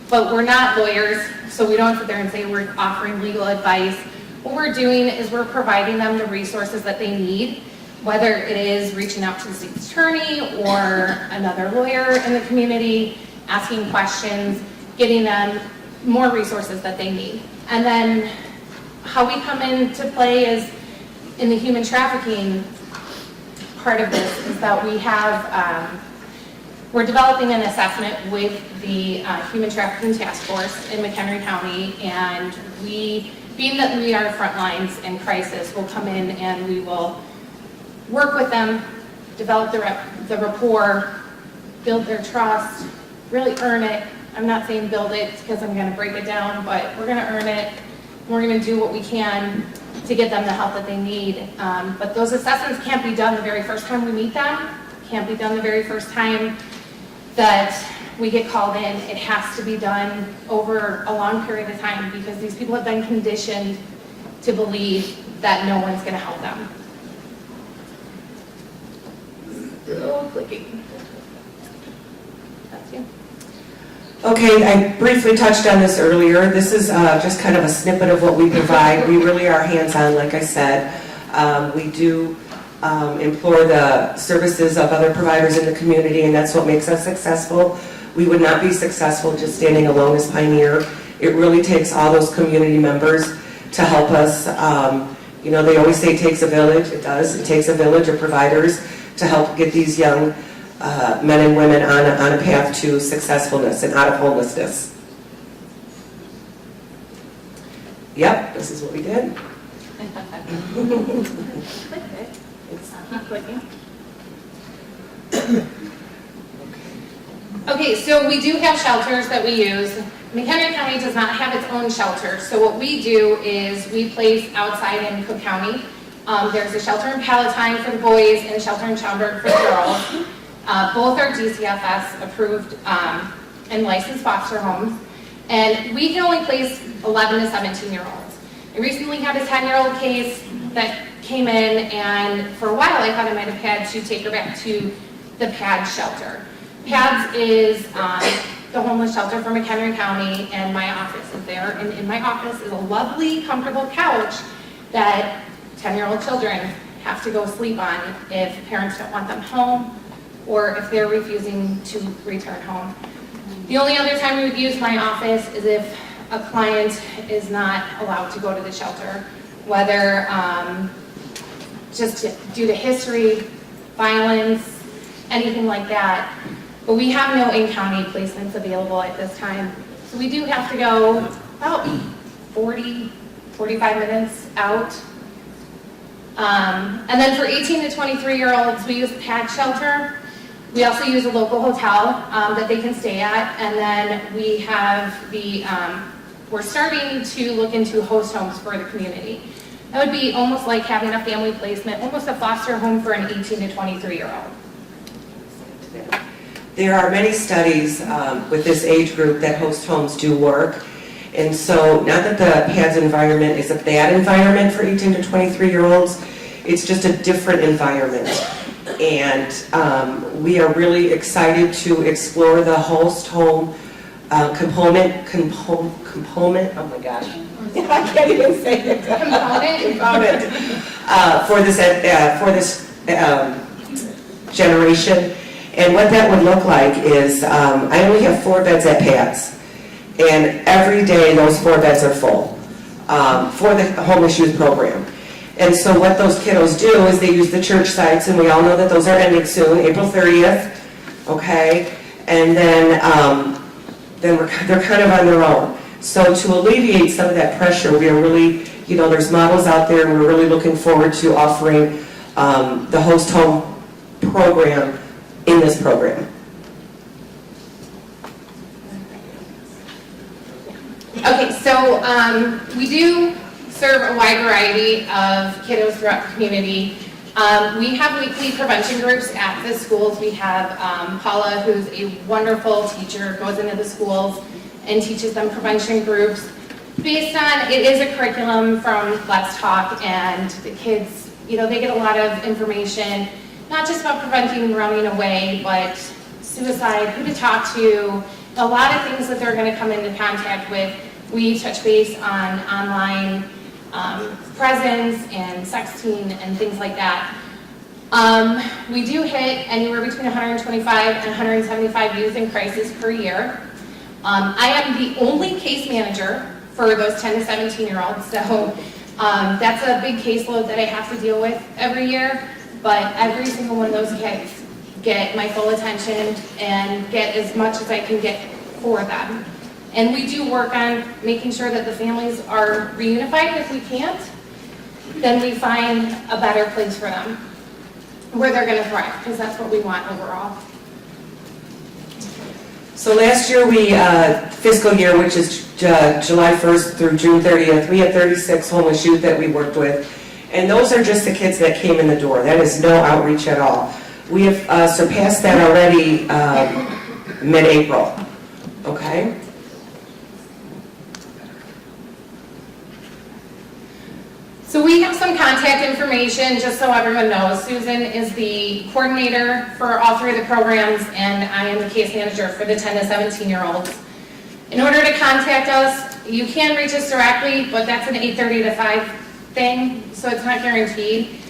but we're not lawyers, so we don't sit there and say we're offering legal advice. What we're doing is we're providing them the resources that they need, whether it is reaching out to the state's attorney or another lawyer in the community, asking questions, getting them more resources that they need. And then how we come into play is in the human trafficking part of this is that we have, we're developing an assessment with the Human Trafficking Task Force in McHenry County, and we, being that we are front lines in crisis, will come in and we will work with them, develop the rapport, build their trust, really earn it. I'm not saying build it because I'm going to break it down, but we're going to earn it. We're going to do what we can to get them the help that they need. But those assessments can't be done the very first time we meet them, can't be done the very first time that we get called in. It has to be done over a long period of time because these people have been conditioned to believe that no one's going to help them. Still clicking. That's you. Okay, I briefly touched on this earlier. This is just kind of a snippet of what we provide. We really are hands-on, like I said. We do employ the services of other providers in the community, and that's what makes us successful. We would not be successful just standing alone as Pioneer. It really takes all those community members to help us. They always say it takes a village. It does. It takes a village of providers to help get these young men and women on a path to successfulness and out of homelessness. Yep, this is what we did. Keep clicking. Okay, so we do have shelters that we use. McHenry County does not have its own shelter, so what we do is we place outside in Cook County. There's a shelter in Palatine for the boys and a shelter in Schaumburg for the girls. Both are DCFS approved and licensed foster homes. And we can only place 11 to 17-year-olds. I recently had a 10-year-old case that came in, and for a while I thought I might have had to take her back to the PAD shelter. PADS is the homeless shelter for McHenry County, and my office is there. And in my office is a lovely, comfortable couch that 10-year-old children have to go sleep on if parents don't want them home or if they're refusing to return home. The only other time we would use my office is if a client is not allowed to go to the shelter, whether just due to history, violence, anything like that. But we have no in-county placements available at this time. So we do have to go about 40, 45 minutes out. And then for 18 to 23-year-olds, we use PAD shelter. We also use a local hotel that they can stay at. And then we have we're starting to look into host homes for the community. That would be almost like having a family placement, almost a foster home for an 18 to 23-year-old. There are many studies with this age group that host homes do work. And so, not that the PADS environment is a bad environment for 18 to 23-year-olds, it's just a different environment. And we are really excited to explore the host home component, oh my gosh, I can't even say it. Component. For this generation. And what that would look like is, I only have 4 beds at PADS, and every day those 4 beds are full for the homeless youth program. And so what those kiddos do is they use the church sites, and we all know that those are ending soon, April 30th, okay? And then they're kind of on their own. So to alleviate some of that pressure, we are really, there's models out there, and we're really looking forward to offering the host home program in this program. Okay, so we do serve a wide variety of kiddos throughout the community. We have weekly prevention groups at the schools. We have Paula, who's a wonderful teacher, goes into the schools and teaches them prevention groups. Based on, it is a curriculum from Let's Talk, and the kids, they get a lot of information, not just about preventing running away, but suicide, who to talk to, a lot of things that they're going to come into contact with. We touch base on online presence and sexting and things like that. We do hit anywhere between 125 and 175 youth in crisis per year. I am the only case manager for those 10 to 17-year-olds, so that's a big caseload that I have to deal with every year. But every single one of those kids get my full attention and get as much as I can get for them. And we do work on making sure that the families are reunified. If we can't, then we find a better place for them where they're going to thrive, because that's what we want overall. So last year fiscal year, which is July 1st through June 30th, we had 36 homeless youth that we worked with. And those are just the kids that came in the door. That is no outreach at all. We have surpassed that already mid-April, okay? So we have some contact information, just so everyone knows. Susan is the coordinator for all 3 of the programs, and I am the case manager for the 10 to 17-year-olds. In order to contact us, you can reach us directly, but that's an 8:30 to 5 thing, so it's not guaranteed.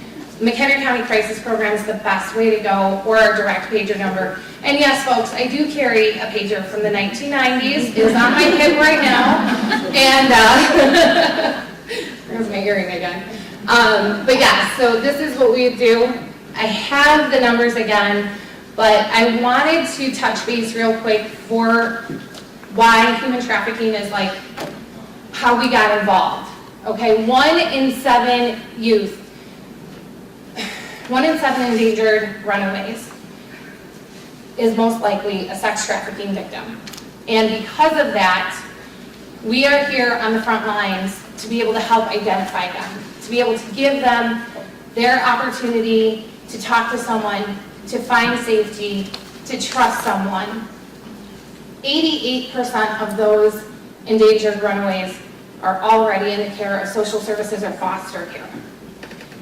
McHenry County Crisis Program is the best way to go, or our direct pager number. And yes, folks, I do carry a pager from the 1990s. It is on my hip right now, and there's my earring again. But yeah, so this is what we do. I have the numbers again, but I wanted to touch base real quick for why human trafficking is like how we got involved. Okay, 1 in 7 youth, 1 in 7 endangered runaways is most likely a sex trafficking victim. And because of that, we are here on the front lines to be able to help identify them, to be able to give them their opportunity to talk to someone, to find safety, to trust someone. 88% of those endangered runaways are already in the care of social services or foster care.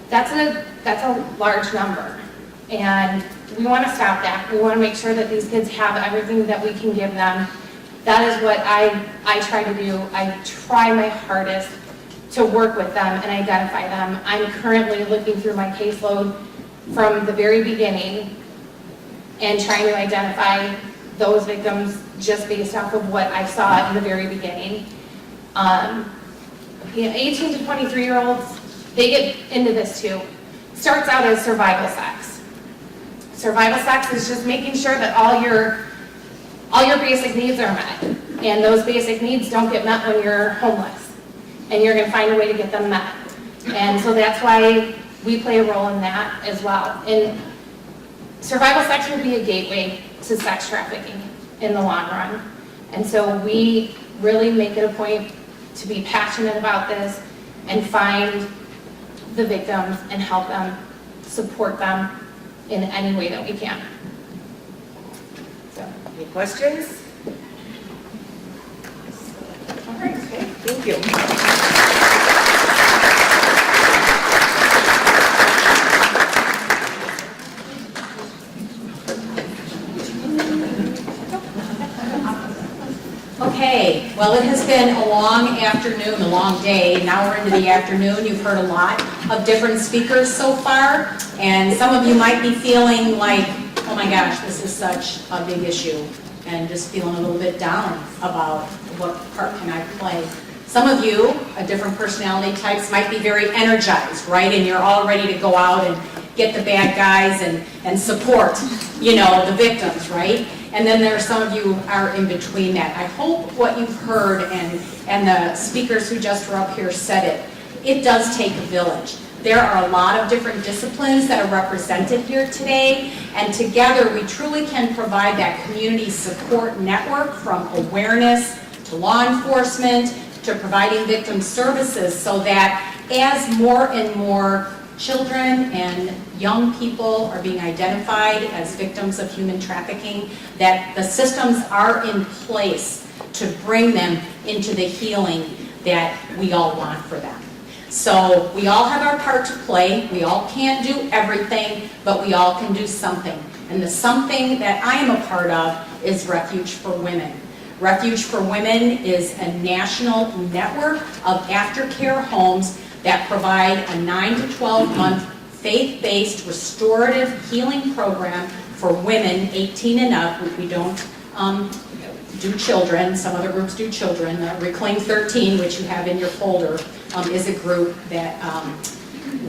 That's a large number. And we want to stop that. We want to make sure that these kids have everything that we can give them. That is what I try to do. I try my hardest to work with them and identify them. I'm currently looking through my caseload from the very beginning and trying to identify those victims just based off of what I saw in the very beginning. 18 to 23-year-olds, they get into this too. Starts out as survival sex. Survival sex is just making sure that all your basic needs are met. And those basic needs don't get met when you're homeless. And you're gonna find a way to get them met. And so that's why we play a role in that as well. And survival sex will be a gateway to sex trafficking in the long run. And so we really make it a point to be passionate about this and find the victims and help them, support them in any way that we can. So, any questions? All right, okay, thank you. Okay, well, it has been a long afternoon, a long day. Now we're into the afternoon. You've heard a lot of different speakers so far, and some of you might be feeling like, oh my gosh, this is such a big issue, and just feeling a little bit down about what part can I play. Some of you, different personality types, might be very energized, right? And you're all ready to go out and get the bad guys and support, you know, the victims, right? And then there are some of you are in between that. I hope what you've heard and the speakers who just were up here said it. It does take a village. There are a lot of different disciplines that are represented here today, and together we truly can provide that community support network from awareness to law enforcement to providing victim services, so that as more and more children and young people are being identified as victims of human trafficking, that the systems are in place to bring them into the healing that we all want for them. So we all have our part to play. We all can't do everything, but we all can do something. And the something that I am a part of is Refuge for Women. Refuge for Women is a national network of aftercare homes that provide a 9 to 12 month faith-based restorative healing program for women 18 and up. We don't do children. Some other groups do children. Reclaim 13, which you have in your folder, is a group that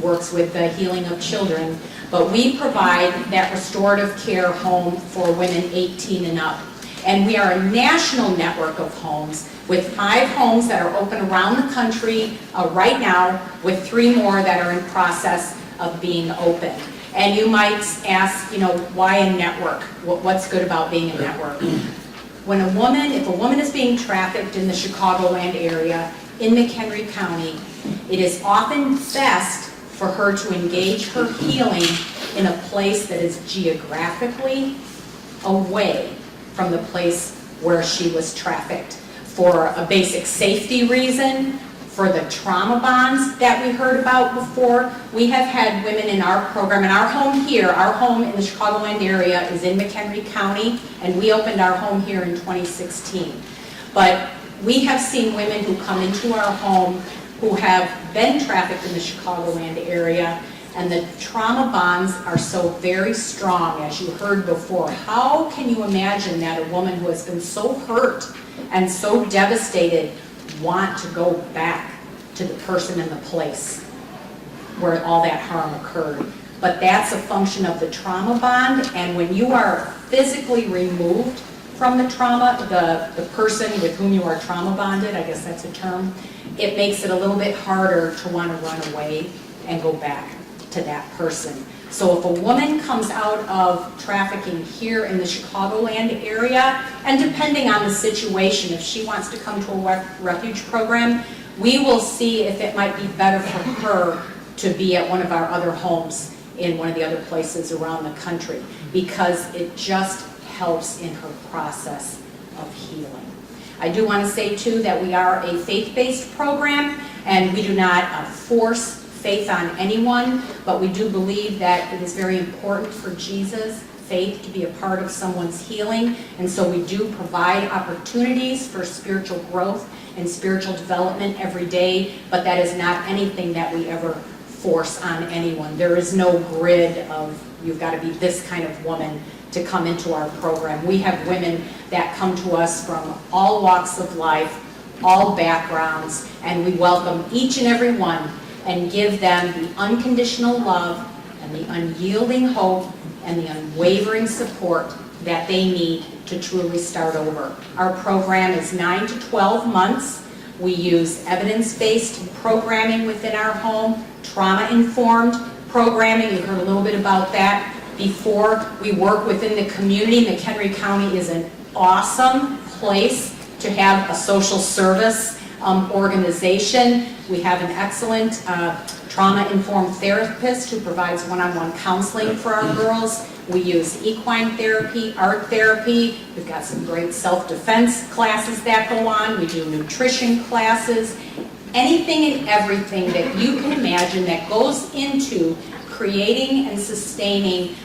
works with the healing of children. But we provide that restorative care home for women 18 and up. And we are a national network of homes with 5 homes that are open around the country right now, with 3 more that are in process of being open. And you might ask, you know, why a network? What's good about being a network? When if a woman is being trafficked in the Chicagoland area, in McHenry County, it is often best for her to engage her healing in a place that is geographically away from the place where she was trafficked, for a basic safety reason, for the trauma bonds that we heard about before. We have had women in our program, and our home here, our home in the Chicagoland area is in McHenry County, and we opened our home here in 2016. But we have seen women who come into our home who have been trafficked in the Chicagoland area, and the trauma bonds are so very strong, as you heard before. How can you imagine that a woman who has been so hurt and so devastated want to go back to the person and the place where all that harm occurred? But that's a function of the trauma bond, and when you are physically removed from the trauma, the person with whom you are trauma bonded, I guess that's a term, it makes it a little bit harder to want to run away and go back to that person. So if a woman comes out of trafficking here in the Chicagoland area, and depending on the situation, if she wants to come to a refuge program, we will see if it might be better for her to be at one of our other homes in one of the other places around the country, because it just helps in her process of healing. I do want to say too that we are a faith-based program, and we do not force faith on anyone, but we do believe that it is very important for Jesus' faith to be a part of someone's healing, and so we do provide opportunities for spiritual growth and spiritual development every day, but that is not anything that we ever force on anyone. There is no grid of, you've got to be this kind of woman to come into our program. We have women that come to us from all walks of life, all backgrounds, and we welcome each and every one and give them the unconditional love and the unyielding hope and the unwavering support that they need to truly start over. Our program is 9 to 12 months. We use evidence-based programming within our home, trauma-informed programming. You heard a little bit about that before. We work within the community. McHenry County is an awesome place to have a social service organization. We have an excellent trauma-informed therapist who provides one-on-one counseling for our girls. We use equine therapy, art therapy. We've got some great self-defense classes that go on. We do nutrition classes. Anything and everything that you can imagine that goes into creating and sustaining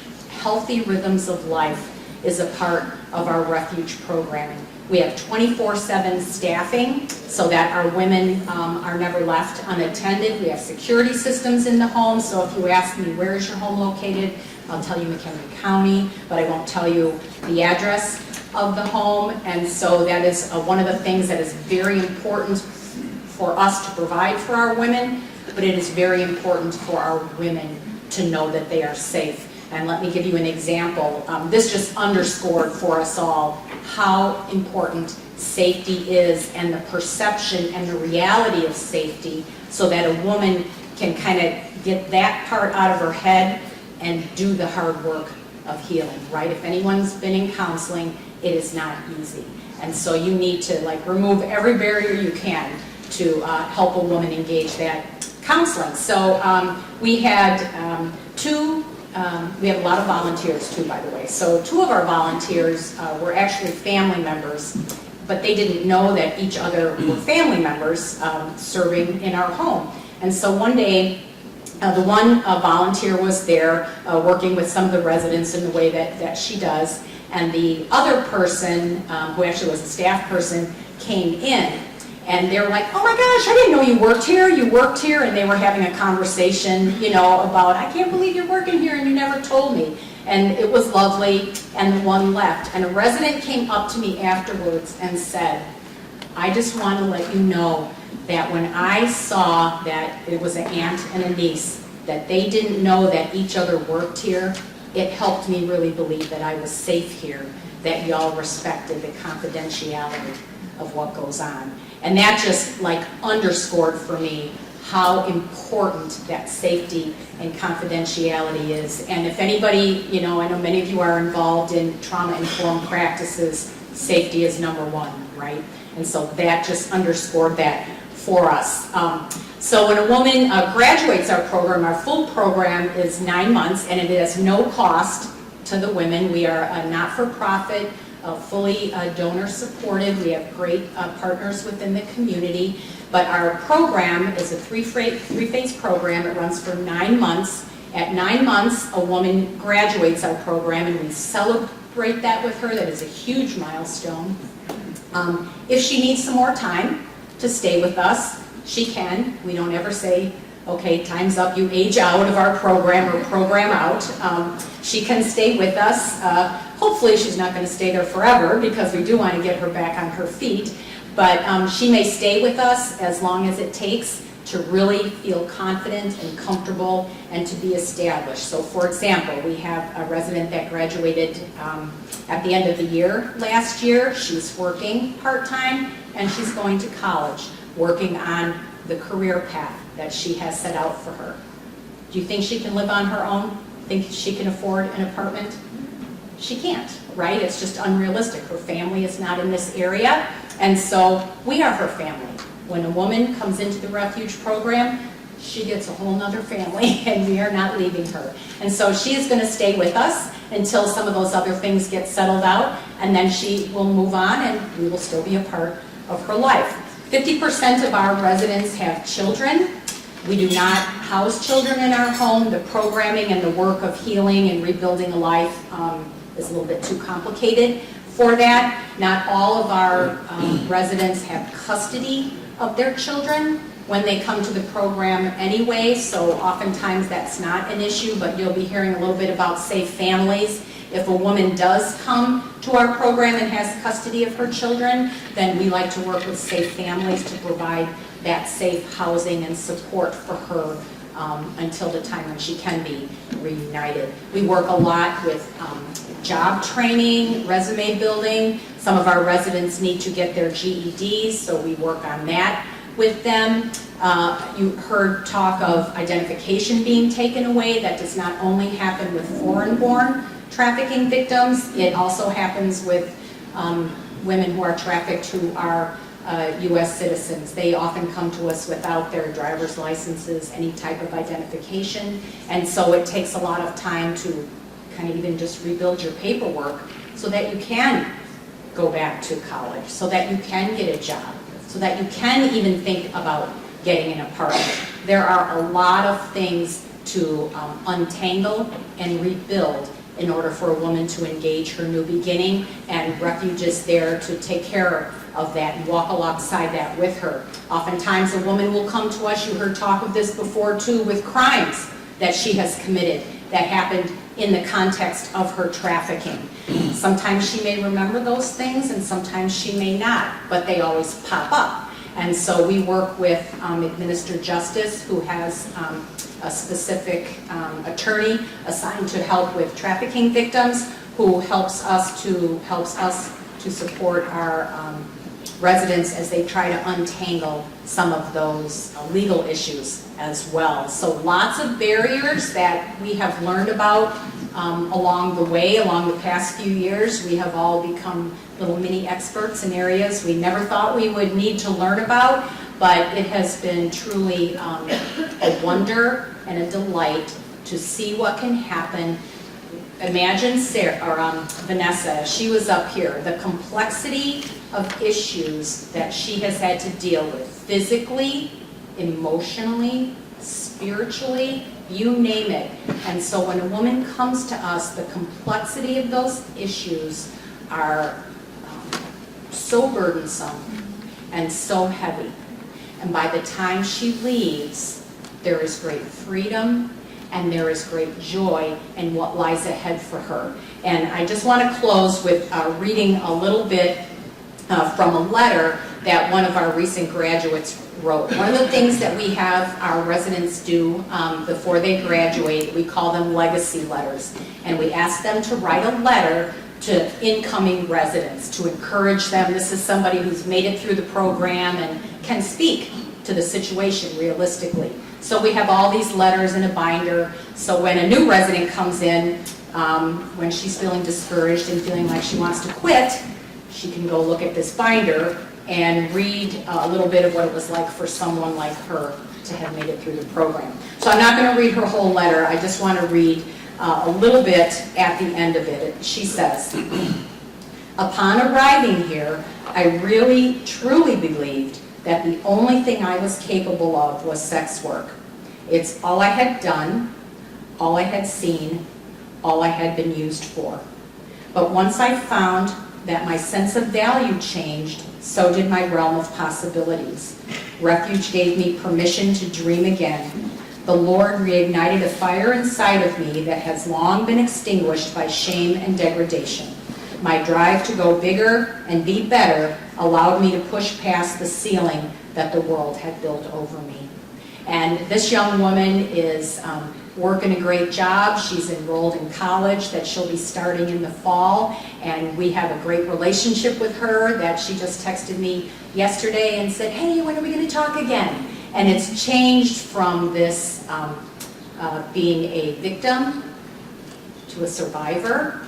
healthy rhythms of life is a part of our refuge programming. We have 24/7 staffing so that our women are never left unattended. We have security systems in the home, so if you ask me where is your home located, I'll tell you McHenry County, but I won't tell you the address of the home. And so that is one of the things that is very important for us to provide for our women, but it is very important for our women to know that they are safe. And let me give you an example. This just underscored for us all how important safety is and the perception and the reality of safety, so that a woman can kind of get that part out of her head and do the hard work of healing, right? If anyone's been in counseling, it is not easy. And so you need to remove every barrier you can to help a woman engage that counseling. So we had we have a lot of volunteers too, by the way. So 2 of our volunteers were actually family members, but they didn't know that each other were family members serving in our home. And so one day, the one volunteer was there working with some of the residents in the way that she does, and the other person, who actually was a staff person, came in. And they were like, oh my gosh, I didn't know you worked here, and they were having a conversation, about, I can't believe you're working here and you never told me. And it was lovely, and the one left. And a resident came up to me afterwards and said, I just want to let you know that when I saw that it was an aunt and a niece, that they didn't know that each other worked here, it helped me really believe that I was safe here, that y'all respected the confidentiality of what goes on. And that just underscored for me how important that safety and confidentiality is. And if anybody, I know many of you are involved in trauma-informed practices, safety is number 1, right? And so that just underscored that for us. So when a woman graduates our program, our full program is 9 months, and it is no cost to the women. We are a not-for-profit, fully donor supported. We have great partners within the community, but our program is a three-phase program. It runs for 9 months. At 9 months, a woman graduates our program, and we celebrate that with her. That is a huge milestone. If she needs some more time to stay with us, she can. We don't ever say, okay, time's up, you age out of our program or program out. She can stay with us. Hopefully she's not going to stay there forever, because we do want to get her back on her feet. But she may stay with us as long as it takes to really feel confident and comfortable and to be established. So for example, we have a resident that graduated at the end of the year last year. She's working part-time and she's going to college, working on the career path that she has set out for her. Do you think she can live on her own? Think she can afford an apartment? She can't, right? It's just unrealistic. Her family is not in this area, and so we are her family. When a woman comes into the refuge program, she gets a whole nother family, and we are not leaving her. And so she is going to stay with us until some of those other things get settled out, and then she will move on, and we will still be a part of her life. 50% of our residents have children. We do not house children in our home. The programming and the work of healing and rebuilding a life is a little bit too complicated for that. Not all of our residents have custody of their children when they come to the program anyway, so oftentimes that's not an issue, but you'll be hearing a little bit about safe families. If a woman does come to our program and has custody of her children, then we like to work with safe families to provide that safe housing and support for her until the time when she can be reunited. We work a lot with job training, resume building. Some of our residents need to get their GEDs, so we work on that with them. You heard talk of identification being taken away. That does not only happen with foreign-born trafficking victims, it also happens with women who are trafficked who are U.S. citizens. They often come to us without their driver's licenses, any type of identification, and so it takes a lot of time to kind of even just rebuild your paperwork so that you can go back to college, so that you can get a job, so that you can even think about getting an apartment. There are a lot of things to untangle and rebuild in order for a woman to engage her new beginning, and Refuge is there to take care of that and walk alongside that with her. Oftentimes a woman will come to us, you heard talk of this before too, with crimes that she has committed that happened in the context of her trafficking. Sometimes she may remember those things and sometimes she may not, but they always pop up. And so we work with Administered Justice, who has a specific attorney assigned to help with trafficking victims, who helps us to support our residents as they try to untangle some of those legal issues as well. So lots of barriers that we have learned about along the way, along the past few years. We have all become little mini experts in areas we never thought we would need to learn about, but it has been truly a wonder and a delight to see what can happen. Imagine Vanessa, she was up here, the complexity of issues that she has had to deal with, physically, emotionally, spiritually, you name it. And so when a woman comes to us, the complexity of those issues are so burdensome and so heavy. And by the time she leaves, there is great freedom and there is great joy in what lies ahead for her. And I just want to close with reading a little bit from a letter that one of our recent graduates wrote. One of the things that we have our residents do before they graduate, we call them legacy letters. And we ask them to write a letter to incoming residents to encourage them. This is somebody who's made it through the program and can speak to the situation realistically. So we have all these letters in a binder, so when a new resident comes in, when she's feeling discouraged and feeling like she wants to quit, she can go look at this binder and read a little bit of what it was like for someone like her to have made it through the program. So I'm not going to read her whole letter, I just want to read a little bit at the end of it. She says, "Upon arriving here, I really, truly believed that the only thing I was capable of was sex work. It's all I had done, all I had seen, all I had been used for. But once I found that my sense of value changed, so did my realm of possibilities. Refuge gave me permission to dream again. The Lord reignited a fire inside of me that has long been extinguished by shame and degradation. My drive to go bigger and be better allowed me to push past the ceiling that the world had built over me." And this young woman is working a great job. She's enrolled in college that she'll be starting in the fall, and we have a great relationship with her that she just texted me yesterday and said, "Hey, when are we going to talk again?" And it's changed from this being a victim to a survivor,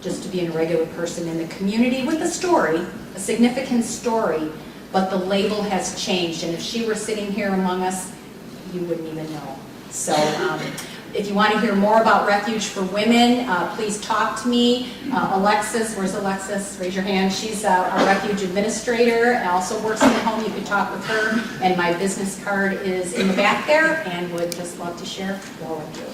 just to being a regular person in the community with a story, a significant story, but the label has changed. And if she were sitting here among us, you wouldn't even know. So if you want to hear more about Refuge for Women, please talk to me. Alexis, where's Alexis? Raise your hand. She's a refuge administrator and also works in the home. You can talk with her. And my business card is in the back there, and would just love to share more with you.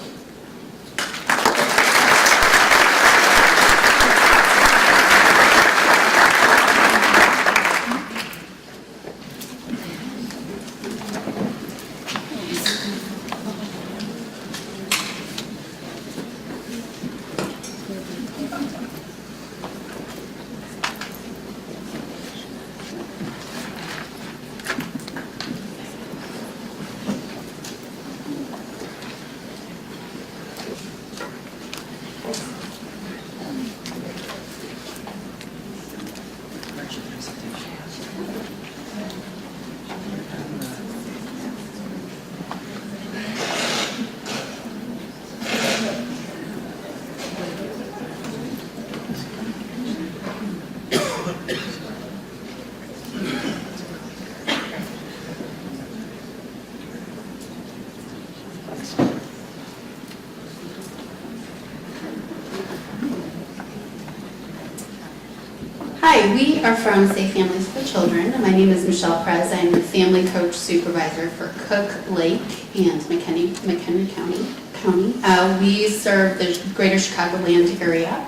Hi, we are from Safe Families for Children. My name is Michelle Prez. I'm the family coach supervisor for Cook, Lake, and McHenry County. We serve the greater Chicagoland area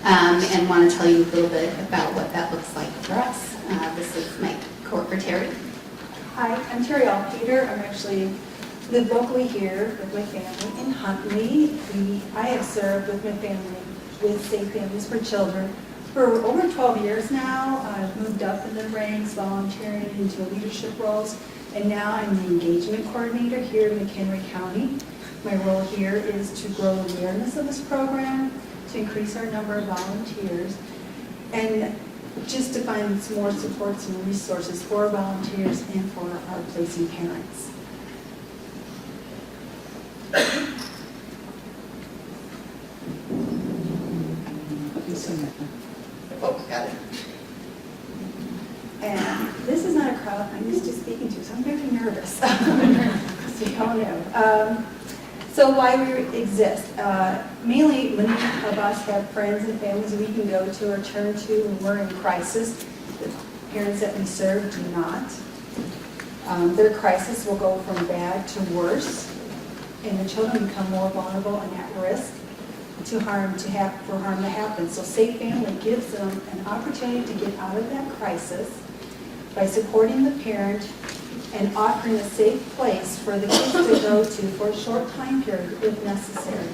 and want to tell you a little bit about what that looks like for us. This is my coworker, Terry. Hi, I'm Terry Allpeter. I'm actually live locally here with my family in Huntley. I have served with my family with Safe Families for Children for over 12 years now. I've moved up in the ranks, volunteering into leadership roles, and now I'm the engagement coordinator here in McHenry County. My role here is to grow awareness of this program, to increase our number of volunteers, and just to find some more supports and resources for volunteers and for our placing parents. Oh, got it. And this is not a crowd I'm used to speaking to, so I'm very nervous. So you all know. So why we exist? Mainly, many of us have friends and families we can go to or turn to when we're in crisis. The parents that we serve do not. Their crisis will go from bad to worse, and the children become more vulnerable and at risk for harm to happen. So Safe Family gives them an opportunity to get out of that crisis by supporting the parent and offering a safe place for the kids to go to for a short time period if necessary.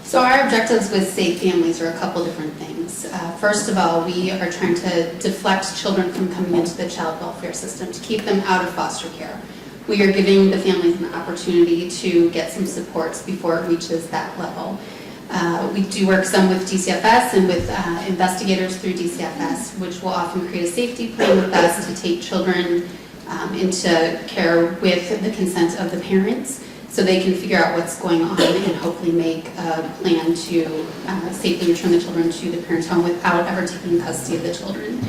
So our objectives with Safe Families are a couple different things. First of all, we are trying to deflect children from coming into the child welfare system, to keep them out of foster care. We are giving the families an opportunity to get some supports before it reaches that level. We do work some with DCFS and with investigators through DCFS, which will often create a safety plan with us to take children into care with the consent of the parents, so they can figure out what's going on and hopefully make a plan to safely return the children to the parents' home without ever taking custody of the children.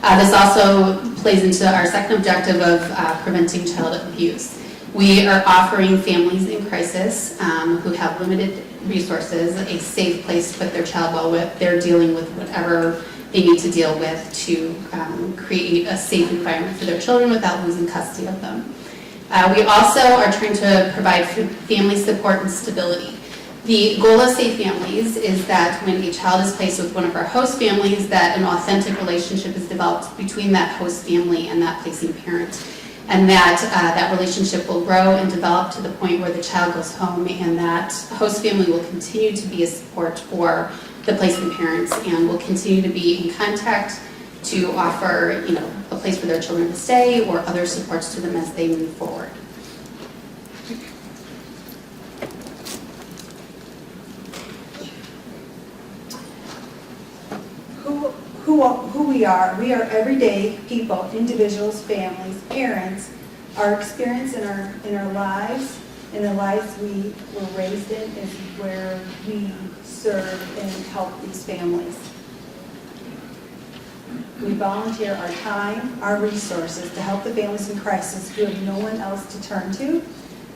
This also plays into our second objective of preventing child abuse. We are offering families in crisis who have limited resources a safe place to put their child while they're dealing with whatever they need to deal with to create a safe environment for their children without losing custody of them. We also are trying to provide family support and stability. The goal of Safe Families is that when a child is placed with one of our host families, that an authentic relationship is developed between that host family and that placing parent, and that that relationship will grow and develop to the point where the child goes home, and that host family will continue to be a support for the placing parents and will continue to be in contact to offer, a place for their children to stay or other supports to them as they move forward. Who we are everyday people, individuals, families, parents. Our experience in our lives and the lives we were raised in is where we serve and help these families. We volunteer our time, our resources to help the families in crisis who have no one else to turn to.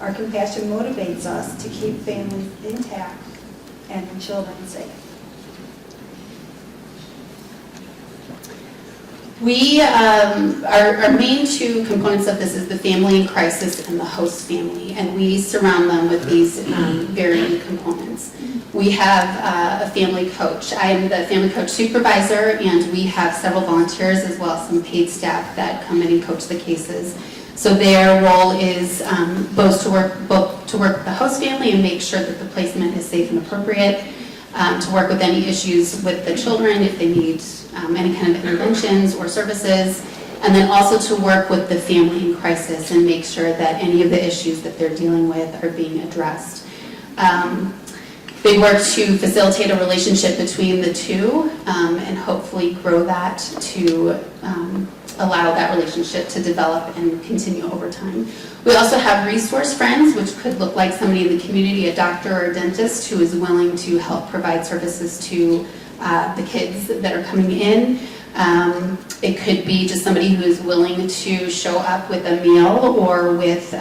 Our compassion motivates us to keep families intact and children safe. We, our main two components of this is the family in crisis and the host family, and we surround them with these varying components. We have a family coach. I am the family coach supervisor, and we have several volunteers as well as some paid staff that come in and coach the cases. So their role is both to work with the host family and make sure that the placement is safe and appropriate, to work with any issues with the children if they need any kind of interventions or services, and then also to work with the family in crisis and make sure that any of the issues that they're dealing with are being addressed. They work to facilitate a relationship between the two and hopefully grow that to allow that relationship to develop and continue over time. We also have resource friends, which could look like somebody in the community, a doctor or a dentist who is willing to help provide services to the kids that are coming in. It could be just somebody who is willing to show up with a meal or with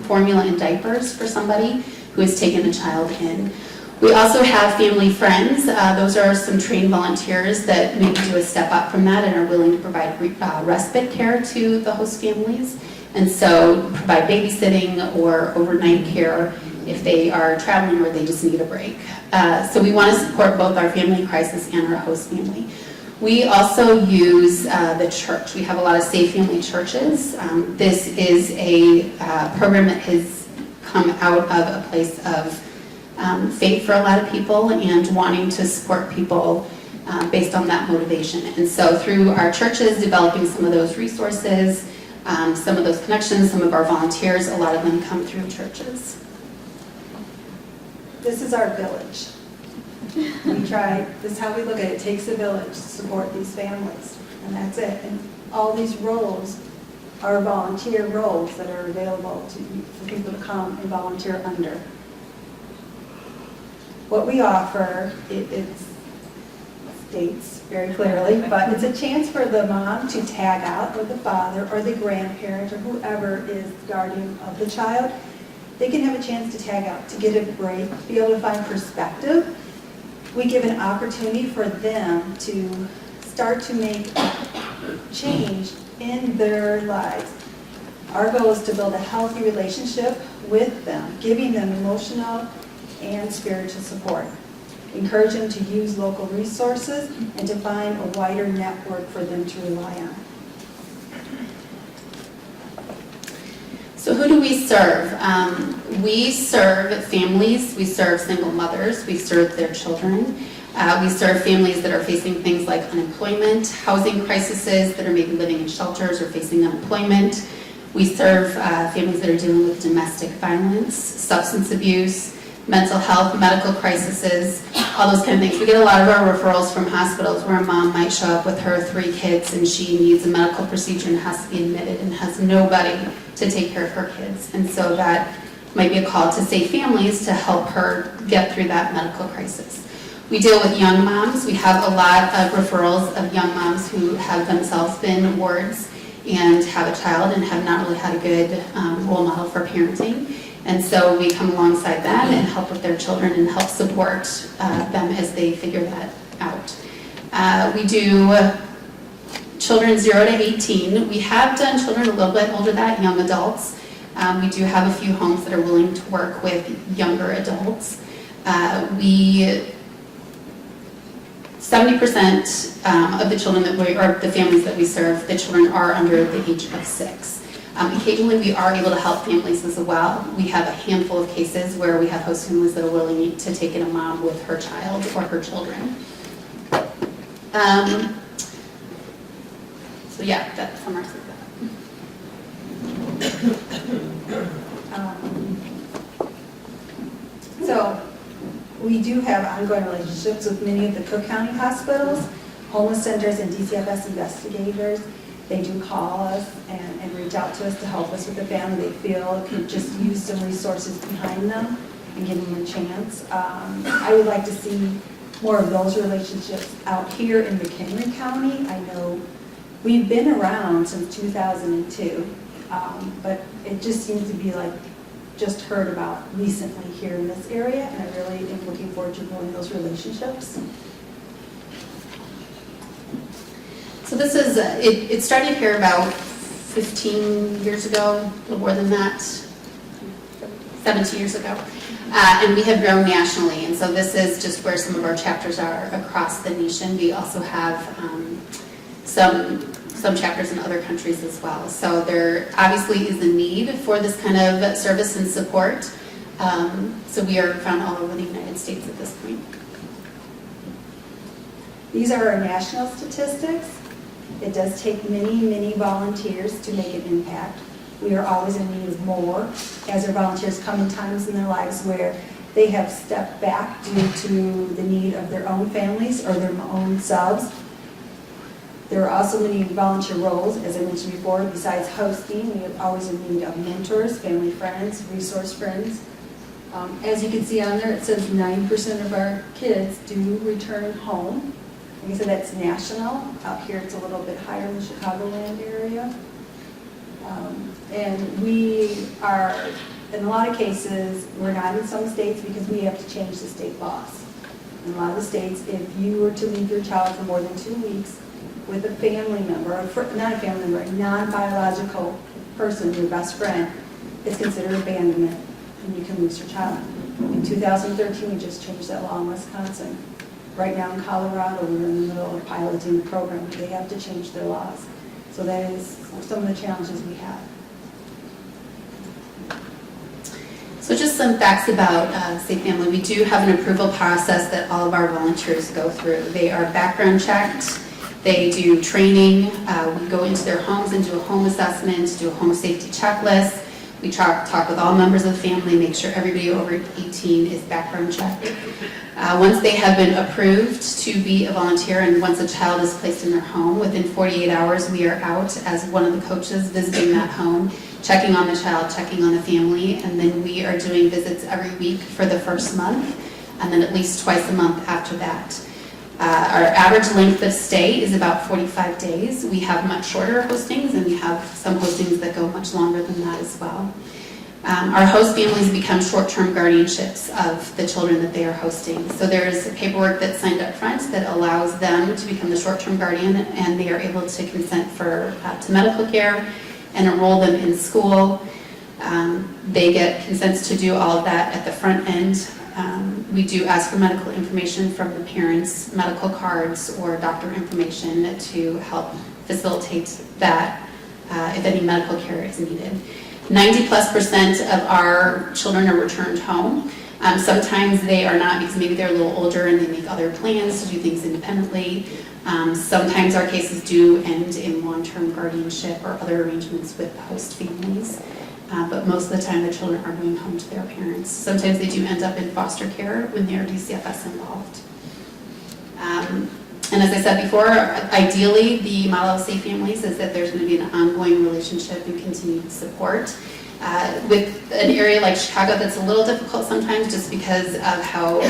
formula and diapers for somebody who has taken a child in. We also have family friends. Those are some trained volunteers that maybe do a step up from that and are willing to provide respite care to the host families. And so provide babysitting or overnight care if they are traveling or they just need a break. So we want to support both our family in crisis and our host family. We also use the church. We have a lot of safe family churches. This is a program that has come out of a place of faith for a lot of people and wanting to support people based on that motivation. And so through our churches, developing some of those resources, some of those connections, some of our volunteers, a lot of them come through churches. This is our village. We try, this is how we look at it. It takes a village to support these families, and that's it. And all these roles are volunteer roles that are available for people to come and volunteer under. What we offer, it states very clearly, but it's a chance for the mom to tag out, or the father, or the grandparent, or whoever is guardian of the child. They can have a chance to tag out, to get a break, be able to find perspective. We give an opportunity for them to start to make change in their lives. Our goal is to build a healthy relationship with them, giving them emotional and spiritual support. Encourage them to use local resources and to find a wider network for them to rely on. So who do we serve? We serve families, we serve single mothers, we serve their children. We serve families that are facing things like unemployment, housing crises, that are maybe living in shelters or facing unemployment. We serve families that are dealing with domestic violence, substance abuse, mental health, medical crises, all those kind of things. We get a lot of our referrals from hospitals where a mom might show up with her 3 kids and she needs a medical procedure and has to be admitted and has nobody to take care of her kids. And so that might be a call to Safe Families to help her get through that medical crisis. We deal with young moms. We have a lot of referrals of young moms who have themselves been wards and have a child and have not really had a good role model for parenting. And so we come alongside them and help with their children and help support them as they figure that out. We do children 0 to 18. We have done children a little bit older than that, young adults. We do have a few homes that are willing to work with younger adults. 70% of the children that we, or the families that we serve, the children are under the age of 6. Occasionally we are able to help families as well. We have a handful of cases where we have host families that are willing to take in a mom with her child or her children. So yeah, that summarizes that. So we do have ongoing relationships with many of the Cook County hospitals, homeless centers, and DCFS investigators. They do call us and reach out to us to help us with the family. They feel could just use some resources behind them and give them a chance. I would like to see more of those relationships out here in McHenry County. I know we've been around since 2002, but it just seems to be like just heard about recently here in this area, and I really am looking forward to growing those relationships. So this is, it started here about 15 years ago, a little more than that, 17 years ago. And we have grown nationally, and so this is just where some of our chapters are across the nation. We also have some chapters in other countries as well. So there obviously is a need for this kind of service and support. So we are found all over the United States at this point. These are our national statistics. It does take many, many volunteers to make an impact. We are always in need of more, as our volunteers come in times in their lives where they have stepped back due to the need of their own families or their own selves. There are also many volunteer roles, as I mentioned before. Besides hosting, we are always in need of mentors, family friends, resource friends. As you can see on there, it says 9% of our kids do return home. Like I said, that's national. Out here, it's a little bit higher in the Chicagoland area. And we are, in a lot of cases, we're not in some states because we have to change the state laws. In a lot of the states, if you were to leave your child for more than 2 weeks with a family member, not a family member, a non-biological person, your best friend, it's considered abandonment and you can lose your child. In 2013, we just changed that law in Wisconsin. Right now in Colorado, we're in the middle of piloting the program. They have to change their laws. So that is some of the challenges we have. So just some facts about Safe Family. We do have an approval process that all of our volunteers go through. They are background checked. They do training. We go into their homes and do a home assessment, do a home safety checklist. We talk with all members of the family, make sure everybody over 18 is background checked. Once they have been approved to be a volunteer and once a child is placed in their home, within 48 hours we are out as one of the coaches visiting that home, checking on the child, checking on the family, and then we are doing visits every week for the first month and then at least twice a month after that. Our average length of stay is about 45 days. We have much shorter hostings and we have some hostings that go much longer than that as well. Our host families become short-term guardianships of the children that they are hosting. So there's paperwork that's signed up front that allows them to become the short-term guardian and they are able to consent to medical care and enroll them in school. They get consents to do all of that at the front end. We do ask for medical information from the parents, medical cards or doctor information to help facilitate that if any medical care is needed. 90+% of our children are returned home. Sometimes they are not because maybe they're a little older and they make other plans to do things independently. Sometimes our cases do end in long-term guardianship or other arrangements with the host families. But most of the time the children are going home to their parents. Sometimes they do end up in foster care when they are DCFS involved. And as I said before, ideally the model of Safe Families is that there's going to be an ongoing relationship and continued support. With an area like Chicago that's a little difficult sometimes just because of how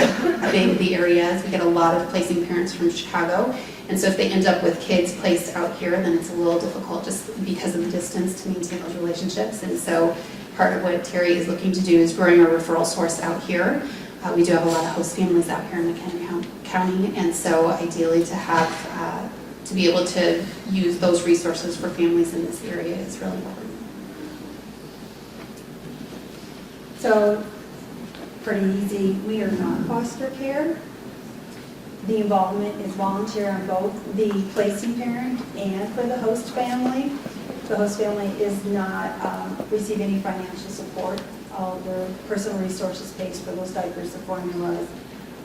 big the area is. We get a lot of placing parents from Chicago. And so if they end up with kids placed out here, then it's a little difficult just because of the distance to maintain those relationships. And so part of what Terry is looking to do is growing our referral source out here. We do have a lot of host families out here in McHenry County. And so ideally to have, to be able to use those resources for families in this area is really important. So, pretty easy. We are not foster care. The involvement is volunteer on both the placing parent and for the host family. The host family is not receive any financial support. All of their personal resources pays for those diapers, the formulas.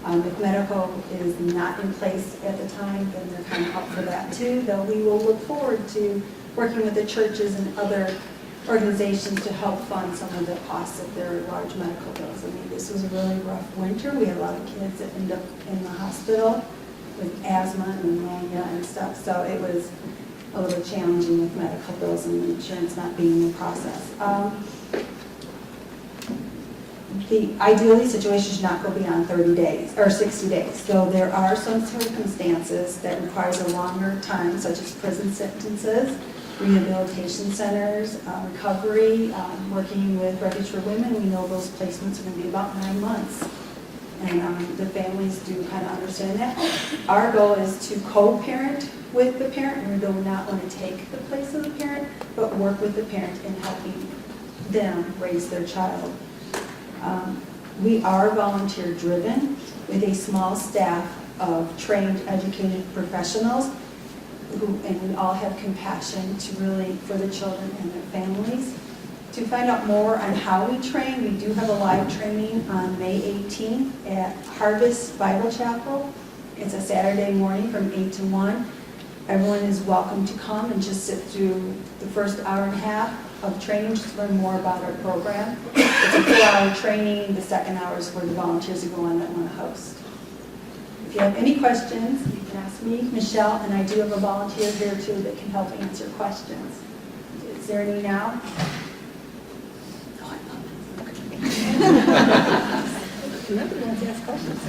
If medical is not in place at the time, then they're kind of up for that too, though we will look forward to working with the churches and other organizations to help fund some of the costs of their large medical bills. I mean, this was a really rough winter. We had a lot of kids that ended up in the hospital with asthma and pneumonia and stuff. So it was a little challenging with medical bills and insurance not being in the process. The ideally situation should not go beyond 30 days or 60 days. So there are some circumstances that requires a longer time, such as prison sentences, rehabilitation centers, recovery, working with Refuge for Women. We know those placements are going to be about 9 months. And the families do kind of understand that. Our goal is to co-parent with the parent. We do not want to take the place of the parent, but work with the parent in helping them raise their child. We are volunteer driven with a small staff of trained, educated professionals and we all have compassion to really, for the children and their families. To find out more on how we train, we do have a live training on May 18th at Harvest Bible Chapel. It's a Saturday morning from 8 to 1. Everyone is welcome to come and just sit through the first hour and a half of training just to learn more about our program. It's a 4-hour training. The second hour is for the volunteers to go on that want to host. If you have any questions, you can ask me, Michelle, and I do have a volunteer here too that can help answer questions. Is there any now? Remember, you want to ask questions.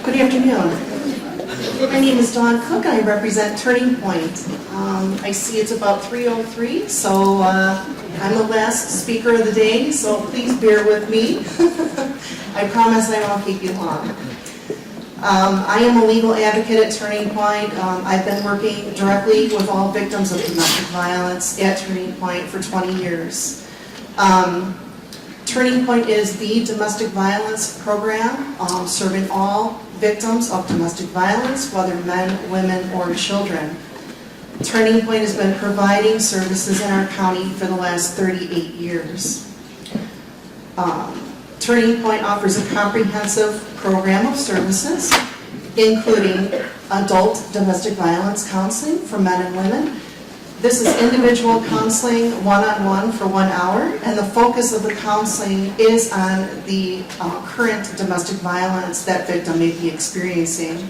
Good afternoon. My name is Dawn Cook. I represent Turning Point. I see it's about 3:03, so I'm the last speaker of the day, so please bear with me. I promise I won't keep you long. I am a legal advocate at Turning Point. I've been working directly with all victims of domestic violence at Turning Point for 20 years. Turning Point is the domestic violence program serving all victims of domestic violence, whether men, women, or children. Turning Point has been providing services in our county for the last 38 years. Turning Point offers a comprehensive program of services, including adult domestic violence counseling for men and women. This is individual counseling, one-on-one for 1 hour, and the focus of the counseling is on the current domestic violence that victim may be experiencing.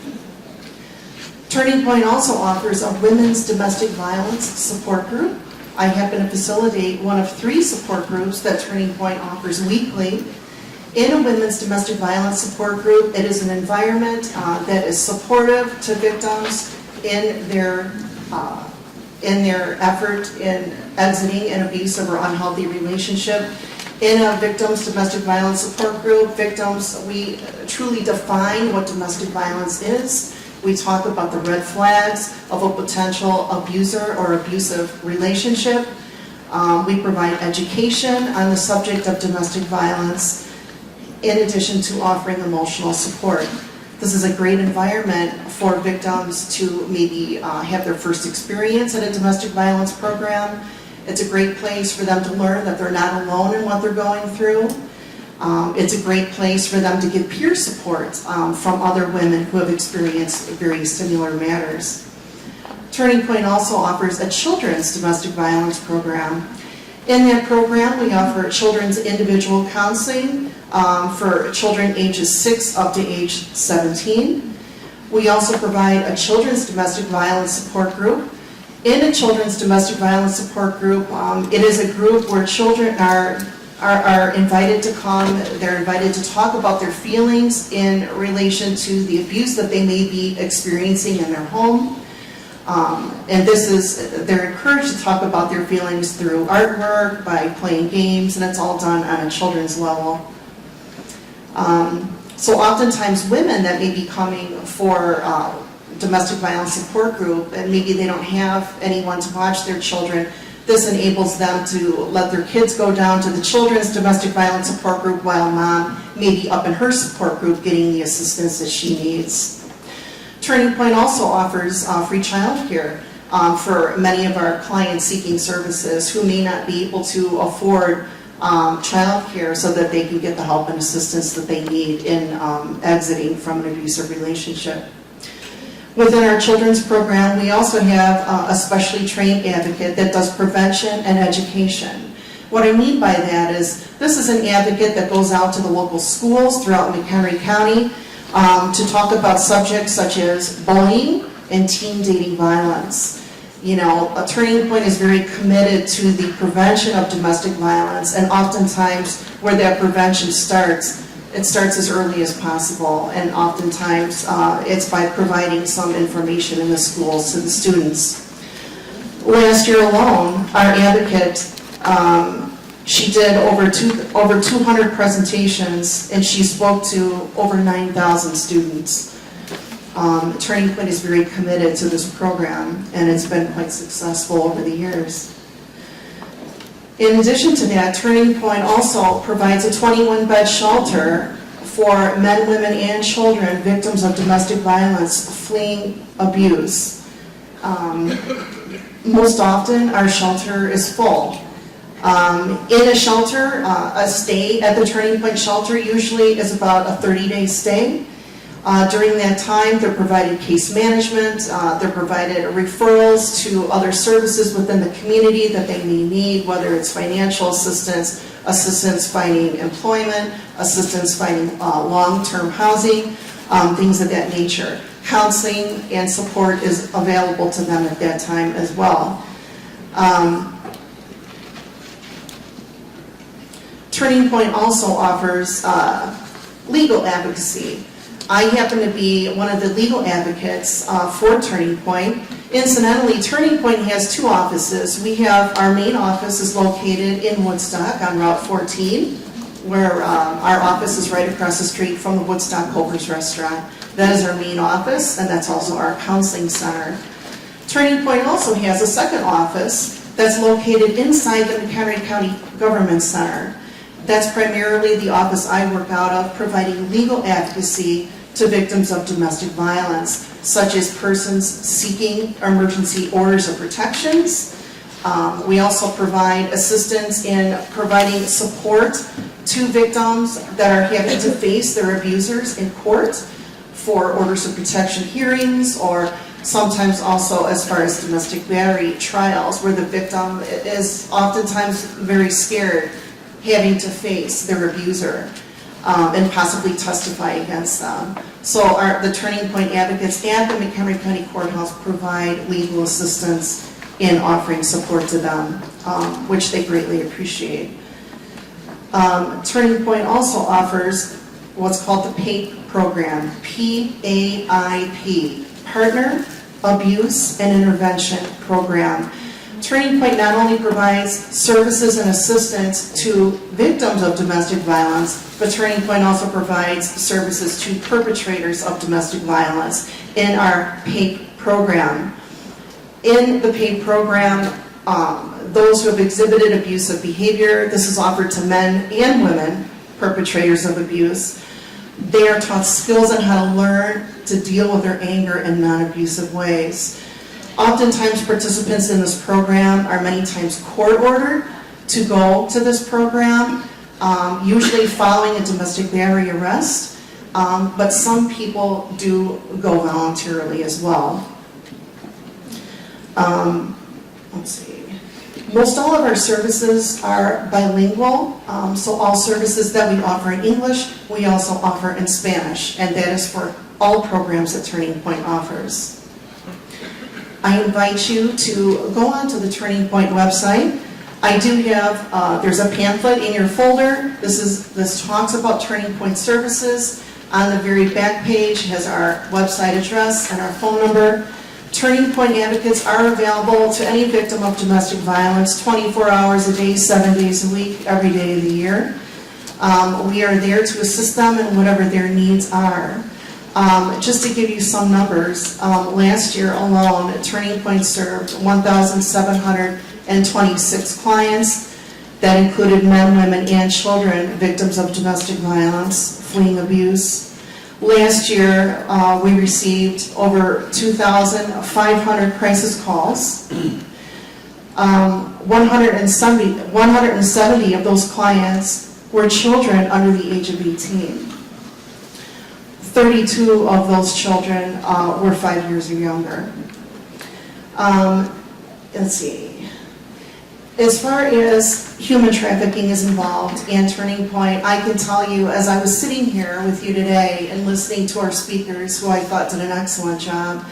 Turning Point also offers a women's domestic violence support group. I happen to facilitate one of 3 support groups that Turning Point offers weekly. In a women's domestic violence support group, it is an environment that is supportive to victims in their effort in exiting an abusive or unhealthy relationship. In a victim's domestic violence support group, we truly define what domestic violence is. We talk about the red flags of a potential abuser or abusive relationship. We provide education on the subject of domestic violence, in addition to offering emotional support. This is a great environment for victims to maybe have their first experience at a domestic violence program. It's a great place for them to learn that they're not alone in what they're going through. It's a great place for them to get peer support from other women who have experienced very similar matters. Turning Point also offers a children's domestic violence program. In that program, we offer children's individual counseling for children ages 6 up to age 17. We also provide a children's domestic violence support group. In a children's domestic violence support group, it is a group where children are invited to come. They're invited to talk about their feelings in relation to the abuse that they may be experiencing in their home. And they're encouraged to talk about their feelings through artwork, by playing games, and it's all done on a children's level. So oftentimes women that may be coming for domestic violence support group, and maybe they don't have anyone to watch their children, This enables them to let their kids go down to the children's domestic violence support group while mom may be up in her support group getting the assistance that she needs. Turning Point also offers free childcare for many of our clients seeking services who may not be able to afford childcare so that they can get the help and assistance that they need in exiting from an abusive relationship. Within our children's program, we also have a specially trained advocate that does prevention and education. What I mean by that is this is an advocate that goes out to the local schools throughout McHenry County to talk about subjects such as bullying and teen dating violence. You know, a Turning Point is very committed to the prevention of domestic violence, and oftentimes where that prevention starts, it starts as early as possible, and oftentimes it's by providing some information in the schools to the students. Last year alone, our advocate, she did over 200 presentations, and she spoke to over 9,000 students. Turning Point is very committed to this program, and it's been quite successful over the years. In addition to that, Turning Point also provides a 21-bed shelter for men, women, and children victims of domestic violence fleeing abuse. Most often, our shelter is full. In a shelter, a stay at the Turning Point shelter usually is about a 30-day stay. During that time, they're provided case management, they're provided referrals to other services within the community that they may need, whether it's financial assistance, assistance finding employment, assistance finding long-term housing, things of that nature. Counseling and support is available to them at that time as well. Turning Point also offers legal advocacy. I happen to be one of the legal advocates for Turning Point. Incidentally, Turning Point has two offices. We have our main office is located in Woodstock on Route 14, where our office is right across the street from the Woodstock Hoper's Restaurant. That is our main office, and that's also our counseling center. Turning Point also has a second office that's located inside the McHenry County Government Center. That's primarily the office I work out of, providing legal advocacy to victims of domestic violence, such as persons seeking emergency orders of protections. We also provide assistance in providing support to victims that are having to face their abusers in court for orders of protection hearings, or sometimes also as far as domestic battery trials, where the victim is oftentimes very scared having to face their abuser and possibly testify against them. So the Turning Point advocates at the McHenry County Courthouse provide legal assistance in offering support to them, which they greatly appreciate. Turning Point also offers what's called the PAIP program, PAIP, Partner Abuse and Intervention Program. Turning Point not only provides services and assistance to victims of domestic violence, but Turning Point also provides services to perpetrators of domestic violence in our PAIP program. In the PAIP program, those who have exhibited abusive behavior, this is offered to men and women, perpetrators of abuse. They are taught skills on how to learn to deal with their anger in non-abusive ways. Oftentimes, participants in this program are many times court-ordered to go to this program, usually following a domestic battery arrest, but some people do go voluntarily as well. Let's see. Most all of our services are bilingual, so all services that we offer in English, we also offer in Spanish, and that is for all programs that Turning Point offers. I invite you to go onto the Turning Point website. I do have, there's a pamphlet in your folder. This talks about Turning Point services. On the very back page has our website address and our phone number. Turning Point advocates are available to any victim of domestic violence 24 hours a day, 7 days a week, every day of the year. We are there to assist them in whatever their needs are. Just to give you some numbers, last year alone, Turning Point served 1,700 26 clients that included men, women, and children victims of domestic violence, fleeing abuse. Last year, we received over 2,500 crisis calls. 170 of those clients were children under the age of 18. 32 of those children were 5 years or younger. Let's see. As far as human trafficking is involved and Turning Point, I can tell you, as I was sitting here with you today and listening to our speakers, who I thought did an excellent job,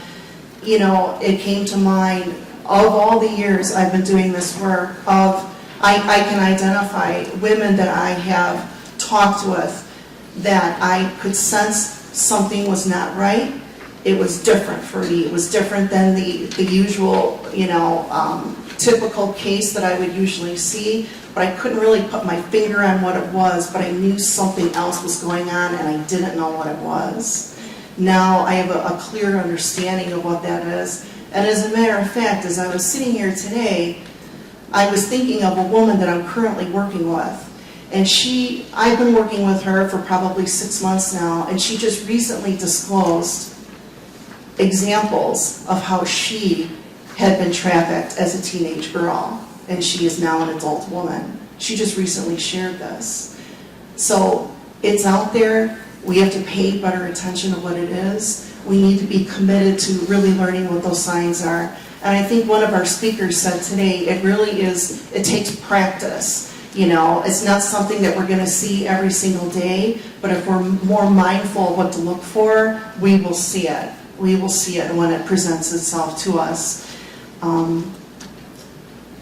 you know, it came to mind, of all the years I've been doing this work, I can identify women that I have talked with that I could sense something was not right. It was different for me. It was different than the usual, you know, typical case that I would usually see, but I couldn't really put my finger on what it was, but I knew something else was going on and I didn't know what it was. Now I have a clear understanding of what that is. And as a matter of fact, as I was sitting here today, I was thinking of a woman that I'm currently working with. And I've been working with her for probably 6 months now, and she just recently disclosed examples of how she had been trafficked as a teenage girl, and she is now an adult woman. She just recently shared this. So it's out there. We have to pay better attention to what it is. We need to be committed to really learning what those signs are. And I think one of our speakers said today, it really is, it takes practice. You know, it's not something that we're going to see every single day, but if we're more mindful of what to look for, we will see it. We will see it when it presents itself to us.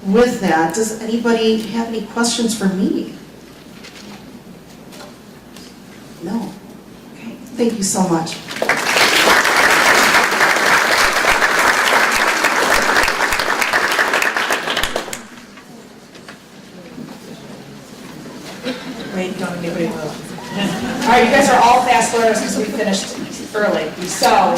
With that, does anybody have any questions for me? No? Okay, thank you so much. Wait, don't anybody move. All right, you guys are all fast learners because we finished early. So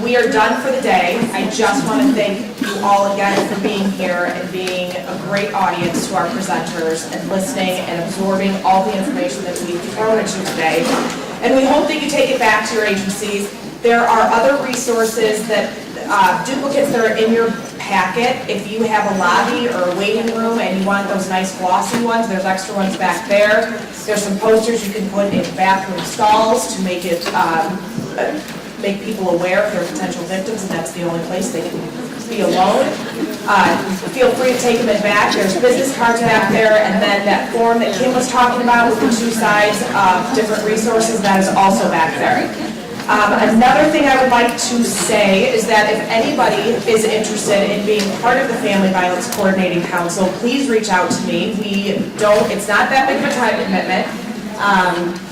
we are done for the day. I just want to thank you all again for being here and being a great audience to our presenters and listening and absorbing all the information that we've thrown at you today. And we hope that you take it back to your agencies. There are other resources that duplicates that are in your packet. If you have a lobby or a waiting room and you want those nice glossy ones, there's extra ones back there. There's some posters you can put in bathroom stalls to make it make people aware if they're potential victims, and that's the only place they can be alone. Feel free to take them back. There's business cards back there, and then that form that Kim was talking about with the 2 sides of different resources, that is also back there. Another thing I would like to say is that if anybody is interested in being part of the Family Violence Coordinating Council, please reach out to me. It's not that big of a time commitment.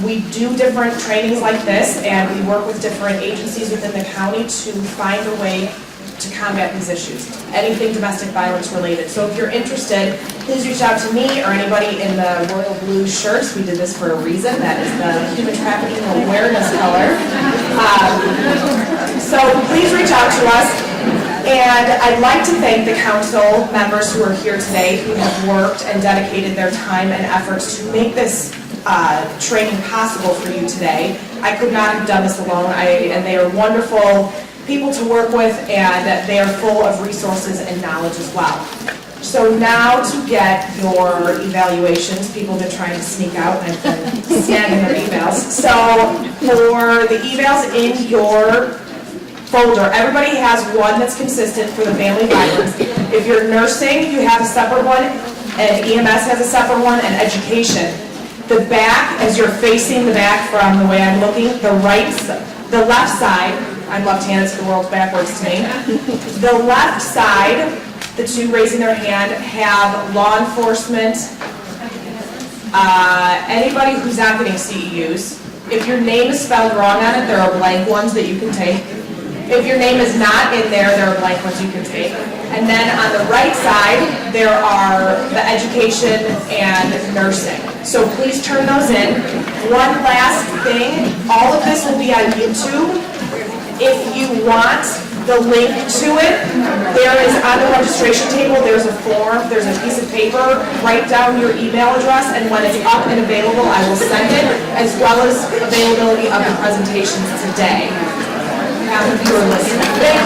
We do different trainings like this, and we work with different agencies within the county to find a way to combat these issues, anything domestic violence related. So if you're interested, please reach out to me or anybody in the royal blue shirts. We did this for a reason. That is the human trafficking awareness color. So please reach out to us. And I'd like to thank the council members who are here today who have worked and dedicated their time and efforts to make this training possible for you today. I could not have done this alone, and they are wonderful people to work with, and they are full of resources and knowledge as well. So now to get your evaluations, people have been trying to sneak out and I've been scanning their emails. So for the evals in your folder, everybody has one that's consistent for the family violence. If you're nursing, you have a separate one, and EMS has a separate one, and education. The back, as you're facing the back from the way I'm looking, the left side, I'm left-handed, so the world's backwards to me. The left side, the 2 raising their hand, have law enforcement, anybody who's not getting CEUs. If your name is spelled wrong on it, there are blank ones that you can take. If your name is not in there are blank ones you can take. And then on the right side, there are the education and nursing. So please turn those in. One last thing, all of this will be on YouTube. If you want the link to it. There is on the registration table, there's a form, there's a piece of paper, write down your email address, and when it's up and available, I will send it, as well as availability of the presentations today. If you are listening. Thank you.